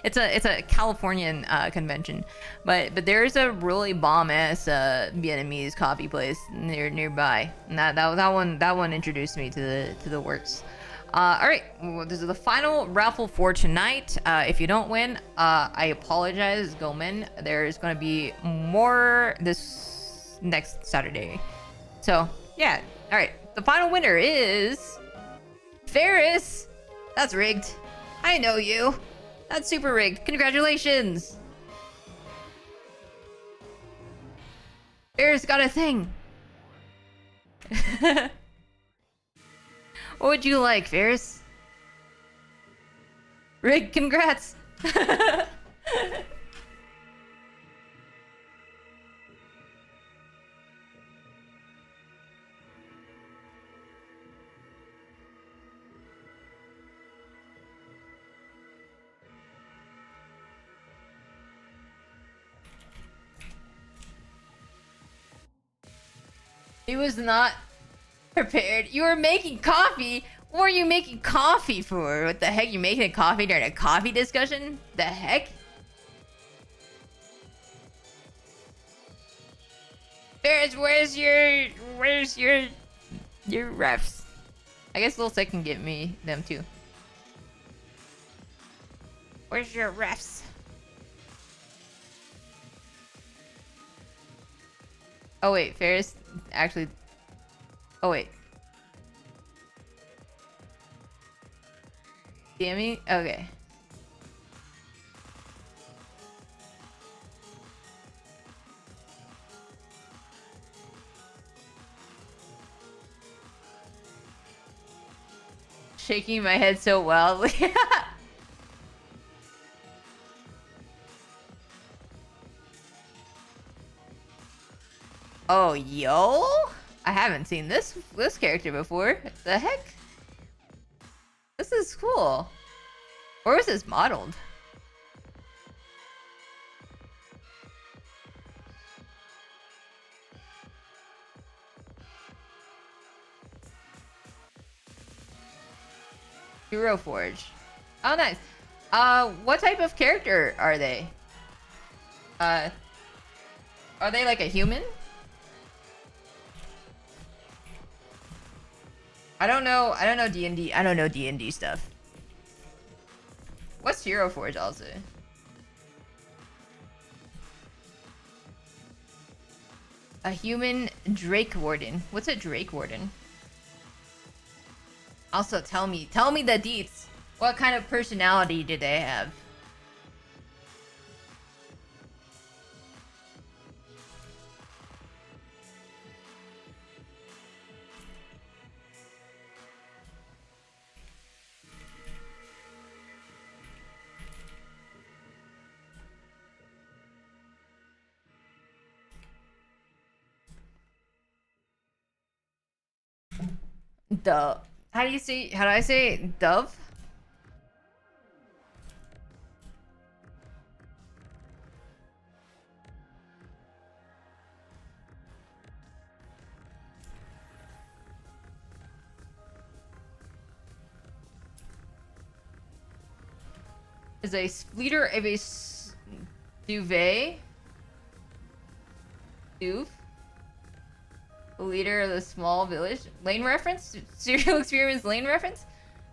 it's a Californian convention, but there's a really bomb ass Vietnamese coffee place nearby, and that one introduced me to the works. All right, well, this is the final raffle for tonight. If you don't win, I apologize, Gomen. There's gonna be more this next Saturday. So yeah, all right. The final winner is Ferris. That's rigged. I know you. That's super rigged. Congratulations. Ferris got a thing. What would you like, Ferris? Rigged, congrats. He was not prepared. You were making coffee? What were you making coffee for? What the heck? You making coffee during a coffee discussion? The heck? Ferris, where's your refs? I guess Lil Sec can get me them too. Where's your refs? Oh wait, Ferris actually. Oh wait. Damn me? Okay. Shaking my head so wildly. Oh, yo? I haven't seen this character before. What the heck? This is cool. Where was this modeled? Hero Forge. Oh, nice. What type of character are they? Are they like a human? I don't know D&D. I don't know D&D stuff. What's Hero Forge also? A human Drake Warden. What's a Drake Warden? Also, tell me the deets. What kind of personality do they have? Dove. How do I say dove? Is a leader of a duvet? Duve? The leader of the small village? Lane reference? Serial experiments lane reference?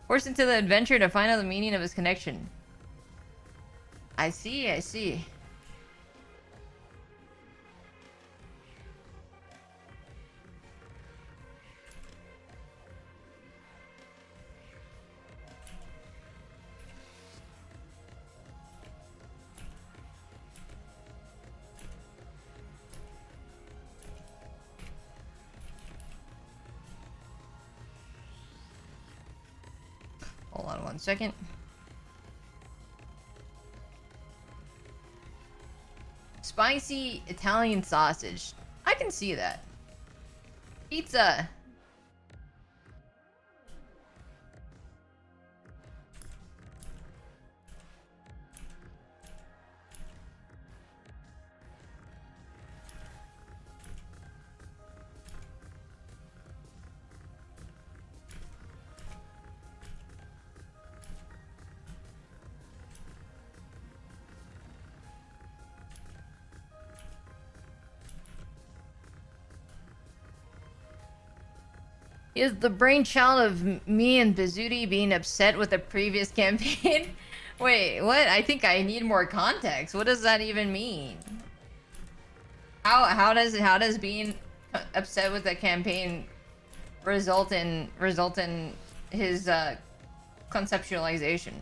Forced into the adventure to find out the meaning of his connection. I see. 1 second. Spicy Italian sausage. I can see that. Pizza. Is the brainchild of me and Bizzuti being upset with the previous campaign? Wait, what? I think I need more context. What does that even mean? How does being upset with the campaign result in his conceptualization?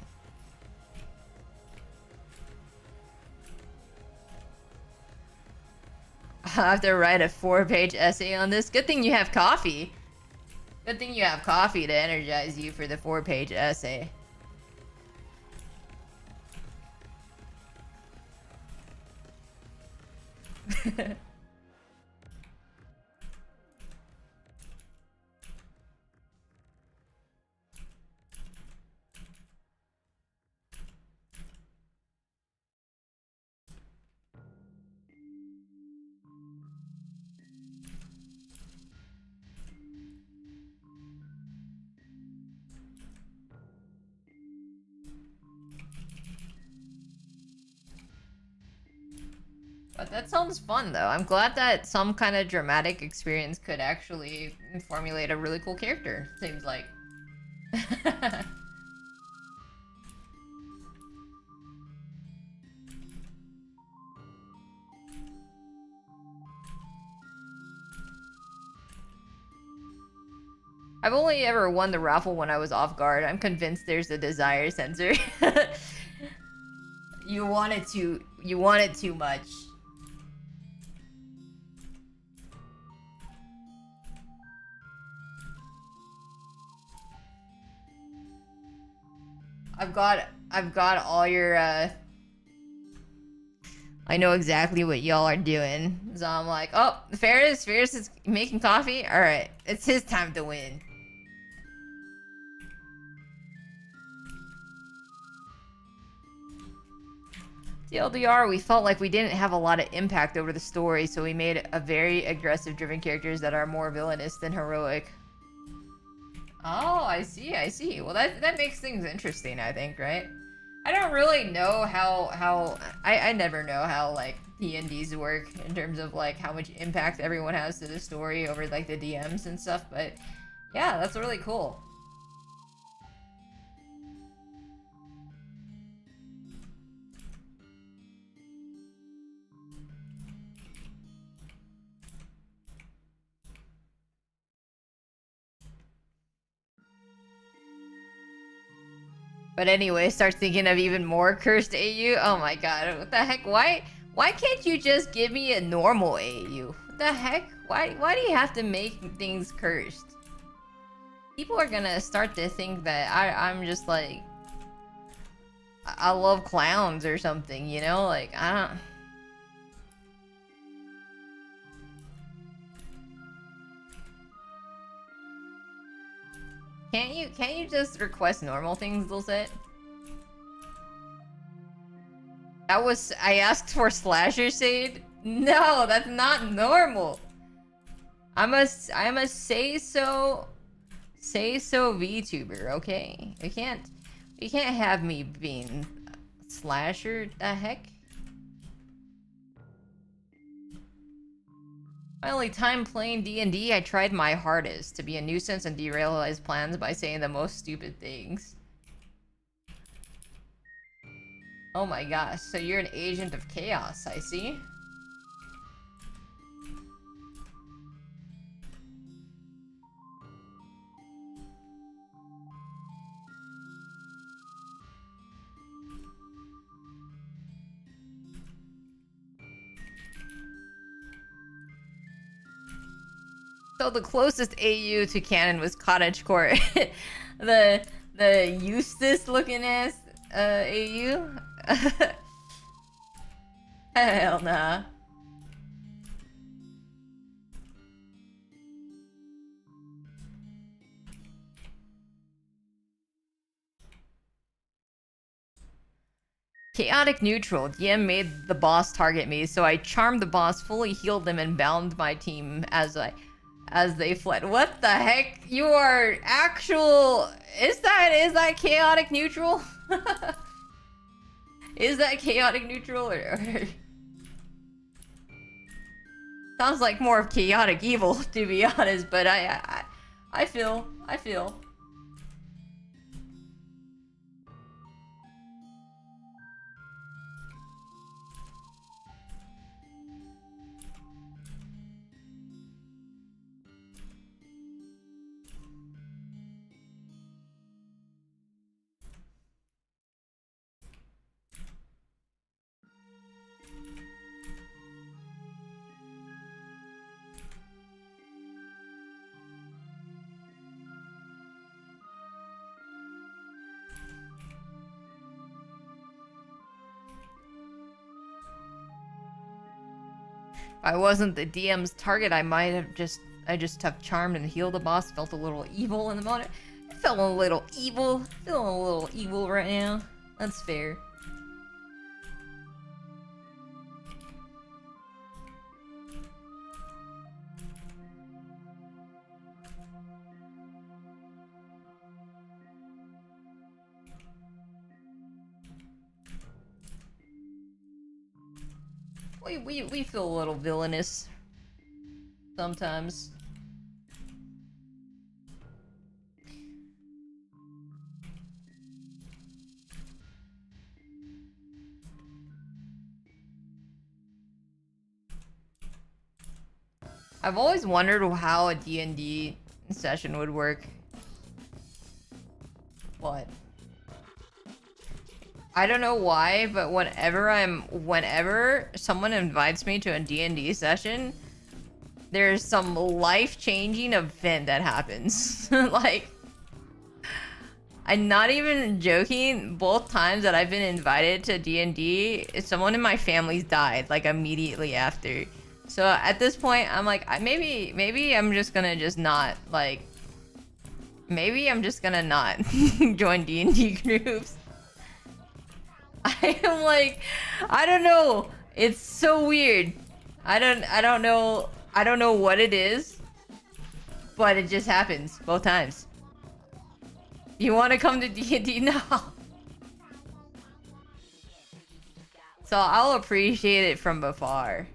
I have to write a 4-page essay on this. Good thing you have coffee. Good thing you have coffee to energize you for the 4-page essay. But that sounds fun, though. I'm glad that some kind of dramatic experience could actually formulate a really cool character, seems like. I've only ever won the raffle when I was off guard. I'm convinced there's a desire sensor. You want it too much. I've got all your I know exactly what y'all are doing. So I'm like, oh, Ferris is making coffee? Alright, it's his time to win. TLDR, we felt like we didn't have a lot of impact over the story, so we made a very aggressive driven characters that are more villainous than heroic. Oh, I see. Well, that makes things interesting, I think, right? I don't really know how I never know how, like, D&Ds work in terms of, like, how much impact everyone has to the story over, like, the DMs and stuff, but yeah, that's really cool. But anyway, start thinking of even more cursed AU. Oh my god, what the heck? Why can't you just give me a normal AU? What the heck? Why do you have to make things cursed? People are gonna start to think that I'm just like I love clowns or something, you know? Like I don't. Can't you just request normal things, Dulcet? That was I asked for slasher shade? No, that's not normal. I'm a say so VTuber, okay? You can't have me being slasher, the heck? My only time playing D&D, I tried my hardest to be a nuisance and derail his plans by saying the most stupid things. Oh my gosh, so you're an agent of chaos, I see. So the closest AU to canon was Cottagecore. the The Eustace looking ass AU? Hell nah. Chaotic neutral. DM made the boss target me, so I charmed the boss, fully healed them, and bound my team as they fled. What the heck? You are actual. Is that chaotic neutral? Is that chaotic neutral or sounds like more of chaotic evil, to be honest? But I feel. If I wasn't the DM's target, I might have just have charmed and healed the boss. Felt a little evil in the moment. I felt a little evil. Feeling a little evil right now. That's fair. We feel a little villainous sometimes. I've always wondered how a D&D session would work. What? I don't know why, but whenever someone invites me to a D&D session, there's some life-changing event that happens. Like, I'm not even joking. Both times that I've been invited to D&D, someone in my family's died, like, immediately after. So at this point, I'm like, maybe I'm just gonna not, like, maybe I'm just gonna not join D&D groups. I am like, I don't know. It's so weird. I don't know what it is, but it just happens both times. You want to come to D&D now? So I'll appreciate it from afar.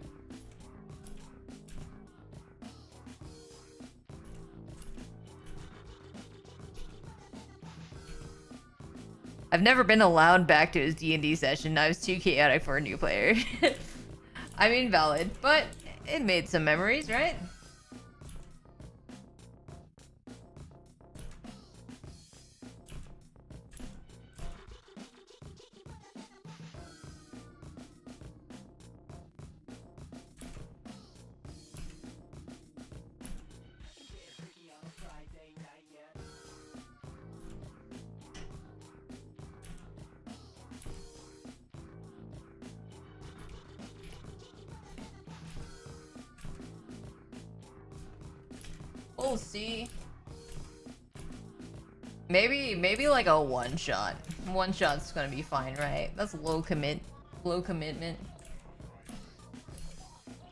I've never been allowed back to his D&D session. I was too chaotic for a new player. I mean, valid, but it made some memories, right? We'll see. Maybe like a one shot. One shot's gonna be fine, right? That's low commitment.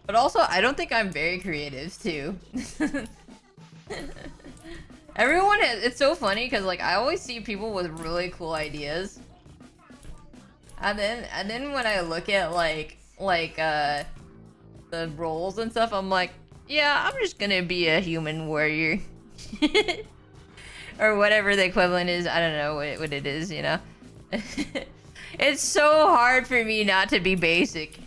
But also, I don't think I'm very creative too. Everyone it's so funny because like I always see people with really cool ideas. And then when I look at like the roles and stuff, I'm like, yeah, I'm just gonna be a human warrior. Or whatever the equivalent is. I don't know what it is, you know? It's so hard for me not to be basic.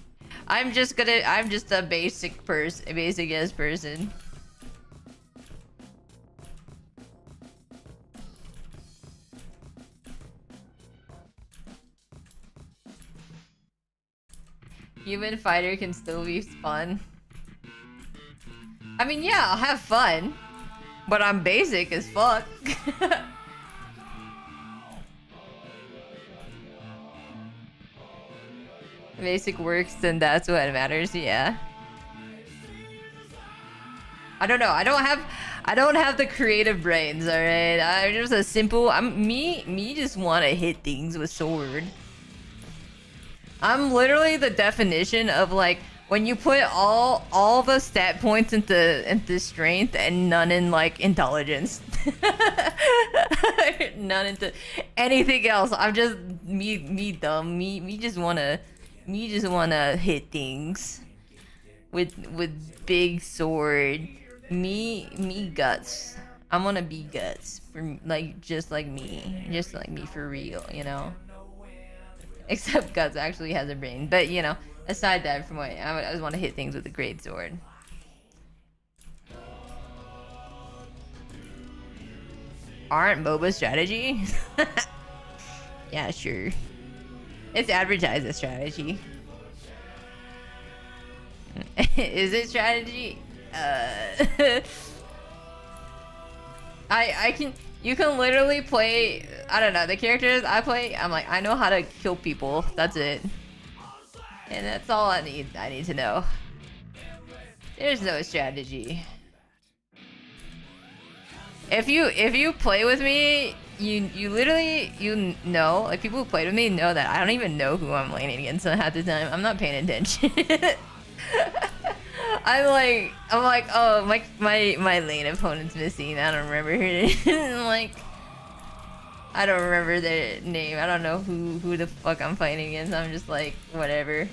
I'm just a basic ass person. Human fighter can still be fun. I mean, yeah, I'll have fun, but I'm basic as fuck. basic works, then that's what matters. Yeah. I don't know. I don't have the creative brains. All right. I'm just a simple. Me just want to hit things with sword. I'm literally the definition of like when you put all the stat points into strength and none in like intelligence. None into anything else. I'm just me dumb. Me just wanna hit things with big sword. Me guts. I wanna be guts for like just like me for real, you know. Except Guts actually has a brain, but you know, aside that, from what I just want to hit things with a great sword. Aren't MOBA strategy? Yeah, sure. It's advertised as strategy. Is it strategy? You can literally play, I don't know, the characters I play, I'm like, I know how to kill people. That's it. And that's all I need to know. There's no strategy. If you play with me, you literally, you know, like people who played with me know that I don't even know who I'm laning against half the time. I'm not paying attention. I'm like, oh, my lane opponent's missing. I don't remember who it is. Like, I don't remember their name. I don't know who the fuck I'm fighting against. I'm just like, whatever.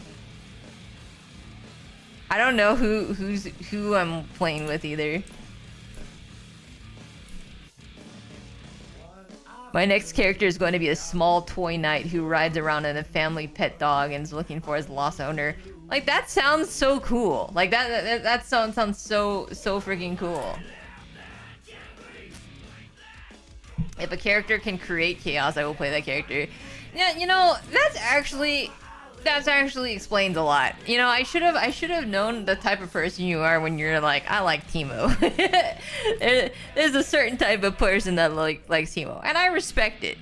I don't know who I'm playing with either. My next character is going to be a small toy knight who rides around in a family pet dog and is looking for his lost owner. Like, that sounds so cool. Like, that sounds so freaking cool. If a character can create chaos, I will play that character. Yeah, you know, that's actually explains a lot. You know, I should have known the type of person you are when you're like, I like Teemo. There's a certain type of person that likes Teemo, and I respect it.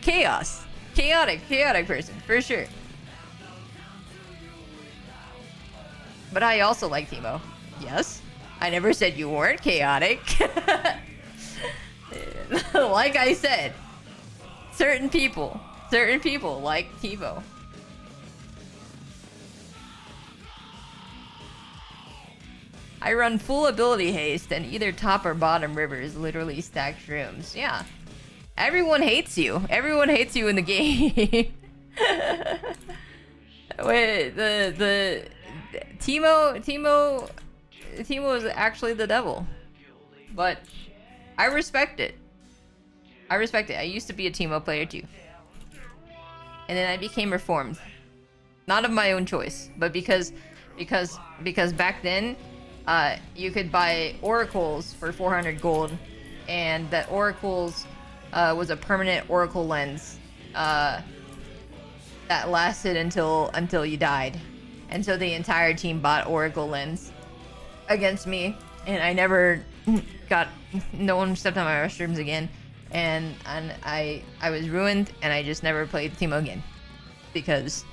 Chaotic person for sure. But I also like Teemo. Yes, I never said you weren't chaotic. Like I said, certain people like Teemo. I run full ability haste and either top or bottom rivers literally stack shrooms. Yeah. Everyone hates you. Everyone hates you in the game. Wait, the Teemo is actually the devil. But I respect it. I used to be a Teemo player too. And then I became reformed. Not of my own choice, but because back then you could buy oracles for 400 gold, and that oracles was a permanent oracle lens that lasted until you died. And so the entire team bought oracle lens against me, and I never got, no one stepped on my restrooms again. And I was ruined, and I just never played Teemo again because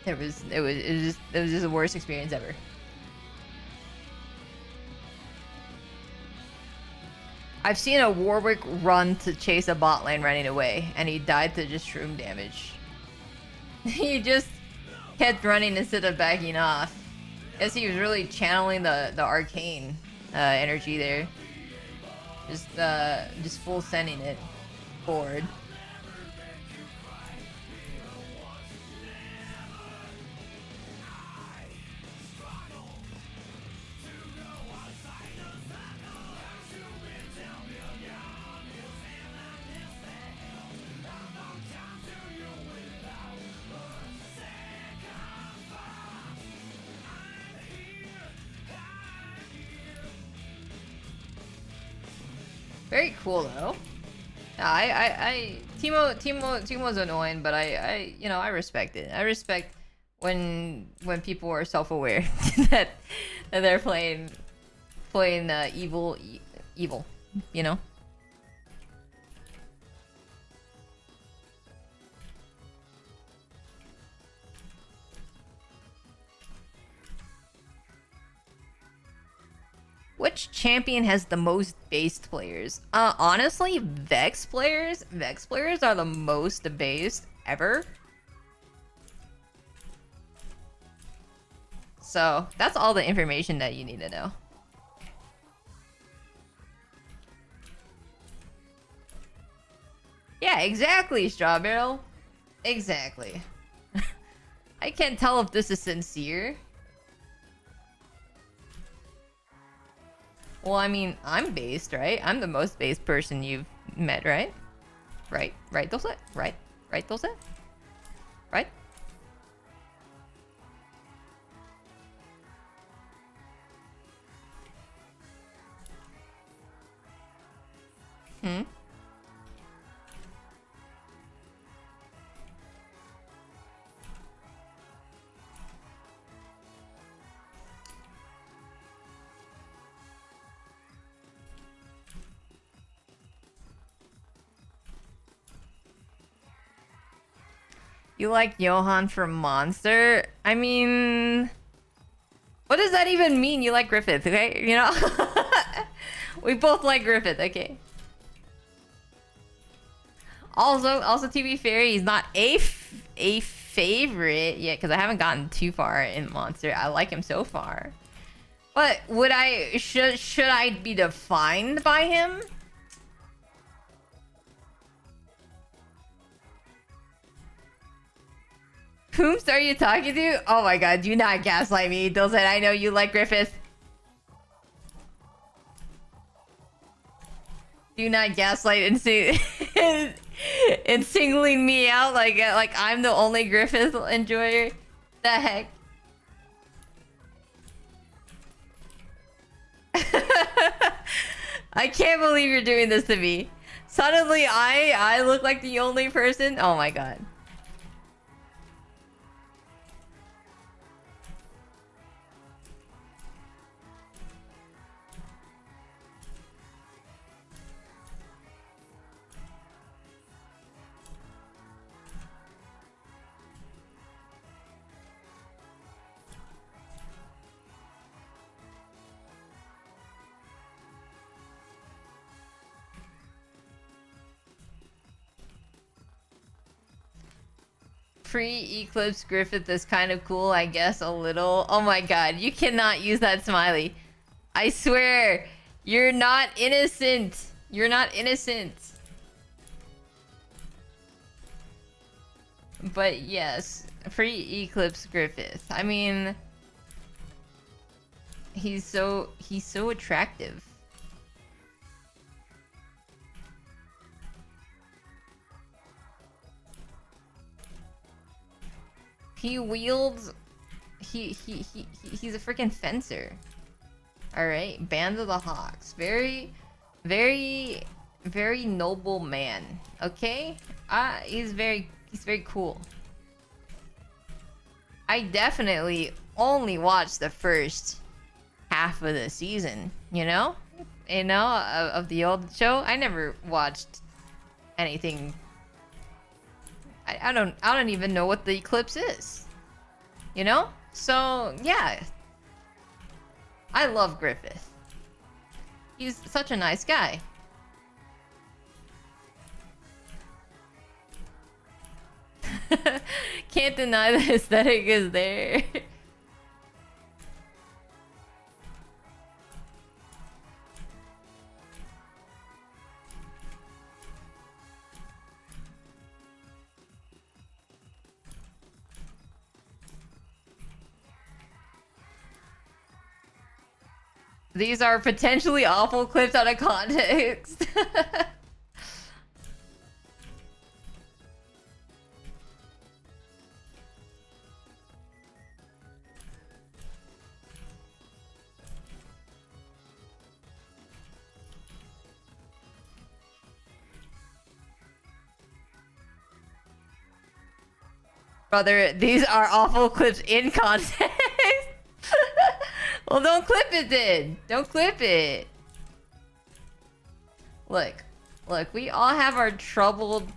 it was just the worst experience ever. I've seen a Warwick run to chase a bot lane running away, and he died to just shroom damage. He just kept running instead of backing off. Guess he was really channeling the arcane energy there. Just full sending it forward. Very cool though. Teemo's annoying, but I you know, I respect it. I respect when people are self-aware that they're playing evil, you know. which champion has the most based players? Honestly, Vex players. Vex players are the most based ever. So that's all the information that you need to know. Yeah, exactly, Straw Barrel. Exactly. I can't tell if this is sincere. Well, I mean, I'm based, right? I'm the most based person you've met, right? Right? Right, Dulce? Right? Right, Dulce? Right? Hmm? You like Johan from Monster? I mean... What does that even mean? You like Griffith, okay? You know? We both like Griffith, okay? Also, to be fair, he's not a favorite yet, because I haven't gotten too far in Monster. I like him so far. But would I... Should I be defined by him? Whomst are you talking to? Oh my god, do not gaslight me, Dulcet. I know you like Griffith. Do not gaslight and and singling me out like I'm the only Griffith enjoyer. The heck? I can't believe you're doing this to me. Suddenly I look like the only person? Oh my god. Pre-Eclipse Griffith is kind of cool, I guess, a little. Oh my god, you cannot use that smiley. I swear, you're not innocent. You're not innocent. But yes, pre-Eclipse Griffith. I mean, he's so attractive. He wields... He's a freaking fencer. Alright, Band of the Hawks. Very noble man. Okay? He's very cool. I definitely only watched the first half of the season, you know? Of the old show. I never watched anything. I don't even know what the Eclipse is. You know? So, yeah. I love Griffith. He's such a nice guy. Can't deny the aesthetic is there. These are potentially awful clips out of context. Brother, these are awful clips in context. Well, don't clip it then. Don't clip it. Look, we all have our troubled,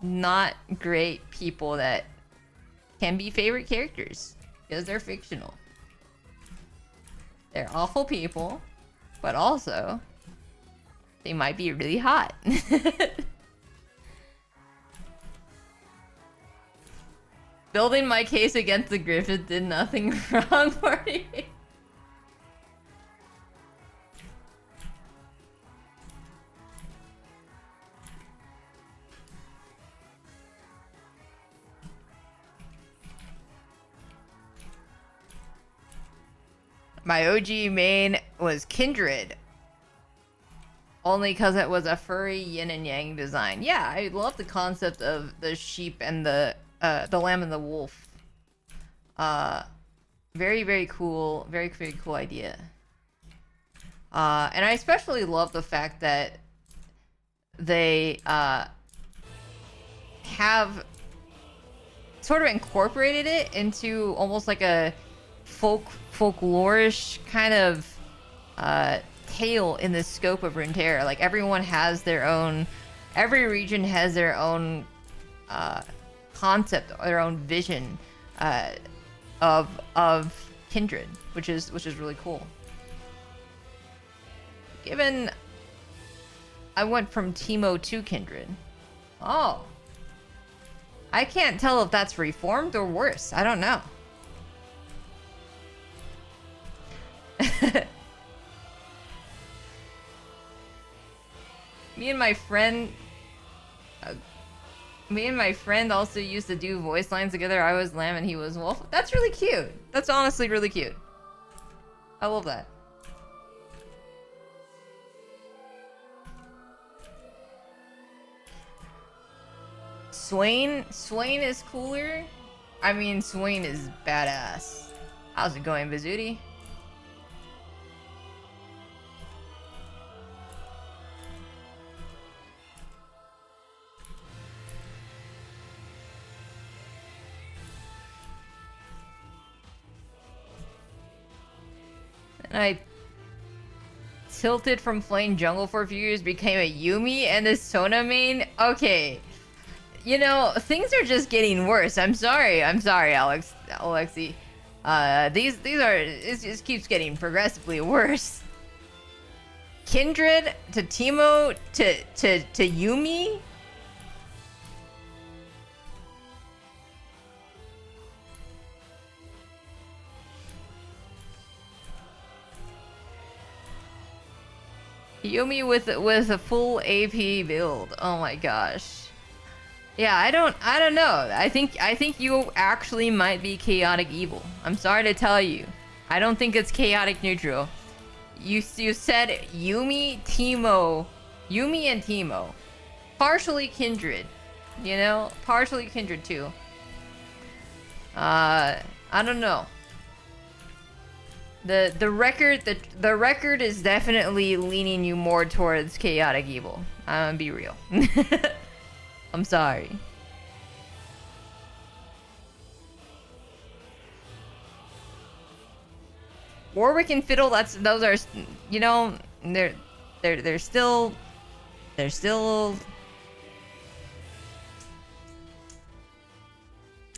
not great people that can be favorite characters because they're fictional. They're awful people, but also they might be really hot. Building my case against the Griffith did nothing wrong for me. My OG main was Kindred. Only because it was a furry yin and yang design. Yeah, I love the concept of the sheep and the lamb and the wolf. Very, very cool. Very, very cool idea. And I especially love the fact that they have sort of incorporated it into almost like a folklorish kind of tale in the scope of Runeterra. Like everyone has their own, every region has their own concept, their own vision of Kindred, which is really cool. Given I went from Teemo to Kindred. Oh. I can't tell if that's reformed or worse. I don't know. Me and my friend also used to do voice lines together. I was lamb and he was wolf. That's really cute. That's honestly really cute. I love that. Swain is cooler. I mean, Swain is badass. How's it going, Vizzuti? And I tilted from playing jungle for a few years, became a Yuumi and a Sona main. Okay. You know, things are just getting worse. I'm sorry, Alexi. These are, it just keeps getting progressively worse. Kindred to Teemo to Yuumi. Yuumi with a full AP build. Oh my gosh. Yeah, I don't know. I think you actually might be chaotic evil. I'm sorry to tell you. I don't think it's chaotic neutral. You said Yuumi, Teemo, Yuumi and Teemo. Partially Kindred. You know? Partially Kindred too. I don't know. The record is definitely leaning you more towards chaotic evil. I'm gonna be real. I'm sorry. Warwick and Fiddle, those are, you know, they're still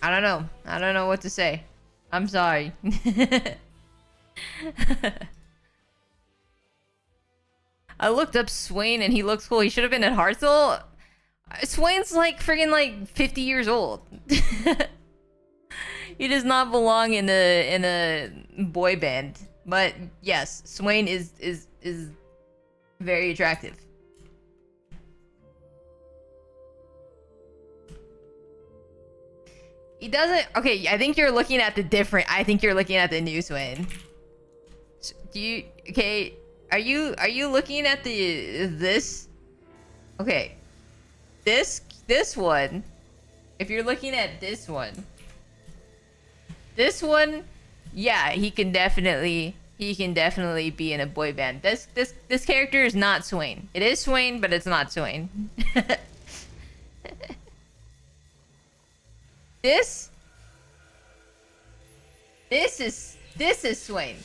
I don't know what to say. I'm sorry. I looked up Swain and he looks cool. He should have been at Hearthstone. Swain's like friggin' like 50 years old. He does not belong in a boy band. But yes, Swain is very attractive. He doesn't. Okay, I think you're looking at the different. I think you're looking at the new Swain. Do you? Okay, are you looking at this? Okay. This one, if you're looking at this one, yeah, he can definitely be in a boy band. This character is not Swain. It is Swain, but it's not Swain. This is Swain.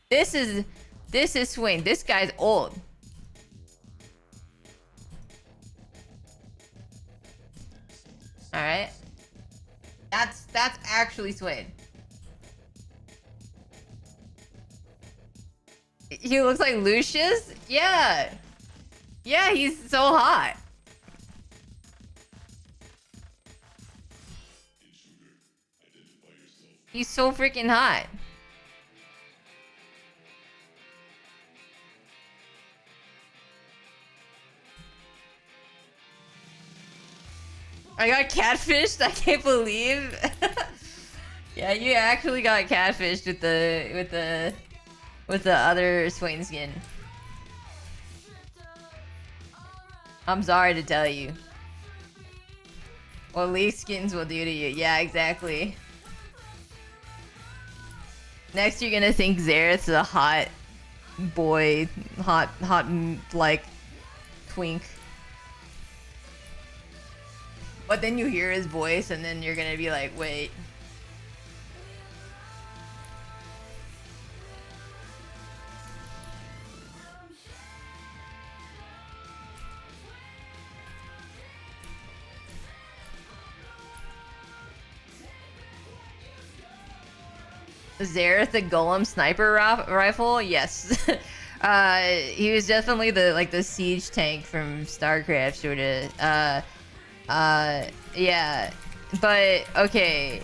This is Swain. This guy's old. All right, that's actually Swain. he looks like Lucius? Yeah. Yeah, he's so hot. He's so freaking hot. I got catfished. I can't believe. Yeah, you actually got catfished with the other Swain skin. I'm sorry to tell you. What Leaf skins will do to you. Yeah, exactly. Next, you're gonna think Xerath's a hot boy, hot like twink. But then you hear his voice, and then you're gonna be like, wait. Xerath the Golem sniper rifle? Yes. He was definitely the siege tank from StarCraft, sorta. Yeah. But okay.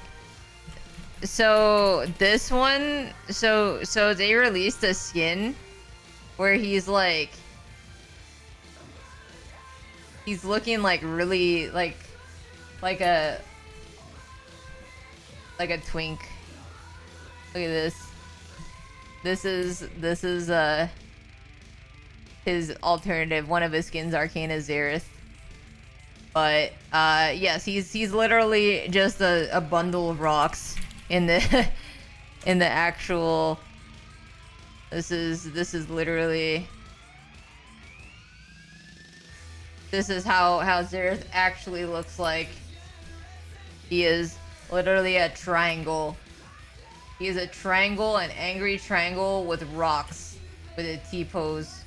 So this one, so they released a skin where he's looking like really like a twink. Look at this. This is his alternative. One of his skins, Arcana Xerath. But yes, he's literally just a bundle of rocks in the in the actual. This is literally. This is how Xerath actually looks like. He is literally a triangle. He is a triangle, an angry triangle with rocks, with a T-pose.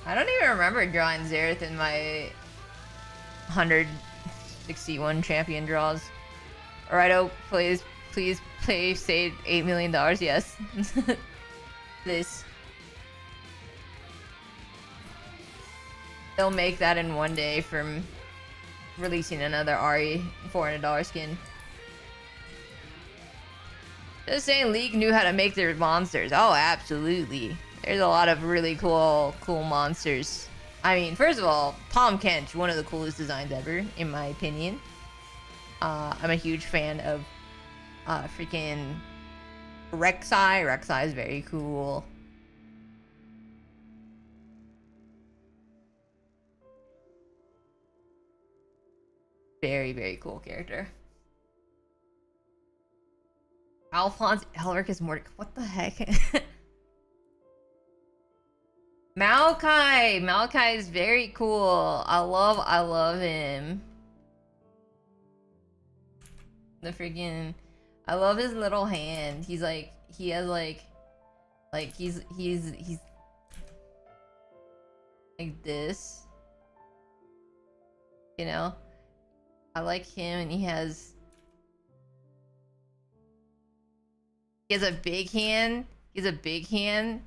I don't even remember drawing Xerath in my 161 champion draws. Alright, please pay say $8 million. Yes. This. They'll make that in one day from releasing another RE $400 skin. Just saying, League knew how to make their monsters. Oh, absolutely. There's a lot of really cool monsters. I mean, first of all, Tom Kench, one of the coolest designs ever, in my opinion. I'm a huge fan of freaking Rek'Sai. Rek'Sai is very cool. Very, very cool character. Alphonse Elric is more. What the heck? Maokai is very cool. I love him. The freaking, I love his little hand. He's like, he has like he's like this. You know? I like him, and he has a big hand. He has a big hand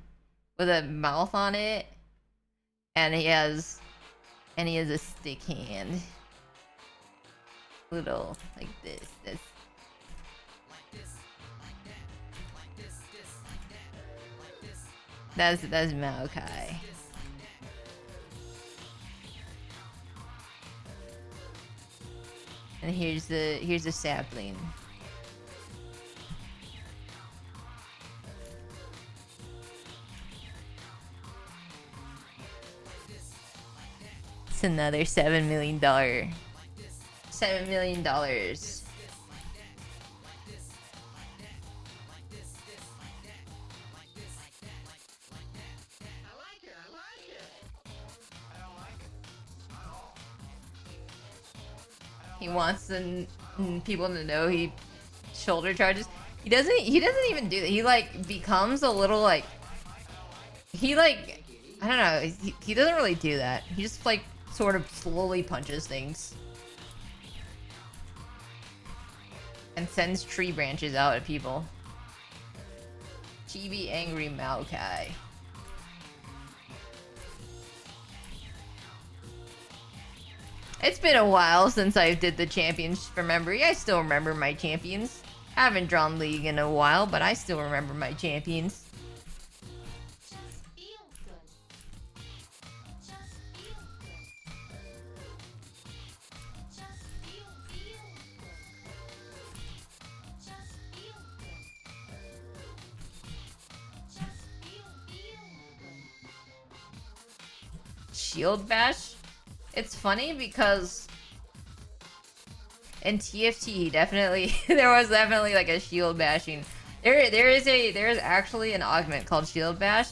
with a mouth on it, and he has a stick hand. Little like this. That's Maokai. And here's the sapling. It's another $7 million. $7 million. He wants people to know he shoulder charges. He doesn't even do that. He like becomes a little like he like I don't know. He doesn't really do that. He just like sort of slowly punches things and sends tree branches out at people. Chibi angry Maokai. It's been a while since I did the champions from memory. I still remember my champions. Haven't drawn League in a while, but I still remember my champions. Shield bash? It's funny because in TFT definitely there was definitely like a shield bashing. There is actually an augment called shield bash,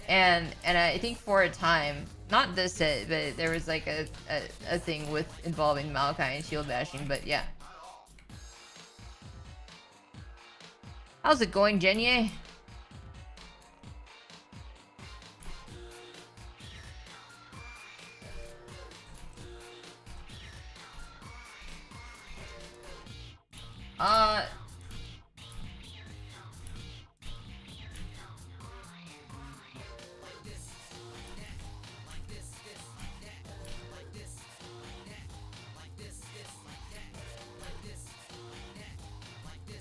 and I think for a time, not this set, but there was like a thing with involving Maokai and shield bashing. But yeah, how's it going, Jenye?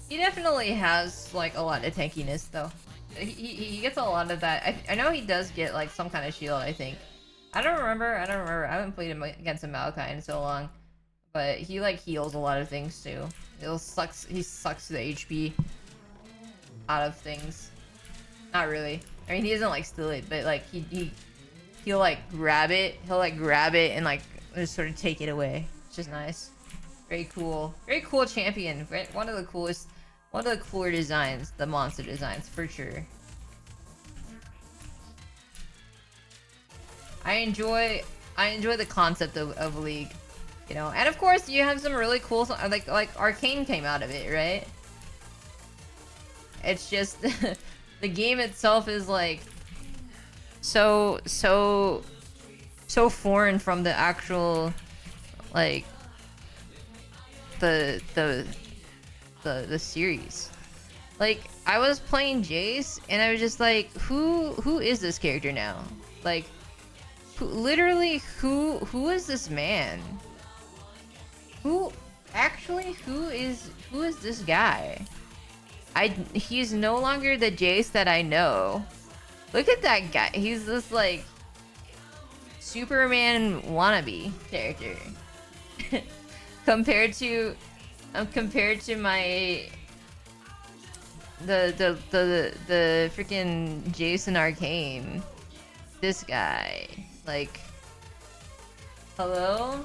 He definitely has like a lot of tankiness though. He gets a lot of that. I know he does get like some kind of shield, I think. I don't remember. I haven't played him against a Maokai in so long. But he like heals a lot of things too. He sucks the HP out of things. Not really. I mean, he doesn't like steal it, but like he'll like grab it. He'll like grab it and like just sort of take it away. Which is nice. Very cool. Very cool champion. One of the cooler designs, the monster designs for sure. I enjoy the concept of League, you know, and of course you have some really cool like Arcane came out of it, right? It's just the game itself is like so foreign from the actual like the series. Like I was playing Jace and I was just like, who is this character now? Like who is this man? Who is this guy? He's no longer the Jace that I know. Look at that guy. He's this like Superman wannabe character. compared to my the freaking Jason Arcane. This guy, like, hello?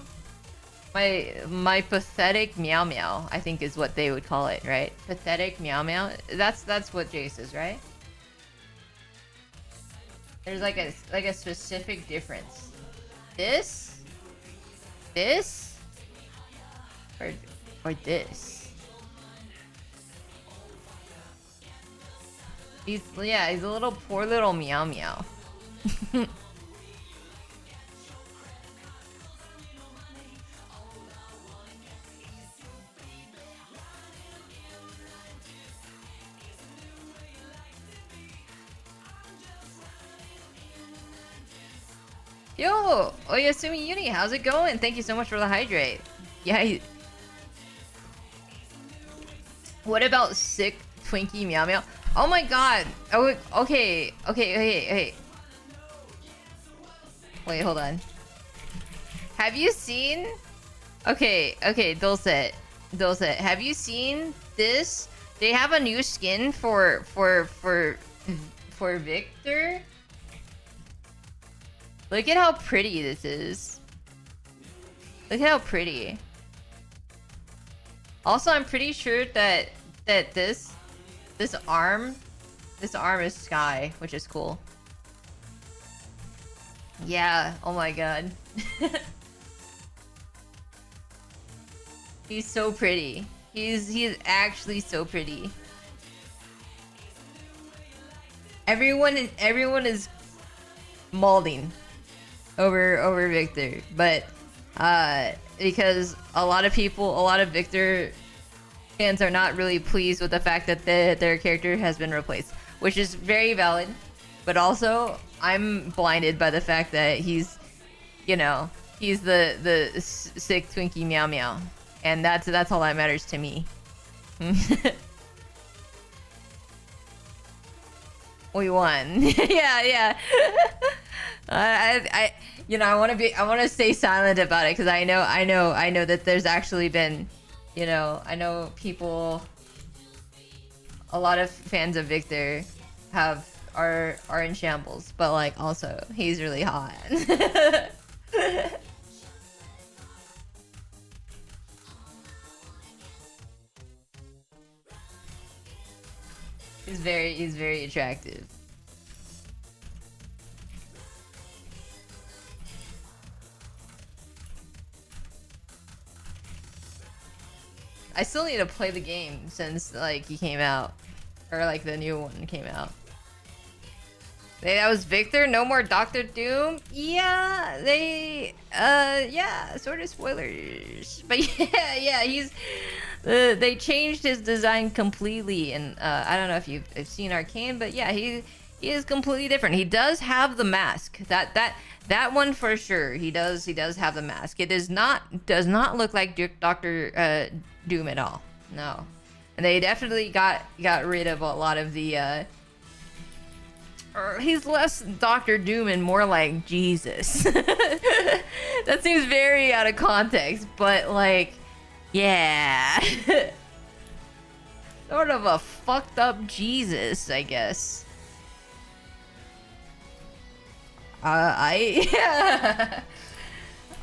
My pathetic meow meow, I think is what they would call it, right? Pathetic meow meow. That's what Jace is, right? There's like a specific difference. This or this. He's a little poor little meow meow. Yo, Oyasumi Uni, how's it going? Thank you so much for the hydrate. Yeah. What about sick Twinkie meow meow? Oh my god. Oh, okay. Wait, hold on. Have you seen? Okay, Dulcet. Have you seen this? They have a new skin for Victor. Look at how pretty this is. Look at how pretty. Also, I'm pretty sure that this arm is Sky, which is cool. Yeah, oh my god. He's so pretty. He's actually so pretty. Everyone is molding over Victor, but because a lot of Victor fans are not really pleased with the fact that their character has been replaced, which is very valid. But also, I'm blinded by the fact that he's, you know, he's the sick Twinkie meow meow, and that's all that matters to me. We won. Yeah. I I want to stay silent about it because I know that there's actually been, I know people, a lot of fans of Victor are in shambles, but like also he's really hot. He's very attractive. I still need to play the game since like he came out, or like the new one came out. Hey, that was Victor. No more Doctor Doom. Yeah, yeah, sort of spoilers, but yeah, he's. They changed his design completely, and I don't know if you've seen Arcane, but yeah, he is completely different. He does have the mask. That one for sure. He does have the mask. It does not look like Doctor Doom at all. No, and they definitely got rid of a lot of the. He's less Doctor Doom and more like Jesus. That seems very out of context, but like, yeah. Sort of a fucked up Jesus, I guess. Yeah.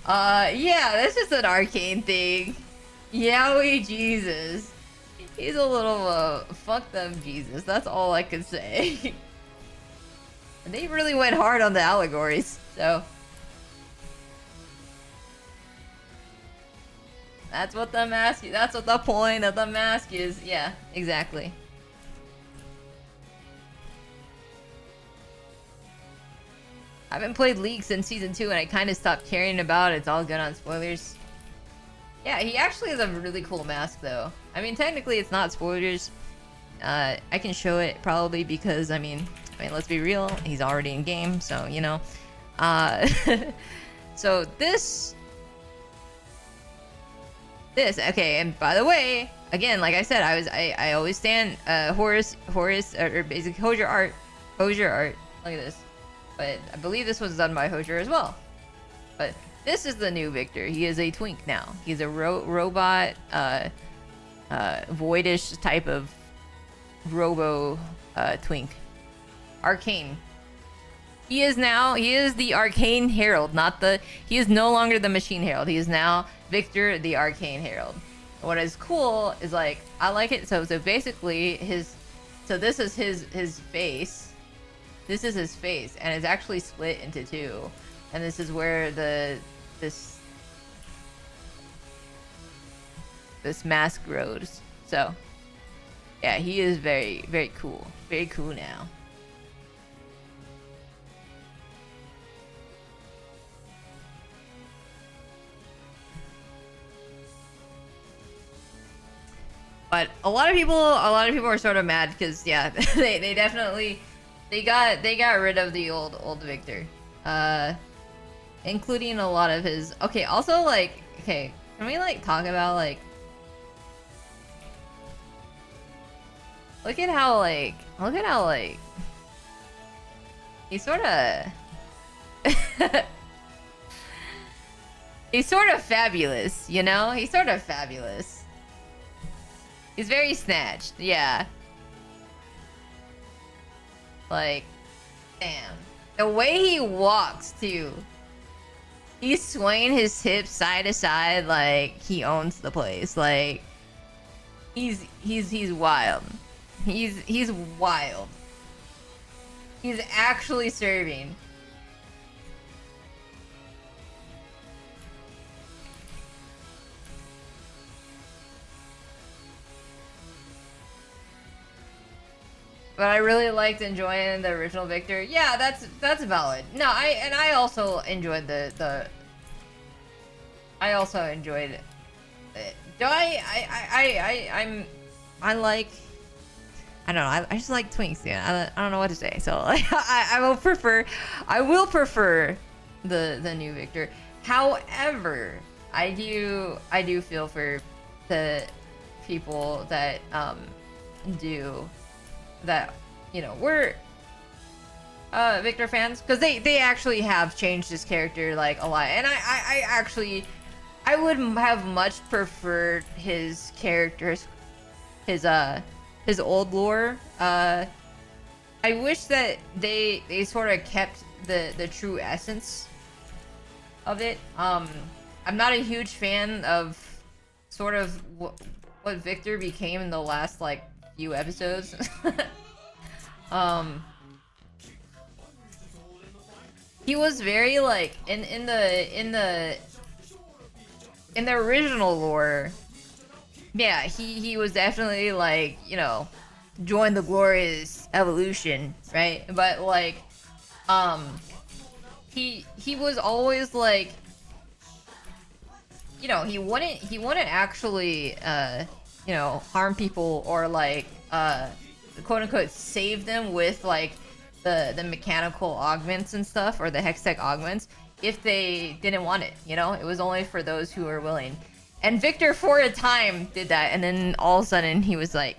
Yeah, that's just an Arcane thing. Yowie Jesus. He's a little fucked up Jesus. That's all I can say. They really went hard on the allegories, so that's what the mask. That's what the point of the mask is. Yeah, exactly. I haven't played League since season 2, and I kind of stopped caring about it. It's all good on spoilers. Yeah, he actually has a really cool mask, though. I mean, technically, it's not spoilers. I can show it probably because I mean, let's be real, he's already in game, so you know. So this okay, and by the way, again, like I said, I always stand Horus or basically Hosier art. Look at this. But I believe this was done by Hosier as well. But this is the new Victor. He is a twink now. He's a robot voidish type of robo twink. Arcane. He is the Arcane Herald, he is no longer the Machine Herald. He is now Victor the Arcane Herald. What is cool is like, I like it. So basically this is his face. This is his face, and it's actually split into two. And this is where this mask grows. So yeah, he is very, very cool. Very cool now. But a lot of people are sort of mad because yeah, they definitely got rid of the old Victor, including a lot of his. Okay, also like, okay, can we like talk about like, look at how like he's sort of he's sort of fabulous, you know? He's sort of fabulous. He's very snatched, yeah. Like, damn. The way he walks, too. He's swaying his hips side to side like he owns the place. Like, he's wild. He's wild. He's actually serving. I really liked enjoying the original Victor. Yeah, that's valid. No, I also enjoyed I also enjoyed it. Do I like, I don't know, I just like twinks, yeah. I don't know what to say. So I will prefer the new Victor. However, I do feel for the people that we're Victor fans, because they actually have changed his character like a lot, and I actually I would have much preferred his characters, his old lore. I wish that they sort of kept the true essence of it. I'm not a huge fan of sort of what Victor became in the last like few episodes. He was very like in the original lore. Yeah, he was definitely like, join the glorious evolution, right? But like he was always like, he wouldn't actually harm people or like quote unquote save them with like the mechanical augments and stuff, or the hextech augments, if they didn't want it. It was only for those who were willing. And Victor for a time did that, and then all of a sudden he was like,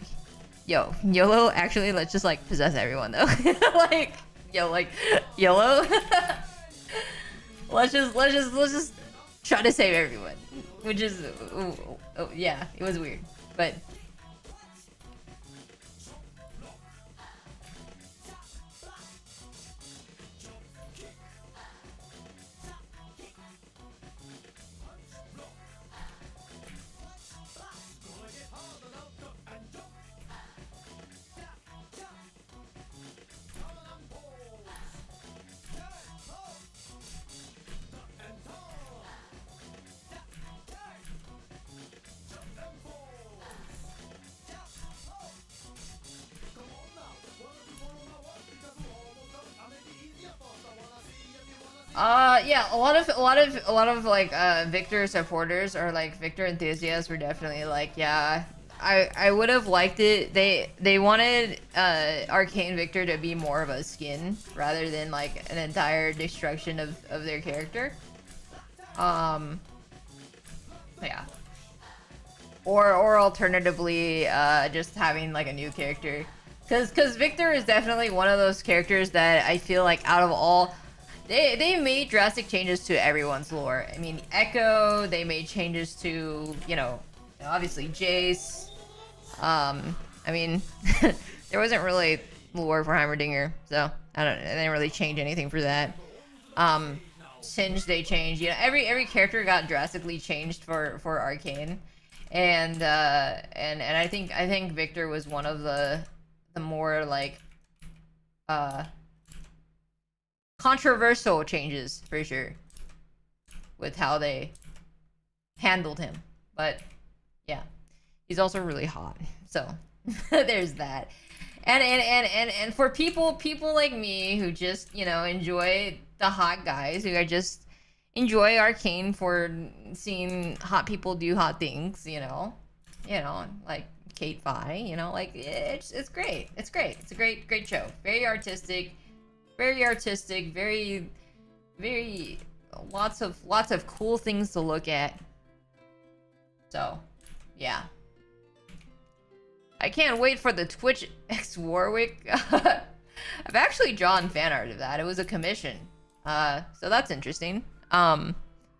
yo, YOLO, actually let's just like possess everyone though. like YOLO. let's just try to save everyone, which is yeah, it was weird, but yeah, a lot of like Victor supporters or like Victor enthusiasts were definitely like, yeah, I would have liked it. They wanted Arcane Victor to be more of a skin rather than like an entire destruction of their character. Yeah. Or alternatively, just having like a new character, because Victor is definitely one of those characters that I feel like out of all, they made drastic changes to everyone's lore. I mean, Echo, they made changes to, obviously Jace. I mean, there wasn't really lore for Heimerdinger, so they didn't really change anything for that. Singe, they changed. Every character got drastically changed for Arcane, and I think Victor was one of the more like controversial changes for sure with how they handled him. But yeah, he's also really hot, so there's that. And for people like me who just enjoy the hot guys, who I just enjoy Arcane for seeing hot people do hot things, like Kate Fi, like it's great. It's a great show. Very artistic, very lots of cool things to look at. So yeah, I can't wait for the Twitch X Warwick. I've actually drawn fan art of that. It was a commission, so that's interesting. I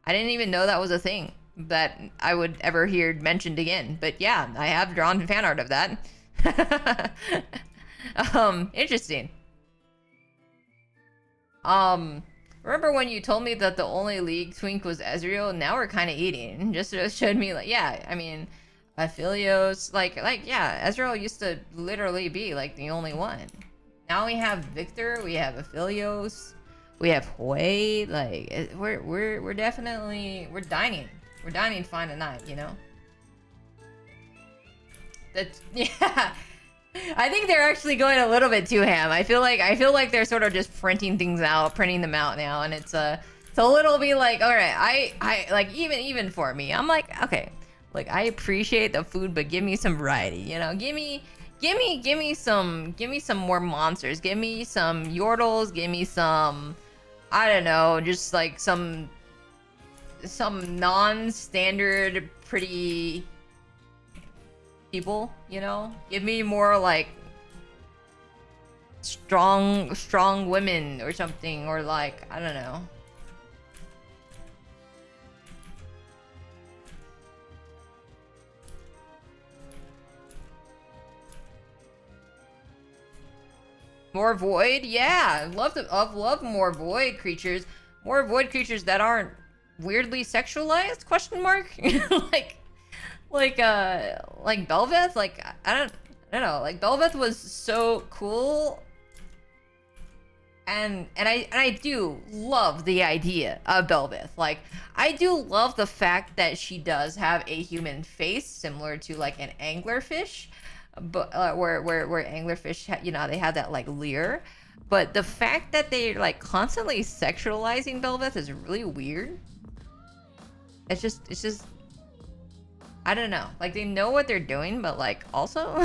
didn't even know that was a thing that I would ever hear mentioned again. But yeah, I have drawn fan art of that. Interesting. Remember when you told me that the only League twink was Ezreal? Now we're kind of eating. Just showed me like, yeah, I mean, Aphelios, like yeah, Ezreal used to literally be like the only one. Now we have Victor, we have Aphelios, we have Hui. Like we're definitely dining fine tonight, That's yeah. I think they're actually going a little bit too ham. I feel like they're sort of just printing things out, printing them out now, and it's a little bit like, all right, I like even for me, I'm like, okay, like I appreciate the food, but give me some variety, you know, give me some more monsters, give me some yordles, give me some, I don't know, just like some non-standard pretty people, you know? Give me more like strong women or something, or like, I don't know. More void? Yeah, I've loved more void creatures. More void creatures that aren't weirdly sexualized? Question mark? like like Belveth? Like I don't know, like Belveth was so cool. And I do love the idea of Belveth. Like I do love the fact that she does have a human face similar to like an anglerfish, but where anglerfish, you know, they have that like leer. But the fact that they're like constantly sexualizing Belveth is really weird. It's just I don't know. Like they know what they're doing, but like also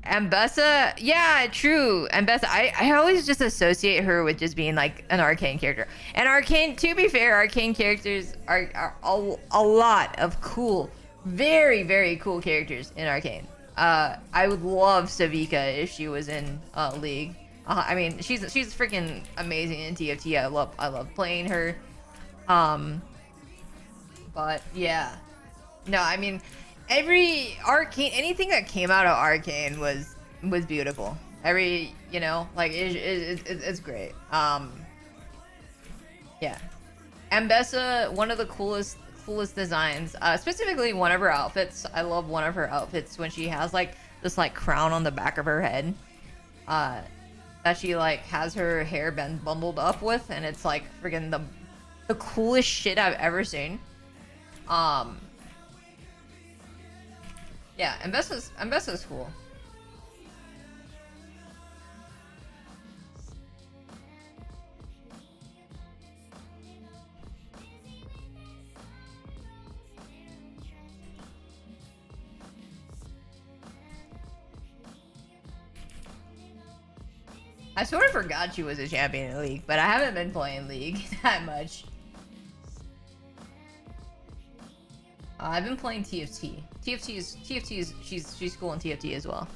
Ambessa, yeah, true. Ambessa, I always just associate her with just being like an arcane character. And arcane, to be fair, arcane characters are a lot of cool, very cool characters in arcane. I would love Savika if she was in League. I mean, she's freaking amazing in TFT. I love playing her. But yeah, no, I mean, every arcane, anything that came out of arcane was beautiful. Every, you know, like it's great. Yeah, Ambessa, one of the coolest designs. Specifically one of her outfits. I love one of her outfits when she has like this like crown on the back of her head. That she like has her hair bundled up with, and it's like friggin' the coolest shit I've ever seen. Yeah, Ambessa's cool. I sort of forgot she was a champion in League, but I haven't been playing League that much. I've been playing TFT. She's cool in TFT as well.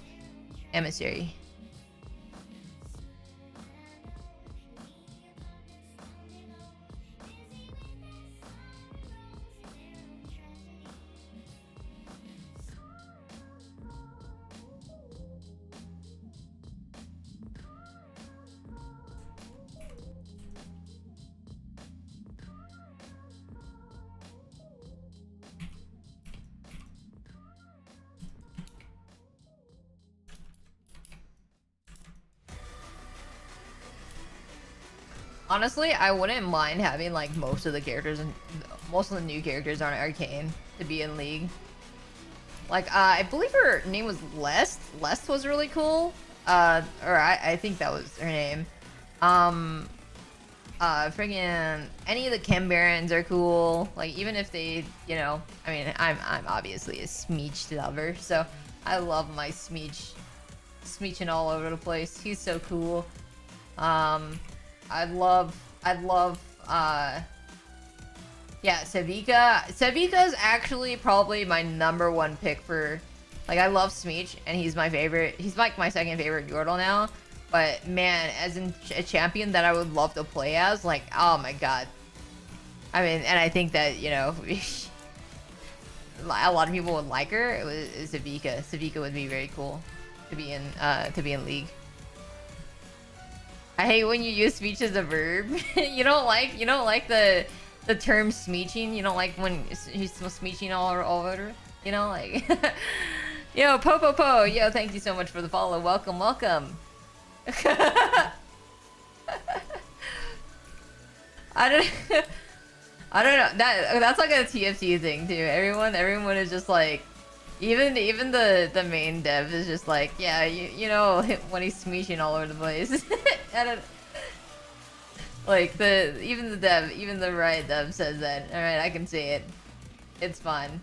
Emissary. Honestly, I wouldn't mind having like most of the characters and most of the new characters on Arcane to be in League. Like, I believe her name was Lest. Lest was really cool. Or I think that was her name. Friggin' any of the Chem Barons are cool. Like, even if they, you know, I mean, I'm obviously a Smeech lover, so I love my Smeech. Smeeching all over the place. He's so cool. I'd love, yeah, Savika. Savika's actually probably my #1 pick for, like, I love Smeech, and he's my favorite. He's like my second favorite Yordle now. But man, as in a champion that I would love to play as, like, oh my god. I mean, and I think that, you know, a lot of people would like her. It was Savika. Savika would be very cool to be in League. I hate when you use speech as a verb. you don't like the term smeeching. You don't like when he's smeeching all over. You know, like yo, po. Yo, thank you so much for the follow. Welcome. I don't know. That's like a TFT thing too. Everyone is just like Even the main dev is just like, yeah, you know when he's smeeshing all over the place. I don't, like even the dev, even the Riot dev says that. All right, I can see it. It's fun.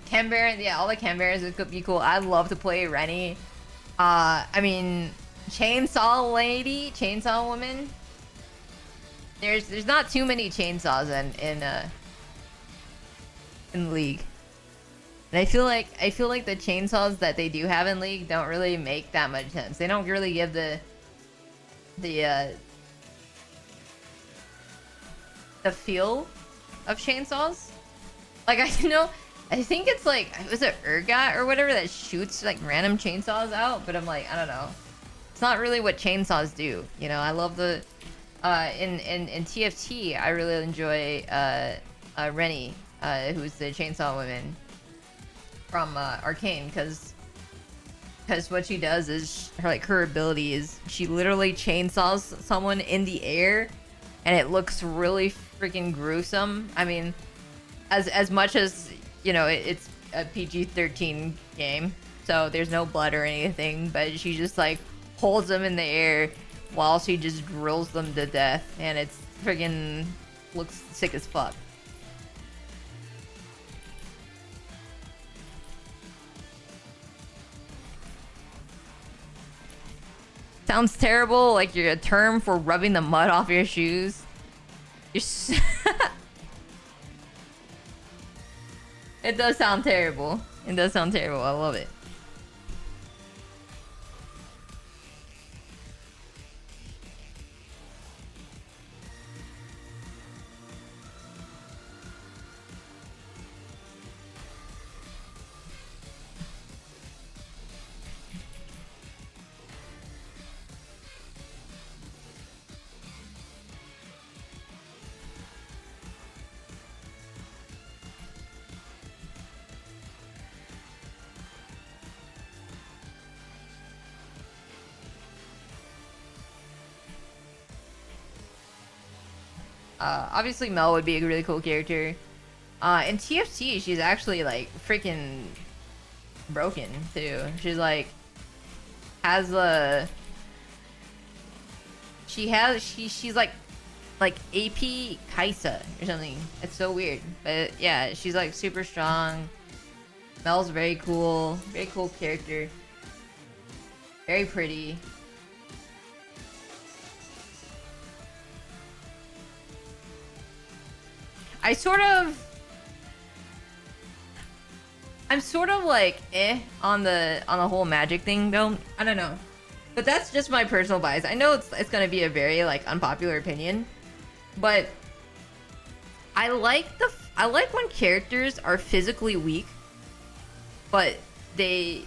Chem Baron, yeah, all the Chem Barons would be cool. I'd love to play Rennie. I mean, Chainsaw Lady, Chainsaw Woman. There's not too many chainsaws in League. And I feel like the chainsaws that they do have in League don't really make that much sense. They don't really give the feel of chainsaws. Like, I think it's like, was it Urgot or whatever that shoots like random chainsaws out? But I'm like, I don't know. It's not really what chainsaws do. You know, I love the in TFT. I really enjoy Rennie, who's the chainsaw woman from Arcane, because what she does is her ability is she literally chainsaws someone in the air, and it looks really freaking gruesome. I mean, as much as, you know, it's a PG-13 game, so there's no blood or anything, but she just like holds them in the air while she just drills them to death, and it's friggin' looks sick as fuck. Sounds terrible, like you're a term for rubbing the mud off your shoes. It does sound terrible. It does sound terrible. I love it. Obviously Mel would be a really cool character. In TFT, she's actually like freaking broken too. She's like has a she's like AP Kaisa or something. It's so weird, but yeah, she's like super strong. Mel's very cool character. Very pretty. I'm sort of like on the whole magic thing though. I don't know, but that's just my personal bias. I know it's gonna be a very like unpopular opinion, but I like when characters are physically weak, but they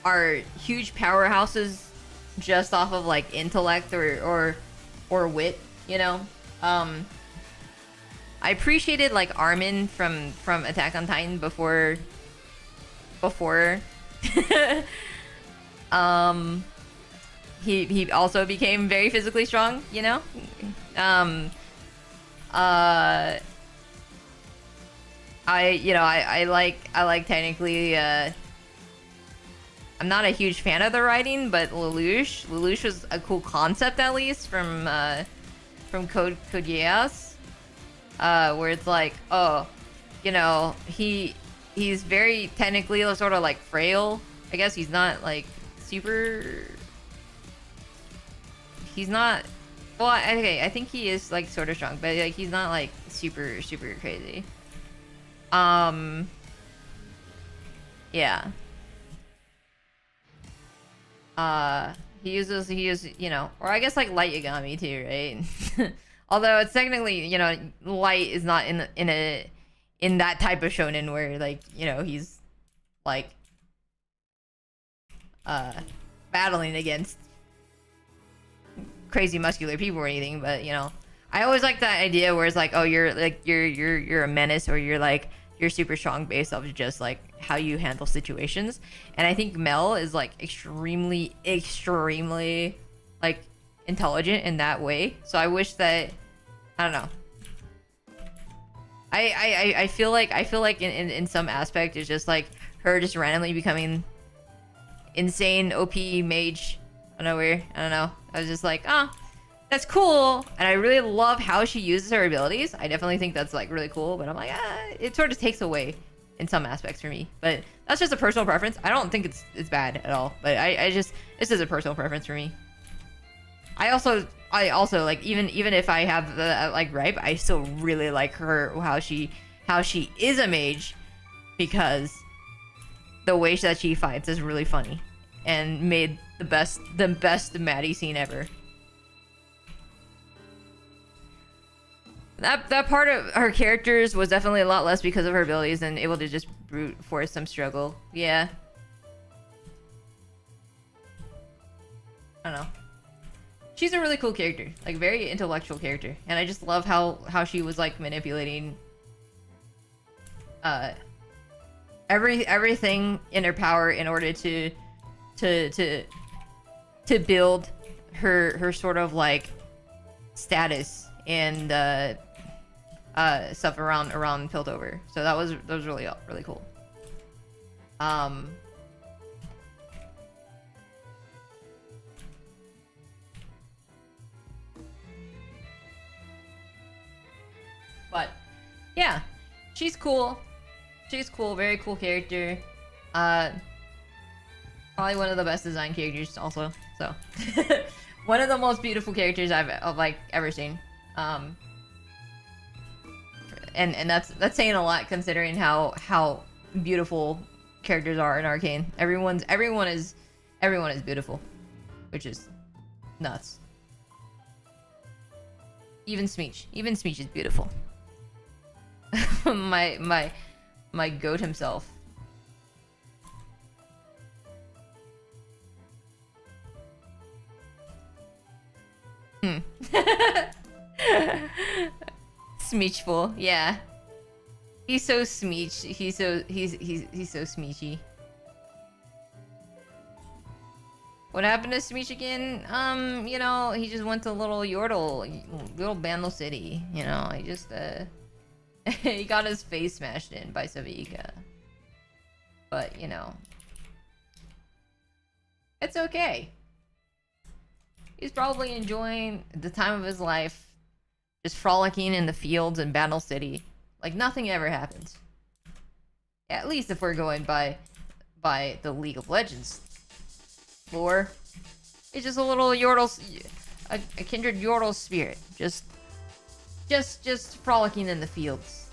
are huge powerhouses just off of like intellect or wit, you know. I appreciated like Armin from Attack on Titan before he also became very physically strong, you know. I like technically I'm not a huge fan of the writing, but Lelouch was a cool concept, at least from Code Geass. Where it's like, oh, you know, he's very technically sort of like frail. I guess he's not like super. He's not. Well, okay, I think he is like sort of strong, but like he's not like super crazy. Yeah. He uses, you know, or I guess like Light Yagami too, right? Although it's technically, you know, Light is not in that type of shonen where, like, you know, he's like battling against crazy muscular people or anything, but you know, I always like that idea where it's like, oh, you're a menace, or you're super strong based off of just like how you handle situations. And I think Mel is like extremely like intelligent in that way. So I wish that, I don't know. I feel like in some aspect it's just like her just randomly becoming insane OP mage out of nowhere. I don't know. I was just like, oh, that's cool. And I really love how she uses her abilities. I definitely think that's like really cool, but I'm like, it sort of takes away in some aspects for me. But that's just a personal preference. I don't think it's bad at all, but I just, this is a personal preference for me. I also like, even if I have the like gripe, I still really like her, how she is a mage, because the way that she fights is really funny and made the best Maddie scene ever. That part of her characters was definitely a lot less because of her abilities and able to just brute force some struggle. Yeah. I don't know. She's a really cool character, like very intellectual character, and I just love how she was like manipulating everything in her power in order to build her sort of like status and stuff around Piltover. So that was really cool. But yeah, she's cool. She's cool, very cool character. Probably one of the best designed characters also. So one of the most beautiful characters I've like ever seen. And that's saying a lot considering how beautiful characters are in Arcane. Everyone is beautiful, which is nuts. Even Smeech is beautiful. my goat himself. Smeechful, yeah. He's so Smeech. He's so Smeechy. What happened to Smeech again? You know, he just went to little Bandle City. You know, he just he got his face smashed in by Savika. But you know, it's okay. He's probably enjoying the time of his life, just frolicking in the fields in Bandle City, like nothing ever happens. At least if we're going by the League of Legends lore, it's just a little Yordle, a kindred Yordle spirit, just frolicking in the fields,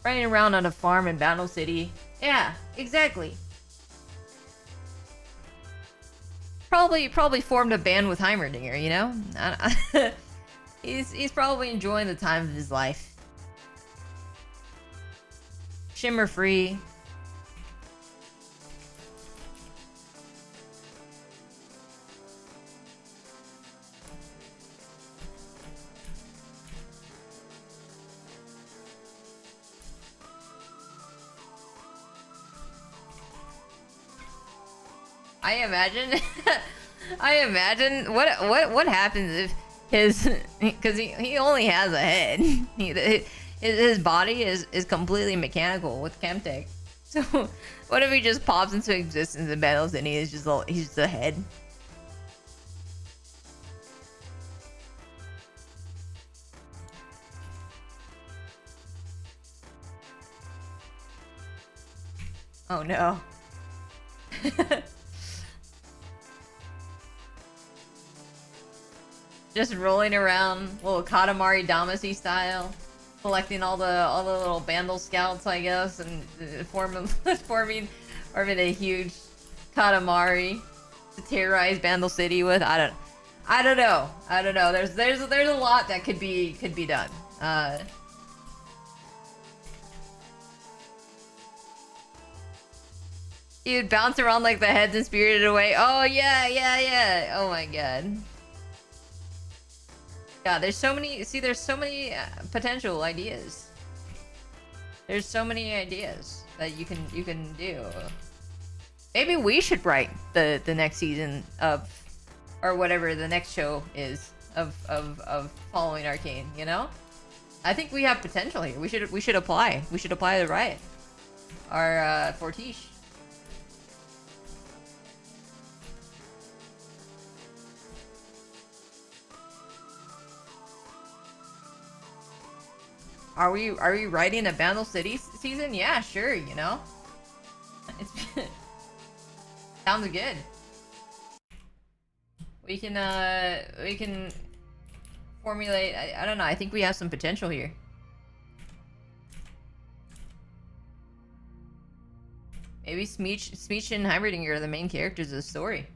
running around on a farm in Bandle City. Yeah, exactly. Probably formed a band with Heimerdinger, you know? He's probably enjoying the time of his life. Shimmer free. I imagine what happens if his, because he only has a head. His body is completely mechanical with Chemtech. So what if he just pops into existence in battles and he's just a head? Oh no. Just rolling around, little Katamari Damacy style, collecting all the little Bandle scouts, I guess, and forming a huge Katamari to terrorize Bandle City with. I don't know. There's a lot that could be done. You'd bounce around like the heads and Spirited Away. Oh yeah, yeah, yeah. Oh my god. Yeah, there's so many. See, there's so many potential ideas. There's so many ideas that you can do. Maybe we should write the next season of, or whatever the next show is of following Arcane. You know, I think we have potential here. We should apply. We should apply to write our Fortiche. Are we writing a Bandle City season? Yeah, sure, you know. It's sounds good. We can formulate I don't know, I think we have some potential here. Maybe Smeech and Heimerdinger are the main characters of the story.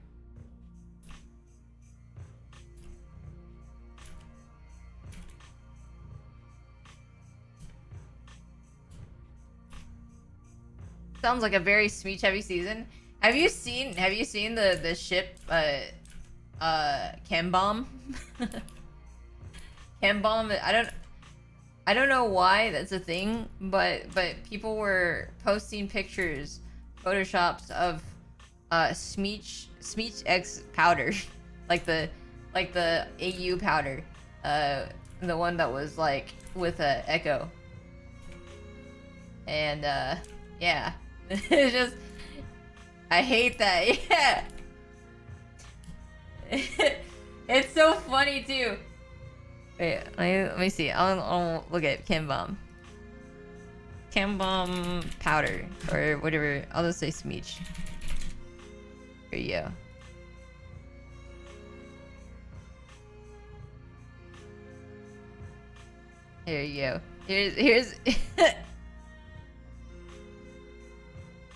Sounds like a very Smeech heavy season. Have you seen the ship Chem Bomb? Chem Bomb, I don't know why that's a thing, but people were posting pictures, photoshops of Smeech X powder, like the AU powder, the one that was like with Echo, and yeah. It's just, I hate that. Yeah. It's so funny too. Wait, let me see. I'll look at Chem Bomb. Chem Bomb powder or whatever. I'll just say Smeech. Here you go. Here you go. Here's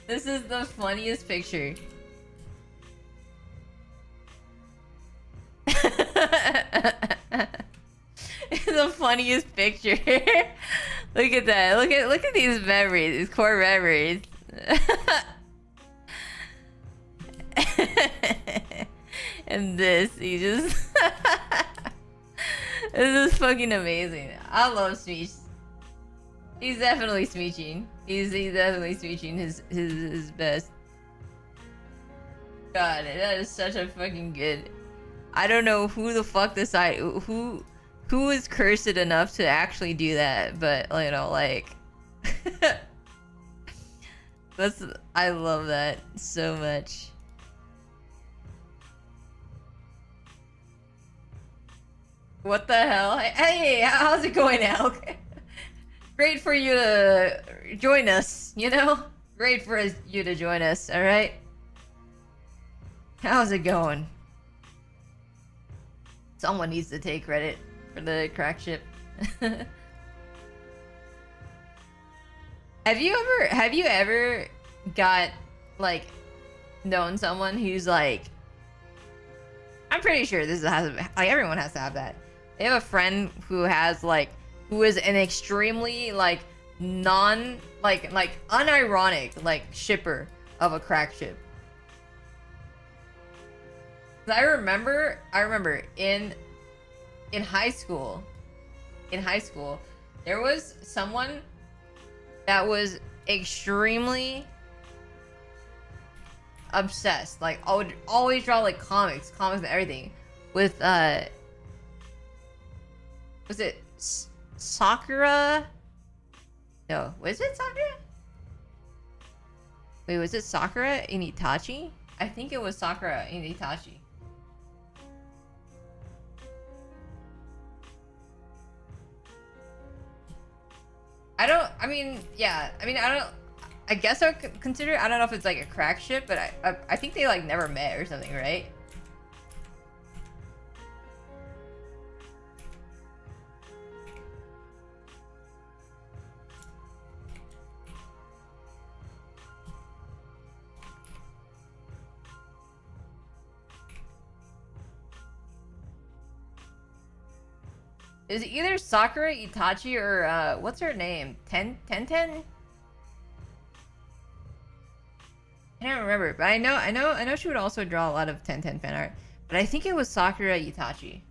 This is the funniest picture. It's the funniest picture. Look at that. Look at these memories, these core memories. And this, he just this is fucking amazing. I love Smeech. He's definitely Smeeching. He's definitely Smeeching his best. God, that is such a fucking good. I don't know who the fuck decided who is cursed enough to actually do that, but you know, like I love that so much. What the hell? Hey, how's it going now? Great for you to join us, you know? Great for you to join us, alright? How's it going? Someone needs to take credit for the crack ship. Have you ever got, like, known someone who's like, I'm pretty sure this has, like, everyone has to have that. They have a friend who has, like, who is an extremely, like, unironic, like, shipper of a crack ship. I remember in high school, there was someone that was extremely obsessed. Like, I would always draw, like, comics and everything with, was it Sakura? No, was it Sakura? Wait, was it Sakura in Itachi? I think it was Sakura in Itachi. I guess I would consider it, I don't know if it's like a crack ship, but I think they like never met or something, right? Is it either Sakura, Itachi, or what's her name? Ten? I don't remember, but I know she would also draw a lot of 10-10 fan art. But I think it was Sakura Itachi.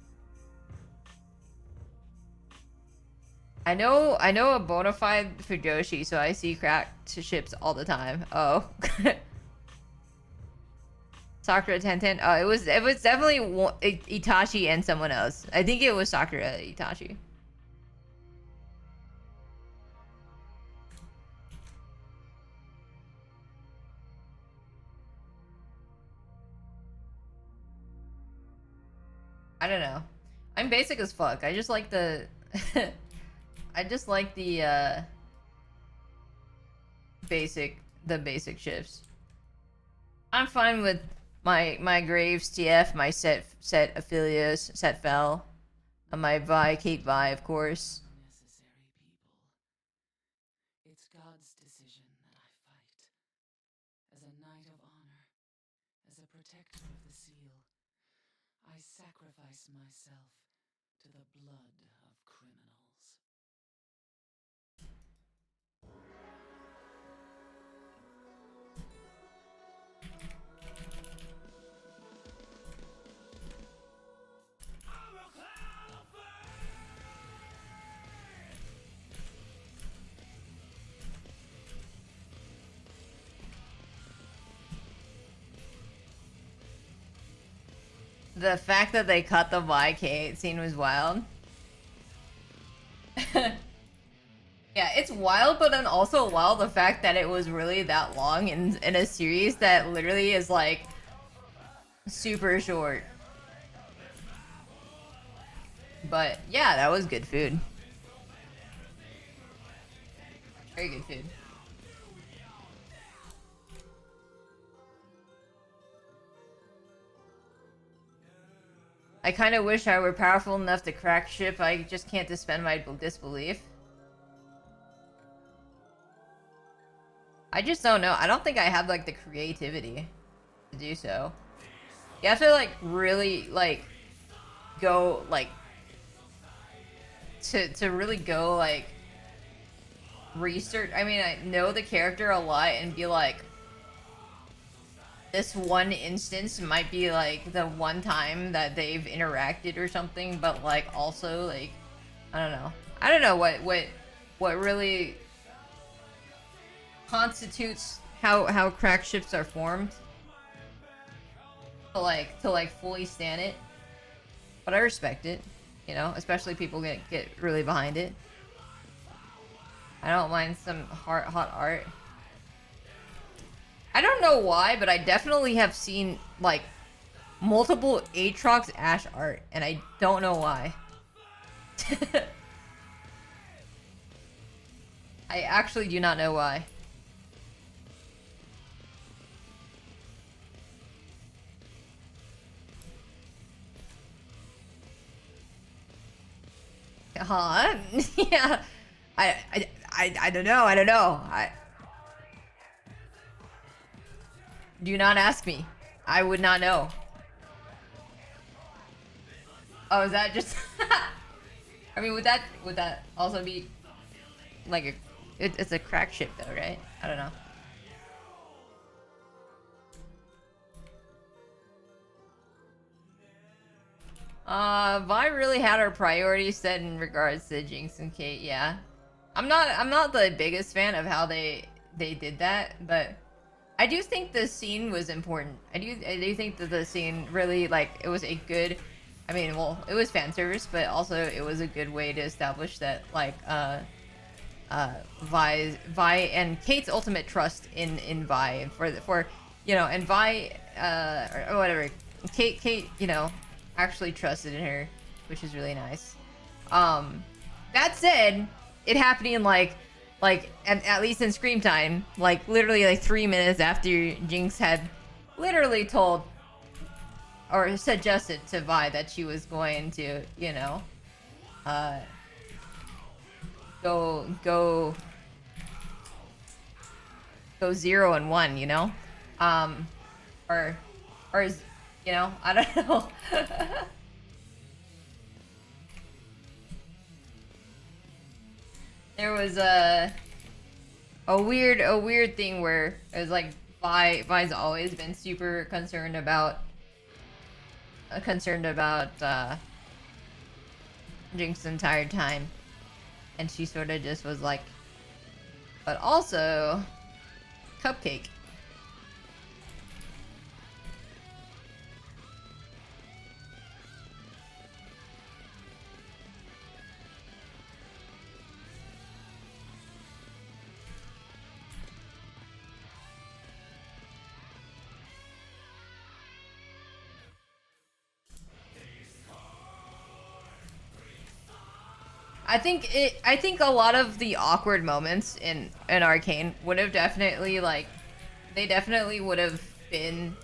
I know a bona fide Fujoshi, so I see cracked ships all the time. Oh. Sakura 10-10. Oh, it was definitely Itachi and someone else. I think it was Sakura Itachi. I don't know. I'm basic as fuck. I just like the I just like the basic shifts. I'm fine with my Graves TF, my set Aphelios, set Fel, and my Vi, Kate Vi, of course. It's God's decision that I fight. As a knight of honor, as a protector of the seal, I sacrifice myself to the blood of criminals. The fact that they cut the YK scene was wild. Yeah, it's wild, but then also wild the fact that it was really that long in a series that literally is like super short. But yeah, that was good food. Very good food. I kind of wish I were powerful enough to crack ship. I just can't suspend my disbelief. I just don't know. I don't think I have like the creativity to do so. You have to like really like go like to really go like research. I mean, I know the character a lot and be like, this one instance might be like the one time that they've interacted or something, but like also like I don't know what really constitutes how crack ships are formed to like fully stand it. But I respect it, you know, especially people get really behind it. I don't mind some hot art. I don't know why, but I definitely have seen like multiple Aatrox Ash art, and I don't know why. I actually do not know why. Huh? Yeah. I don't know. I don't know. Do not ask me. I would not know. Oh, is that just? I mean, would that also be like a? It's a crack ship though, right? I don't know. Vi really had her priorities set in regards to Jinx and Kate. Yeah, I'm not the biggest fan of how they did that, but I do think the scene was important. I do think that the scene really like it was a good. I mean, well, it was fan service, but also it was a good way to establish that like Vi and Kate's ultimate trust in Vi for you know, and Vi or whatever. Kate, you know, actually trusted in her, which is really nice. That said, it happening like at least in Scream Time, like literally like 3 minutes after Jinx had literally told or suggested to Vi that she was going to, you know, go 0 and 1, you know, or is, you know, I don't know. There was a weird thing where it was like Vi's always been super concerned about Jinx the entire time, and she sort of just was like, but also Cupcake. I think a lot of the awkward moments in Arcane would have definitely like they definitely would have been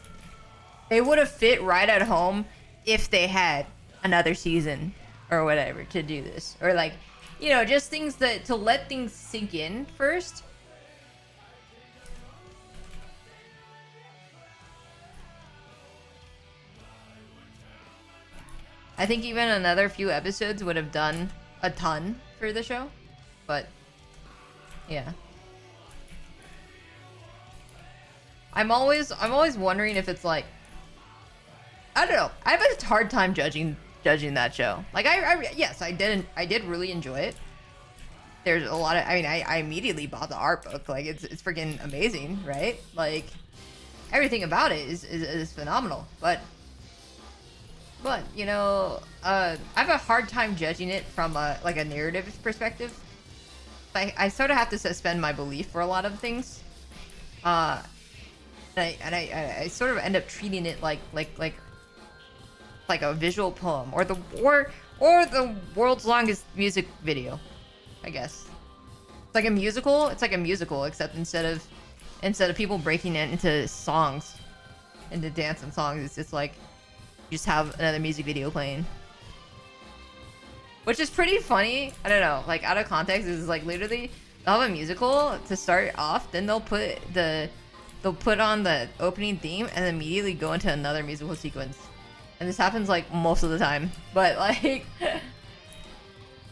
they would have fit right at home if they had another season or whatever to do this, or like, you know, just things that to let things sink in first. I think even another few episodes would have done a ton for the show, but yeah. I'm always wondering if it's like, I don't know. I have a hard time judging that show. Like yes, I did really enjoy it. There's a lot of, I mean, I immediately bought the art book. Like it's freaking amazing, right? Like everything about it is phenomenal. But you know, I have a hard time judging it from a narrative perspective. I sort of have to suspend my belief for a lot of things. And I sort of end up treating it like a visual poem or the world's longest music video, I guess. It's like a musical. It's like a musical, except instead of people breaking it into songs, into dance and songs, it's just like you just have another music video playing, which is pretty funny. I don't know, like out of context, is like literally they'll have a musical to start off, then they'll put on the opening theme and immediately go into another musical sequence. And this happens like most of the time, but like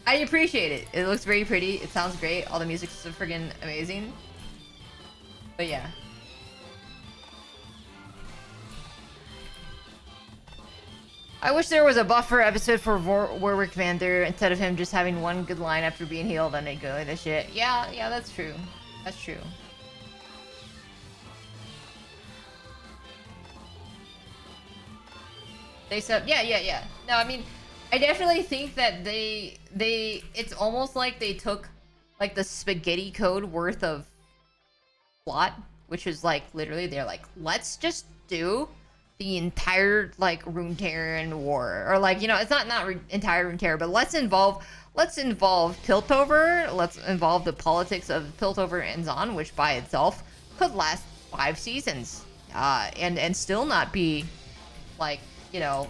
I appreciate it. It looks very pretty. It sounds great. All the music's so friggin' amazing. But yeah. I wish there was a buffer episode for Warwick Vander instead of him just having one good line after being healed and it going to shit. Yeah, that's true. That's true. They said, yeah. No, I mean, I definitely think that they it's almost like they took like the spaghetti code worth of plot, which is like literally they're like, let's just do the entire like Runeterran war, or like, you know, it's not entire Runeterra, but let's involve Piltover, let's involve the politics of Piltover and Zon, which by itself could last 5 seasons, and still not be like, you know,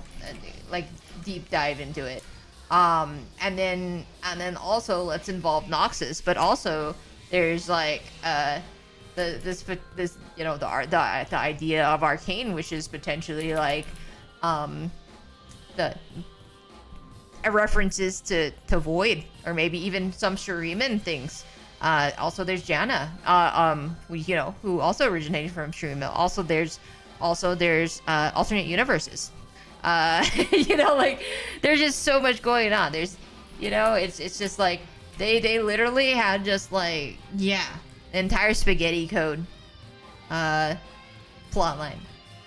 like deep dive into it. And then also let's involve Noxus, but also there's like this you know, the idea of Arcane, which is potentially like the references to Void, or maybe even some Shuriman things. Also there's Janna, you know, who also originated from Shuriman. Also there's alternate universes. You know, like there's just so much going on. There's, you know, it's just like they literally had just like, yeah, the entire spaghetti code plotline,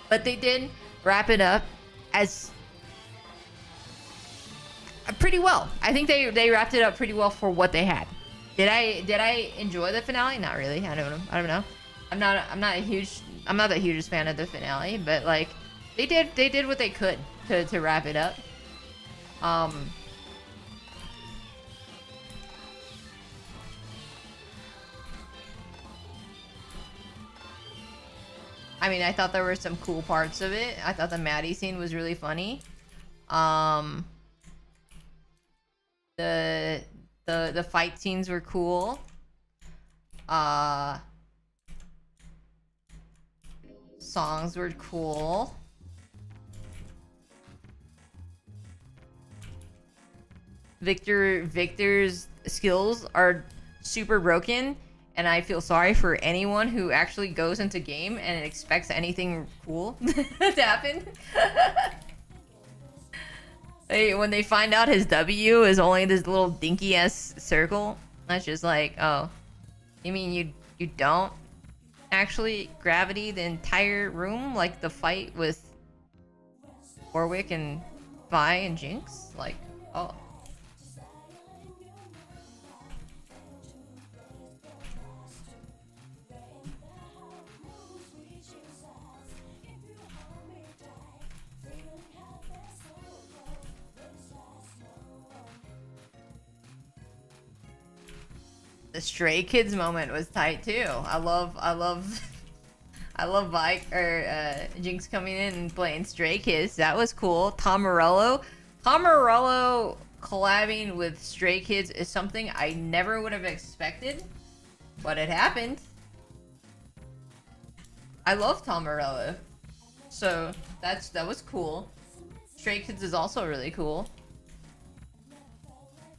but they did wrap it up as pretty well. I think they wrapped it up pretty well for what they had. Did I enjoy the finale? Not really. I don't know. I'm not the hugest fan of the finale, but like they did what they could to wrap it up. I mean, I thought there were some cool parts of it. I thought the Maddie scene was really funny. The fight scenes were cool. Songs were cool. Victor's skills are super broken, and I feel sorry for anyone who actually goes into game and expects anything cool to happen. When they find out his W is only this little dinky ass circle, that's just like, oh, you mean you don't actually gravity the entire room like the fight with Warwick and Vi and Jinx? Like, oh. The Stray Kids moment was tight too. I love Jinx coming in and playing Stray Kids. That was cool. Tom Morello collabing with Stray Kids is something I never would have expected, but it happened. I love Tom Morello, so that was cool. Stray Kids is also really cool.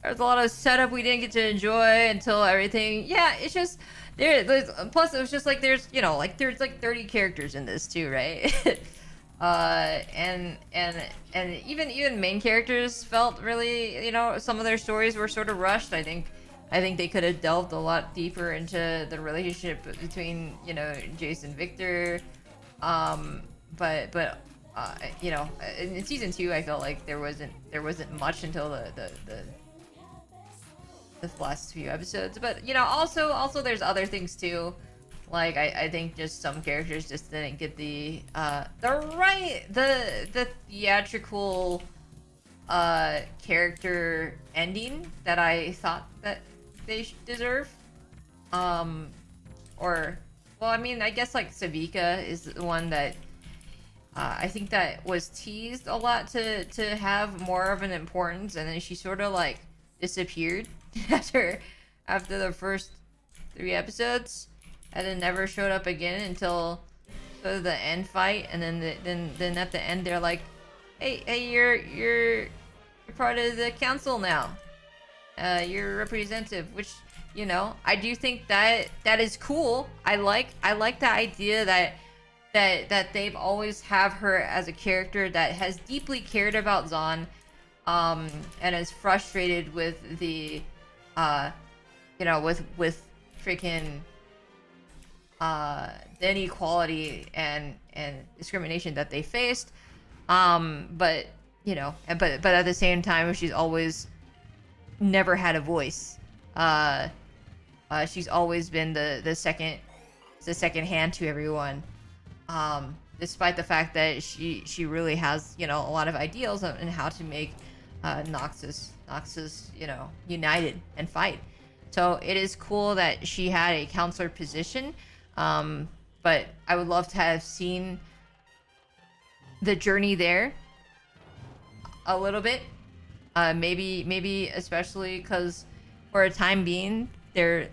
There's a lot of setup we didn't get to enjoy until everything. Yeah, it's just plus it was just like there's like 30 characters in this too, right? And even main characters felt really, some of their stories were sort of rushed. I think they could have delved a lot deeper into the relationship between Jace and Victor. But in season 2 I felt like there wasn't much until the last few episodes. But also there's other things too. Like I think just some characters just didn't get the theatrical character ending that I thought that they deserve. I guess like Savika is the one that I think that was teased a lot to have more of an importance, and then she sort of like disappeared after the first 3 episodes, and then never showed up again until the end fight. And then at the end they're like, hey, you're part of the council now. You're a representative, which I do think that is cool. I like the idea that they've always have her as a character that has deeply cared about Zahn, and is frustrated with the with freaking the inequality and discrimination that they faced, but at the same time she's always never had a voice. She's always been the second hand to everyone, despite the fact that she really has a lot of ideals on how to make Noxus united and fight. So it is cool that she had a counselor position, but I would love to have seen the journey there a little bit, maybe especially because for a time being they're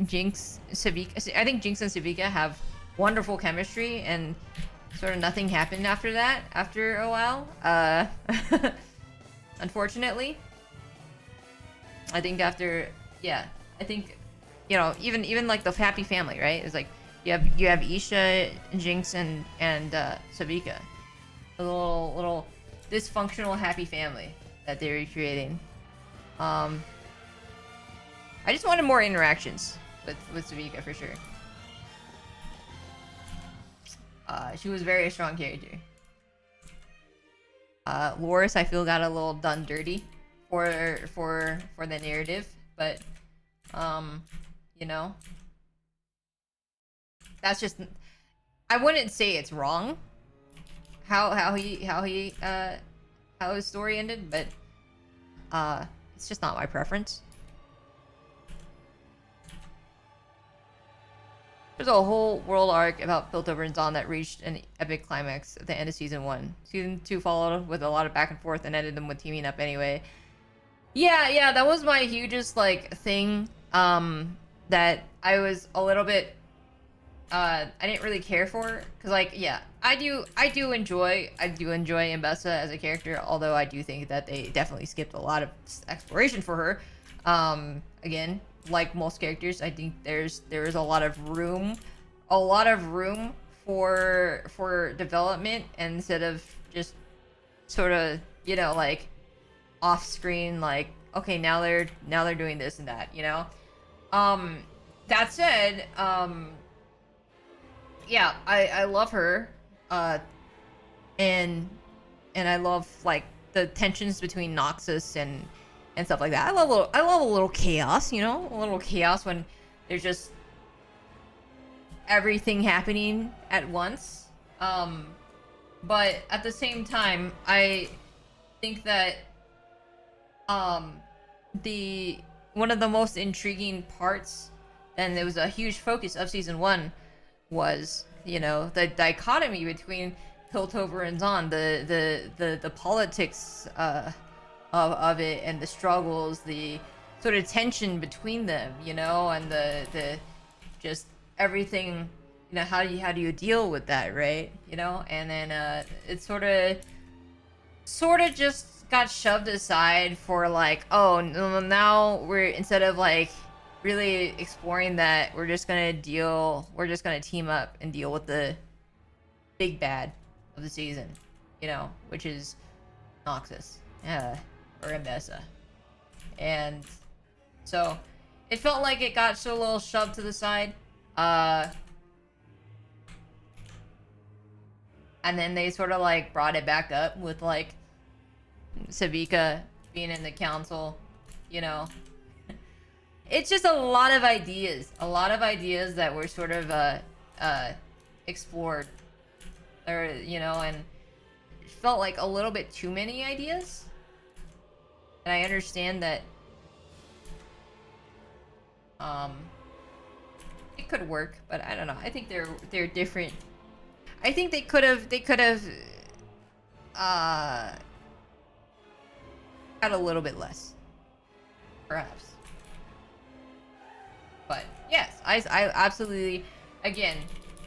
Jinx, Savika. I think Jinx and Savika have wonderful chemistry, and sort of nothing happened after that after a while, unfortunately. I think even like the happy family, right? It's like you have Isha, Jinx, and Savika, a little dysfunctional happy family that they're recreating. I just wanted more interactions with Savika for sure. She was very strong character. Loris, I feel, got a little done dirty for the narrative, but that's just, I wouldn't say it's wrong how his story ended, but it's just not my preference. There's a whole world arc about Piltover and Dawn that reached an epic climax at the end of season 1. Season 2 followed with a lot of back and forth and ended them with teaming up anyway. Yeah, that was my hugest thing. That I was a little bit I didn't really care for, because I do enjoy Mbessa as a character, although I do think that they definitely skipped a lot of exploration for her. Again, like most characters, I think there's a lot of room, for development, instead of just sort of, you know, like off screen, like, okay, now they're doing this and that, you know. That said, yeah, I love her, and I love like the tensions between Noxus and stuff like that. I love a little chaos, you know, a little chaos when there's just everything happening at once. But at the same time, I think that the one of the most intriguing parts, and it was a huge focus of season 1, was, you know, the dichotomy between Piltover and Zahn, the politics of it, and the struggles, the sort of tension between them, you know, and the just everything, you know, how do you deal with that, right? You know, and then it sort of just got shoved aside for like, oh, now we're, instead of like really exploring that, we're just gonna team up and deal with the big bad of the season, you know, which is Noxus, or Ambessa. And so it felt like it got so a little shoved to the side, and then they sort of like brought it back up with like Savika being in the council, you know. It's just a lot of ideas that were sort of explored, or, you know, and it felt like a little bit too many ideas. And I understand that it could work, but I don't know. I think they're different. I think they could have had a little bit less, perhaps. But yes, I absolutely, again,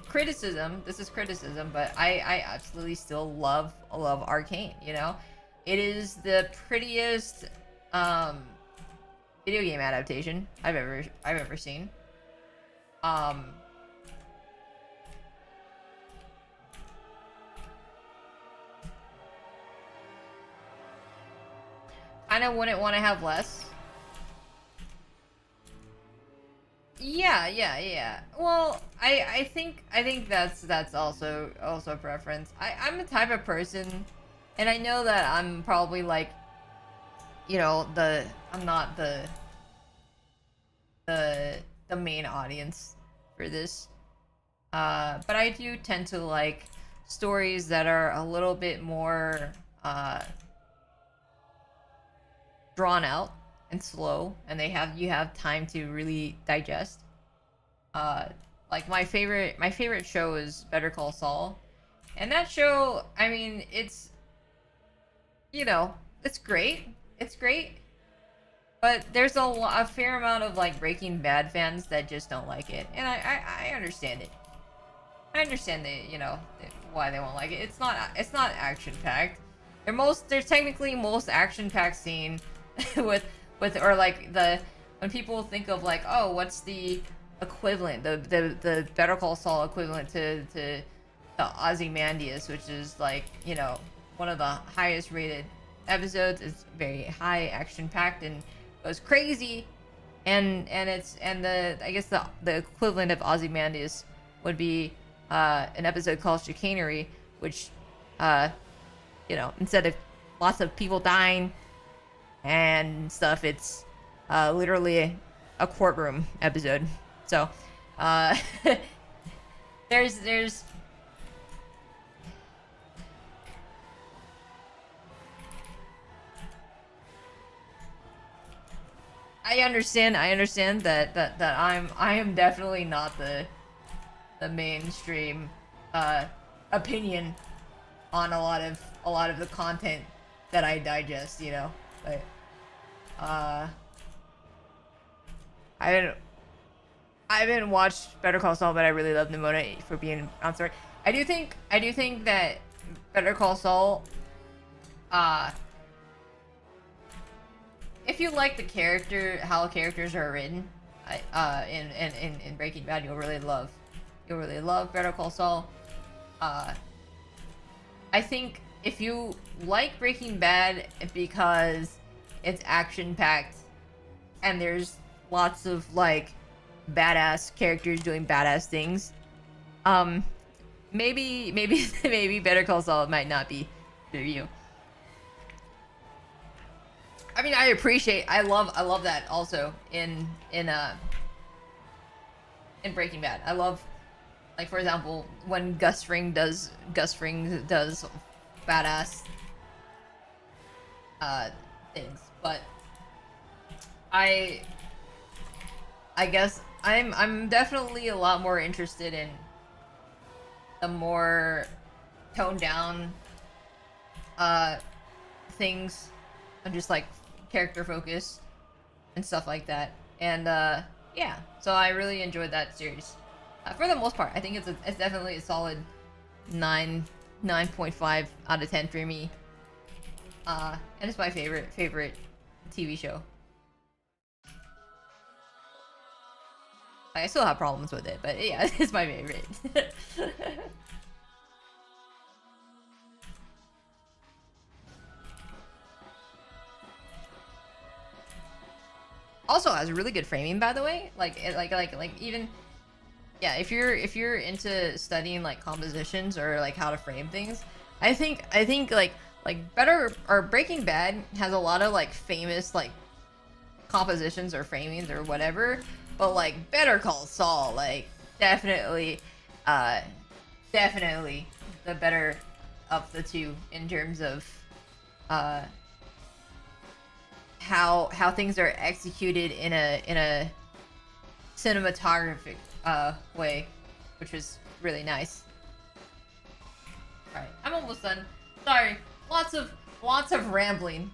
criticism. This is criticism, but I absolutely still love Arcane. You know, it is the prettiest video game adaptation I've ever seen. Kind of wouldn't want to have less. Yeah. Well, I think that's also preference. I'm the type of person, and I know that I'm probably like, you know, I'm not the main audience for this. But I do tend to like stories that are a little bit more drawn out and slow, and you have time to really digest. Like my favorite show is Better Call Saul, and that show, I mean, it's, you know, it's great, but there's a fair amount of like Breaking Bad fans that just don't like it, and I understand it. I understand you know, why they won't like it. It's not action packed. There's technically most action packed scene with or like when people think of like, oh, what's the equivalent, the Better Call Saul equivalent to the Ozymandias, which is like, you know, one of the highest rated episodes. It's very high action packed and goes crazy, and I guess the equivalent of Ozymandias would be an episode called Chicanery, which you know, instead of lots of people dying and stuff, it's literally a courtroom episode. So there's I understand that I am definitely not the mainstream opinion on a lot of the content that I digest, you know. But I haven't watched Better Call Saul, but I really love Nimona for being on story. I do think that Better Call Saul, if you like how characters are written, in Breaking Bad, you'll really love. You'll really love Better Call Saul. I think if you like Breaking Bad because it's action packed and there's lots of like badass characters doing badass things, maybe maybe Better Call Saul might not be for you. I mean, I love that also in Breaking Bad. I love, like, for example, when Gus Fring does badass things. But I guess I'm definitely a lot more interested in the more toned down things and just like character focus and stuff like that. And yeah, so I really enjoyed that series for the most part. I think it's definitely a solid 9.5 out of 10 for me. And it's my favorite TV show. I still have problems with it, but yeah, it's my favorite. Also has really good framing, by the way. Like even, yeah, if you're into studying like compositions or like how to frame things, I think like Better or Breaking Bad has a lot of like famous like compositions or framings or whatever, but like Better Call Saul, like definitely the better of the two in terms of how things are executed in a cinematographic way, which was really nice. All right, I'm almost done. Sorry, lots of rambling.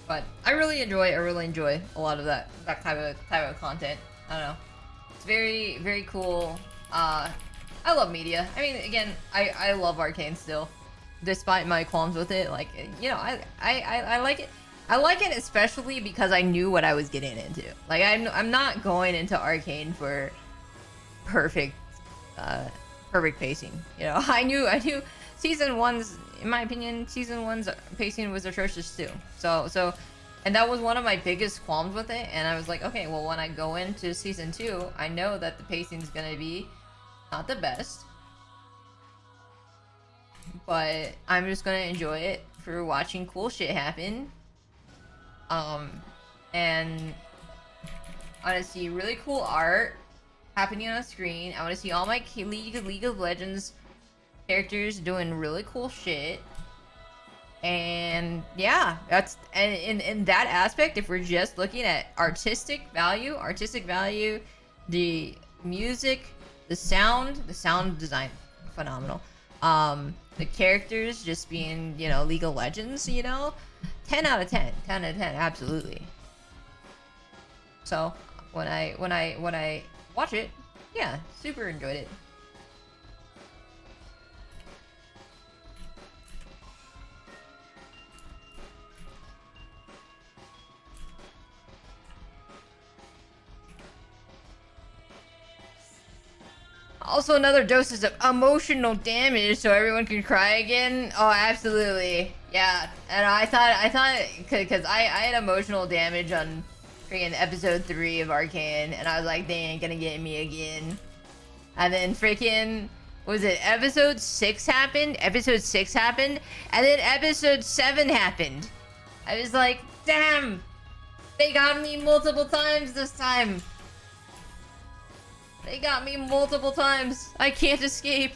But I really enjoy a lot of that type of content. I don't know. It's very cool. I love media. I mean, again, I love Arcane still, despite my qualms with it. Like, you know, I like it. I like it especially because I knew what I was getting into. Like, I'm not going into Arcane for perfect pacing. You know, I knew season one's, in my opinion, season one's pacing was atrocious too. So, and that was one of my biggest qualms with it. And I was like, okay, well, when I go into season 2, I know that the pacing's gonna be not the best, but I'm just gonna enjoy it for watching cool shit happen. And I want to see really cool art happening on screen. I want to see all my League of Legends characters doing really cool shit. And yeah, that's, and in that aspect, if we're just looking at artistic value, the music, the sound design, phenomenal. The characters just being, you know, League of Legends, you know, 10 out of 10, absolutely. So when I watch it, yeah, super enjoyed it. Also, another dosage of emotional damage so everyone can cry again. Oh, absolutely. Yeah. And I thought, because I had emotional damage on freaking episode 3 of Arcane, and I was like, they ain't gonna get me again. And then freaking, was it episode 6 happened? Episode 6 happened, and then episode 7 happened. I was like, damn, they got me multiple times this time. They got me multiple times. I can't escape.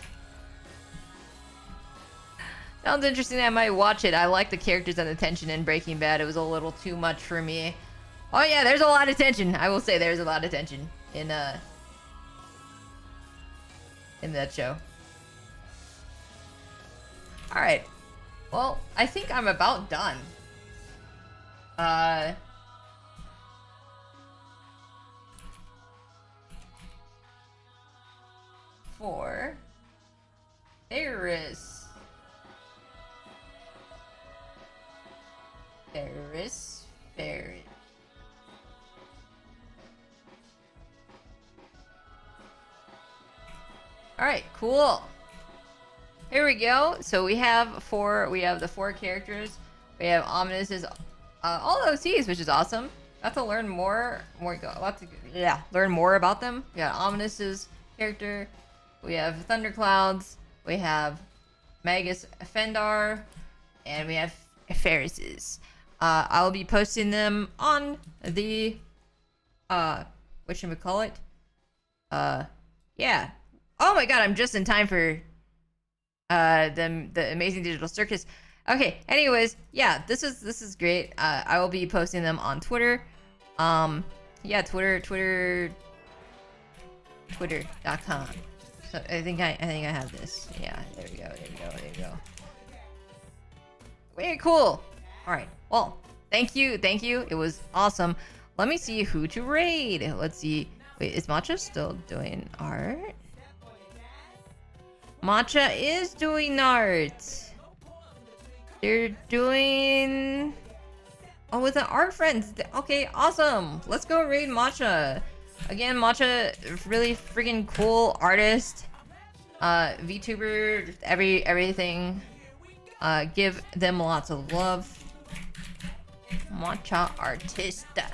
Sounds interesting. I might watch it. I like the characters and the tension in Breaking Bad. It was a little too much for me. Oh yeah, there's a lot of tension. I will say there's a lot of tension in that show. Alright. Well, I think I'm about done. For Ferris. Ferret. Alright, cool. Here we go. So we have the four characters. We have Ominous's all OCs, which is awesome. Got to learn learn more about them. We got Ominous's character. We have Thunderclouds. We have Magus Fendar, and we have Ferris's. I will be posting them on the whatchamacallit? Yeah. Oh my god, I'm just in time for the Amazing Digital Circus. Okay, anyways, yeah, this is great. I will be posting them on Twitter. Yeah, twitter.com. So I think I have this. Yeah, there we go. Very cool. All right. Well, thank you. It was awesome. Let me see who to raid. Let's see. Wait, is Matcha still doing art? Matcha is doing art. They're doing... Oh, with the art friends. Okay, awesome. Let's go raid Matcha. Again, Matcha, really freaking cool artist. VTuber, everything. Give them lots of love. Matcha artista.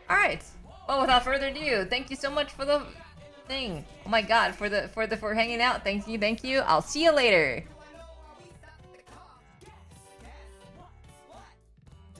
Alright. Well, without further ado, thank you so much for the thing. Oh my god, for hanging out. Thank you. I'll see you later.